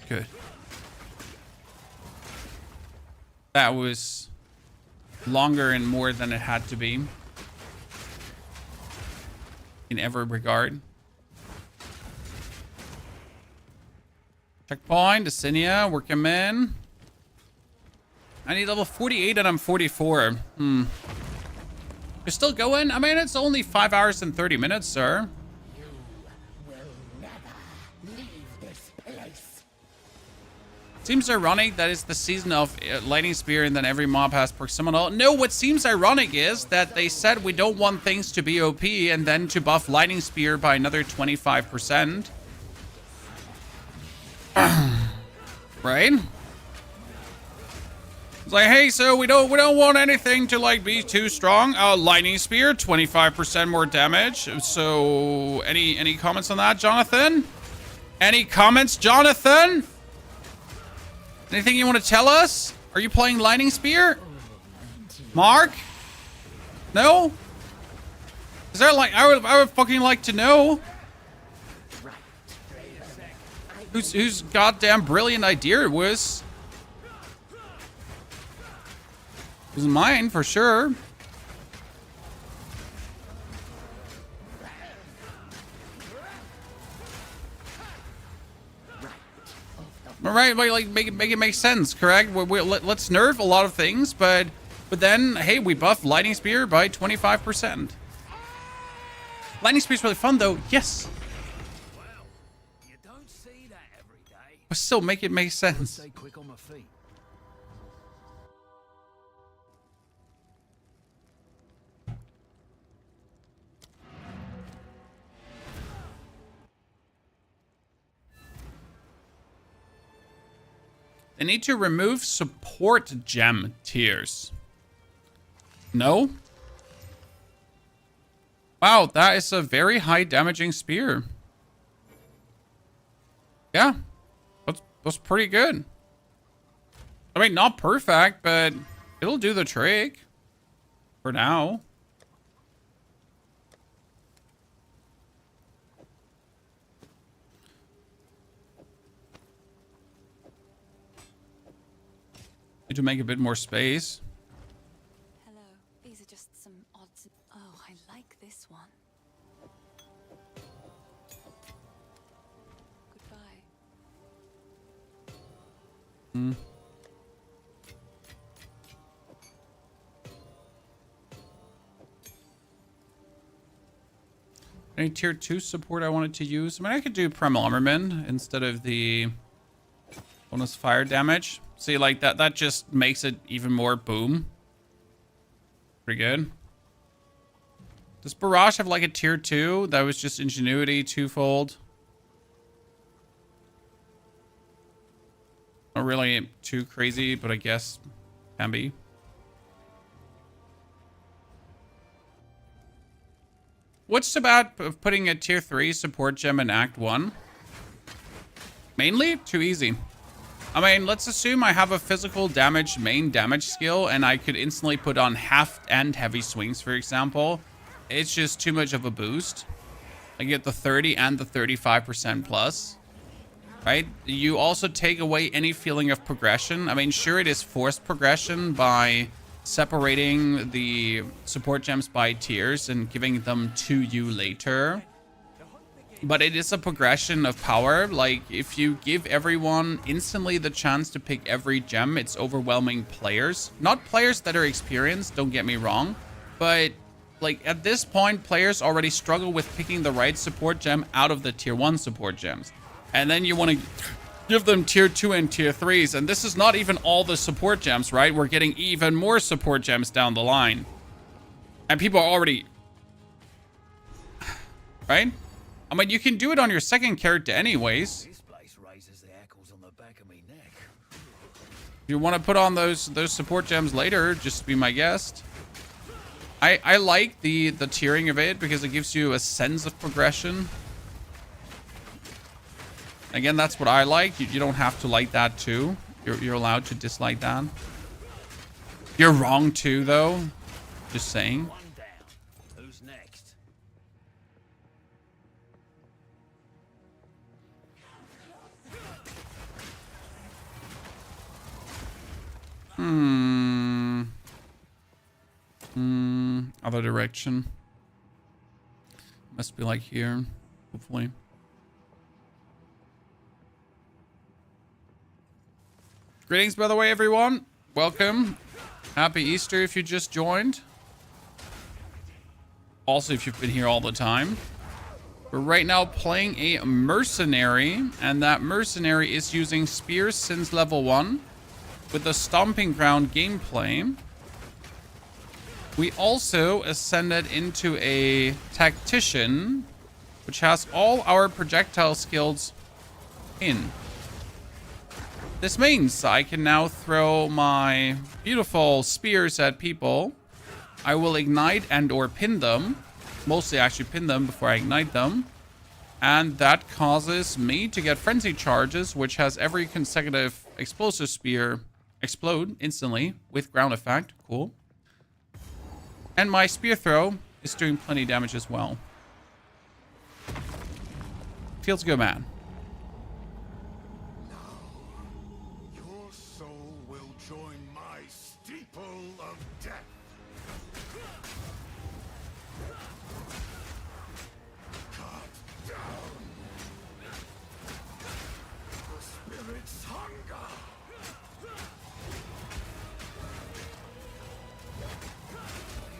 Good. That was longer and more than it had to be in every regard. Checkpoint, Ascension, work him in. I need level 48 and I'm 44. You're still going? I mean, it's only 5 hours and 30 minutes, sir. Seems ironic that it's the season of Lightning Spear and then every mob has proximal. No, what seems ironic is that they said we don't want things to be OP and then to buff Lightning Spear by another 25%. Right? It's like, hey, so we don't want anything to like be too strong. Lightning Spear, 25% more damage. So any comments on that, Jonathan? Any comments, Jonathan? Anything you want to tell us? Are you playing Lightning Spear? Mark? No? Is there like, I would fucking like to know. Whose goddamn brilliant idea it was. It was mine for sure. All right, like make it make sense, correct? Let's nerf a lot of things, but then hey, we buff Lightning Spear by 25%. Lightning Spear's really fun though, yes. Well, you don't see that every day. But still, make it make sense. Stay quick on my feet. They need to remove support gem tiers. No? Wow, that is a very high damaging spear. Yeah, that's pretty good. I mean, not perfect, but it'll do the trick for now. Need to make a bit more space. Hello. These are just some odds. Oh, I like this one. Goodbye. Any tier 2 support I wanted to use? I mean, I could do Primal Armament instead of the bonus fire damage. See, like that just makes it even more boom. Pretty good. Does Barrage have like a tier 2? That was just Ingenuity twofold. Not really too crazy, but I guess can be. What's about putting a tier 3 support gem in Act 1? Mainly? Too easy. I mean, let's assume I have a physical damage main damage skill and I could instantly put on half and heavy swings, for example. It's just too much of a boost. I get the 30 and the 35% plus, right? You also take away any feeling of progression. I mean, sure, it is forced progression by separating the support gems by tiers and giving them to you later. But it is a progression of power. Like, if you give everyone instantly the chance to pick every gem, it's overwhelming players. Not players that are experienced, don't get me wrong. But, like, at this point, players already struggle with picking the right support gem out of the tier 1 support gems. And then you want to give them tier 2 and tier 3s. And this is not even all the support gems, right? We're getting even more support gems down the line. And people are already... Right? I mean, you can do it on your second character anyways. This place raises the hackles on the back of me neck. If you want to put on those support gems later, just be my guest. I like the tiering of it because it gives you a sense of progression. Again, that's what I like. You don't have to like that too. You're allowed to dislike that. You're wrong too, though. Just saying. One down. Who's next? Other direction. Must be like here, hopefully. Greetings, by the way, everyone. Welcome. Happy Easter if you just joined. Also, if you've been here all the time. We're right now playing a Mercenary, and that Mercenary is using spears since level 1 with the Stomping Ground gameplay. We also ascended into a Tactician, which has all our projectile skills in. This means I can now throw my beautiful spears at people. I will ignite and or pin them. Mostly actually pin them before I ignite them. And that causes me to get frenzy charges, which has every consecutive explosive spear explode instantly with ground effect. Cool. And my spear throw is doing plenty of damage as well. Feels good, man. Your soul will join my steeple of death. Cut down the spirit's hunger.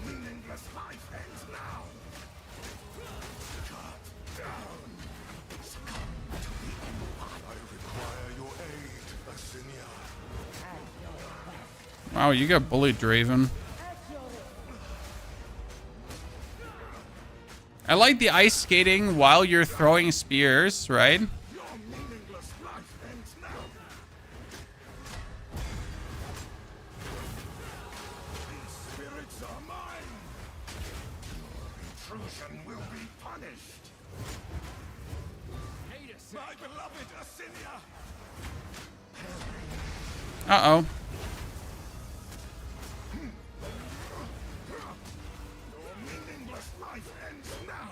Meaningless life ends now. Cut down. Succumb to the empire. I require your aid, Ascension. Wow, you got bullied, Draven. I like the ice skating while you're throwing spears, right? Your meaningless life ends now. These spirits are mine. Your intrusion will be punished. My beloved Ascension. Uh-oh. Your meaningless life ends now.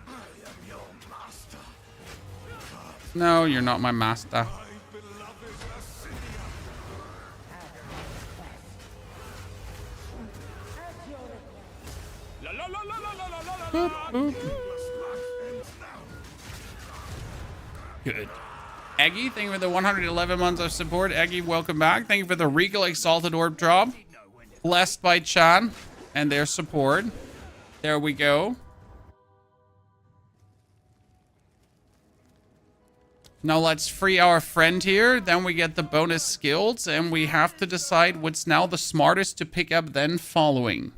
I am your master. No, you're not my master. My beloved Ascension. La la la la la la la la la. Boop. Meaningless life ends now. Good. Eggy, thank you for the 111 months of support. Eggy, welcome back. Thank you for the Regal Exalted Orb drop. Blessed by Chan and their support. There we go. Now let's free our friend here. Then we get the bonus skills. And we have to decide what's now the smartest to pick up then following.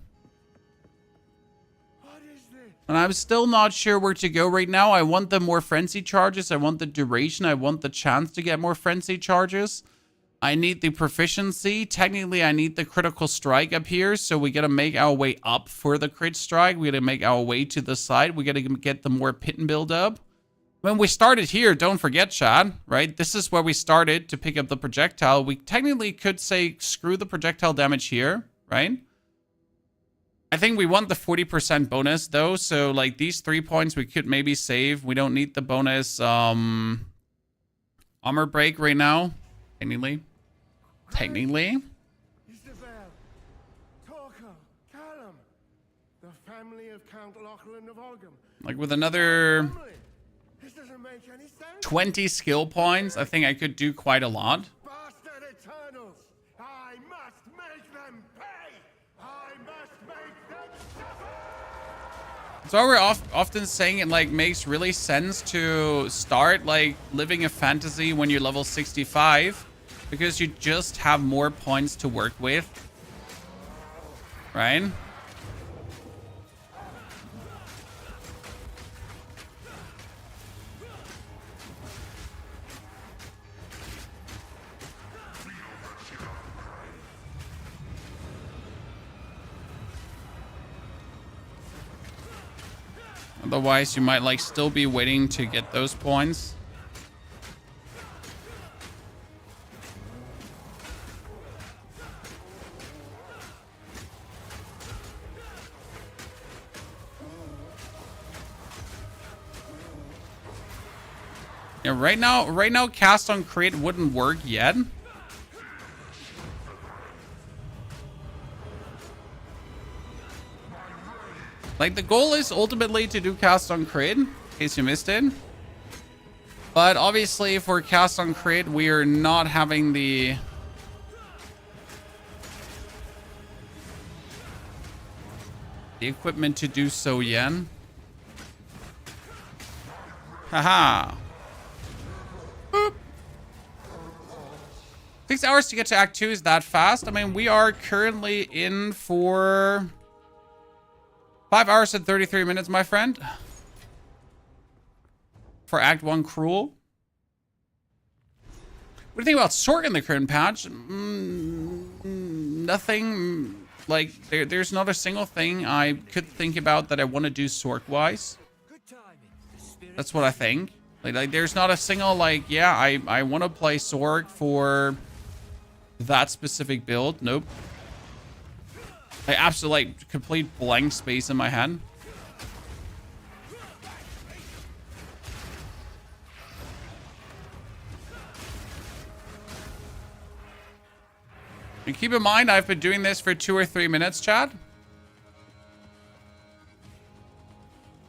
What is this? And I'm still not sure where to go right now. I want the more frenzy charges. I want the duration. I want the chance to get more frenzy charges. I need the proficiency. Technically, I need the critical strike up here. So we got to make our way up for the crit strike. We got to make our way to the side. We got to get the more pit and build up. When we started here, don't forget, Chad, right? This is where we started to pick up the projectile. We technically could say screw the projectile damage here, right? I think we want the 40% bonus though. So like these 3 points we could maybe save. We don't need the bonus armor break right now. Technically. Isabel, Torko, Callum, the family of Count Lachlan of Ogham. Like with another... Family. This doesn't make any sense. 20 skill points. I think I could do quite a lot. Bastard Eternals! I must make them pay! I must make them suffer! That's why we're often saying it like makes really sense to start like living a fantasy when you're level 65, because you just have more points to work with, right? Otherwise, you might like still be waiting to get those points. Yeah, right now, cast on crit wouldn't work yet. Like, the goal is ultimately to do cast on crit, in case you missed it. But obviously, for cast on crit, we are not having the equipment to do so yet. Haha. Boop. 6 hours to get to Act 2 is that fast? I mean, we are currently in for 5 hours and 33 minutes, my friend. For Act 1 Cruel. What do you think about Sork in the current patch? Nothing. Like, there's not a single thing I could think about that I want to do Sork-wise. That's what I think. Like there's not a single, like, yeah, I want to play Sork for that specific build. Nope. I absolutely, like, complete blank space in my head. And keep in mind, I've been doing this for 2 or 3 minutes, chat.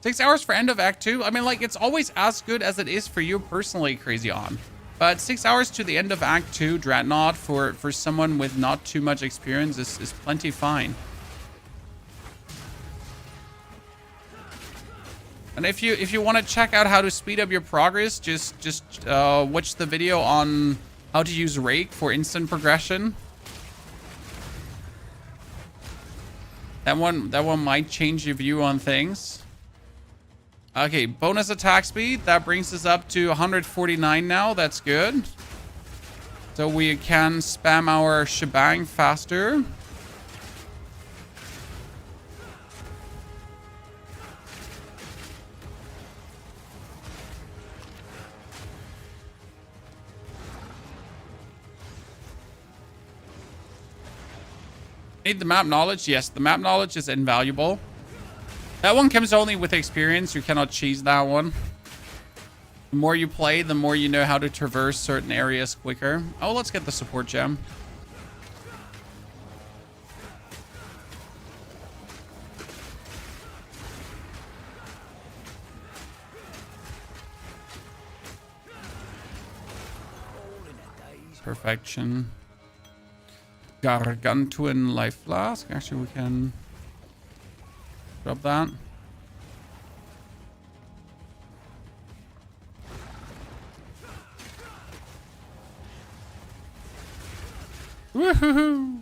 6 hours for end of Act 2. I mean, like, it's always as good as it is for you personally, Crazy On. But 6 hours to the end of Act 2, Dreadnought, for someone with not too much experience is plenty fine. And if you want to check out how to speed up your progress, just watch the video on how to use Rake for instant progression. That one might change your view on things. Okay, bonus attack speed. That brings us up to 149 now. That's good. So we can spam our shebang faster. Need the map knowledge? Yes, the map knowledge is invaluable. That one comes only with experience. You cannot cheese that one. The more you play, the more you know how to traverse certain areas quicker. Oh, let's get the support gem. Perfection. Gargantuan life flask. Actually, we can drop that. Woohoo!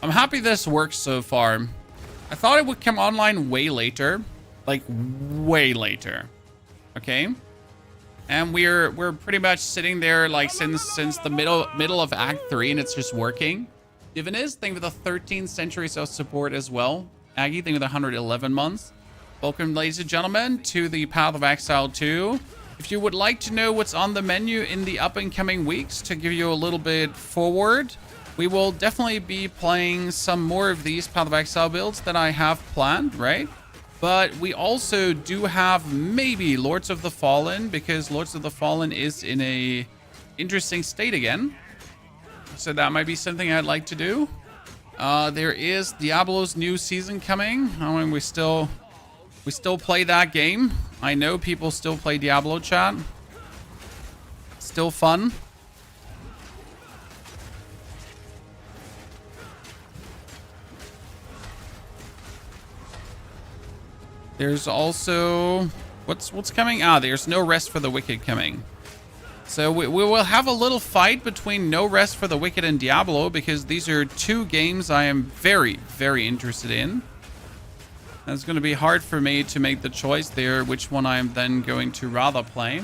I'm happy this works so far. I thought it would come online way later. Like, way later. Okay? And we're pretty much sitting there like since the middle of Act 3, and it's just working. Divinus, thank you for the 13th century of support as well. Aggie, thank you for the 111 months. Welcome, ladies and gentlemen, to the Path of Exile 2. If you would like to know what's on the menu in the up and coming weeks, to give you a little bit forward, we will definitely be playing some more of these Path of Exile builds that I have planned, right? But we also do have maybe Lords of the Fallen, because Lords of the Fallen is in a interesting state again. So that might be something I'd like to do. There is Diablo's new season coming. I mean, we still play that game. I know people still play Diablo, chat. Still fun. There's also what's coming? There's No Rest for the Wicked coming. So we will have a little fight between No Rest for the Wicked and Diablo, because these are two games I am very, very interested in. And it's going to be hard for me to make the choice there, which one I am then going to rather play.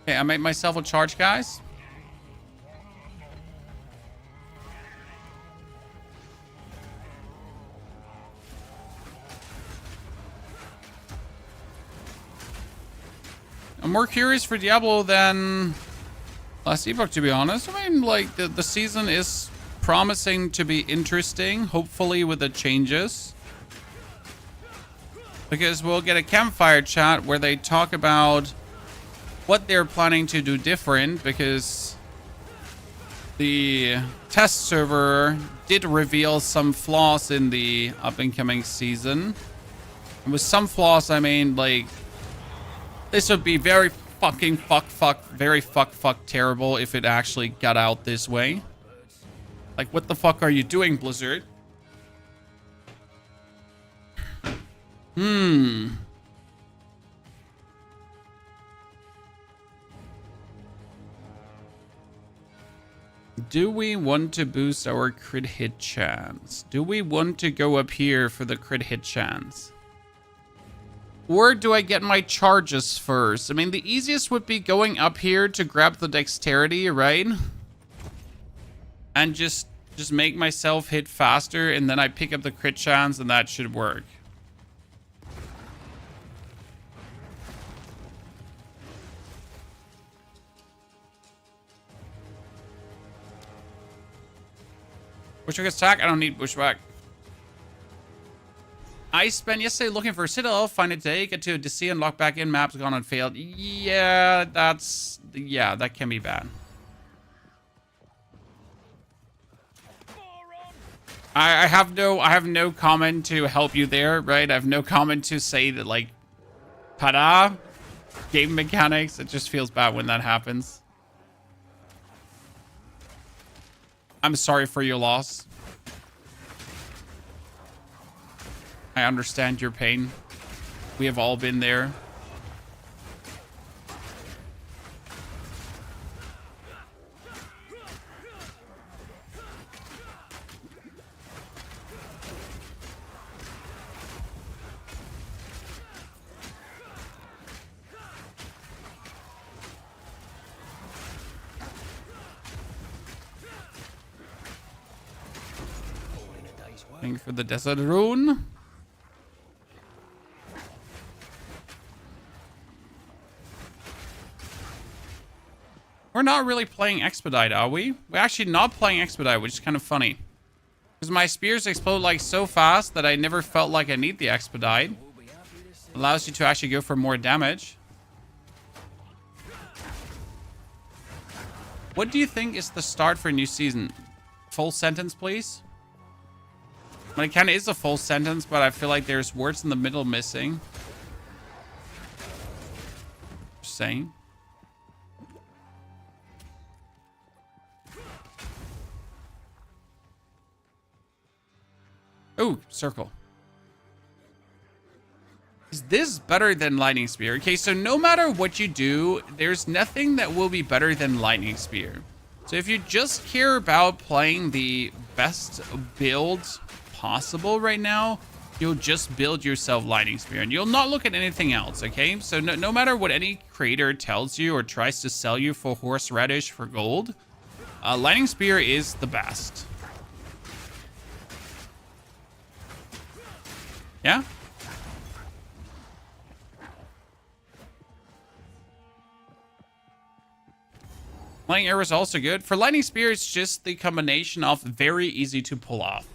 Okay, I made myself a charge, guys. I'm more curious for Diablo than last epoch, to be honest. I mean, like, the season is promising to be interesting, hopefully with the changes. Because we'll get a campfire chat where they talk about what they're planning to do different, because the test server did reveal some flaws in the up-and-coming season. And with some flaws, I mean, like, this would be very fucking very terrible if it actually got out this way. Like, what the fuck are you doing, Blizzard? Do we want to boost our crit hit chance? Do we want to go up here for the crit hit chance? Or do I get my charges first? I mean, the easiest would be going up here to grab the dexterity, right? And just make myself hit faster, and then I pick up the crit chance, and that should work. Bushwhack attack? I don't need bushwhack. I spent yesterday looking for a Citadel, find it today, get to DC and lock back in, maps gone and failed. Yeah, that can be bad. I have no comment to help you there, right? I have no comment to say that, like, tada, game mechanics. It just feels bad when that happens. I'm sorry for your loss. I understand your pain. We have all been there. Thank you for the desert rune. We're not really playing Expedite, are we? We're actually not playing Expedite, which is kind of funny. Because my spears explode like so fast that I never felt like I need the Expedite. Allows you to actually go for more damage. What do you think is the start for a new season? Full sentence, please? Well, it kind of is a full sentence, but I feel like there's words in the middle missing. Just saying. Oh, circle. Is this better than Lightning Spear? Okay, so no matter what you do, there's nothing that will be better than Lightning Spear. So if you just care about playing the best build possible right now, you'll just build yourself Lightning Spear and you'll not look at anything else, okay? So no matter what any creator tells you or tries to sell you for horseradish for gold, Lightning Spear is the best. Yeah? Lightning Arrow is also good. For Lightning Spear, it's just the combination of very easy to pull off.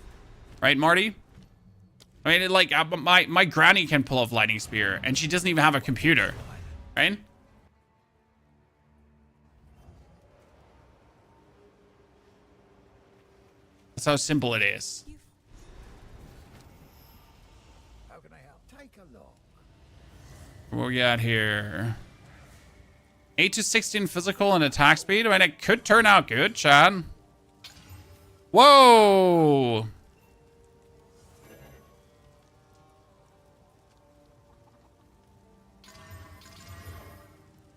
Right, Marty? I mean, like, my granny can pull off lightning spear, and she doesn't even have a computer, right? That's how simple it is. How can I help? Take a look. What we got here? 8 to 16 physical and attack speed. I mean, it could turn out good, Chad. Whoa!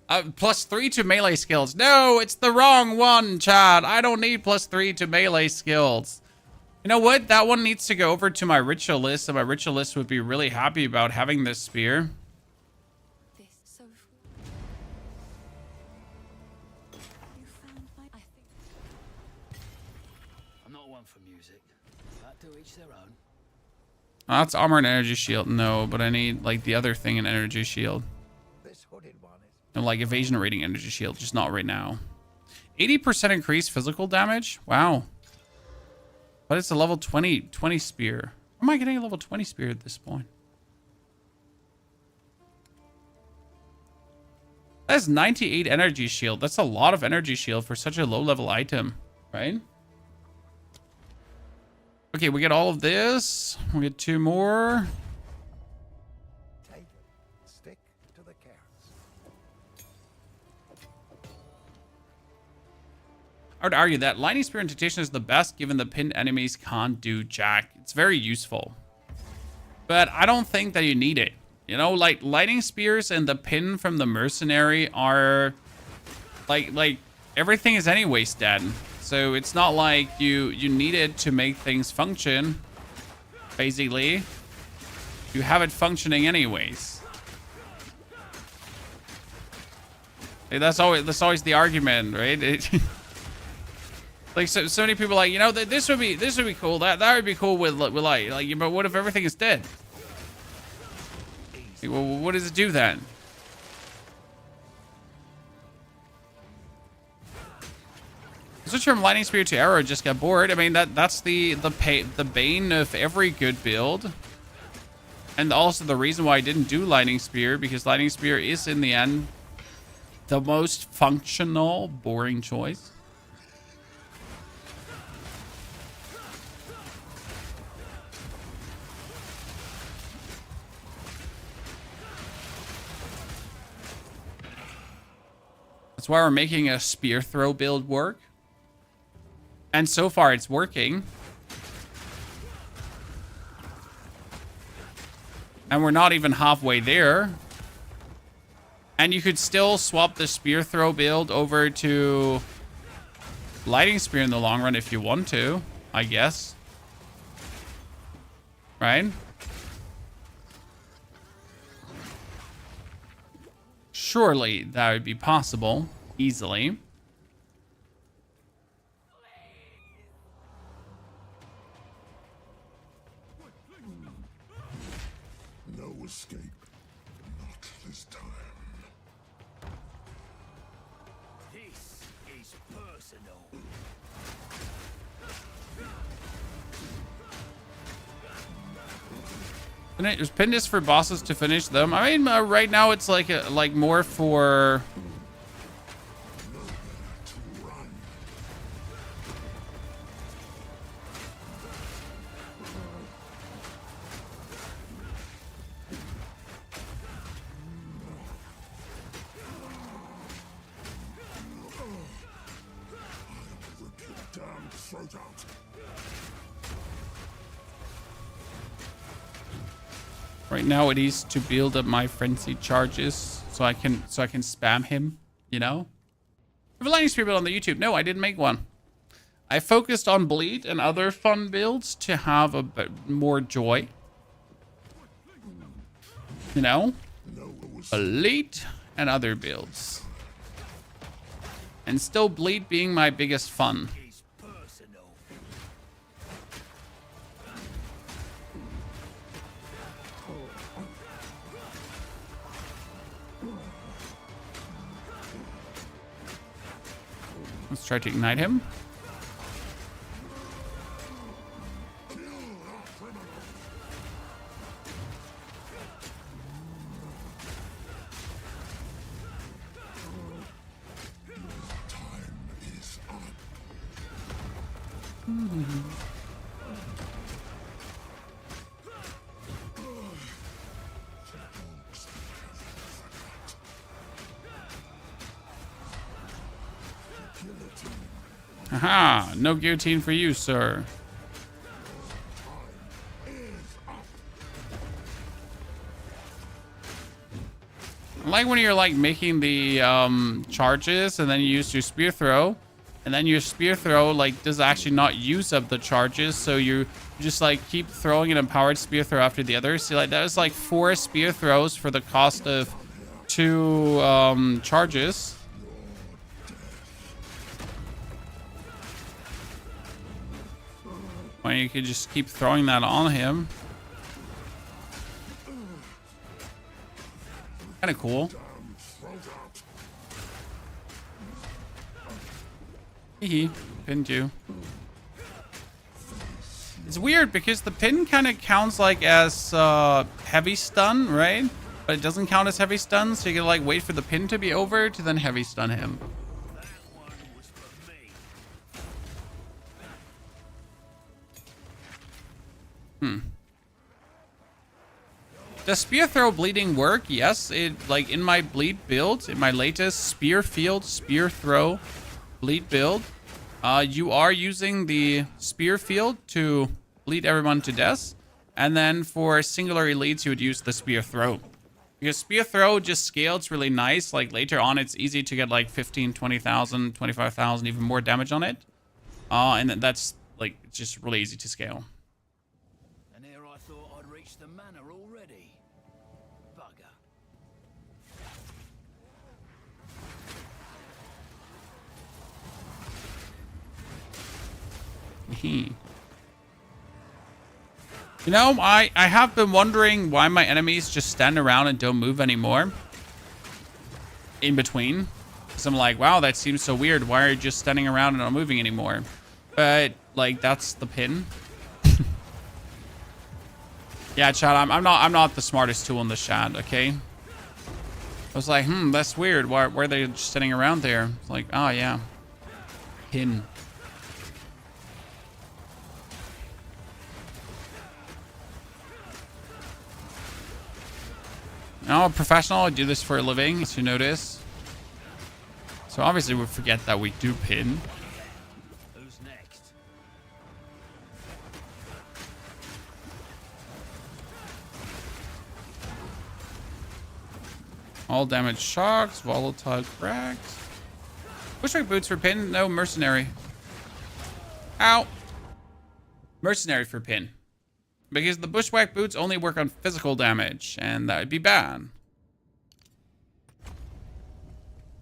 +3 to melee skills. No, it's the wrong one, Chad. I don't need +3 to melee skills. You know what? That one needs to go over to my ritualist, and my ritualist would be really happy about having this spear. I'm not one for music. But to each their own. Oh, that's armor and energy shield. No, but I need like the other thing in energy shield. This hooded one is And like evasion rating energy shield, just not right now. 80% increased physical damage. Wow. But it's a level 20 spear. How am I getting a level 20 spear at this point? That's 98 energy shield. That's a lot of energy shield for such a low level item, right? Okay, we get all of this. We get 2 more. take it. Stick to the carrots. I would argue that Lightning Spear and Tactician is the best given the pinned enemies can't do jack. It's very useful. But I don't think that you need it. You know, like Lightning Spears and the pin from the Mercenary are like everything is anyways dead. So it's not like you need it to make things function. Basically, you have it functioning anyways. Hey, that's always the argument, right? Like so many people are like, you know, this would be cool. That would be cool with light. Like, but what if everything is dead? Like, well, what does it do then? Switch from lightning spear to arrow, just got bored. I mean, that's the bane of every good build, and also the reason why I didn't do lightning spear, because lightning spear is in the end the most functional, boring choice. That's why we're making a spear throw build work. And so far it's working. And we're not even halfway there. And you could still swap the spear throw build over to lightning spear in the long run if you want to, I guess. Right? Surely that would be possible easily. No escape. Not this time. This is personal. Is pin this for bosses to finish them? I mean, right now it's like more for. Right now it is to build up my frenzy charges so I can spam him, you know? I have a lightning spear build on the YouTube. No, I didn't make one. I focused on bleed and other fun builds to have a bit more joy. You know? Bleed and other builds. And still bleed being my biggest fun. Let's try to ignite him. Aha, no guillotine for you, sir. I like when you're like making the charges and then you use your spear throw, and then your spear throw like does actually not use up the charges, so you just like keep throwing an empowered spear throw after the other. See, like that was like 4 spear throws for the cost of 2 charges. When you could just keep throwing that on him. Kind of cool. Hee, pinned you. It's weird because the pin kind of counts like as heavy stun, right? But it doesn't count as heavy stun, so you gotta like wait for the pin to be over to then heavy stun him. Does spear throw bleeding work? Yes, it like in my bleed build, in my latest spear field, spear throw bleed build, you are using the spear field to bleed everyone to death. And then for singular elites, you would use the spear throw. Because spear throw just scales really nice. Like later on, it's easy to get like 15, 20,000, 25,000, even more damage on it. And that's like just really easy to scale. And here I thought I'd reached the manor already. Bugger. You know, I have been wondering why my enemies just stand around and don't move anymore. In between. Because I'm like, wow, that seems so weird. Why are you just standing around and not moving anymore? But, like, that's the pin. Yeah, chat, I'm not the smartest tool in the chat, okay? I was like, that's weird. Why are they just sitting around there? It's like, oh, yeah. Pin. I'm a professional. I do this for a living, as you notice. So obviously we forget that we do pin. Who's next? All damage shocks, volatile cracks. Bushwick boots for pin? No, mercenary. Ow. Mercenary for pin. Because the bushwhack boots only work on physical damage, and that would be bad.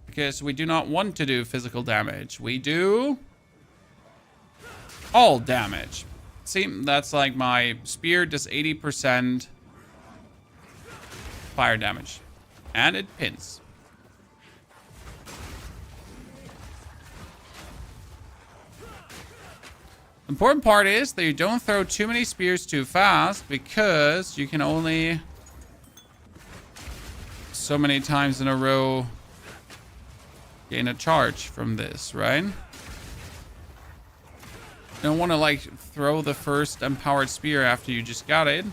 Because we do not want to do physical damage. We do all damage. See, that's like my spear does 80% fire damage. And it pins. The important part is that you don't throw too many spears too fast, because you can only so many times in a row gain a charge from this, right? You don't want to like throw the first empowered spear after you just got it.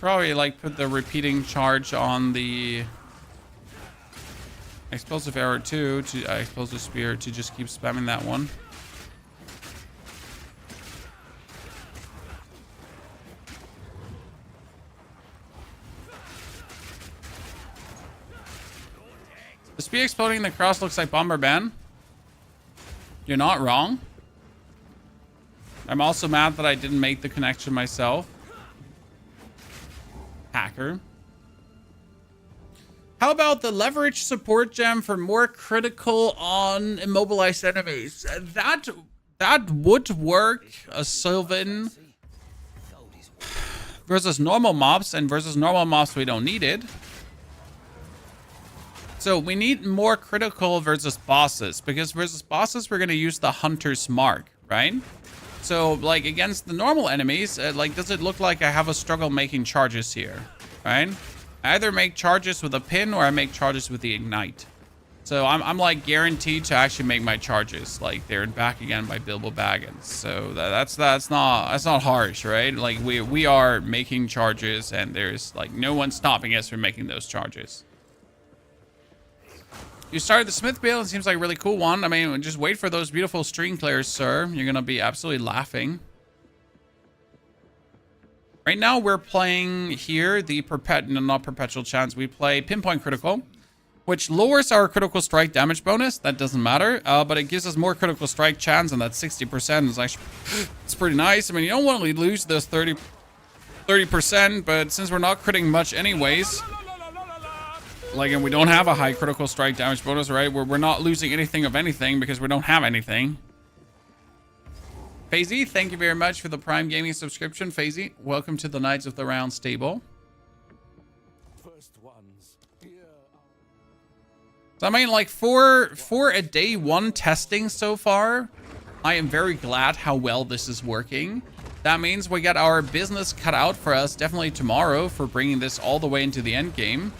Probably like put the repeating charge on the explosive arrow too, to explosive spear, to just keep spamming that one. The spear exploding in the cross looks like Bomberman. You're not wrong. I'm also mad that I didn't make the connection myself. Hacker. How about the leverage support gem for more critical on immobilized enemies? That would work. A Sylvan versus normal mobs, and versus normal mobs we don't need it. So we need more critical versus bosses, because versus bosses, we're going to use the Hunter's Mark, right? So like against the normal enemies, like, does it look like I have a struggle making charges here, right? I either make charges with a pin or I make charges with the ignite. So I'm like guaranteed to actually make my charges like there and back again by Bilbo Baggins. So that's not harsh, right? Like we are making charges and there's like no one stopping us from making those charges. You started the Smith build. It seems like a really cool one. I mean, just wait for those beautiful string clears, sir. You're gonna be absolutely laughing. Right now we're playing here the not perpetual chance. We play pinpoint critical, which lowers our critical strike damage bonus. That doesn't matter, but it gives us more critical strike chance, and that 60% is actually it's pretty nice. I mean, you don't want to lose this 30%, but since we're not critting much anyways, like, and we don't have a high critical strike damage bonus, right? We're not losing anything of anything because we don't have anything. Fazy, thank you very much for the Prime Gaming subscription. Fazy, welcome to the Knights of the Round stable. First ones. Yeah. So I mean, like, for a day one testing so far, I am very glad how well this is working. That means we got our business cut out for us definitely tomorrow for bringing this all the way into the end game.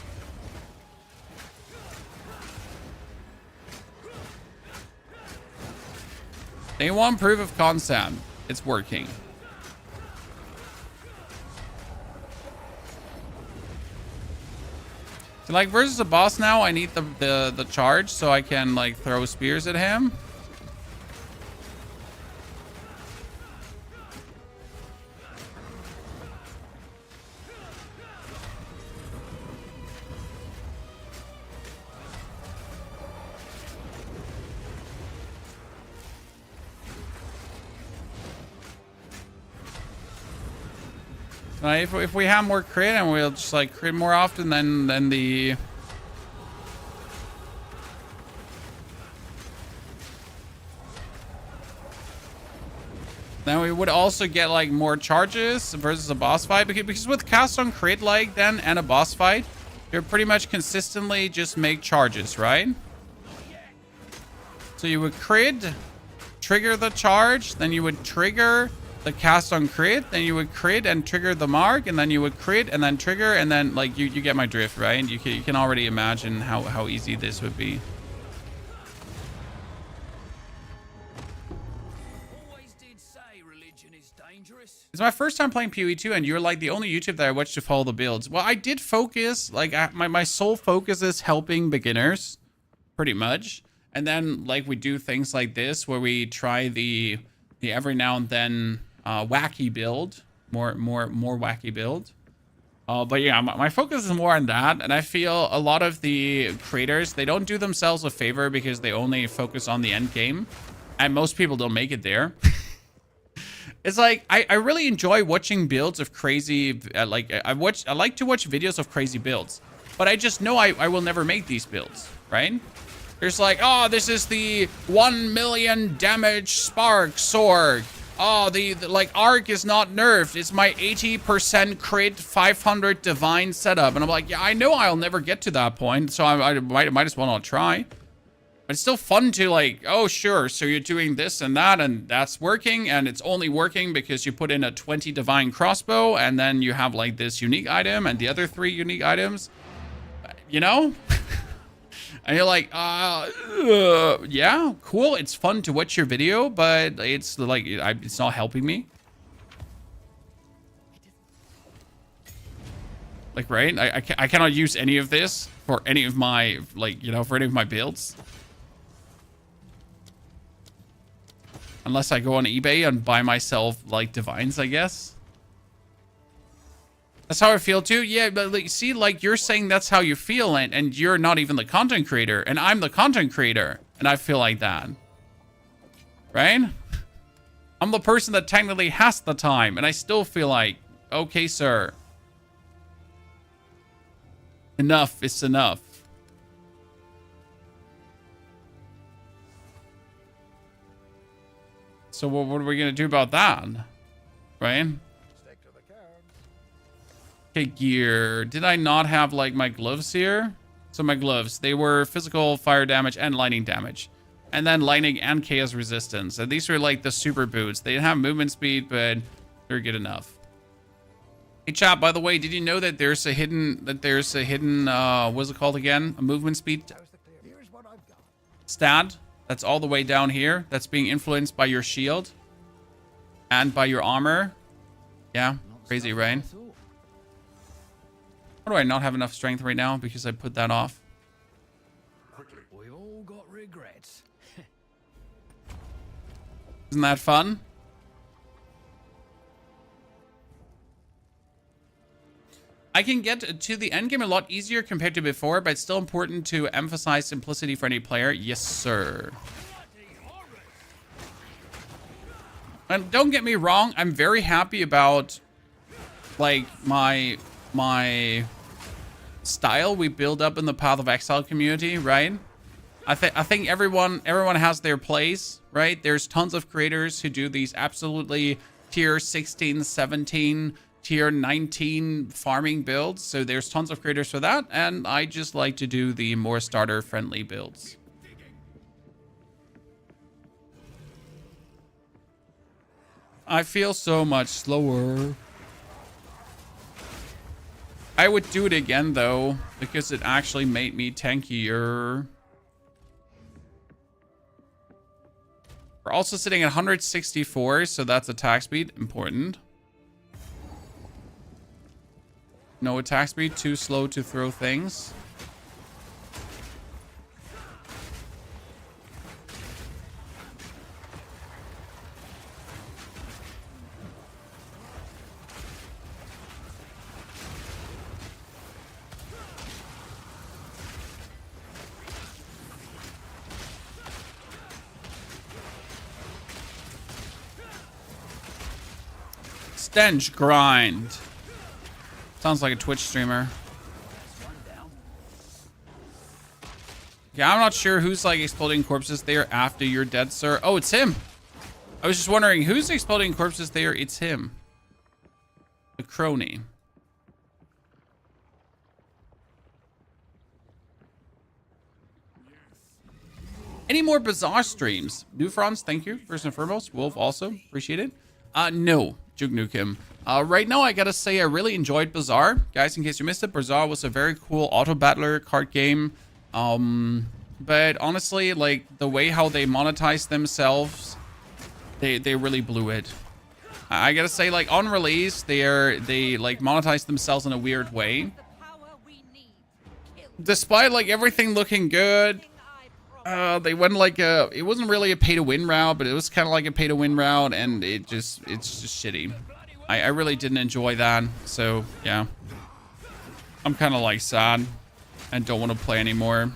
Day one proof of concept. It's working. So like versus a boss now, I need the charge so I can like throw spears at him. If we have more crit and we'll just like crit more often than the then we would also get like more charges versus a boss fight, because with cast on crit like then and a boss fight, you're pretty much consistently just make charges, right? So you would crit, trigger the charge, then you would trigger the cast on crit, then you would crit and trigger the mark, and then you would crit and then trigger, and then like you get my drift, right? You can already imagine how easy this would be. Always did say religion is dangerous. It's my first time playing POE 2, and you're like the only YouTube that I watch to follow the builds. Well, I did focus, like my sole focus is helping beginners, pretty much. And then like we do things like this where we try the every now and then wacky build, more wacky build. But yeah, my focus is more on that, and I feel a lot of the creators, they don't do themselves a favor because they only focus on the end game, and most people don't make it there. It's like I really enjoy watching builds of crazy, like I like to watch videos of crazy builds, but I just know I will never make these builds, right? There's like, oh, this is the 1 million damage spark sword. Oh, the like arc is not nerfed. It's my 80% crit 500 divine setup. And I'm like, yeah, I know I'll never get to that point, so I might as well not try. But it's still fun to like, oh, sure. So you're doing this and that, and that's working. And it's only working because you put in a 20 divine crossbow, and then you have like this unique item and the other 3 unique items, you know? And you're like, yeah, cool. It's fun to watch your video, but it's like, it's not helping me. Like, right? I cannot use any of this for any of my, like, you know, for any of my builds. Unless I go on eBay and buy myself, like, divines, I guess. That's how I feel too. Yeah, but like, see, like you're saying that's how you feel, and you're not even the content creator, and I'm the content creator, and I feel like that. Right? I'm the person that technically has the time, and I still feel like, okay, sir. Enough is enough. So what are we gonna do about that? Right? Okay, gear. Did I not have, like, my gloves here? So my gloves, they were physical, fire damage, and lightning damage. And then lightning and chaos resistance. And these were like the super boots. They didn't have movement speed, but they're good enough. Hey chat, by the way, did you know that there's a hidden, what's it called again? A movement speed stat that's all the way down here. That's being influenced by your shield and by your armor. Yeah, crazy, right? Why do I not have enough strength right now? Because I put that off. We all got regrets. Isn't that fun? I can get to the endgame a lot easier compared to before, but it's still important to emphasize simplicity for any player. Yes, sir. And don't get me wrong, I'm very happy about like my style we build up in the Path of Exile community, right? I think everyone has their place, right? There's tons of creators who do these absolutely tier 16, 17, tier 19 farming builds. So there's tons of creators for that, and I just like to do the more starter friendly builds. I feel so much slower. I would do it again though, because it actually made me tankier. We're also sitting at 164, so that's attack speed, important. No attack speed, too slow to throw things. Stench grind. Sounds like a Twitch streamer. Yeah, I'm not sure who's like exploding corpses there after you're dead, sir. Oh, it's him. I was just wondering who's exploding corpses there. It's him. The crony. Any more Bazaar streams? New Franz, thank you. First and foremost. Wolf also. Appreciate it. No. Juke Nukem. Right now, I gotta say I really enjoyed Bazaar. Guys, in case you missed it, Bazaar was a very cool auto-battler card game. But honestly, like, the way how they monetize themselves, they really blew it. I gotta say, like, on release, they like monetize themselves in a weird way. Despite like everything looking good, they went like it wasn't really a pay-to-win route, but it was kind of like a pay-to-win route, and it's just shitty. I really didn't enjoy that, so yeah, I'm kind of like sad and don't want to play anymore.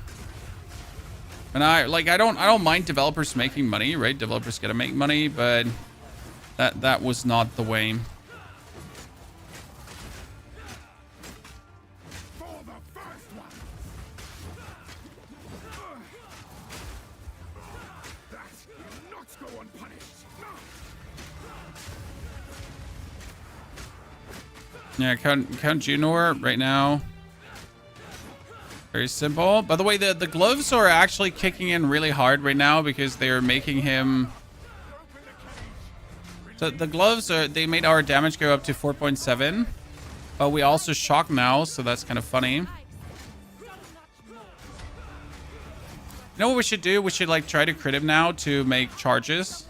And I don't mind developers making money, right? Developers gotta make money, but that was not the way. Yeah, Count Junior right now. Very simple. By the way, the gloves are actually kicking in really hard right now because they're making him... So the gloves, they made our damage go up to 4.7. But we also shock now, so that's kind of funny. You know what we should do? We should like try to crit him now to make charges.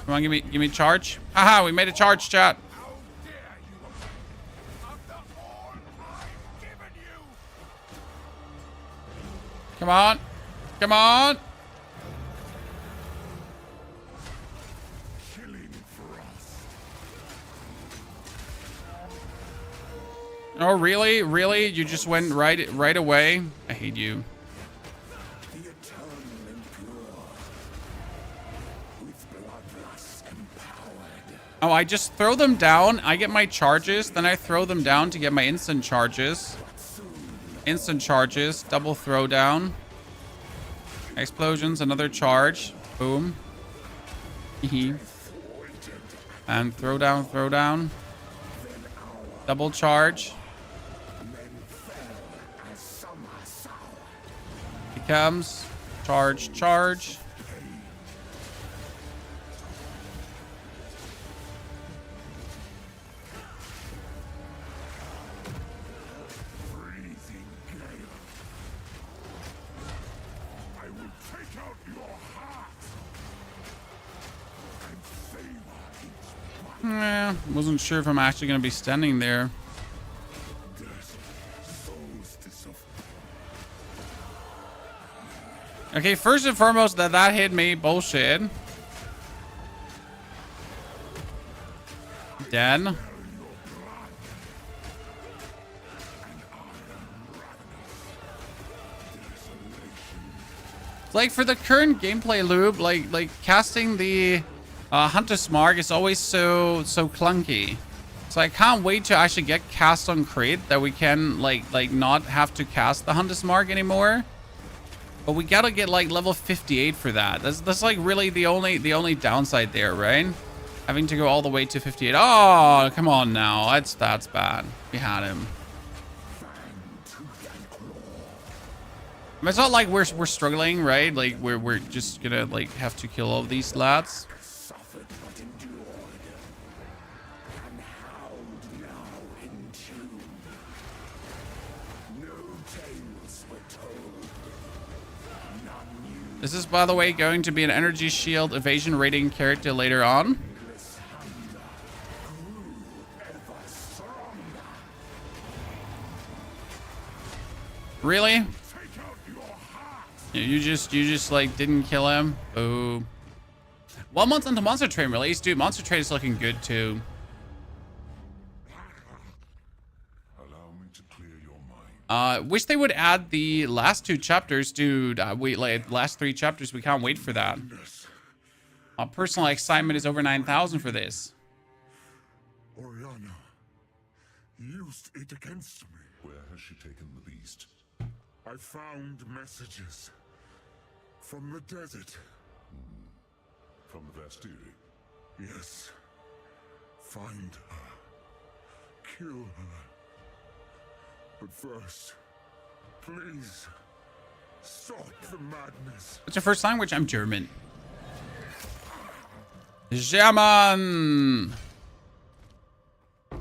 Come on, give me charge. Haha, we made a charge, chat. Come on. Come on. Oh, really? Really? You just went right away? I hate you. Oh, I just throw them down. I get my charges. Then I throw them down to get my instant charges. Instant charges. Double throw down. Explosions. Another charge. Boom. And throw down. Throw down. Double charge. He comes. Charge, charge. Wasn't sure if I'm actually going to be standing there. Okay, first and foremost, that hit me. Bullshit. Dead. Like for the current gameplay loop, like casting the Hunter's Mark is always so clunky. So I can't wait to actually get cast on crate that we can like not have to cast the Hunter's Mark anymore. But we gotta get like level 58 for that. That's like really the only downside there, right? Having to go all the way to 58. Oh, come on now. That's bad. We had him. I mean, it's not like we're struggling, right? Like we're just gonna like have to kill all of these lads. This is, by the way, going to be an energy shield evasion rating character later on. Really? You just like didn't kill him? Oh. 1 month into Monster Train release, dude. Monster Train is looking good too. Wish they would add the last 2 chapters, dude. We like last 3 chapters. We can't wait for that. Personal excitement is over 9,000 for this. Oriana used it against me. Where has she taken the beast? I found messages from the desert. From the Vastiri? Yes. Find her. Kill her. But first, please, stop the madness. What's your first language? I'm German. German! We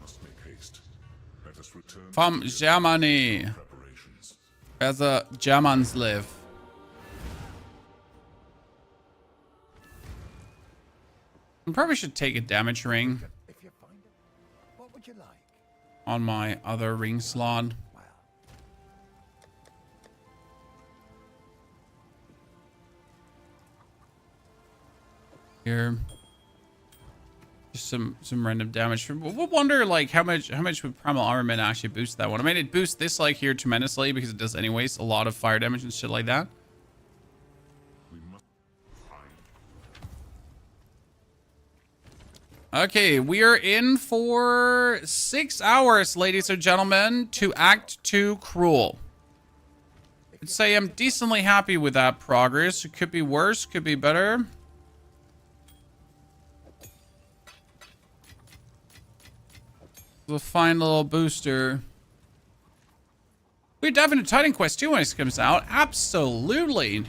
must make haste. Let us return From Germany. Where the Germans live. I probably should take a damage ring. If you find it, what would you like? On my other ring slot. Here. Just some random damage. We'll wonder like how much would Primal Armament actually boost that one. I mean, it boosts this like here tremendously because it does anyways a lot of fire damage and shit like that. Okay, we are in for 6 hours, ladies and gentlemen, to Act 2 Cruel. I'd say I'm decently happy with that progress. It could be worse, could be better. We'll find a little booster. We're diving into Titan Quest 2 when it comes out. Absolutely.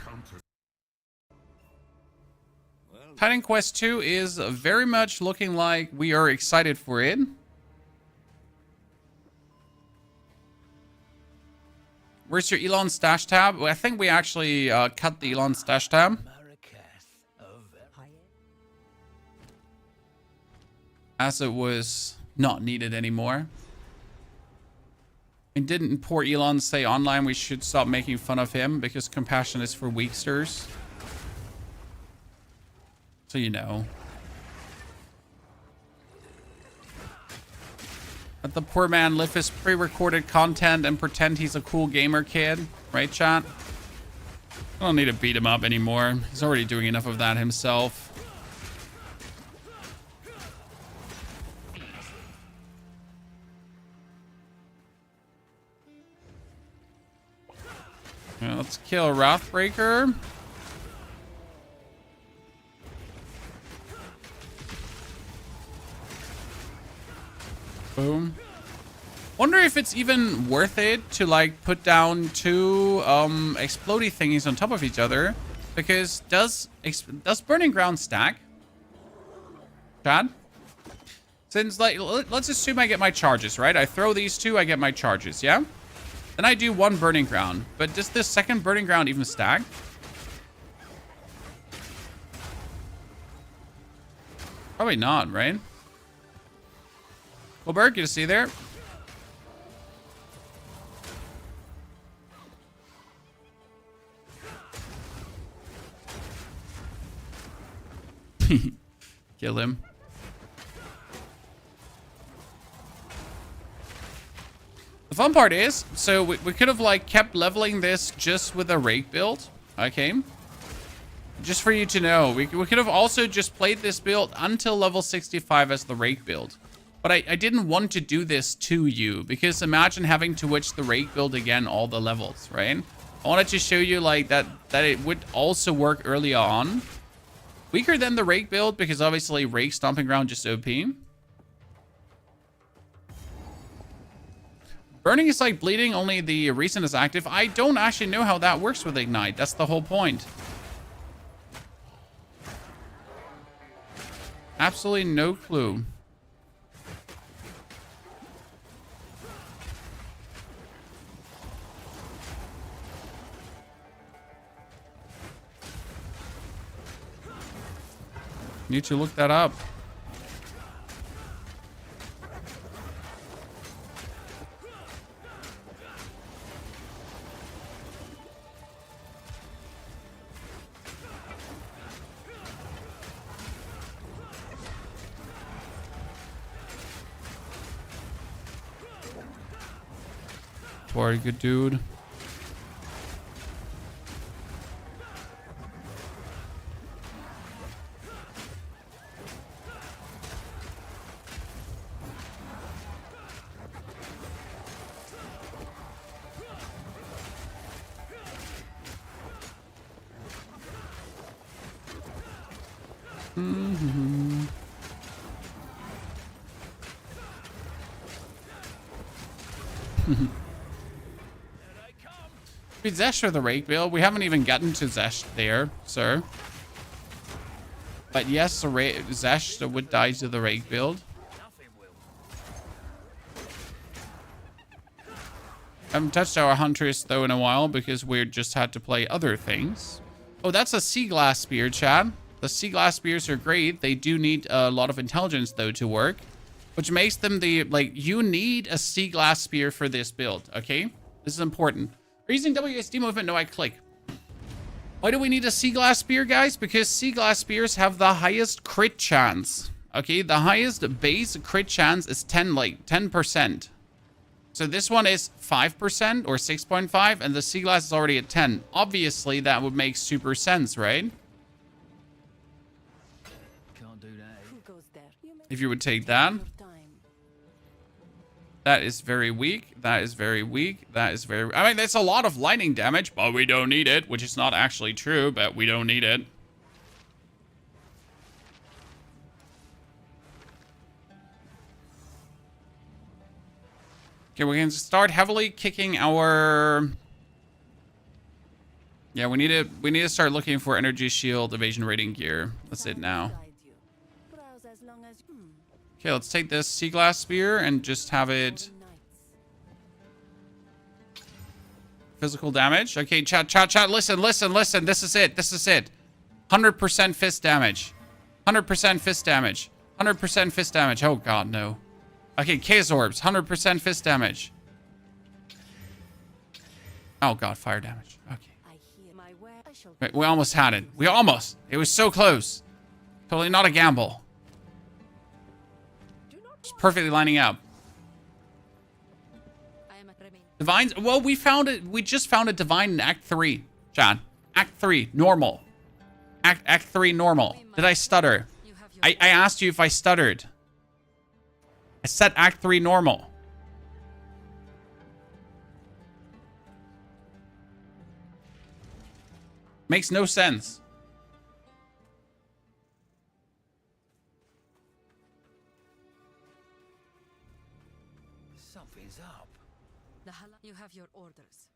Titan Quest 2 is very much looking like we are excited for it. Where's your Elon stash tab? Well, I think we actually cut the Elon stash tab. As it was not needed anymore. And didn't poor Elon say online we should stop making fun of him because compassion is for weaksters? So you know. Let the poor man live his pre-recorded content and pretend he's a cool gamer kid. Right, chat? I don't need to beat him up anymore. He's already doing enough of that himself. Yeah, let's kill Wrathbreaker. Boom. Wonder if it's even worth it to like put down 2 explodey thingies on top of each other, because does Burning Ground stack? Chad? Since like let's assume I get my charges, right? I throw these 2, I get my charges, yeah? Then I do 1 Burning Ground, but does this second Burning Ground even stack? Probably not, right? Well, Berg, you see there? Kill him. The fun part is, so we could have like kept leveling this just with a rake build, okay? Just for you to know, we could have also just played this build until level 65 as the rake build. But I didn't want to do this to you, because imagine having to witch the rake build again all the levels, right? I wanted to show you like that it would also work early on. Weaker than the rake build, because obviously rake stomping ground just OP. Burning is like bleeding, only the recent is active. I don't actually know how that works with Ignite. That's the whole point. Absolutely no clue. Need to look that up. Very good, dude. We Zesh for the rake build. We haven't even gotten to Zesh there, sir. But yes, Zesh would die to the rake build. I haven't touched our Huntress though in a while because we just had to play other things. Oh, that's a Sea Glass Spear, Chad. The Sea Glass Spears are great. They do need a lot of intelligence though to work, which makes them the, like, you need a Sea Glass Spear for this build, okay? This is important. Are you using WSD movement? No, I click. Why do we need a Sea Glass Spear, guys? Because Sea Glass Spears have the highest crit chance. Okay, the highest base crit chance is 10%. So this one is 5% or 6.5, and the Sea Glass is already at 10. Obviously, that would make super sense, right? Can't do that. If you would take that. That is very weak. That is very weak. That is very... I mean, that's a lot of lightning damage, but we don't need it, which is not actually true, but we don't need it. Okay, we can start heavily kicking our... Yeah, we need to start looking for energy shield, evasion rating gear. That's it now. Okay, let's take this Sea Glass Spear and just have it... Physical damage. Okay, chat, listen. This is it. 100% fist damage. 100% fist damage. 100% fist damage. Oh, God, no. Okay, Chaos Orbs. 100% fist damage. Oh, God, fire damage. Okay. Wait, we almost had it. It was so close. Totally not a gamble. It's perfectly lining up. Divines. Well, we found it. We just found a divine in Act 3, John. Act 3, normal. Act 3, normal. Did I stutter? I asked you if I stuttered. I said Act 3, normal. Makes no sense. Something's up. have your orders.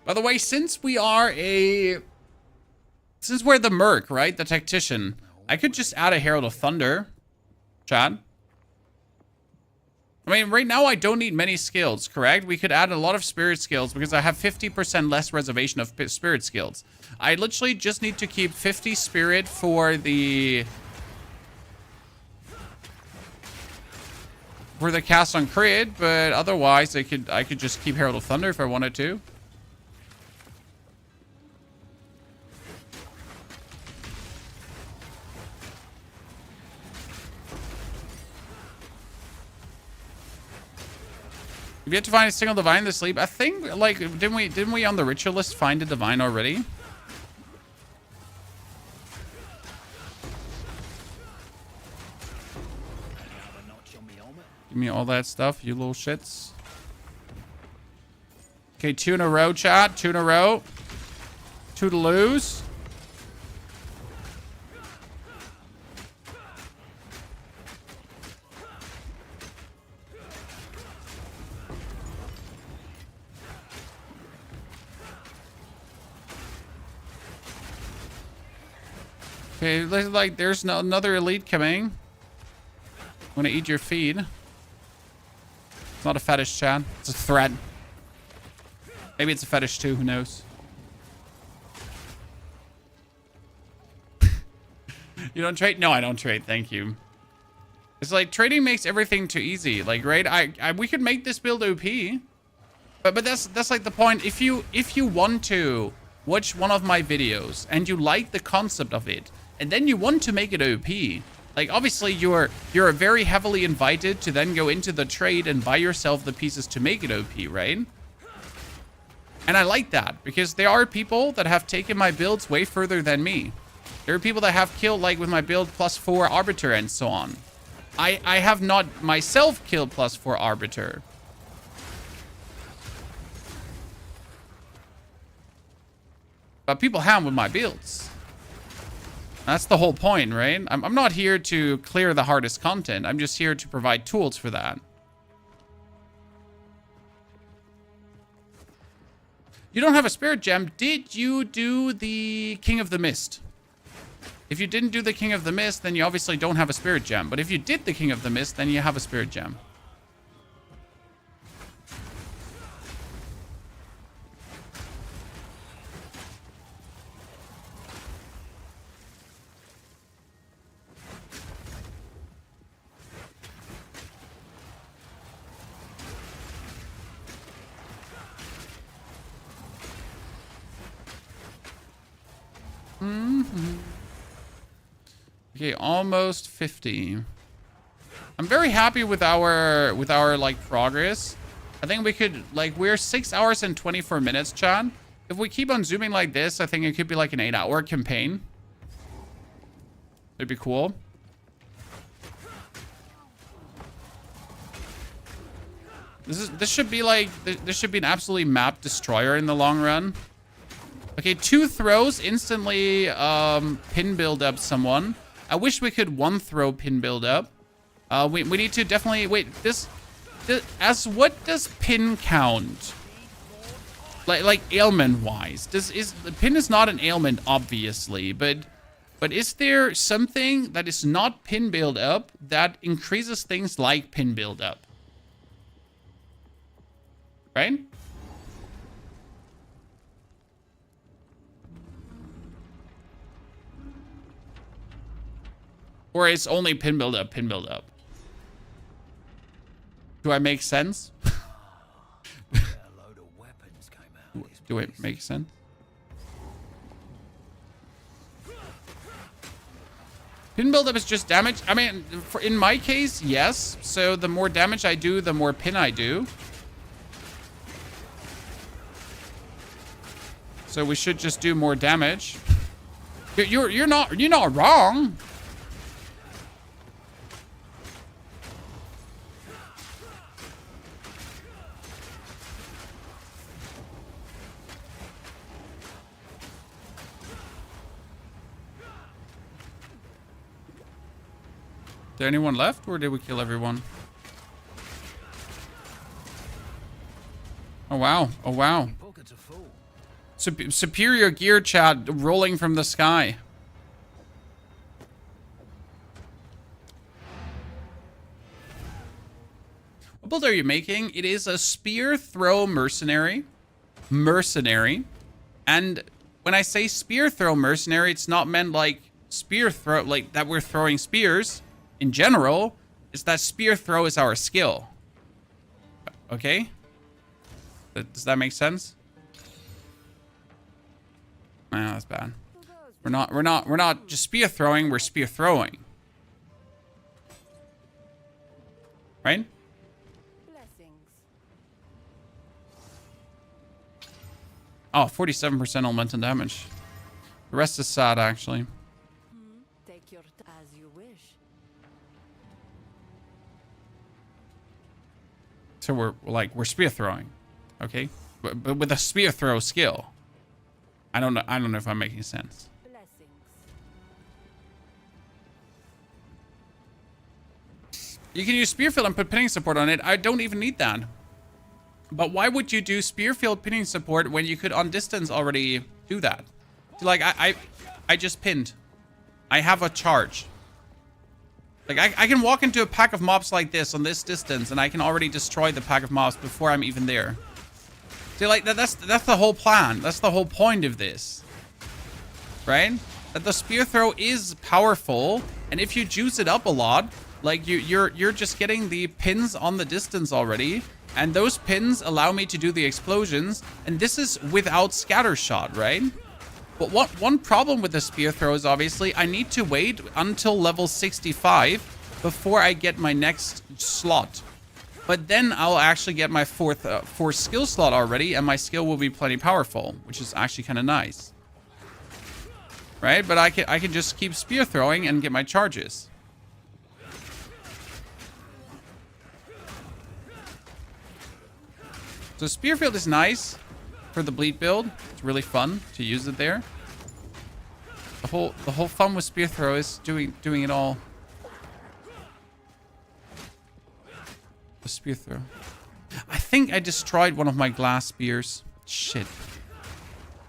By the way, since we're the Merc, right? The Tactician, I could just add a Herald of Thunder, Chad. I mean, right now I don't need many skills, correct? We could add a lot of spirit skills because I have 50% less reservation of spirit skills. I literally just need to keep 50 spirit for the cast on crit, but otherwise I could just keep Herald of Thunder if I wanted to. If you have to find a single divine to sleep, I think, like, didn't we on the ritualist find a divine already? Give me all that stuff, you little shits. Okay, 2 in a row, chat. 2 in a row. 2 to lose. Okay, like there's another elite coming. I'm gonna eat your feed. It's not a fetish, Chad. It's a threat. Maybe it's a fetish too, who knows? You don't trade? No, I don't trade, thank you. It's like trading makes everything too easy. Like, right? We could make this build OP. But that's like the point. If you want to watch one of my videos and you like the concept of it, and then you want to make it OP, like obviously you're very heavily invited to then go into the trade and buy yourself the pieces to make it OP, right? And I like that because there are people that have taken my builds way further than me. There are people that have killed like with my build +4 Arbiter and so on. I have not myself killed +4 Arbiter. But people have with my builds. That's the whole point, right? I'm not here to clear the hardest content. I'm just here to provide tools for that. You don't have a spirit gem. Did you do the King of the Mist? If you didn't do the King of the Mist, then you obviously don't have a spirit gem. But if you did the King of the Mist, then you have a spirit gem. Okay, almost 50. I'm very happy with our like progress. I think we could like we're 6 hours and 24 minutes, Chan. If we keep on zooming like this, I think it could be like an 8-hour campaign. It'd be cool. This should be like this should be an absolutely map destroyer in the long run. Okay, 2 throws instantly pin build up someone. I wish we could 1 throw pin build up. We need to definitely wait. This as what does pin count? Like ailment wise, the pin is not an ailment obviously, but is there something that is not pin build up that increases things like pin build up? Right? Or it's only pin build up, pin build up. Do I make sense? Do it make sense? Pin build up is just damage. I mean, in my case, yes. So the more damage I do, the more pin I do. So we should just do more damage. You're not wrong. Is there anyone left, or did we kill everyone? Oh wow! Oh wow! Superior gear, chat, rolling from the sky. What build are you making? It is a spear throw mercenary. And when I say spear throw mercenary, it's not meant like spear throw, like that we're throwing spears. In general, it's that spear throw is our skill. Okay? Does that make sense? Nah, that's bad. We're not just spear throwing, we're spear throwing. Right? Oh, 47% elemental damage. The rest is sad, actually. Take your as you wish. So we're spear throwing, okay? But with a spear throw skill. I don't know if I'm making sense. You can use Spearfield and put pinning support on it. I don't even need that. But why would you do Spearfield pinning support when you could on distance already do that? So like I just pinned. I have a charge. Like I can walk into a pack of mobs like this on this distance and I can already destroy the pack of mobs before I'm even there. See, like that's the whole plan. That's the whole point of this. Right? That the spear throw is powerful, and if you juice it up a lot, like you're just getting the pins on the distance already, and those pins allow me to do the explosions, and this is without scatter shot, right? But one problem with the spear throw is obviously I need to wait until level 65 before I get my next slot. But then I'll actually get my fourth skill slot already, and my skill will be plenty powerful, which is actually kind of nice. Right? But I can just keep spear throwing and get my charges. So Spearfield is nice for the bleed build. It's really fun to use it there. The whole fun with spear throw is doing it all. The spear throw. I think I destroyed one of my glass spears. Shit.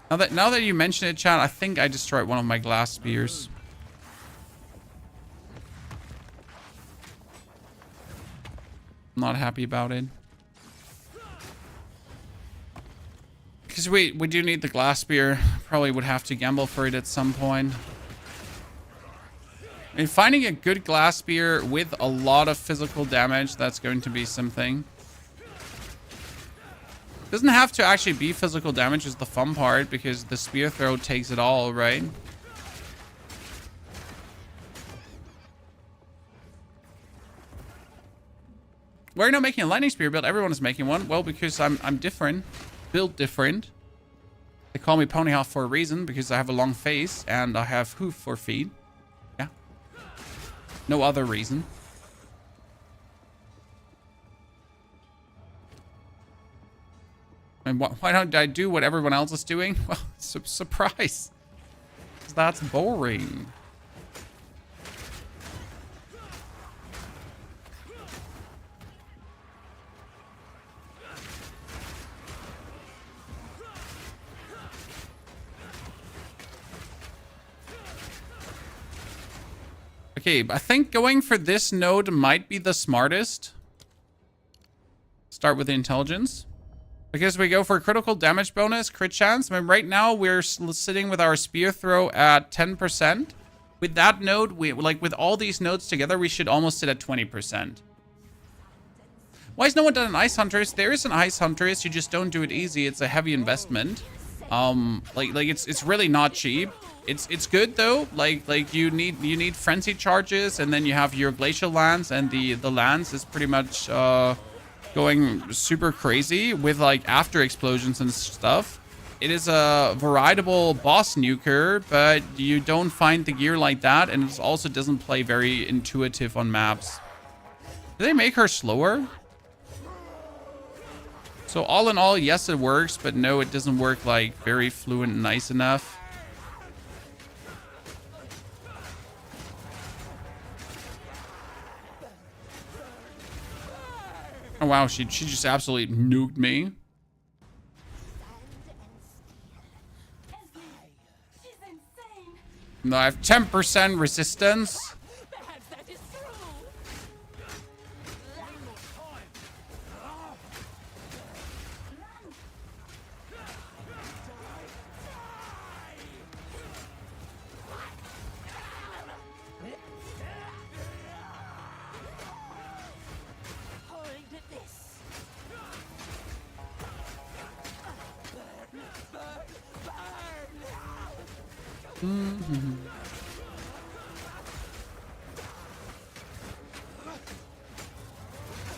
Now that you mention it, chat, I think I destroyed one of my glass spears. I'm not happy about it. Because we do need the glass spear. Probably would have to gamble for it at some point. And finding a good glass spear with a lot of physical damage, that's going to be something. Doesn't have to actually be physical damage is the fun part, because the spear throw takes it all, right? Why are you not making a lightning spear build? Everyone is making one. Well, because I'm different. Built different. They call me Ponyhoff for a reason, because I have a long face and I have hoof for feet. Yeah. No other reason. And why don't I do what everyone else is doing? Well, it's a surprise. That's boring. Okay, I think going for this node might be the smartest. Start with the intelligence. Because we go for critical damage bonus, crit chance. I mean, right now we're sitting with our spear throw at 10%. With that node, with all these nodes together, we should almost sit at 20%. Why has no one done an Ice Huntress? There is an Ice Huntress, you just don't do it easy. It's a heavy investment. It's really not cheap. It's good though. Like you need frenzy charges, and then you have your glacial lance, and the lance is pretty much going super crazy with like after explosions and stuff. it is a variable boss nuker, but you don't find the gear like that, and it also doesn't play very intuitive on maps. Do they make her slower? So all in all, yes, it works, but no, it doesn't work like very fluent and nice enough. Oh wow, she just absolutely nuked me. No, I have 10% resistance.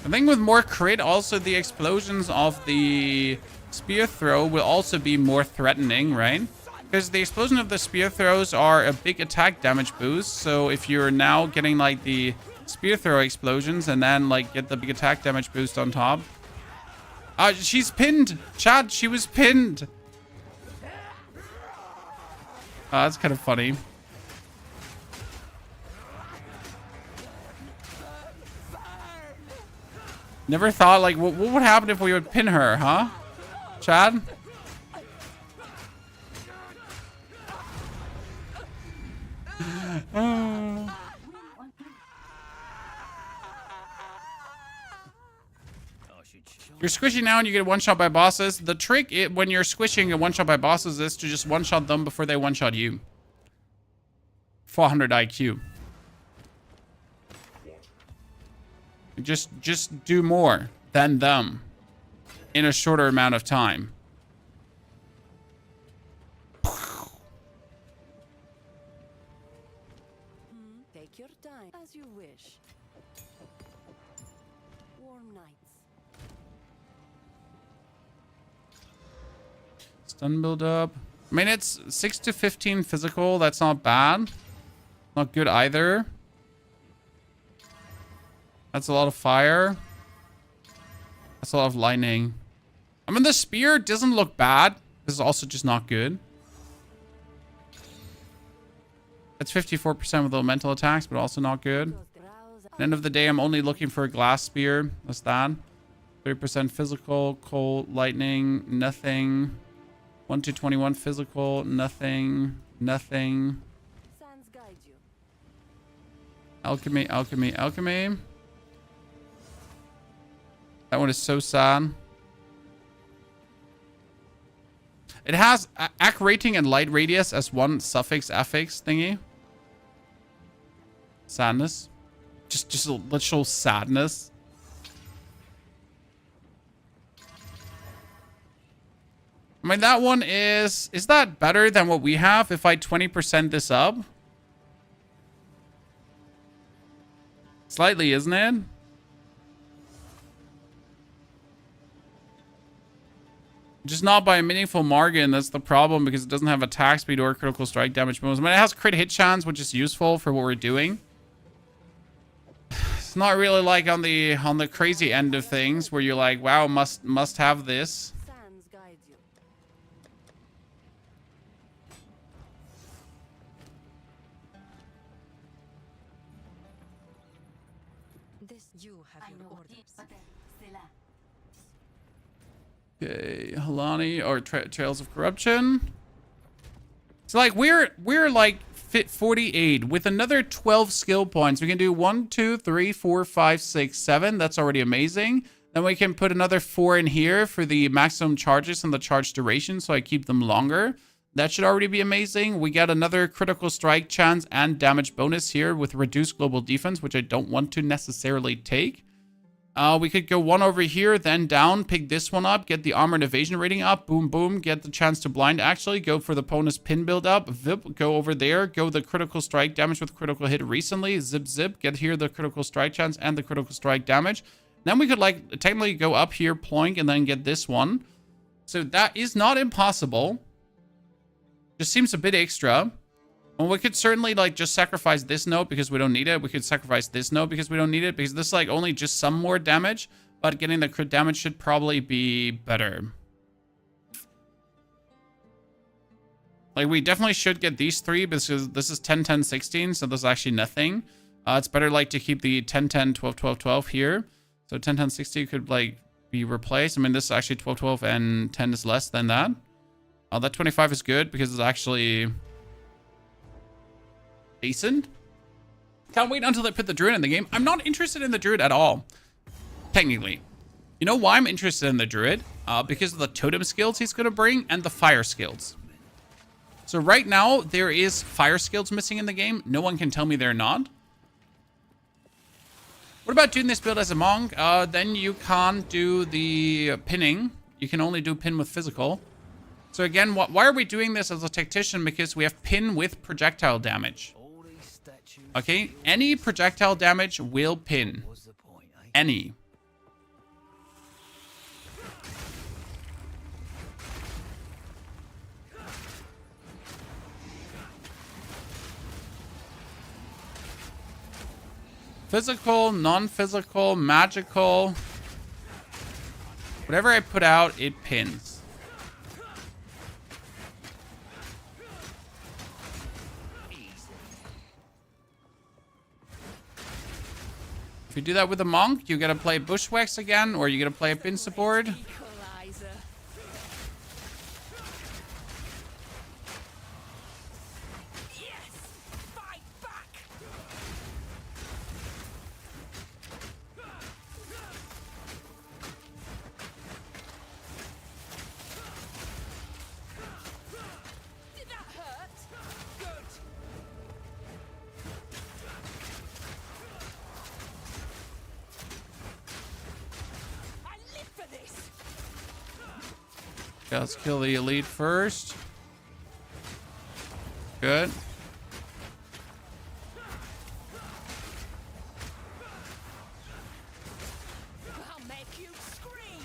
I think with more crit, also the explosions of the spear throw will also be more threatening, right? Because the explosion of the spear throws are a big attack damage boost. So if you're now getting like the spear throw explosions and then like get the big attack damage boost on top. She's pinned. Chad, she was pinned. That's kind of funny. Never thought, like, what would happen if we would pin her, huh? Chad? You're squishing now and you get one shot by bosses. The trick when you're squishing a one shot by bosses is to just one shot them before they one shot you. 400 IQ. Just do more than them in a shorter amount of time. Take your time as you wish. Warm nights. Stun build up. I mean, it's 6 to 15 physical. That's not bad. Not good either. That's a lot of fire. That's a lot of lightning. I mean, the spear doesn't look bad. This is also just not good. It's 54% with elemental attacks, but also not good. At the end of the day, I'm only looking for a glass spear. That's that. 30% physical, cold, lightning, nothing. 1 to 21 physical, nothing, nothing. Alchemy, alchemy, alchemy. That one is so sad. It has AC rating and light radius as one suffix affix thingy. Sadness. Just a literal sadness. I mean, that one is that better than what we have if I 20% this up? Slightly, isn't it? Just not by a meaningful margin. That's the problem, because it doesn't have attack speed or critical strike damage bonus. I mean, it has crit hit chance, which is useful for what we're doing. It's not really like on the crazy end of things where you're like, wow, must have this. This you have your orders. Okay, Halani or Trails of Corruption. So like we're like fit 48 with another 12 skill points. We can do 1, 2, 3, 4, 5, 6, 7. That's already amazing. Then we can put another 4 in here for the maximum charges and the charge duration, so I keep them longer. That should already be amazing. We get another critical strike chance and damage bonus here with reduced global defense, which I don't want to necessarily take. We could go one over here, then down, pick this one up, get the armor and evasion rating up, boom, boom, get the chance to blind actually, go for the bonus pin build up, vip, go over there, go the critical strike damage with critical hit recently, zip, zip, get here the critical strike chance and the critical strike damage. Then we could like technically go up here, ploink, and then get this one. So that is not impossible. Just seems a bit extra. Well, we could certainly like just sacrifice this node because we don't need it. We could sacrifice this node because we don't need it, because this is like only just some more damage, but getting the crit damage should probably be better. Like, we definitely should get these three because this is 10, 10, 16, so there's actually nothing. It's better like to keep the 10, 10, 12, 12, 12 here. So 10, 10, 16 could like be replaced. I mean, this is actually 12, 12, and 10 is less than that. That 25 is good because it's actually decent. Can't wait until they put the druid in the game. I'm not interested in the druid at all, technically. You know why I'm interested in the druid? Because of the totem skills he's going to bring and the fire skills. So right now, there is fire skills missing in the game. No one can tell me they're not. What about doing this build as a monk? Then you can't do the pinning. You can only do pin with physical. So again, why are we doing this as a tactician? Because we have pin with projectile damage. Okay, any projectile damage will pin. Any. Physical, non-physical, magical. Whatever I put out, it pins. If you do that with a monk, you gotta play bushwhacks again, or you gotta play a pin support. Okay, let's kill the elite first. Good. I'll make you scream.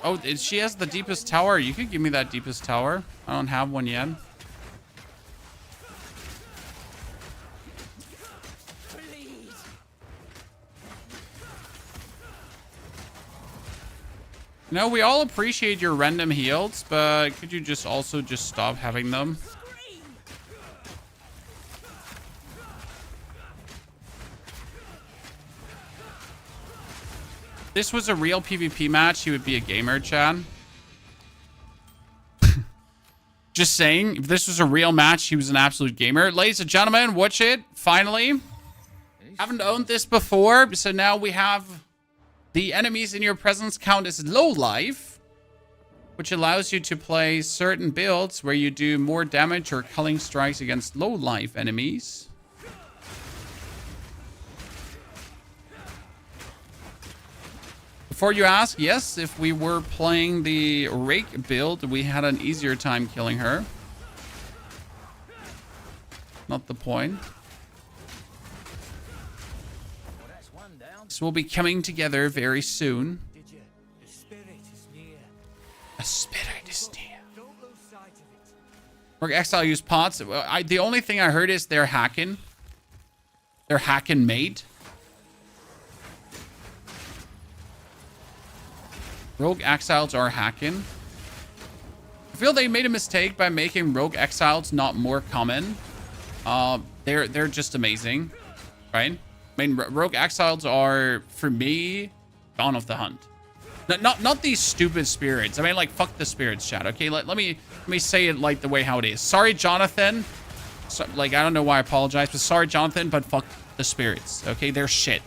Oh, she has the deepest tower. You could give me that deepest tower. I don't have one yet. No, we all appreciate your random heals, but could you just also just stop having them? If this was a real PvP match, he would be a gamer, Chad. Just saying, if this was a real match, he was an absolute gamer. Ladies and gentlemen, watch it. Finally. Haven't owned this before, so now we have... The enemies in your presence count as low life, which allows you to play certain builds where you do more damage or culling strikes against low life enemies. Before you ask, yes, if we were playing the Rake build, we had an easier time killing her. Not the point. This will be coming together very soon. The spirit is near. A spirit is near. Don't lose sight of it. Rogue Exile use pots. The only thing I heard is they're hacking. They're hacking mate. Rogue Exiles are hacking. I feel they made a mistake by making Rogue Exiles not more common. They're just amazing, right? I mean, Rogue Exiles are, for me, gone off the hunt. Not these stupid spirits. I mean, like, fuck the spirits, chat. Okay, let me say it like the way how it is. Sorry, Jonathan. So, like, I don't know why I apologize, but sorry, Jonathan, but fuck the spirits. Okay, they're shit.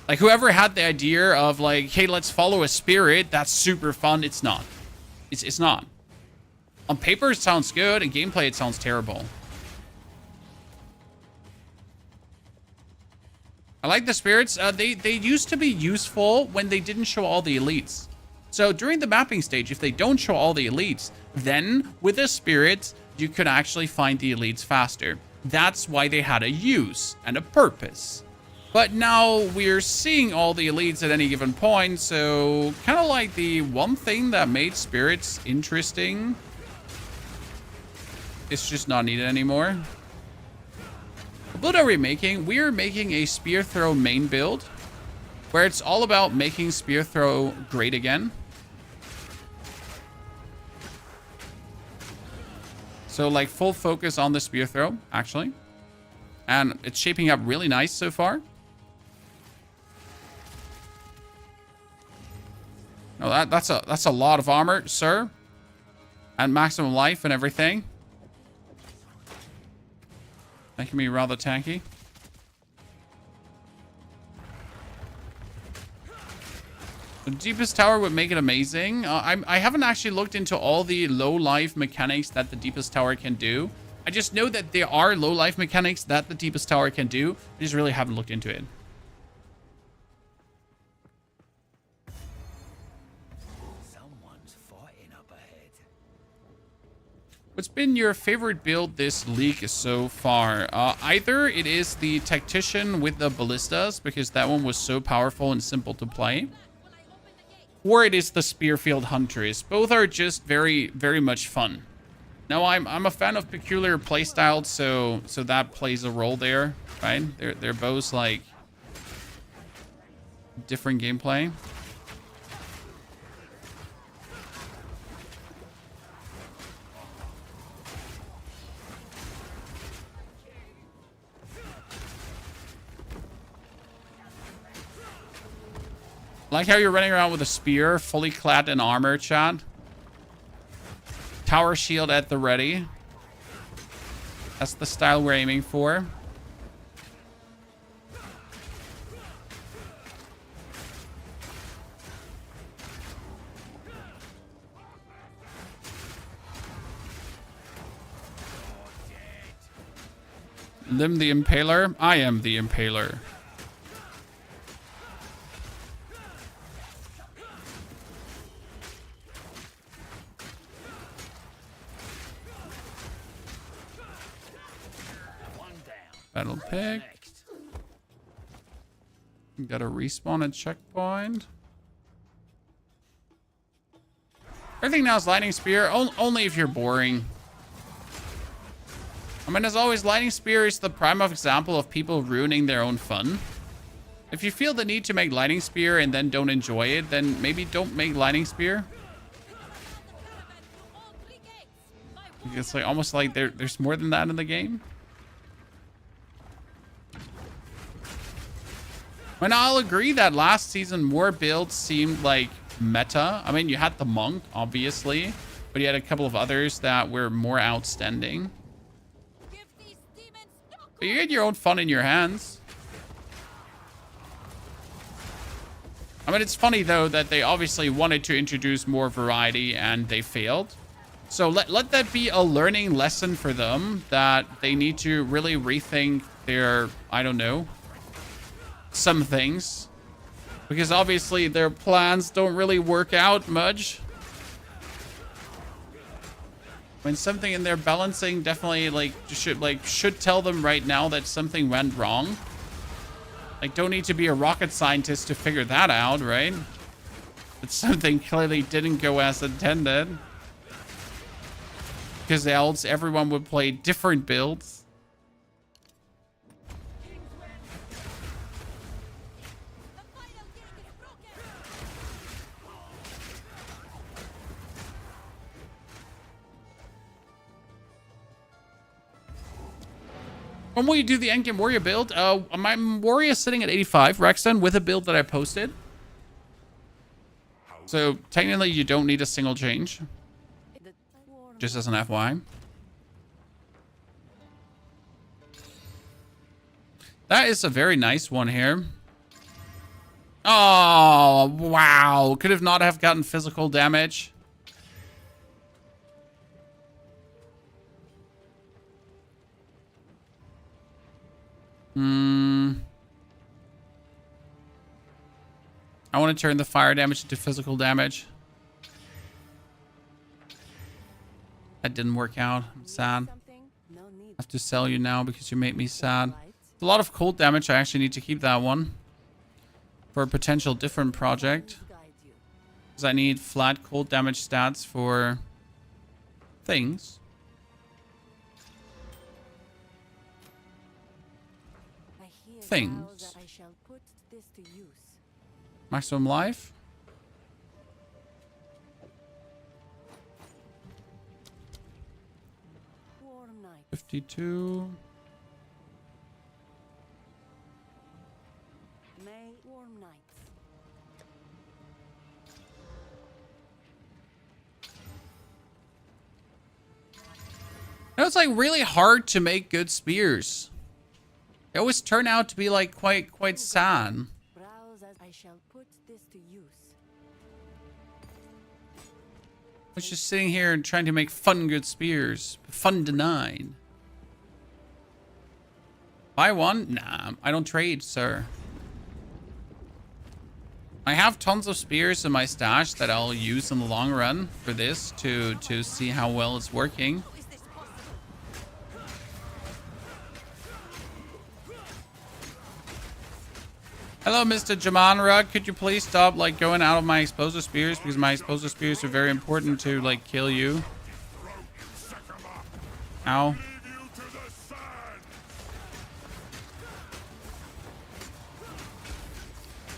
Like, whoever had the idea of like, hey, let's follow a spirit, that's super fun. It's not. It's not. On paper, it sounds good. In gameplay, it sounds terrible. I like the spirits. They used to be useful when they didn't show all the elites. So during the mapping stage, if they don't show all the elites, then with the spirits, you could actually find the elites faster. That's why they had a use and a purpose. But now we're seeing all the elites at any given point, so kind of like the one thing that made spirits interesting, it's just not needed anymore. What build are we making? We are making a spear throw main build, where it's all about making spear throw great again. So like full focus on the spear throw, actually. And it's shaping up really nice so far. No, that's a lot of armor, sir. And maximum life and everything. Making me rather tanky. The deepest tower would make it amazing. I haven't actually looked into all the low life mechanics that the deepest tower can do. I just know that there are low life mechanics that the deepest tower can do. I just really haven't looked into it. Someone's fighting up ahead. What's been your favorite build this league so far? Either it is the Tactician with the ballistas, because that one was so powerful and simple to play, or it is the Spearfield Huntress. Both are just very, very much fun. Now, I'm a fan of peculiar playstyles, so that plays a role there, right? They're both like different gameplay. Like how you're running around with a spear, fully clad in armor, chat. Tower shield at the ready. That's the style we're aiming for. Lim the Impaler? I am the Impaler. Battle pick. Got a respawn at checkpoint. Everything now is lightning spear, only if you're boring. I mean, as always, lightning spear is the prime example of people ruining their own fun. If you feel the need to make lightning spear and then don't enjoy it, then maybe don't make lightning spear. It's like almost like there's more than that in the game. And I'll agree that last season more builds seemed like meta. I mean, you had the monk, obviously, but you had a couple of others that were more outstanding. But you get your own fun in your hands. I mean, it's funny, though, that they obviously wanted to introduce more variety and they failed. So let that be a learning lesson for them, that they need to really rethink their, I don't know, some things, because obviously their plans don't really work out much. When something in their balancing definitely should tell them right now that something went wrong. Like, don't need to be a rocket scientist to figure that out, right? That something clearly didn't go as intended, because else everyone would play different builds. When will you do the Endgame Warrior build? My Warrior is sitting at 85, Rexton, with a build that I posted. So technically you don't need a single change. Just as an FYI. That is a very nice one here. Oh, wow. Could have not have gotten physical damage. I want to turn the fire damage into physical damage. That didn't work out. I'm sad. have to sell you now because you made me sad. It's a lot of cold damage. I actually need to keep that one for a potential different project. Because I need flat cold damage stats for things. Things. I shall put this to use. Maximum life. Warm night. 52. May warm nights. You know, it's like really hard to make good spears. They always turn out to be like quite sad. Browse as I shall put this to use. I was just sitting here and trying to make fun good spears. Fun denied. Buy one? Nah, I don't trade, sir. I have tons of spears in my stash that I'll use in the long run for this to see how well it's working. Hello, Mr. Jamanra. Could you please stop like going out of my explosive spears because my explosive spears are very important to like kill you. Ow.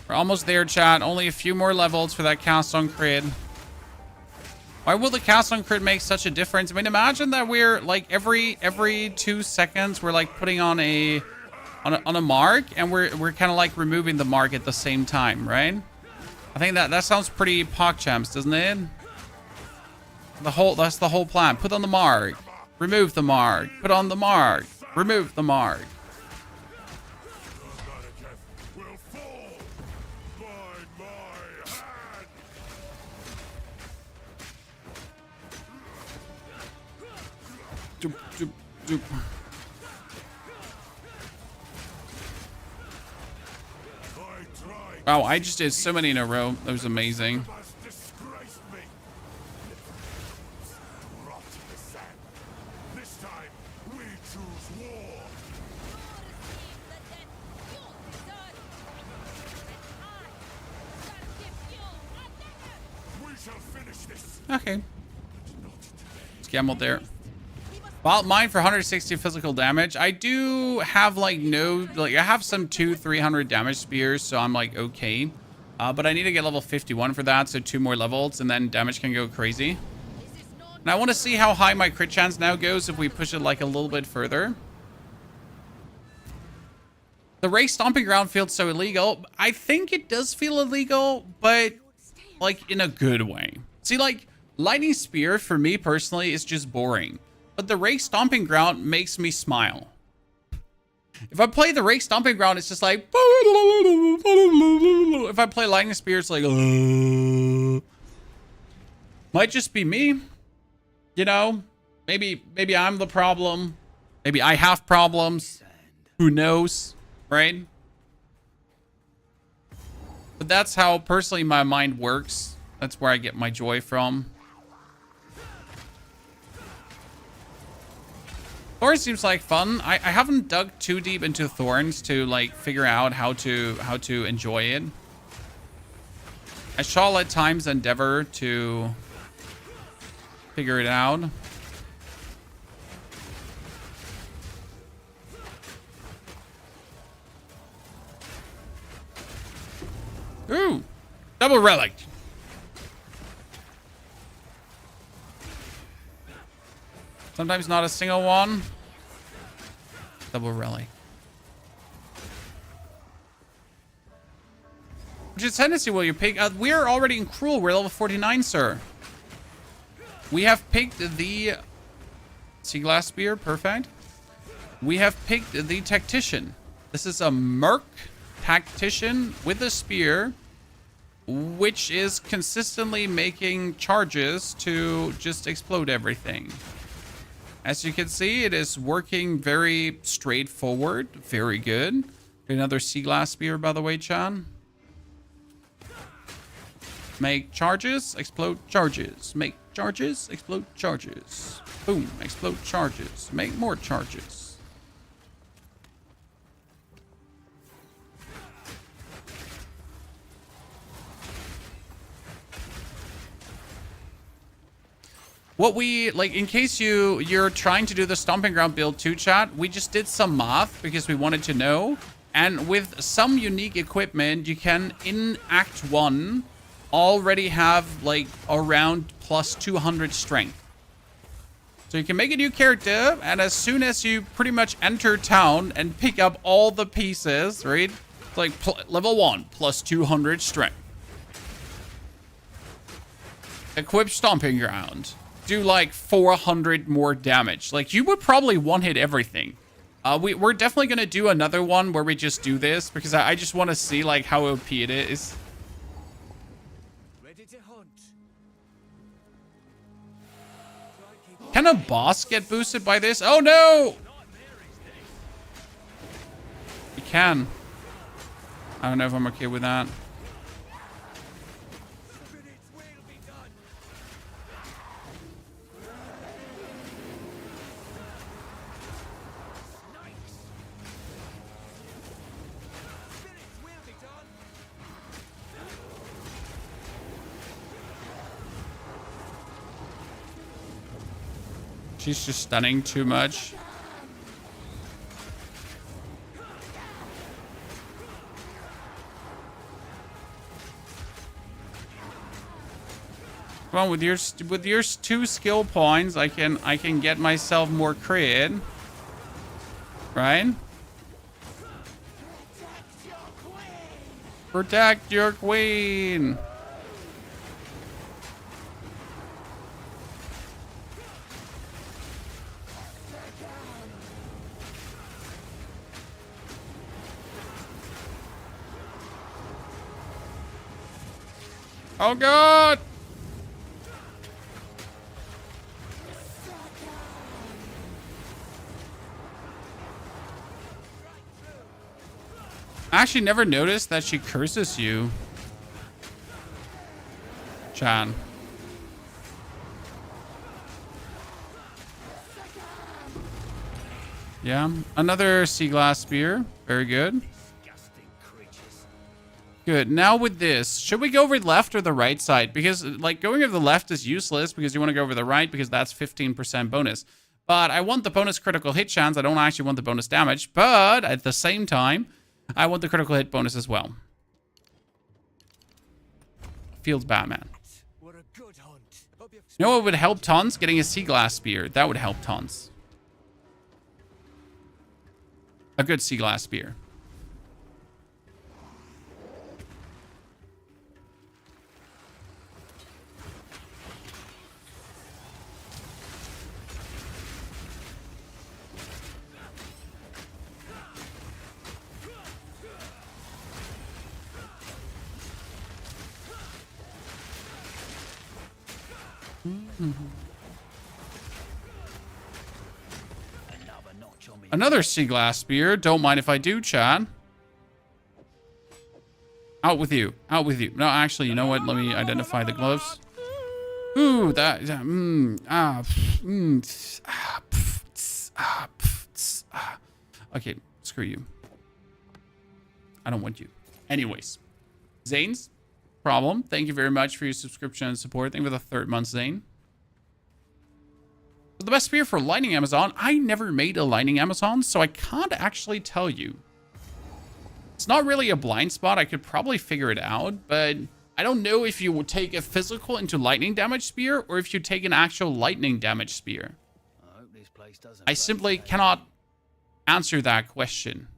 We're almost there, chat. Only a few more levels for that cast on crit. Why will the cast on crit make such a difference? I mean, imagine that we're like every 2 seconds we're like putting on a mark, and we're kind of like removing the mark at the same time, right? I think that sounds pretty PogChamps, doesn't it? That's the whole plan. Put on the mark, remove the mark, put on the mark, remove the mark. Doop, doop, doop. Wow, I just did so many in a row. That was amazing. Okay. Scambled there. Wild Mine for 160 physical damage. I do have like I have some 200-300 damage spears, so I'm like okay. But I need to get level 51 for that, so 2 more levels, and then damage can go crazy. And I want to see how high my crit chance now goes if we push it like a little bit further. The Ray Stomping Ground feels so illegal. I think it does feel illegal, but like in a good way. See, like Lightning Spear for me personally is just boring. But the Ray Stomping Ground makes me smile. If I play the Ray Stomping Ground, it's just like... If I play Lightning Spear, it's like... Might just be me. You know? Maybe I'm the problem. Maybe I have problems. Who knows? Right? But that's how, personally, my mind works. That's where I get my joy from. Thorns seems like fun. I haven't dug too deep into Thorns to like figure out how to enjoy it. I shall at times endeavor to figure it out. Ooh, double relic. Sometimes not a single one. Double relic. Which Ascendancy will you pick? We're already in Cruel. We're level 49, sir. We have picked the Sea Glass Spear. Perfect. We have picked the Tactician. This is a Merc Tactician with a spear, which is consistently making charges to just explode everything. As you can see, it is working very straightforward. Very good. Another Sea Glass Spear, by the way, Chan. Make charges, explode charges. Make charges, explode charges. Boom. Explode charges. Make more charges. What we, like, in case you're trying to do the Stomping Ground build too, chat, we just did some math because we wanted to know. And with some unique equipment, you can, in Act 1, already have, like, around plus 200 strength. So you can make a new character, and as soon as you pretty much enter town and pick up all the pieces, right? It's like level 1, plus 200 strength. Equip Stomping Ground. Do like 400 more damage. Like, you would probably one-hit everything. We're definitely going to do another one where we just do this, because I just want to see, like, how OP it is. Ready to hunt. Can a boss get boosted by this? Oh, no! You can. I don't know if I'm okay with that. She's just stunning too much. Come on, with your 2 skill points, I can get myself more crit. Right? Protect your queen. Oh god! I actually never noticed that she curses you, Chan. Yeah, another sea glass spear. Very good. Good. Now with this, should we go over the left or the right side? Because, like, going over the left is useless because you want to go over the right because that's 15% bonus. But I want the bonus critical hit chance. I don't actually want the bonus damage. But at the same time, I want the critical hit bonus as well. Feels Batman. You know what would help tons? Getting a sea glass spear. That would help tons. A good sea glass spear. Another sea glass spear. Don't mind if I do, Chad. Out with you. Out with you. No, actually, you know what? Let me identify the gloves. Ooh, Okay, screw you. I don't want you. Anyways. Zane's problem. Thank you very much for your subscription and support. Thank you for the 3rd month, Zane. The best spear for Lightning Amazon. I never made a Lightning Amazon, so I can't actually tell you. It's not really a blind spot. I could probably figure it out, but I don't know if you would take a physical into lightning damage spear or if you take an actual lightning damage spear. I simply cannot answer that question.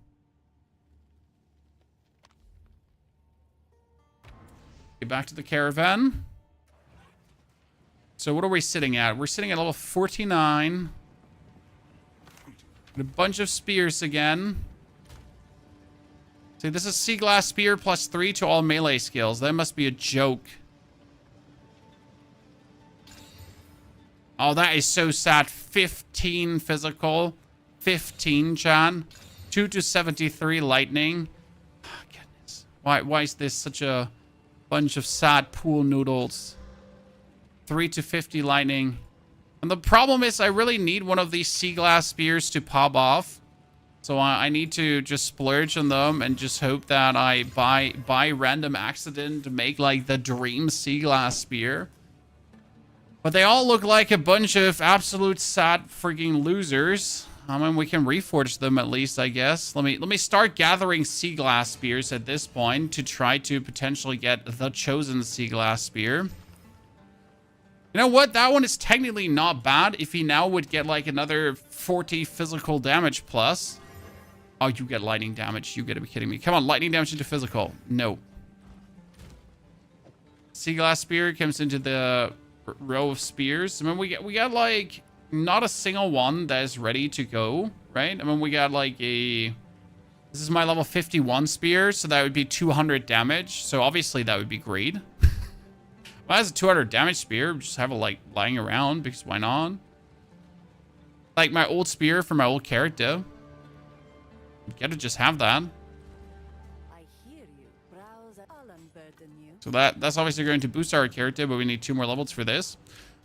Get back to the caravan. So what are we sitting at? We're sitting at level 49. A bunch of spears again. See, this is Sea Glass Spear plus 3 to all melee skills. That must be a joke. Oh, that is so sad. 15 physical. 15, Chan. 2 to 73 lightning. Oh, goodness. Why is this such a bunch of sad pool noodles? 3 to 50 lightning. And the problem is I really need one of these sea glass spears to pop off. So I need to just splurge on them and just hope that I, by random accident, make like the dream sea glass spear. But they all look like a bunch of absolute sad freaking losers. I mean, we can reforge them at least, I guess. Let me start gathering sea glass spears at this point to try to potentially get the chosen sea glass spear. You know what? That one is technically not bad if he now would get like another 40 physical damage plus. Oh, you get lightning damage. You gotta be kidding me. Come on, lightning damage into physical. No. Sea glass spear comes into the row of spears. I mean, we got like not a single one that is ready to go, right? I mean, we got like a... This is my level 51 spear, so that would be 200 damage. So obviously that would be great. Well, as a 200 damage spear, just have it like lying around because why not? Like my old spear for my old character. You gotta just have that. I hear you. Browse, I'll unburden you. So that's obviously going to boost our character, but we need 2 more levels for this.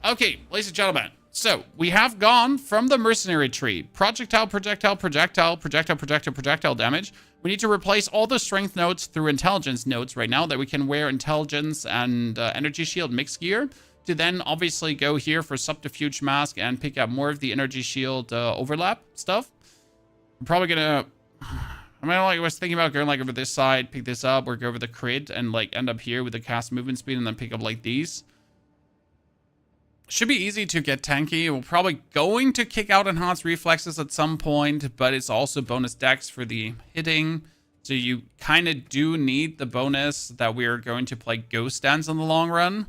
Okay, ladies and gentlemen. So we have gone from the mercenary tree. Projectile, projectile, projectile, projectile, projectile, projectile damage. We need to replace all the strength notes through intelligence notes right now that we can wear intelligence and energy shield mixed gear. To then obviously go here for subterfuge mask and pick up more of the energy shield overlap stuff. I'm probably gonna... I mean, like, I was thinking about going like over this side, pick this up, or go over the crit and like end up here with the cast movement speed and then pick up like these. Should be easy to get tanky. We're probably going to kick out enhanced reflexes at some point, but it's also bonus dex for the hitting. So you kind of do need the bonus that we're going to play Ghost Dance in the long run.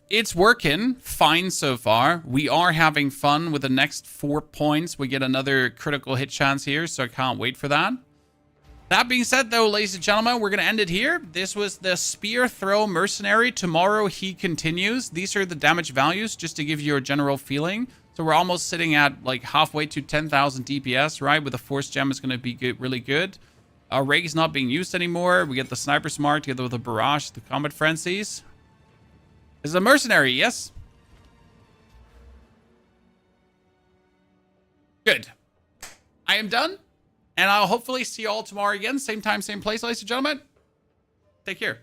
It's working fine so far. We are having fun with the next 4 points. We get another critical hit chance here, so I can't wait for that. That being said, though, ladies and gentlemen, we're going to end it here. This was the Spear Throw Mercenary. Tomorrow, he continues. These are the damage values, just to give you a general feeling. So we're almost sitting at, like, halfway to 10,000 DPS, right? With the Force Gem, is going to be good, really good. Ray is not being used anymore. We get the Sniper Smart together with the Barrage, the Combat Frenzies. This is a Mercenary, yes? Good. I am done. And I'll hopefully see you all tomorrow again. Same time, same place, ladies and gentlemen. Take care.